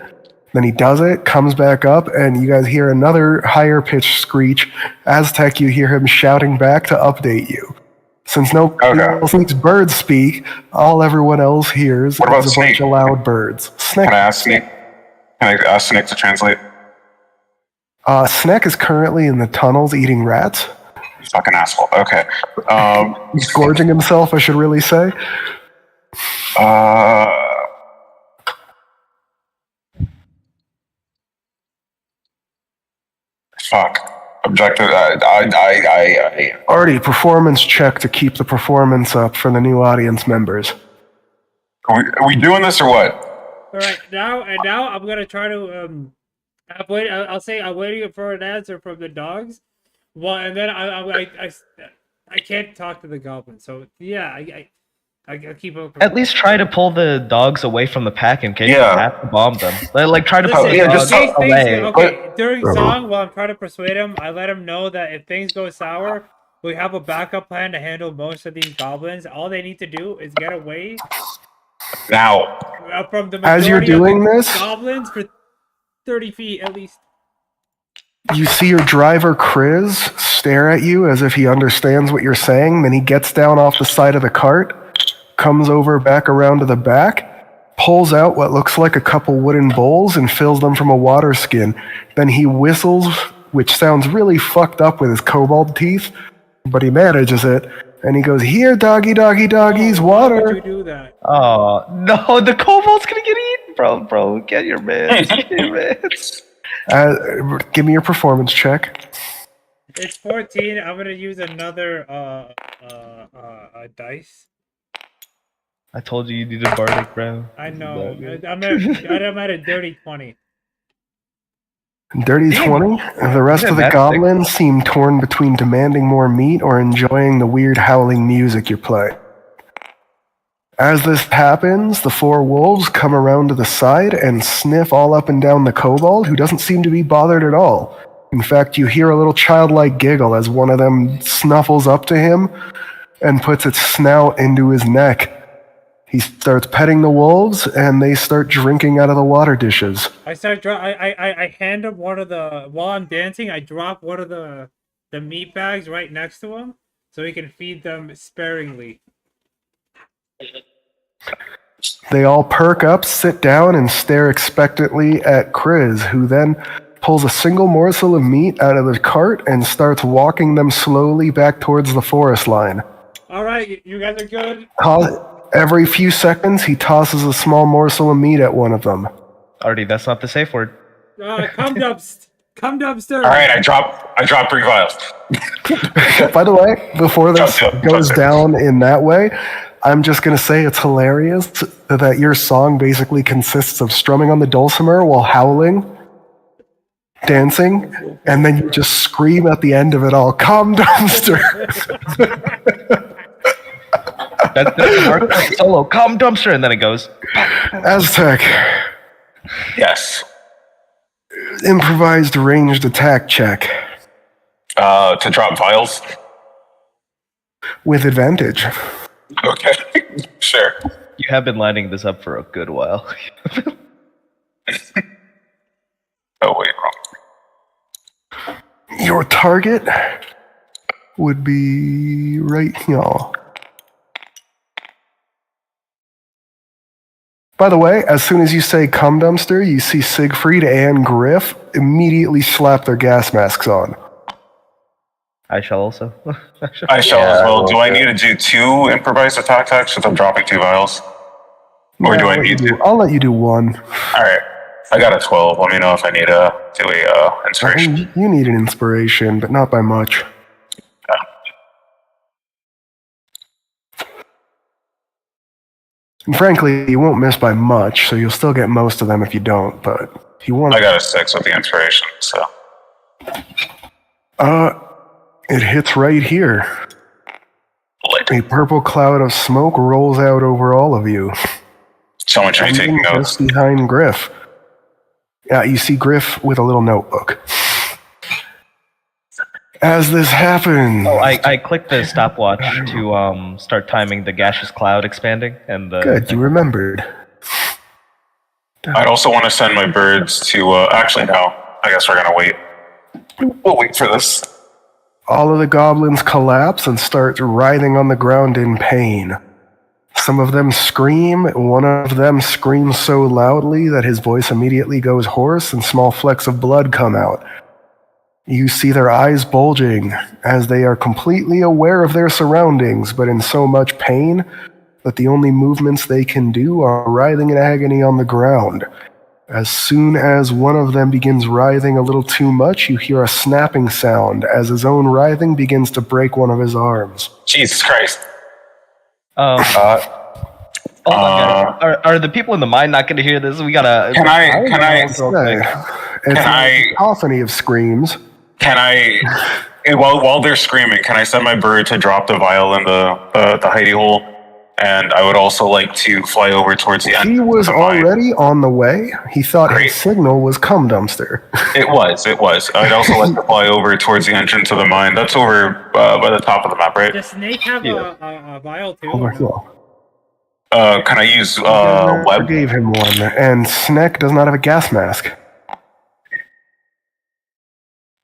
Then he does it, comes back up, and you guys hear another higher pitched screech. Aztec, you hear him shouting back to update you. Since nobody else speaks bird speak, all everyone else hears is a bunch of loud birds. Snick. Can I ask Snick to translate? Snick is currently in the tunnels eating rats. Fucking asshole. Okay. He's gorging himself, I should really say. Fuck. Objective. Artie, performance check to keep the performance up for the new audience members. Are we doing this or what? All right, now I'm gonna try to I'll say I'm waiting for an answer from the dogs. Well, and then I can't talk to the goblin. So yeah, I keep up. At least try to pull the dogs away from the pack in case you have to bomb them. Like try to pull the dogs away. Okay, during song, while I'm trying to persuade him, I let him know that if things go sour, we have a backup plan to handle most of these goblins. All they need to do is get away now from the as you're doing of the this goblins for 30 feet at least. You see your driver, Chris, stare at you as if he understands what you're saying. Then he gets down off the side of the cart, comes over back around to the back, pulls out what looks like a couple wooden bowls and fills them from a water skin. Then he whistles, which sounds really fucked up with his kobold teeth, but he manages it. And he goes, "Here, doggy, doggy, doggies, water." Why would you do that? Oh, no, the kobold's gonna get eaten, bro. Get your mans. Get your mans. Give me your performance check. It's 14. I'm gonna use another dice. I told you needed bardic, bro. I know. I'm at a dirty 20. Dirty 20? The rest of the goblins seem torn between demanding more meat or enjoying the weird howling music you're playing. As this happens, the four wolves come around to the side and sniff all up and down the kobold, who doesn't seem to be bothered at all. In fact, you hear a little childlike giggle as one of them snuffles up to him and puts its snout into his neck. He starts petting the wolves, and they start drinking out of the water dishes. I hand him one of the, while I'm dancing, I drop one of the meat bags right next to him so he can feed them sparingly. They all perk up, sit down, and stare expectantly at Chris, who then pulls a single morsel of meat out of the cart and starts walking them slowly back towards the forest line. All right, you guys are good. Every few seconds, he tosses a small morsel of meat at one of them. Artie, that's not the safe word. Come dumpster. All right, I drop 3 vials. By the way, before this goes down in that way, I'm just going to say it's hilarious that your song basically consists of strumming on the dulcimer while howling, dancing, and then you just scream at the end of it all, "Come dumpster!" That's the solo. Come dumpster, and then it goes. Aztec. Yes. Improvised ranged attack check. To drop vials? With advantage. Okay, sure. You have been lining this up for a good while. Oh, wait, wrong. Your target would be right here. By the way, as soon as you say "come dumpster," you see Siegfried and Griff immediately slap their gas masks on. I shall also. I shall as well. Do I need to do 2 improvised attack attacks since I'm dropping 2 vials? Or do I need to? I'll let you do 1. Alright. I got a 12. Let me know if I need to do a inspiration. You need an inspiration, but not by much. And frankly, you won't miss by much, so you'll still get most of them if you don't, but if you want I got a 6 with the inspiration, so. It hits right here. A purple cloud of smoke rolls out over all of you. Someone should be taking notes. Just behind Griff. Yeah, you see Griff with a little notebook. As this happens... Oh, I clicked the stopwatch to start timing the gaseous cloud expanding, and the... Good, you remembered. I'd also want to send my birds to, actually no, I guess we're gonna wait. We'll wait for this. All of the goblins collapse and start writhing on the ground in pain. Some of them scream. One of them screams so loudly that his voice immediately goes hoarse and small flecks of blood come out. You see their eyes bulging as they are completely aware of their surroundings, but in so much pain that the only movements they can do are writhing in agony on the ground. As soon as one of them begins writhing a little too much, you hear a snapping sound as his own writhing begins to break one of his arms. Jesus Christ. Hold on, guys. Are the people in the mine not going to hear this? We gotta... Can I It's a cacophony of screams. Can I, while they're screaming, can I send my bird to drop the vial in the hidey hole? And I would also like to fly over towards the end. He was already on the way. He thought his signal was cum dumpster. It was. I'd also like to fly over towards the entrance of the mine. That's over by the top of the map, right? Does Snake have a vial too? Over here. Can I use web? I gave him one, and Sneck does not have a gas mask.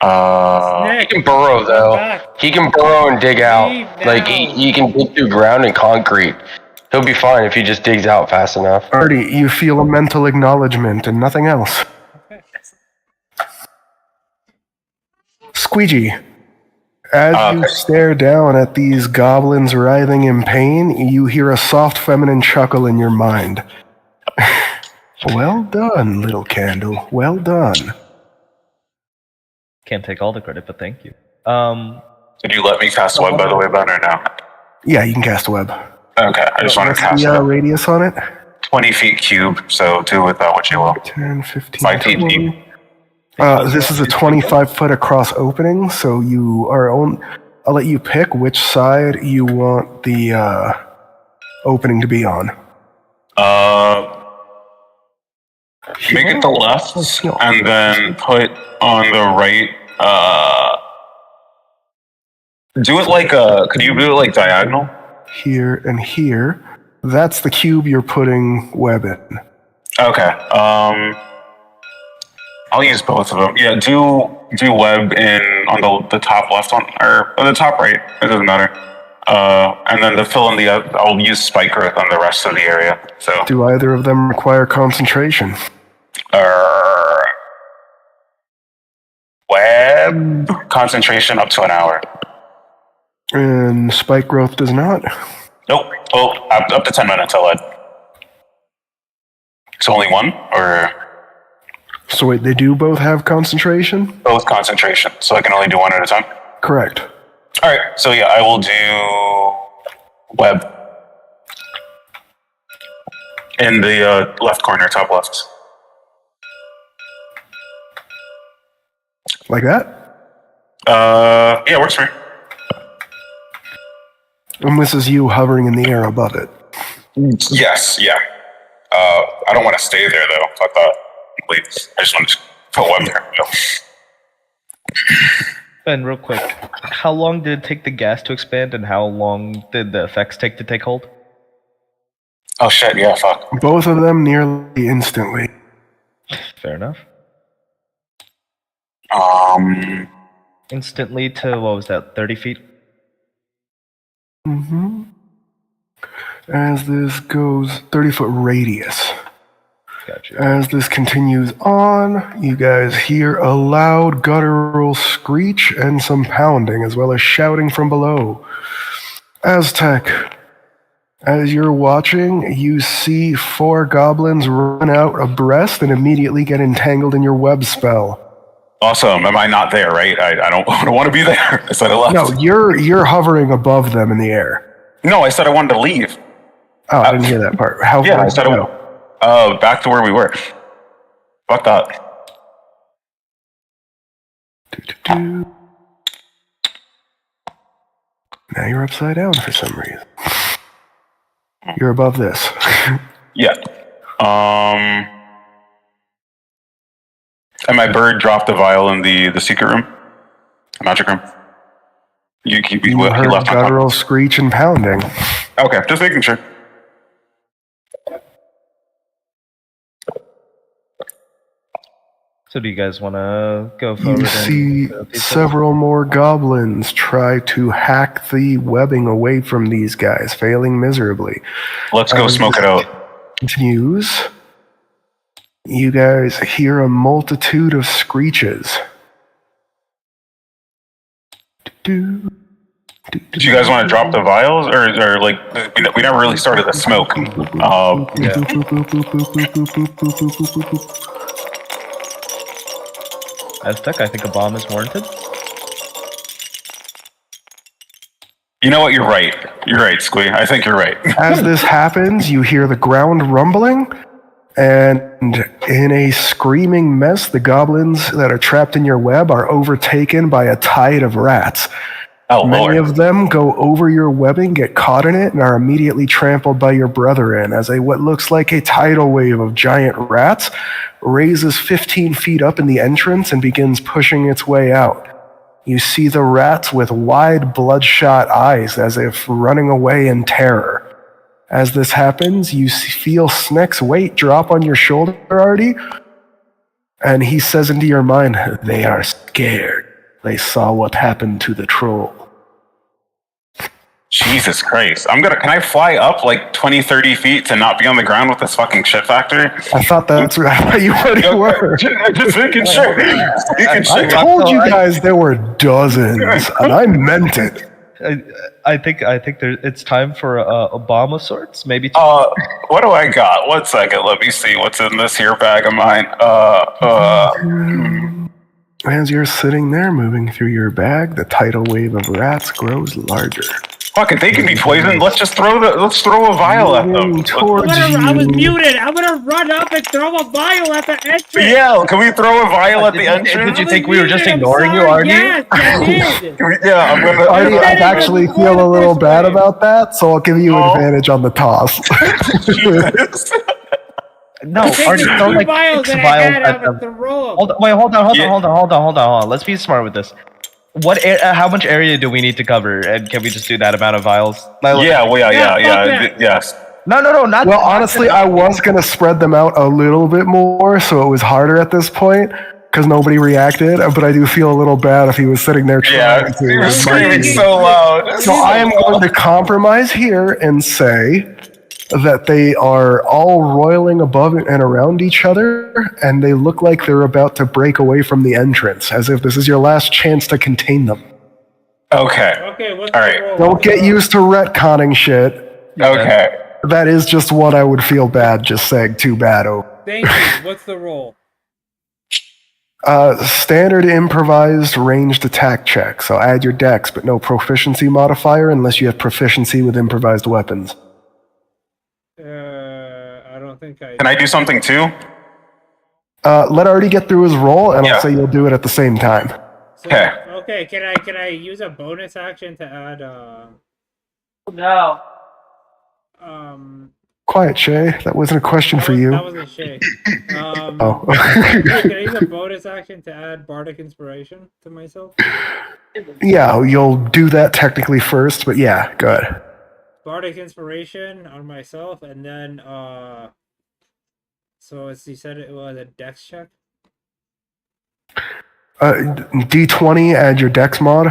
He can burrow though. He can burrow and dig out. Like he can dig through ground and concrete. He'll be fine if he just digs out fast enough. Artie, you feel a mental acknowledgement and nothing else. Squeegee, as you stare down at these goblins writhing in pain, you hear a soft feminine chuckle in your mind. Well done, little candle. Well done. Can't take all the credit, but thank you. Did you let me cast web, by the way, Ben, or no? Yeah, you can cast web. Okay, I just want to cast the radius on it? 20 feet cube, so do with that what you will. 10, 15, 15 feet. This is a 25-foot across opening, so you are on... I'll let you pick which side you want the opening to be on. Make it the left, and then put on the right. Do it like could you do it like diagonal? Here and here. That's the cube you're putting web in. Okay. I'll use both of them. Yeah, do web in on the top left one or the top right. It doesn't matter. And then to fill in I'll use spike growth on the rest of the area. So. Do either of them require concentration? Web concentration up to an hour. And spike growth does not? Nope. Oh, up to 10 minutes, I'll add. So only one, or? So wait, they do both have concentration? Both concentration, so I can only do one at a time? Correct. Alright, so yeah, I will do web. In the left corner, top left. Like that? Yeah, works for me. And this is you hovering in the air above it. Yes, yeah. I don't want to stay there though. I thought, please, I just want to put web there. Ben, real quick, how long did it take the gas to expand, and how long did the effects take to take hold? Oh shit, yeah, fuck. Both of them nearly instantly. Fair enough. Instantly to, what was that, 30 feet? Mm-hmm. As this goes, 30-foot radius. Gotcha. As this continues on, you guys hear a loud guttural screech and some pounding, as well as shouting from below. Aztec, as you're watching, you see 4 goblins run out abreast and immediately get entangled in your web spell. Awesome. Am I not there, right? I don't want to be there. I said I left. No, you're hovering above them in the air. No, I said I wanted to leave. Oh, I didn't hear that part. How far I said did you go? Back to where we were. Fuck that. Now you're upside down for some reason. You're above this. Yeah. And my bird dropped the vial in the secret room, the magic room. You heard left on top. guttural screech and pounding. Okay, just making sure. So do you guys want to go forward? You see several more goblins try to hack the webbing away from these guys, failing miserably. Let's go smoke it out. Continues. You guys hear a multitude of screeches. Do you guys want to drop the vials, or like we never really started the smoke? Aztec, I think a bomb is warranted. You know what? You're right. You're right, Squee. I think you're right. As this happens, you hear the ground rumbling, and in a screaming mess, the goblins that are trapped in your web are overtaken by a tide of rats. Oh, Many of them go over your webbing, get caught in it, and are immediately trampled by your brethren as what looks like a tidal wave of giant rats raises 15 feet up in the entrance and begins pushing its way out. You see the rats with wide, bloodshot eyes as if running away in terror. As this happens, you feel Sneck's weight drop on your shoulder, Artie, and he says into your mind, "They are scared. They saw what happened to the troll." Jesus Christ. Can I fly up like 20, 30 feet to not be on the ground with this fucking shit factory? I thought that's right. You already were. Just making sure. I told you guys there were dozens, and I meant it. I think it's time for a bomb of sorts, maybe. What do I got? 1 second. Let me see what's in this here bag of mine. As you're sitting there moving through your bag, the tidal wave of rats grows larger. Fuck it, they can be poisoned. Let's throw a vial at them. I was muted. I'm gonna run up and throw a vial at the entrance. Yeah, can we throw a vial at the entrance? Did you think we were just ignoring you, Artie? Yes, I did. Yeah, I'm gonna. Artie, I actually feel a little bad about that, so I'll give you an advantage on the toss. No, Artie, throw like 6 vials at them. Hold on. Let's be smart with this. How much area do we need to cover, and can we just do that amount of vials? Yeah. Yes. No, not. Well, honestly, I was gonna spread them out a little bit more, so it was harder at this point because nobody reacted. But I do feel a little bad if he was sitting there trying to. He was screaming so loud. So I am going to compromise here and say that they are all roiling above and around each other, and they look like they're about to break away from the entrance, as if this is your last chance to contain them. Okay. Okay, what's all right. Don't get used to retconning shit. Okay. That is just what I would feel bad just saying too bad over. Thank you. What's the roll? Standard improvised ranged attack check. So add your dex, but no proficiency modifier unless you have proficiency with improvised weapons. I don't think I. Can I do something too? Let Artie get through his roll, and I'll say you'll do it at the same time. Okay. Okay, can I use a bonus action to add No. Quiet, Shay. That wasn't a question for you. That wasn't Shay. Oh. Can I use a bonus action to add bardic inspiration to myself? Yeah, you'll do that technically first, but yeah, go ahead. Bardic inspiration on myself, and then so as you said, it was a dex check. D20, add your dex mod.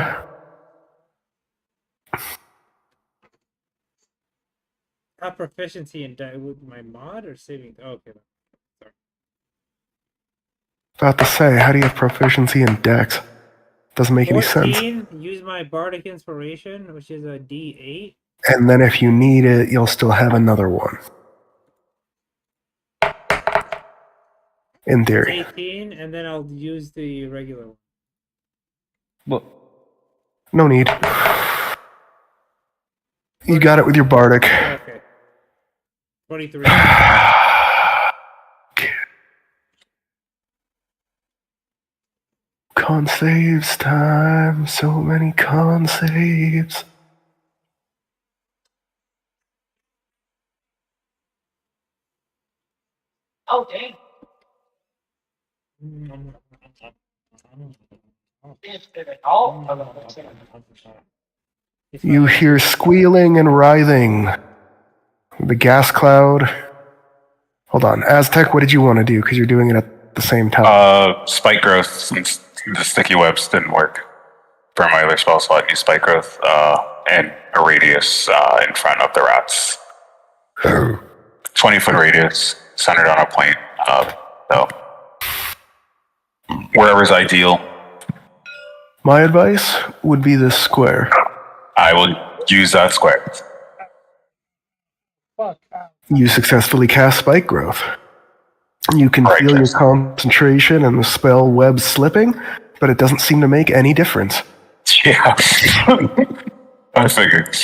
Have proficiency in with my mod or saving? Oh, okay. Sorry. About to say, how do you have proficiency in dex? Doesn't make any sense. Use my bardic inspiration, which is a D8. And then if you need it, you'll still have another one. In theory. 18, and then I'll use the regular one. Well, no need. You got it with your bardic. Okay. 23. Con saves time. So many con saves. Oh, dang. You hear squealing and writhing. The gas cloud. Hold on. Aztec, what did you want to do? Because you're doing it at the same time. Spike growth, since the sticky webs didn't work for my other spell slot, use spike growth, and a radius in front of the rats. 20-foot radius, centered on a point. So, wherever's ideal. My advice would be this square. I will use that square. You successfully cast spike growth. You can feel your concentration and the spell web slipping, but it doesn't seem to make any difference. Yeah. I figured.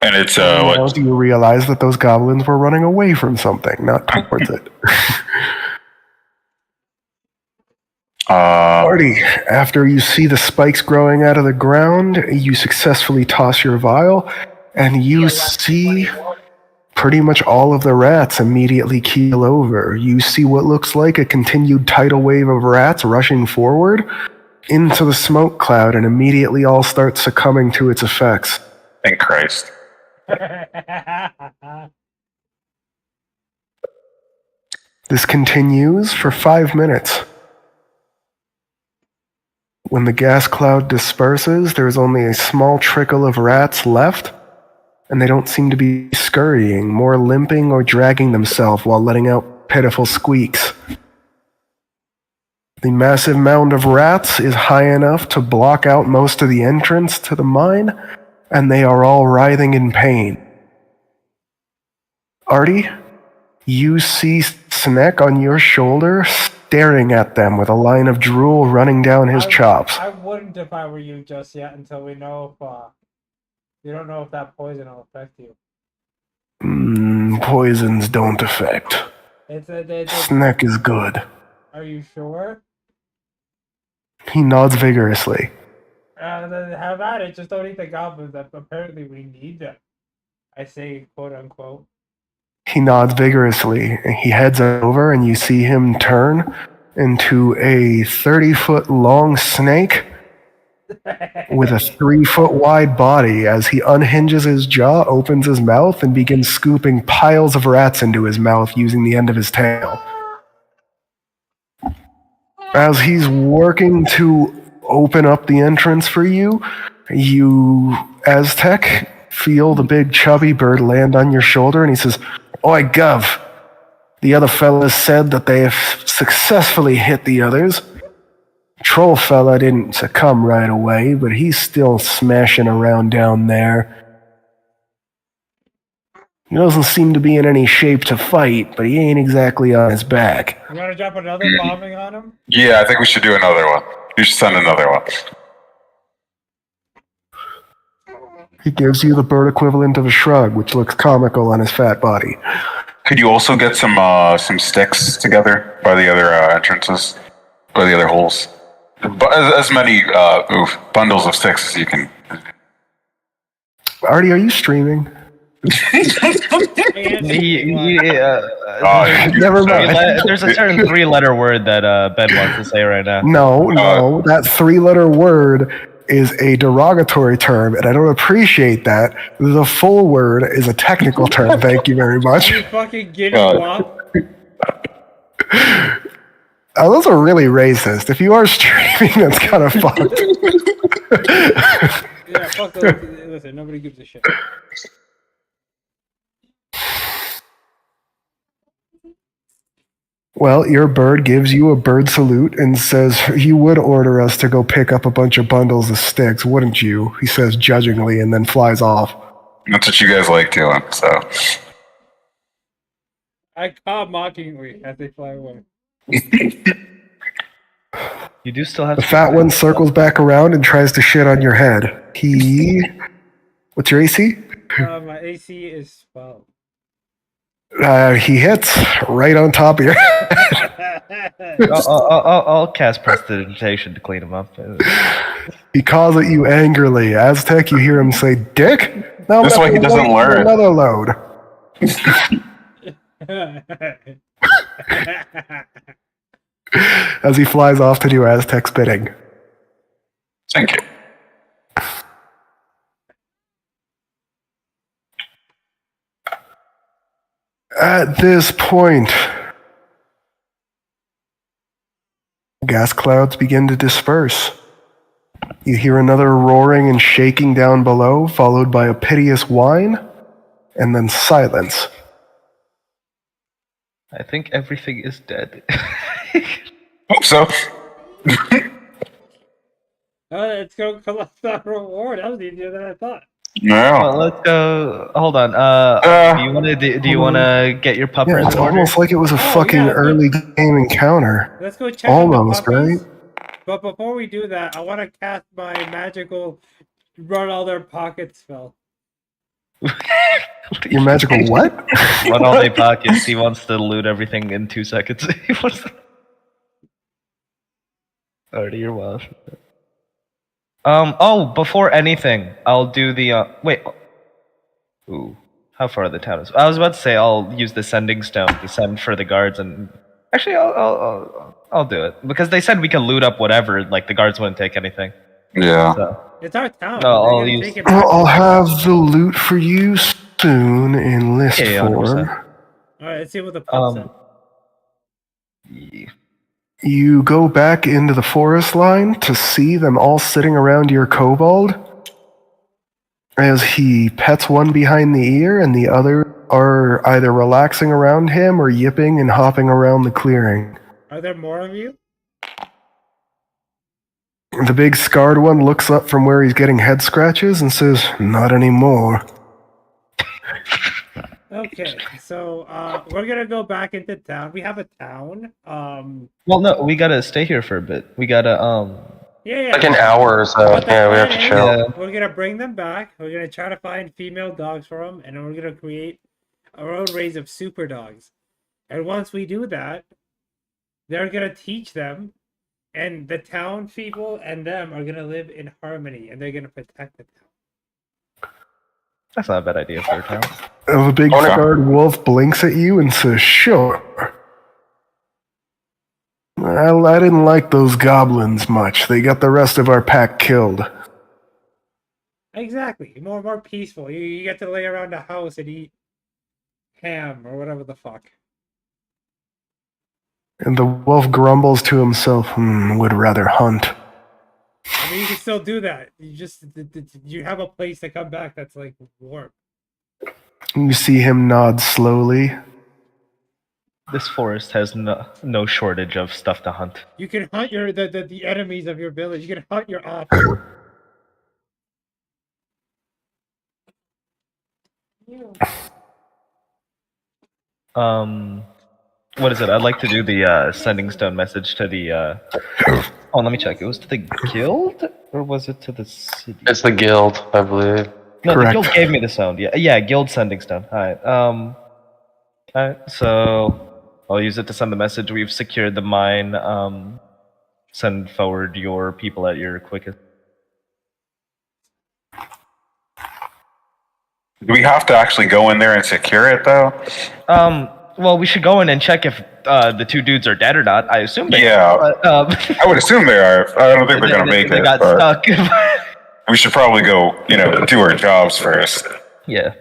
And it's, now do you realize that those goblins were running away from something, not towards it? Marty, after you see the spikes growing out of the ground, you successfully toss your vial, and you see pretty much all of the rats immediately keel over. You see what looks like a continued tidal wave of rats rushing forward into the smoke cloud and immediately all start succumbing to its effects. Thank Christ. This continues for 5 minutes. When the gas cloud disperses, there's only a small trickle of rats left, and they don't seem to be scurrying, more limping or dragging themselves while letting out pitiful squeaks. The massive mound of rats is high enough to block out most of the entrance to the mine, and they are all writhing in pain. Artie, you see Snek on your shoulder staring at them with a line of drool running down his chops. I wouldn't if I were you just yet until we know if you don't know if that poison will affect you. Poisons don't affect. Snek is good. Are you sure? He nods vigorously. Then have at it. Just don't eat the goblins that apparently we need them. I say, quote unquote. He nods vigorously. He heads over, and you see him turn into a 30-foot long snake with a 3-foot wide body as he unhinges his jaw, opens his mouth, and begins scooping piles of rats into his mouth using the end of his tail. As he's working to open up the entrance for you, you, Aztec, feel the big chubby bird land on your shoulder, and he says, "Oi, Gov, the other fellas said that they have successfully hit the others. Troll fella didn't succumb right away, but he's still smashing around down there. He doesn't seem to be in any shape to fight, but he ain't exactly on his back." You want to drop another bombing on him? Yeah, I think we should do another one. You should send another one. He gives you the bird equivalent of a shrug, which looks comical on his fat body. Could you also get some sticks together by the other entrances, by the other holes? As many bundles of sticks as you can. Artie, are you streaming? Never mind. There's a certain 3-letter word that Ben wants to say right now. No, that 3-letter word is a derogatory term, and I don't appreciate that. The full word is a technical term. Thank you very much. You fucking giddy wop. Those are really racist. If you are streaming, that's kind of fucked. Yeah, fuck those. Listen, nobody gives a shit. Well, your bird gives you a bird salute and says, "You would order us to go pick up a bunch of bundles of sticks, wouldn't you?" He says judgingly and then flies off. That's what you guys like doing, so. I caw mockingly as they fly away. You do still have the fat one circles back around and tries to shit on your head. What's your AC? My AC is 12. He hits right on top of your head. I'll cast prestidigitation to clean him up. He calls at you angrily. Aztec, you hear him say, "Dick?" Now that's why he doesn't learn. Another load. As he flies off to do Aztec's bidding. Thank you. At this point, gas clouds begin to disperse. You hear another roaring and shaking down below, followed by a piteous whine, and then silence. I think everything is dead. Hope so. Let's go collect that reward. That was easier than I thought. Yeah. Well, let's go. Hold on. Do you wanna get your pupper Yeah, in it's order? almost like it was a fucking early game encounter. Let's go check on the Almost, puppies. right? But before we do that, I want to cast my magical run all their pockets spell. Your magical what? Run all day pockets. He wants to loot everything in 2 seconds. He wants to... Already, you're wild. Oh, before anything, I'll do the, wait. Ooh, how far the town is? I was about to say I'll use the sending stone to send for the guards, and actually I'll do it because they said we could loot up whatever. Like the guards wouldn't take anything. Yeah. So, It's our town. no, They're I'll gonna use. take it back. I'll have the loot for you soon in list Yeah, form. 100%. All right, let's see what the pup said. Yeah. You go back into the forest line to see them all sitting around your kobold as he pets one behind the ear and the other are either relaxing around him or yipping and hopping around the clearing. Are there more of you? The big scarred one looks up from where he's getting head scratches and says, "Not anymore." Okay, so we're gonna go back into town. We have a town. Well, no, we gotta stay here for a bit. We gotta Yeah. Like an hour or so. But the Yeah, we have to plan chill. is we're gonna bring them back. We're gonna try to find female dogs for them, and then we're gonna create our own race of super dogs. And once we do that, they're gonna teach them, and the town people and them are gonna live in harmony, and they're gonna protect the town. That's not a bad idea for a town. The big Oh, no. scarred wolf blinks at you and says, "Sure." I didn't like those goblins much. They got the rest of our pack killed. Exactly, more peaceful. You get to lay around the house and eat ham or whatever the fuck. And the wolf grumbles to himself, would rather hunt. I mean, you can still do that. You have a place to come back that's like warm. You see him nod slowly. This forest has no shortage of stuff to hunt. You can hunt the enemies of your village. You can hunt your ops. What is it? I'd like to do the sending stone message to the. Oh, let me check. It was to the guild, or was it to the city? It's the guild, I believe. No, Correct. the guild gave me the sound. Yeah, guild sending stone. All right. Alright, so I'll use it to send the message. We've secured the mine. Send forward your people at your quickest. Do we have to actually go in there and secure it, though? Well, we should go in and check if the two dudes are dead or not. I assume they Yeah. are. But, I would assume they are. I don't think they're going to make they it. got But stuck. we should probably go, do our jobs first. Yeah.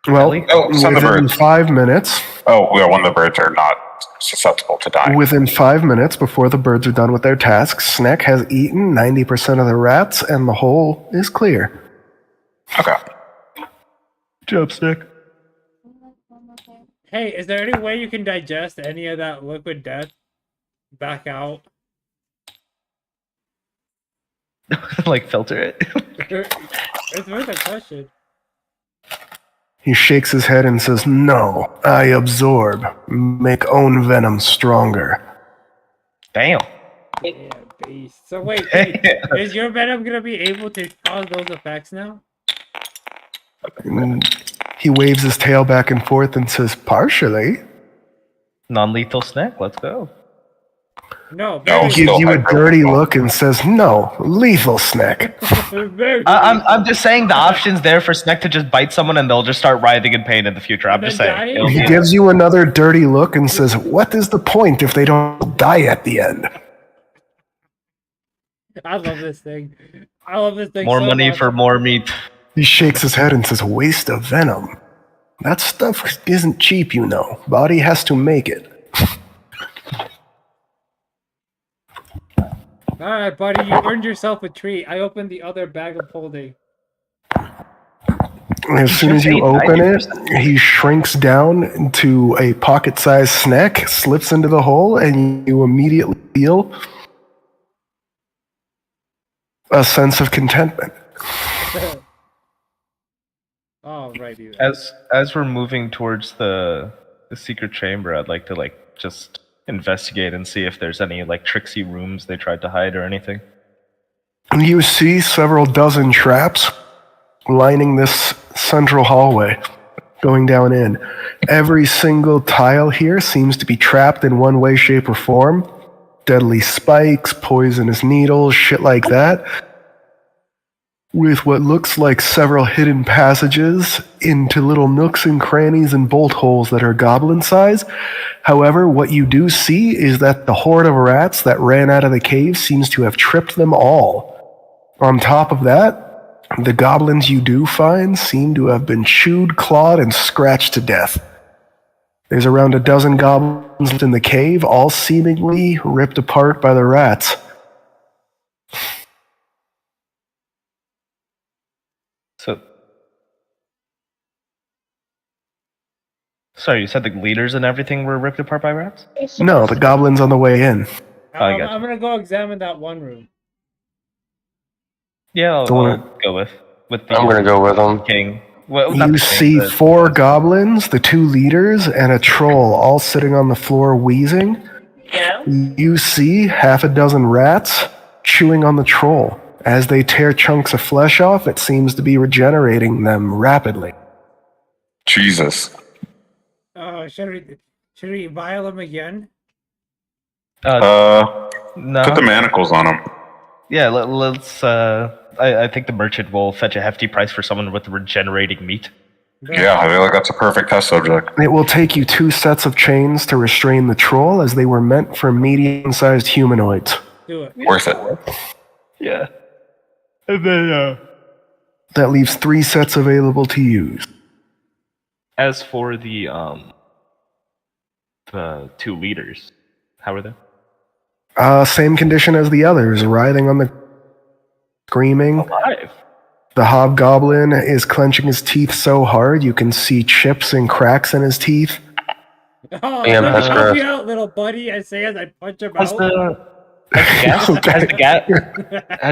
Well, Oh, send the within birds. 5 minutes, Oh, well, when the birds are not susceptible to dying. within 5 minutes before the birds are done with their tasks, Snack has eaten 90% of the rats and the hole is clear. Okay. Good job, Snack. Hey, is there any way you can digest any of that liquid death back out? Like filter it. It's worth a question. He shakes his head and says, "No, I absorb. Make own venom stronger." Damn. Yeah, beast. So wait, is your venom gonna be able to cause those effects now? And he waves his tail back and forth and says, "Partially." Non-lethal snack. Let's go. No, He gives you a dirty look and says, "No, lethal Snack." I'm just saying the option's there for Snack to just bite someone and they'll just start writhing in pain in the future. I'm just saying. It'll He be- gives you another dirty look and says, "What is the point if they don't die at the end?" I love this thing. I love this thing More so money much. for more meat. He shakes his head and says, waste of venom. That stuff isn't cheap, you know. Body has to make it. Alright, buddy, you earned yourself a treat. I opened the other bag of holding. As soon as you open it, he shrinks down into a pocket-sized snack, slips into the hole, and you immediately feel a sense of contentment. Alrighty. As we're moving towards the secret chamber, I'd like to just investigate and see if there's any tricksy rooms they tried to hide or anything. You see several dozen traps lining this central hallway, going down in. Every single tile here seems to be trapped in one way, shape, or form. Deadly spikes, poisonous needles, shit like that. With what looks like several hidden passages into little nooks and crannies and bolt holes that are goblin size. However, what you do see is that the horde of rats that ran out of the cave seems to have tripped them all. On top of that, the goblins you do find seem to have been chewed, clawed, and scratched to death. There's around a dozen goblins left in the cave, all seemingly ripped apart by the rats. Sorry, you said the leaders and everything were ripped apart by rats? No, the goblins on the way in. I got you. I'm gonna go examine that one room. Yeah, I'll go with the. I'm gonna go with them. King. Well, not You the king, see but- 4 goblins, the 2 leaders, and a troll all sitting on the floor wheezing. Yeah. You see half a dozen rats chewing on the troll. As they tear chunks of flesh off, it seems to be regenerating them rapidly. Jesus. Should we vial him again? No. Put the manacles on them. Yeah, let's. I think the merchant will fetch a hefty price for someone with regenerating meat. Yeah, I feel like that's a perfect test subject. It will take you 2 sets of chains to restrain the troll, as they were meant for medium-sized humanoids. Do it. Worth it. Yeah. And then, That leaves 3 sets available to use. as for the 2 leaders, how are they? Same condition as the others, writhing on the screaming. Alive. The hobgoblin is clenching his teeth so hard you can see chips and cracks in his teeth. Oh, Damn, that's help gross. me out, little buddy. I say as I punch him Has out. has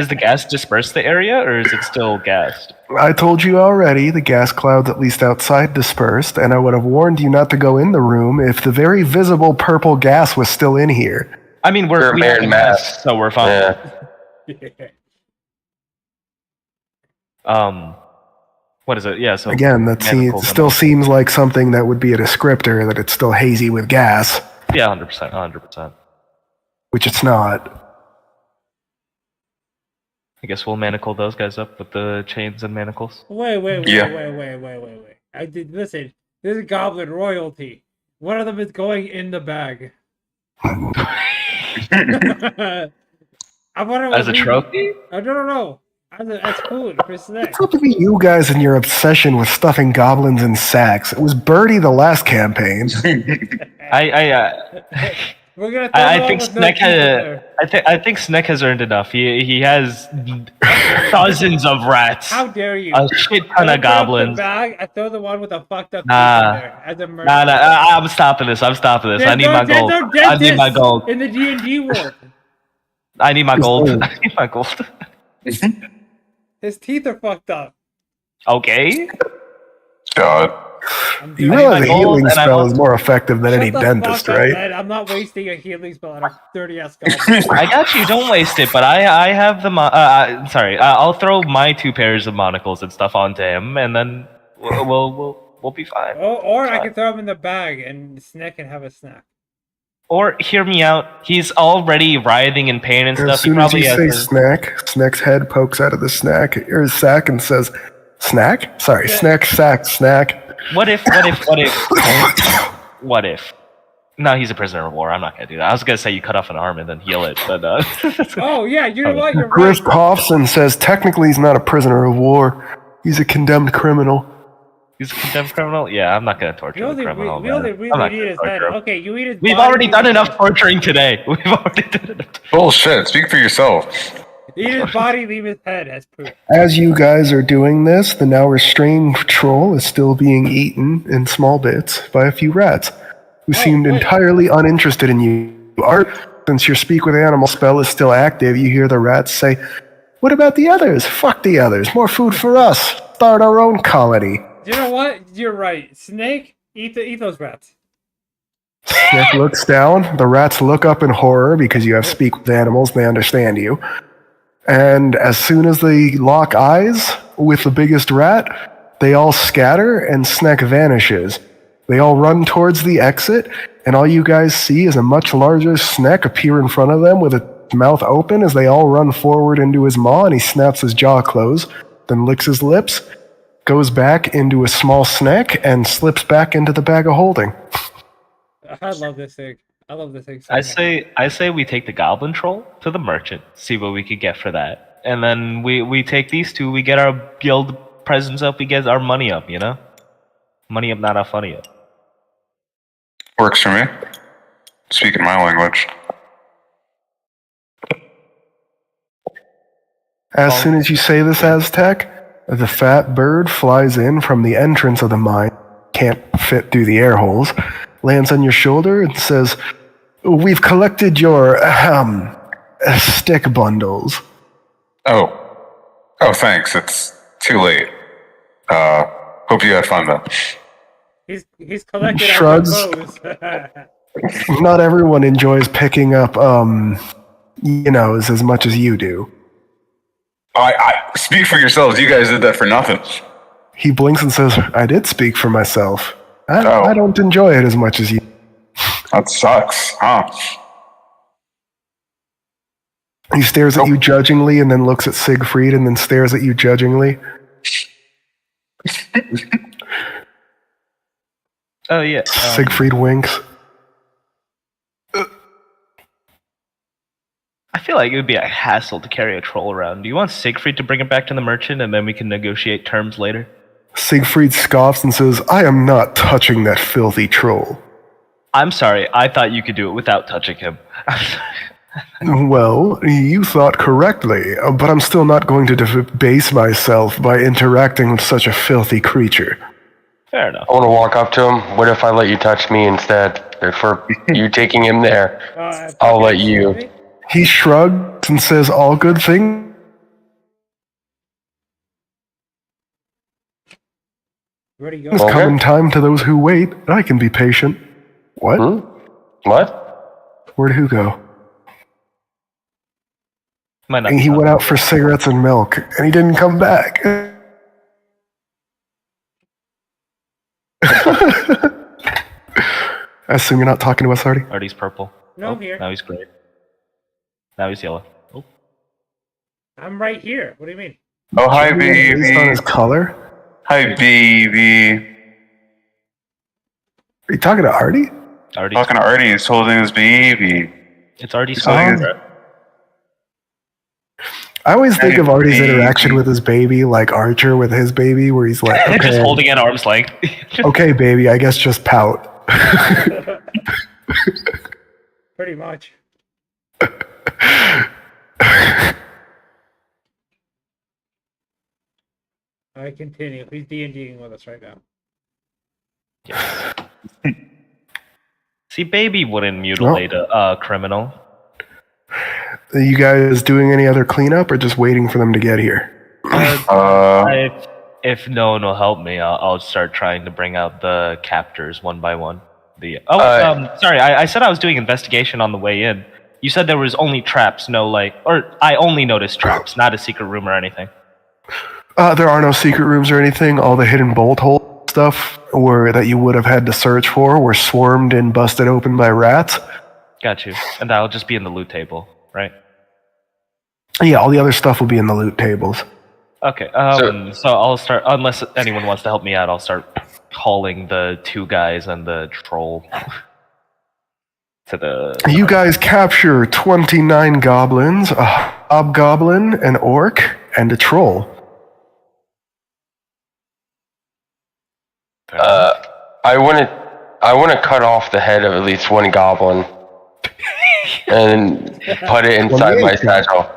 the gas dispersed the area, or is it still gassed? I told you already, the gas clouds at least outside dispersed, and I would have warned you not to go in the room if the very visible purple gas was still in here. I mean, we have a mask, so we're fine. What is it? Yeah, so Again, it still seems like something that would be a descriptor, that it's still hazy with gas, Yeah, 100%, 100%. which it's not. I guess we'll manacle those guys up with the chains and manacles. Wait. Yeah. I did listen. This is goblin royalty. One of them is going in the bag. As a trophy? No. As food for snacks. What's up with you guys and your obsession with stuffing goblins in sacks? It was Birdie the last campaign. We're gonna I think Sneck has earned enough. He has dozens of rats. How dare you? A shit ton of goblins. I throw the one with a fucked up Nah. in there as a murder. Nah, I'm stopping this. I need my gold. I need my gold. In the D&D world. I need my gold. I need my gold. His teeth are fucked up. Okay. God. You realize a healing spell is more effective than any dentist, right? Man. I'm not wasting a healing spell on a 30-ass goblin. I got you. Don't waste it. But I have the. I'll throw my 2 pairs of monocles and stuff onto him, and then we'll be fine. Or I can throw him in the bag and Sneck can have a snack. Or hear me out. He's already writhing in pain and stuff. As soon as you say snack, Sneck's head pokes out of the sack and says, "Snack? Sorry, snack, sack, snack." What if? No, he's a prisoner of war. I'm not gonna do that. I was gonna say you cut off an arm and then heal it, but Oh, yeah, you know what? You're Griff right. coughs and says, technically he's not a prisoner of war. He's a condemned criminal. he's a condemned criminal. Yeah, I'm not gonna We torture the only, criminal. we only I'm really not need gonna his head. torture him. Okay, you eat his We've body, already leave done his enough head. torturing today. We've already done enough. Bullshit. Speak for yourself. Eat his body, leave his head as proof. As you guys are doing this, the now restrained troll is still being eaten in small bits by a few rats, who seemed entirely uninterested in you. Art, since your speak with animal spell is still active, you hear the rats say, "What about the others? Fuck the others. More food for us. Start our own colony." You know what? You're right. Snake, eat those rats. Snake looks down. The rats look up in horror because you have speak with animals. They understand you. And as soon as they lock eyes with the biggest rat, they all scatter and Snake vanishes. They all run towards the exit, and all you guys see is a much larger Snake appear in front of them with its mouth open as they all run forward into his maw, and he snaps his jaw closed, then licks his lips, goes back into a small Snake, and slips back into the bag of holding. I love this thing. I love this thing so I much. say we take the goblin troll to the merchant, see what we could get for that, and then we take these two. We get our guild presence up. We get our money up. You know, money up, not our funny up. Works for me. Speaking my language. As soon as you say this, Aztec, the fat bird flies in from the entrance of the mine, can't fit through the air holes, lands on your shoulder and says, "We've collected your, stick bundles." Oh, thanks. It's too late. Hope you had fun though. He's collected Shrugs. our bows. Not everyone enjoys picking up, as much as you do. I speak for yourselves. You guys did that for nothing. He blinks and says, "I did speak for myself. I don't enjoy it as much as you." That sucks, huh? He stares at you judgingly and then looks at Siegfried and then stares at you judgingly. Oh yeah. Siegfried winks. I feel like it would be a hassle to carry a troll around. Do you want Siegfried to bring it back to the merchant and then we can negotiate terms later? Siegfried scoffs and says, "I am not touching that filthy troll." I'm sorry, I thought you could do it without touching him. Well, you thought correctly, but I'm still not going to debase myself by interacting with such a filthy creature. Fair enough. I want to walk up to him. What if I let you touch me instead? For you taking him there, I'll let you. He shrugs and says, "All good things." Where'd he go? It's come in time to those who wait. I can be patient. What? What? Where'd who go? Might not And be he went out for cigarettes and milk, and he didn't come back. I assume you're not talking to us, Artie? Artie's purple. No, I'm here. Now he's gray. Now he's yellow. Oh. I'm right here. What do you mean? Oh, hi, Based on his baby. color? Hi, baby. Are you talking to Artie? Artie's Talking to Artie. He's holding his baby. It's Artie's He's holding his- color. I always think Hey, of Artie's baby. interaction with his baby like Archer with his baby, where he's like, Just okay, holding at arm's length. okay, baby, I guess just pout. Pretty much. I continue. He's D&Ding with us right now. See, baby wouldn't mutilate a criminal. Are you guys doing any other cleanup or just waiting for them to get here? If no one will help me, I'll start trying to bring out the captors one by one. Sorry, I said I was doing investigation on the way in. You said there was only traps, I only noticed traps, not a secret room or anything. There are no secret rooms or anything. All the hidden bolt hole stuff that you would have had to search for were swarmed and busted open by rats. Got you. And that'll just be in the loot table, right? Yeah, all the other stuff will be in the loot tables. Okay, so I'll start, unless anyone wants to help me out, I'll start calling the two guys and the troll. To the. You guys capture 29 goblins, a hobgoblin, an orc, and a troll. I want to cut off the head of at least one goblin and put it inside my satchel.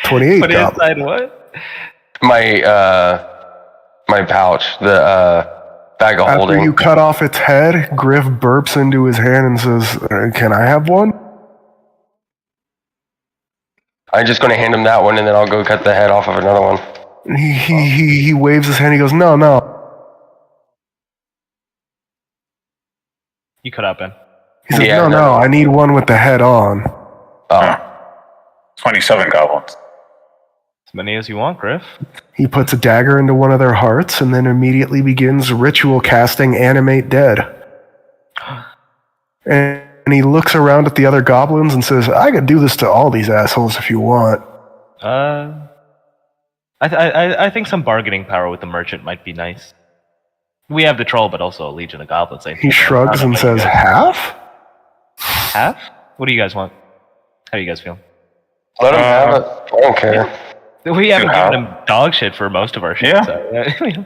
28 Put it goblins. inside what? My pouch, the bag of After holding. you cut off its head, Griff burps into his hand and says, "Can I have one?" I'm just going to hand him that one, and then I'll go cut the head off of another one. He waves his hand. He goes, "No, no." You cut out, Ben. He says, "No, I need one with the head on." 27 goblins. As many as you want, Griff. He puts a dagger into one of their hearts and then immediately begins ritual casting Animate Dead. And he looks around at the other goblins and says, "I could do this to all these assholes if you want." I think some bargaining power with the merchant might be nice. We have the troll, but also a legion of goblins. He shrugs and says, "Half?" Half? What do you guys want? How do you guys feel? Let him have it. I don't care. We haven't given him dog shit for most of our shit. Yeah. So,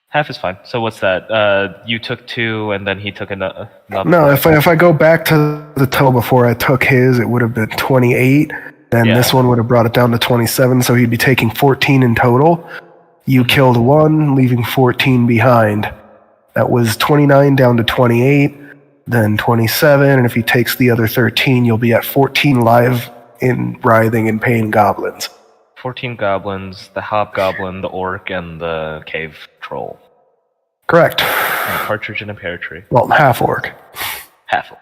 half is fine. So what's that? You took 2, and then he took another. No, if I go back to the total before I took his, it would have been 28. Then this one would have brought it down to 27, so he'd be taking 14 in total. You killed 1, leaving 14 behind. That was 29 down to 28, then 27, and if he takes the other 13, you'll be at 14 live in writhing in pain goblins. 14 goblins, the hobgoblin, the orc, and the cave troll. Correct. And a partridge in a pear tree. Well, half orc. Half orc.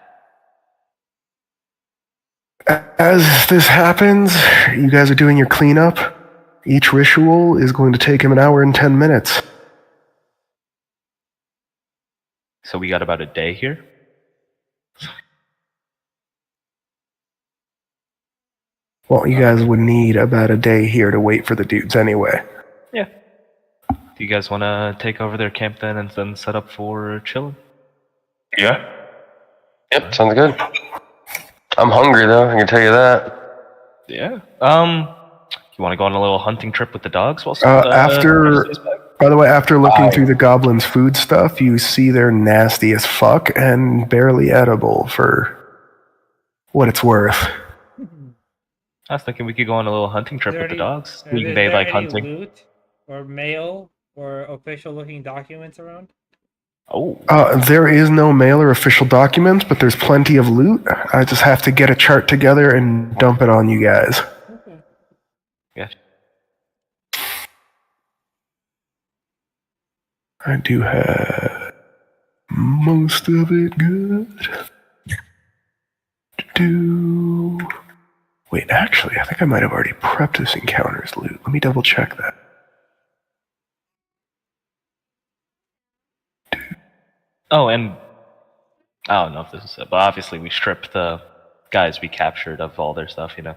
As this happens, you guys are doing your cleanup. Each ritual is going to take him 1 hour and 10 minutes. So we got about a day here? Well, you guys would need about a day here to wait for the dudes anyway. Yeah. Do you guys want to take over their camp then and then set up for chilling? Yeah. Yep, sounds good. I'm hungry though, I can tell you that. Yeah. You want to go on a little hunting trip with the dogs? By the way, after looking through the goblins' food stuff, you see they're nasty as fuck and barely edible for what it's worth. I was thinking we could go on a little hunting trip with the dogs. Is They there like any hunting. loot or mail or official-looking documents around? Oh. There is no mail or official documents, but there's plenty of loot. I just have to get a chart together and dump it on you guys. Okay. Yeah. I do have most of it good. Wait, actually, I think I might have already prepped this encounter's loot. Let me double check that. Oh, and I don't know if this is it, but obviously we stripped the guys we captured of all their stuff, you know?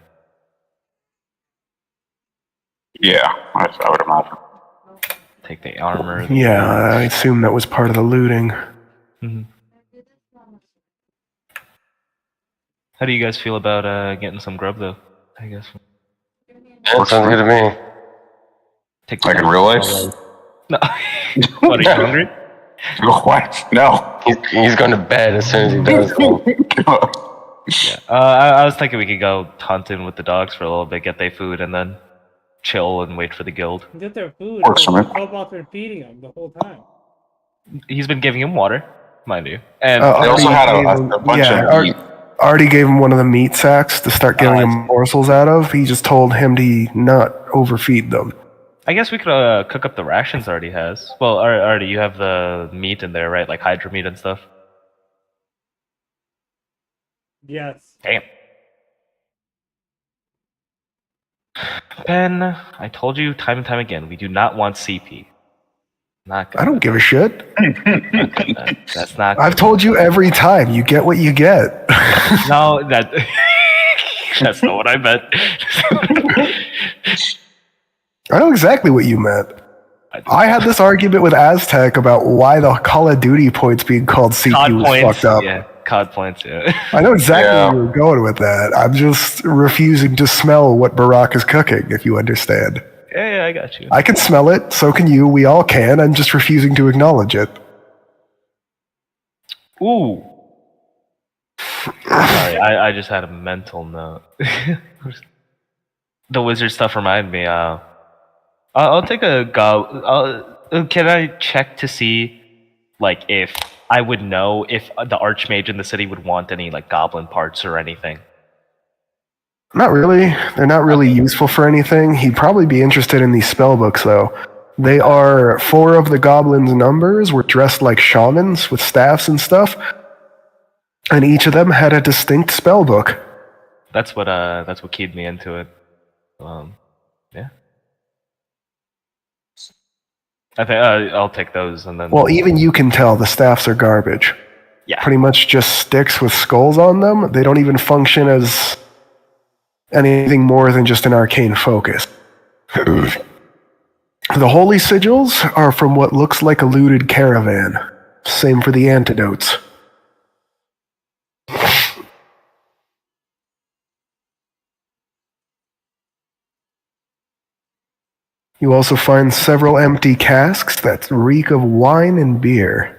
Yeah, I would imagine. Take the armor. Yeah, I assume that was part of the looting. Mm-hmm. How do you guys feel about getting some grub, though? I guess. Yeah, sounds good to me. Take like in real life? No. What, are you hungry? What? No. He's going to bed as soon as he does. Yeah. I was thinking we could go hunting with the dogs for a little bit, get their food, and then chill and wait for the guild. Get their food. Works for me. Cobalt's been feeding them the whole time. He's been giving him water, mind you. And they also had a bunch of meat. Artie gave him one of the meat sacks to start giving him morsels out of. He just told him to not overfeed them. I guess we could cook up the rations Artie has. Well, Artie, you have the meat in there, right? Like hydra meat and stuff? Yes. Damn. Ben, I told you time and time again, we do not want CP. Not good. I don't give a shit. That's not good. I've told you every time. You get what you get. No, that's not what I meant. I know exactly what you meant. I had this argument with Aztec about why the Call of Duty points being called COD CPU was points, fucked up. yeah. COD points, yeah. I know exactly where you were going with that. I'm just refusing to smell what Barack is cooking, if you understand. Yeah, I got you. I can smell it, so can you, we all can, I'm just refusing to acknowledge it. Ooh. Sorry, I just had a mental note. The wizard stuff reminded me, I'll take a go. Can I check to see, like, if I would know if the archmage in the city would want any, like, goblin parts or anything? Not really. They're not really useful for anything. He'd probably be interested in these spell books, though. They are 4 of the goblins' numbers were dressed like shamans with staffs and stuff, and each of them had a distinct spell book. That's what keyed me into it. Yeah. I think I'll take those and then. Well, even you can tell the staffs are garbage. Yeah. Pretty much just sticks with skulls on them. They don't even function as anything more than just an arcane focus. The holy sigils are from what looks like a looted caravan. Same for the antidotes. You also find several empty casks that reek of wine and beer.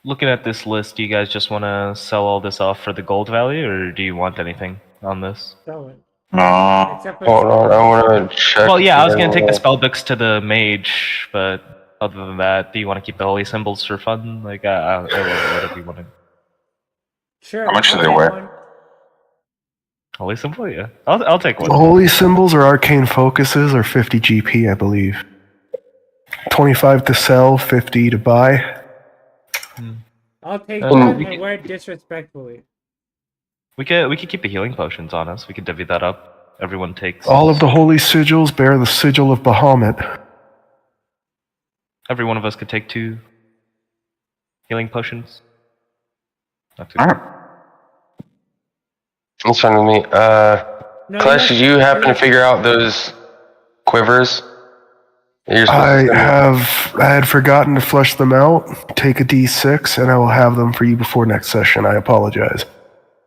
Looking at this list, do you guys just want to sell all this off for the gold value, or do you want anything on this? Sell it. Hold on, I want to check. Well, yeah, I was going to take the spell books to the mage, but other than that, do you want to keep the holy symbols for fun? Like, whatever you want to. Sure. How much do they weigh? Holy symbol, yeah. I'll take one. Holy symbols or arcane focuses are 50 GP, I believe. 25 to sell, 50 to buy. I'll take one and wear it disrespectfully. We could keep the healing potions on us. We could divvy that up. Everyone takes. All of the holy sigils bear the sigil of Bahamut. Every one of us could take 2 healing potions. Not too What's wrong with me? Clash, did you happen to figure out those quivers? I had forgotten to flush them out. Take a D6, and I will have them for you before next session. I apologize.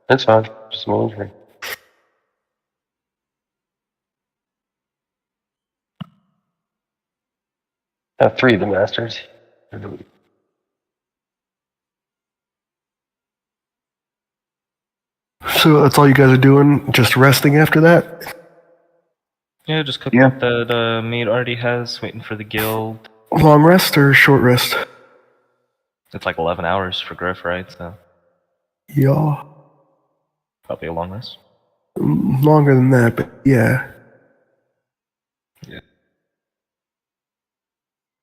That's fine. Just wondering. I have 3 of the masters. So that's all you guys are doing? Just resting after that? Yeah, just cooking up the meat already has, waiting for the guild. Long rest or short rest? It's like 11 hours for Griff, right? So Yeah. probably a long rest. Longer than that, but yeah.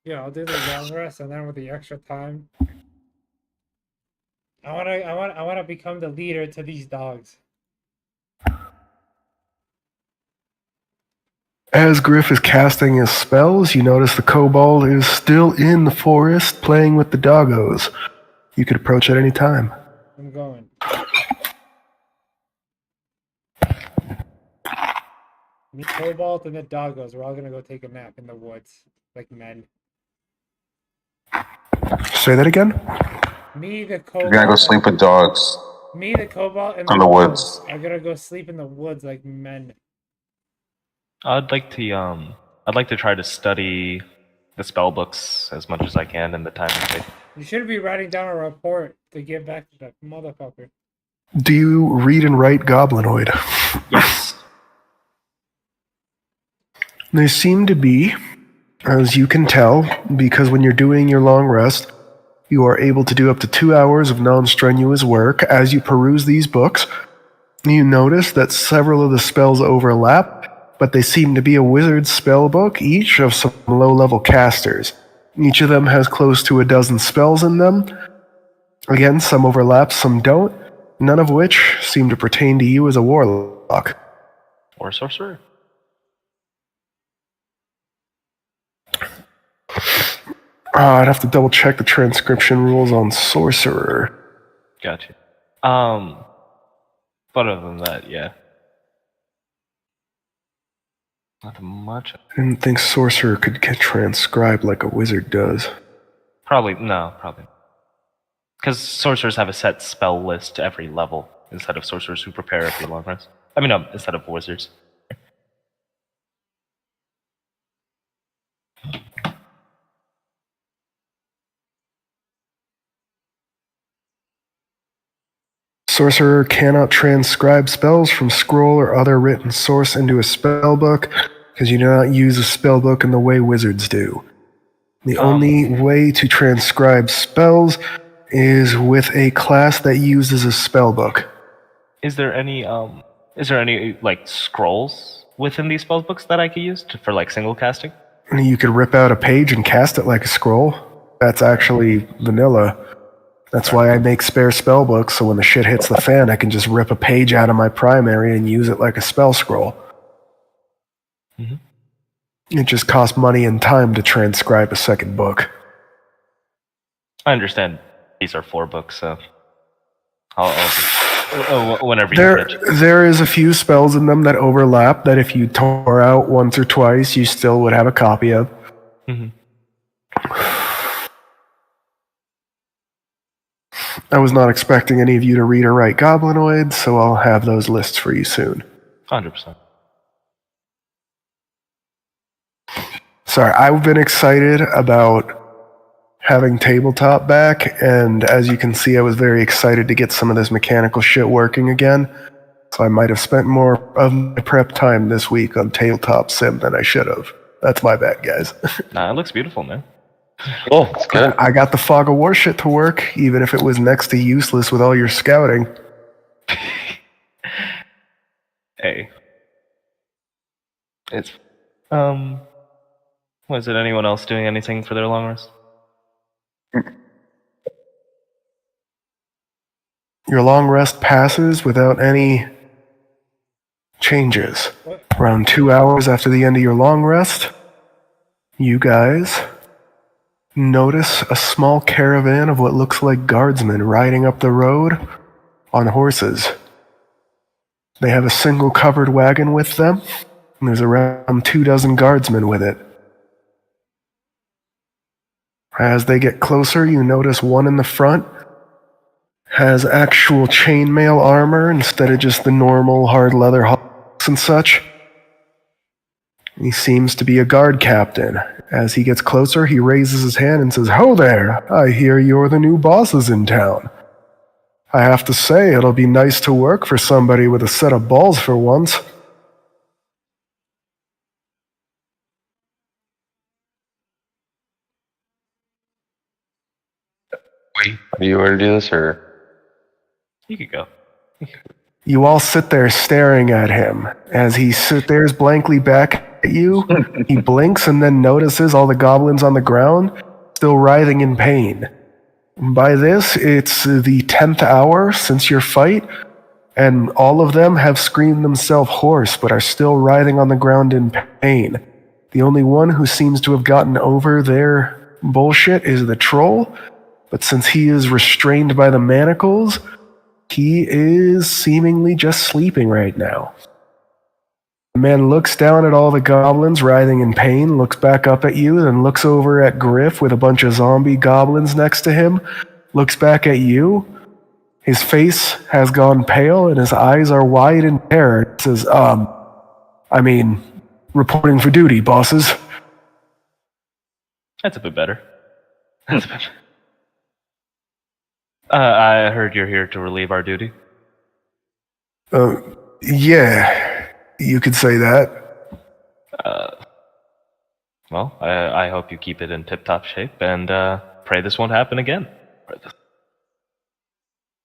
Yeah, I'll do the long rest, and then with the extra time, I wanna become the leader to these dogs. As Griff is casting his spells, you notice the kobold is still in the forest playing with the doggos. You could approach at any time. I'm going. Me, Cobalt, and the doggos, we're all gonna go take a nap in the woods, like men. Say that again? Me, the You're Cobalt. gonna go sleep with dogs. Me, the Cobalt, and in the woods. are gonna go sleep in the woods like men. I'd like to try to study the spell books as much as I can in the time it takes. You should be writing down a report to give back to that motherfucker. Do you read and write Goblinoid? Yes. They seem to be, as you can tell, because when you're doing your long rest, you are able to do up to 2 hours of non-strenuous work. As you peruse these books, you notice that several of the spells overlap, but they seem to be a wizard's spell book, each of some low-level casters. Each of them has close to a dozen spells in them. Again, some overlap, some don't, none of which seem to pertain to you as a warlock. Or sorcerer. I'd have to double check the transcription rules on sorcerer. Gotcha. But other than that, yeah. Not much. I didn't think Sorcerer could get transcribed like a wizard does. Probably. Because sorcerers have a set spell list every level instead of sorcerers who prepare every long rest. I mean, no, instead of wizards. Sorcerer cannot transcribe spells from scroll or other written source into a spellbook because you do not use a spellbook in the way wizards do. The only way to transcribe spells is with a class that uses a spellbook. Is there any like scrolls within these spellbooks that I could use for like single casting? You could rip out a page and cast it like a scroll. That's actually vanilla. That's why I make spare spellbooks, so when the shit hits the fan, I can just rip a page out of my primary and use it like a spell scroll. Mm-hmm. It just costs money and time to transcribe a second book. I understand these are 4 books, so I'll whenever you There is a few spells in them that overlap that if you tore out once or twice, you still would have a copy of. Mm-hmm. I was not expecting any of you to read or write Goblinoids, so I'll have those lists for you soon. 100%. Sorry, I've been excited about having tabletop back, and as you can see, I was very excited to get some of this mechanical shit working again. So I might have spent more of my prep time this week on tabletop sim than I should have. That's my bad, guys. Nah, it looks beautiful, man. Cool, it's good. I got the Fog of War shit to work, even if it was next to useless with all your scouting. Hey. It's was it anyone else doing anything for their long rest? Your long rest passes without any changes. Around 2 hours after the end of your long rest, you guys notice a small caravan of what looks like guardsmen riding up the road on horses. They have a single covered wagon with them, and there's around 24 guardsmen with it. As they get closer, you notice one in the front has actual chainmail armor instead of just the normal hard leather hooks and such. He seems to be a guard captain. As he gets closer, he raises his hand and says, "Ho there! I hear you're the new bosses in town. I have to say, it'll be nice to work for somebody with a set of balls for once." Do you want to do this, or? You could go. You all sit there staring at him. As he stares blankly back at you, he blinks and then notices all the goblins on the ground still writhing in pain. By this, it's the 10th hour since your fight, and all of them have screamed themselves hoarse but are still writhing on the ground in pain. The only one who seems to have gotten over their bullshit is the troll, but since he is restrained by the manacles, he is seemingly just sleeping right now. The man looks down at all the goblins writhing in pain, looks back up at you, then looks over at Griff with a bunch of zombie goblins next to him, looks back at you. His face has gone pale and his eyes are wide in terror. He says, reporting for duty, bosses. That's a bit better. That's a bit. I heard you're here to relieve our duty. Yeah, you could say that. Well, I hope you keep it in tip-top shape, and pray this won't happen again.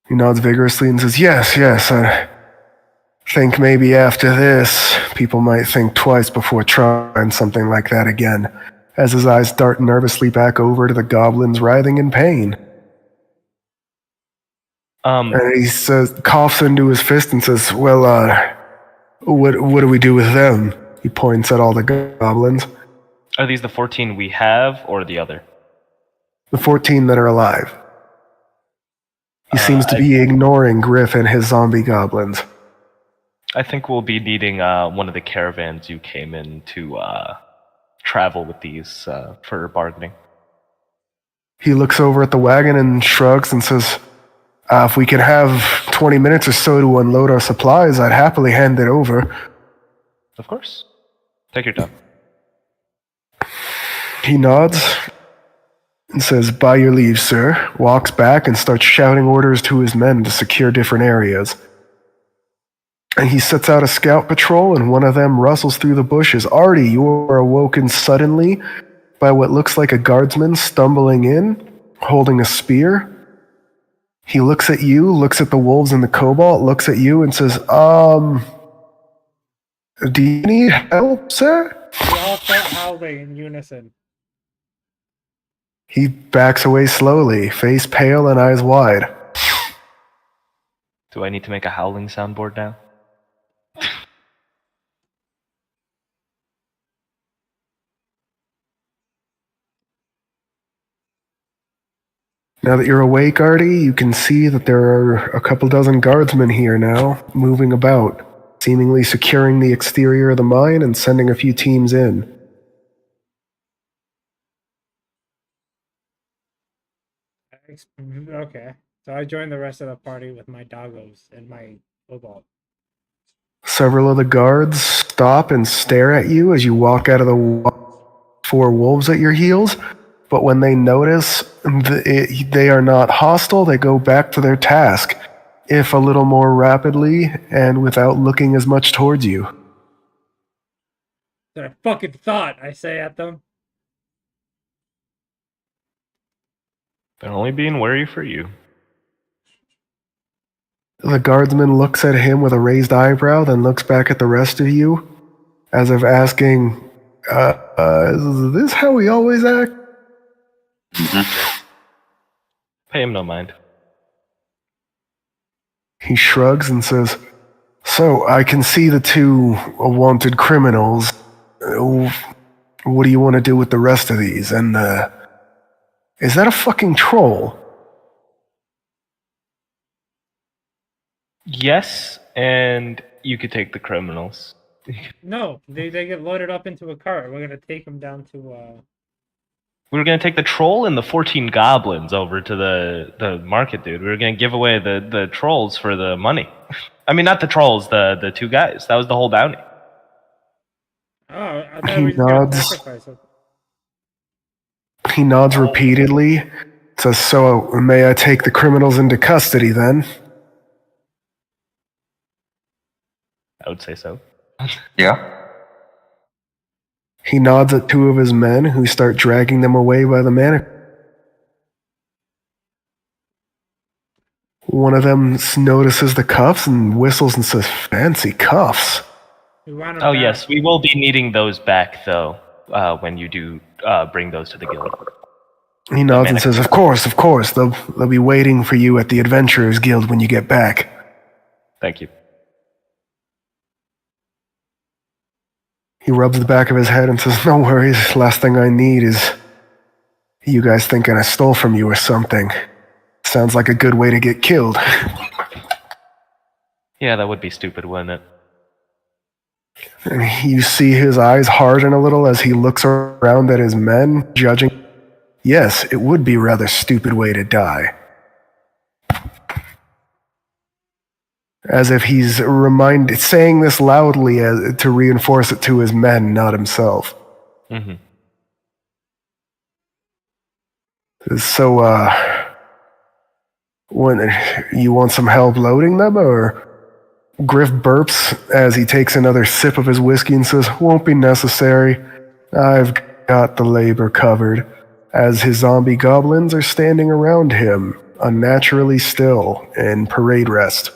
He nods vigorously and says, yes, I think maybe after this, people might think twice before trying something like that again, as his eyes dart nervously back over to the goblins writhing in pain. And he says, coughs into his fist and says, well, what do we do with them? He points at all the goblins. Are these the 14 we have, or the other? The 14 that are alive. He seems to be ignoring Griff and his zombie goblins. I think we'll be needing one of the caravans you came in to travel with these for bargaining. He looks over at the wagon and shrugs and says, if we could have 20 minutes or so to unload our supplies, I'd happily hand it over. Of course. Take your time. He nods and says, by your leave, sir, walks back and starts shouting orders to his men to secure different areas. And he sets out a scout patrol, and one of them rustles through the bushes. Artie, you are awoken suddenly by what looks like a guardsman stumbling in, holding a spear. He looks at you, looks at the wolves and the cobalt, looks at you and says, do you need help, sir? We all start howling in unison. He backs away slowly, face pale and eyes wide. Do I need to make a howling soundboard now? Now that you're awake, Artie, you can see that there are a couple dozen guardsmen here now, moving about, seemingly securing the exterior of the mine and sending a few teams in. Okay. So I joined the rest of the party with my doggos and my cobalt. Several of the guards stop and stare at you as you walk out of the 4 wolves at your heels, but when they notice they are not hostile, they go back to their task, if a little more rapidly and without looking as much towards you. That I fucking thought, I say at them. They're only being wary for you. The guardsman looks at him with a raised eyebrow, then looks back at the rest of you, as if asking, is this how we always act? Pay him no mind. He shrugs and says, so, I can see the 2 wanted criminals. What do you want to do with the rest of these? And, is that a fucking troll? Yes, and you could take the criminals. No, they get loaded up into a cart. We're gonna take them down to, We were gonna take the troll and the 14 goblins over to the market, dude. We were gonna give away the trolls for the money. I mean, not the trolls, the 2 guys. That was the whole bounty. Oh, I thought we were gonna sacrifice them. He nods repeatedly, says, so may I take the criminals into custody then? I would say so. Yeah. He nods at 2 of his men, who start dragging them away by the mannequin. One of them notices the cuffs and whistles and says, fancy cuffs. Oh yes, we will be needing those back, though, when you do bring those to the guild. He nods and says, of course. They'll be waiting for you at the Adventurers Guild when you get back. Thank you. He rubs the back of his head and says, no worries, last thing I need is you guys thinking I stole from you or something. Sounds like a good way to get killed. Yeah, that would be stupid, wouldn't it? And you see his eyes harden a little as he looks around at his men, judging. Yes, it would be a rather stupid way to die. As if he's saying this loudly to reinforce it to his men, not himself. Mm-hmm. So, when you want some help loading them, or? Griff burps as he takes another sip of his whiskey and says, won't be necessary. I've got the labor covered, as his zombie goblins are standing around him, unnaturally still, in parade rest.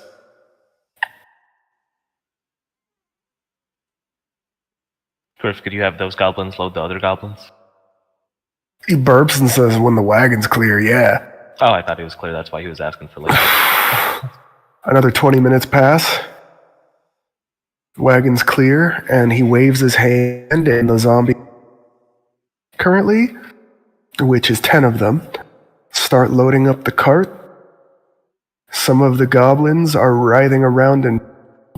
Griff, could you have those goblins load the other goblins? He burps and says, when the wagon's clear, yeah. Oh, I thought he was clear. That's why he was asking for labor. Another 20 minutes pass. Wagon's clear, and he waves his hand, and the zombie currently, which is 10 of them, start loading up the cart. Some of the goblins are writhing around and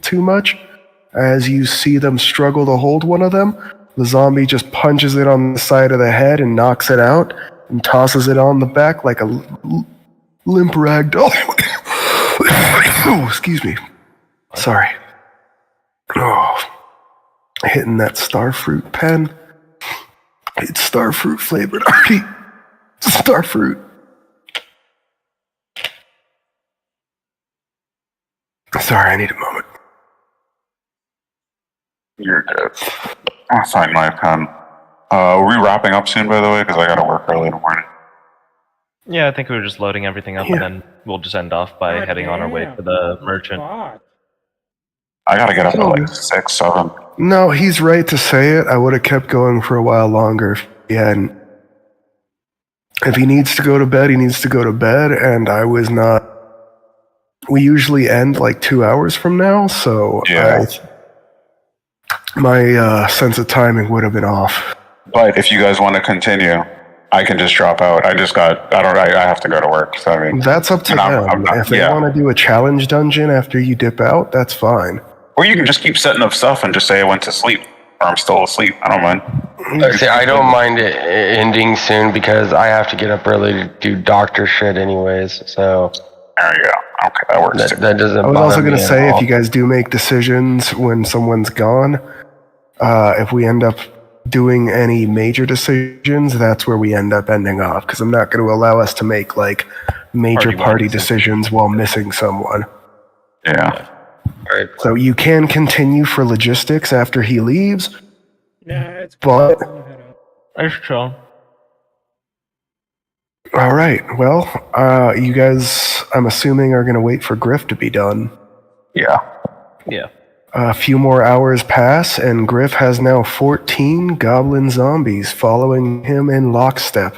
too much, As you see them struggle to hold one of them, the zombie just punches it on the side of the head and knocks it out and tosses it on the back like a limp rag doll. Oh, excuse me. Sorry. Oh, hitting that starfruit pen. It's starfruit flavored. Starfruit. Sorry, I need a moment. You're good. I'll find my pen. Are we wrapping up soon, by the way? Because I gotta work early in the morning. Yeah, I think we were just loading everything up, and then we'll just end off by heading on our way to the merchant. I gotta get up at like 6, 7. No, he's right to say it. I would have kept going for a while longer if he hadn't. If he needs to go to bed, he needs to go to bed, and I was not. We usually end like 2 hours from now, so my sense of timing would have been off. But if you guys want to continue, I can just drop out. I have to go to work. So I mean, that's up to them. If they want to do a challenge dungeon after you dip out, that's fine. Or you can just keep setting up stuff and just say I went to sleep, or I'm still asleep. I don't mind. Actually, I don't mind it ending soon because I have to get up early to do doctor shit anyways, so... There you go. Okay, that works too. That doesn't I was also going to say, if you guys do make decisions when someone's gone, if we end up doing any major decisions, that's where we end up ending off, because I'm not going to allow us to make, like, major party decisions while missing someone. Yeah. Right. So you can continue for logistics after he leaves, it's but... It's chill. All right. Well, you guys, I'm assuming, are going to wait for Griff to be done. Yeah. Yeah. A few more hours pass, and Griff has now 14 goblin zombies following him in lockstep.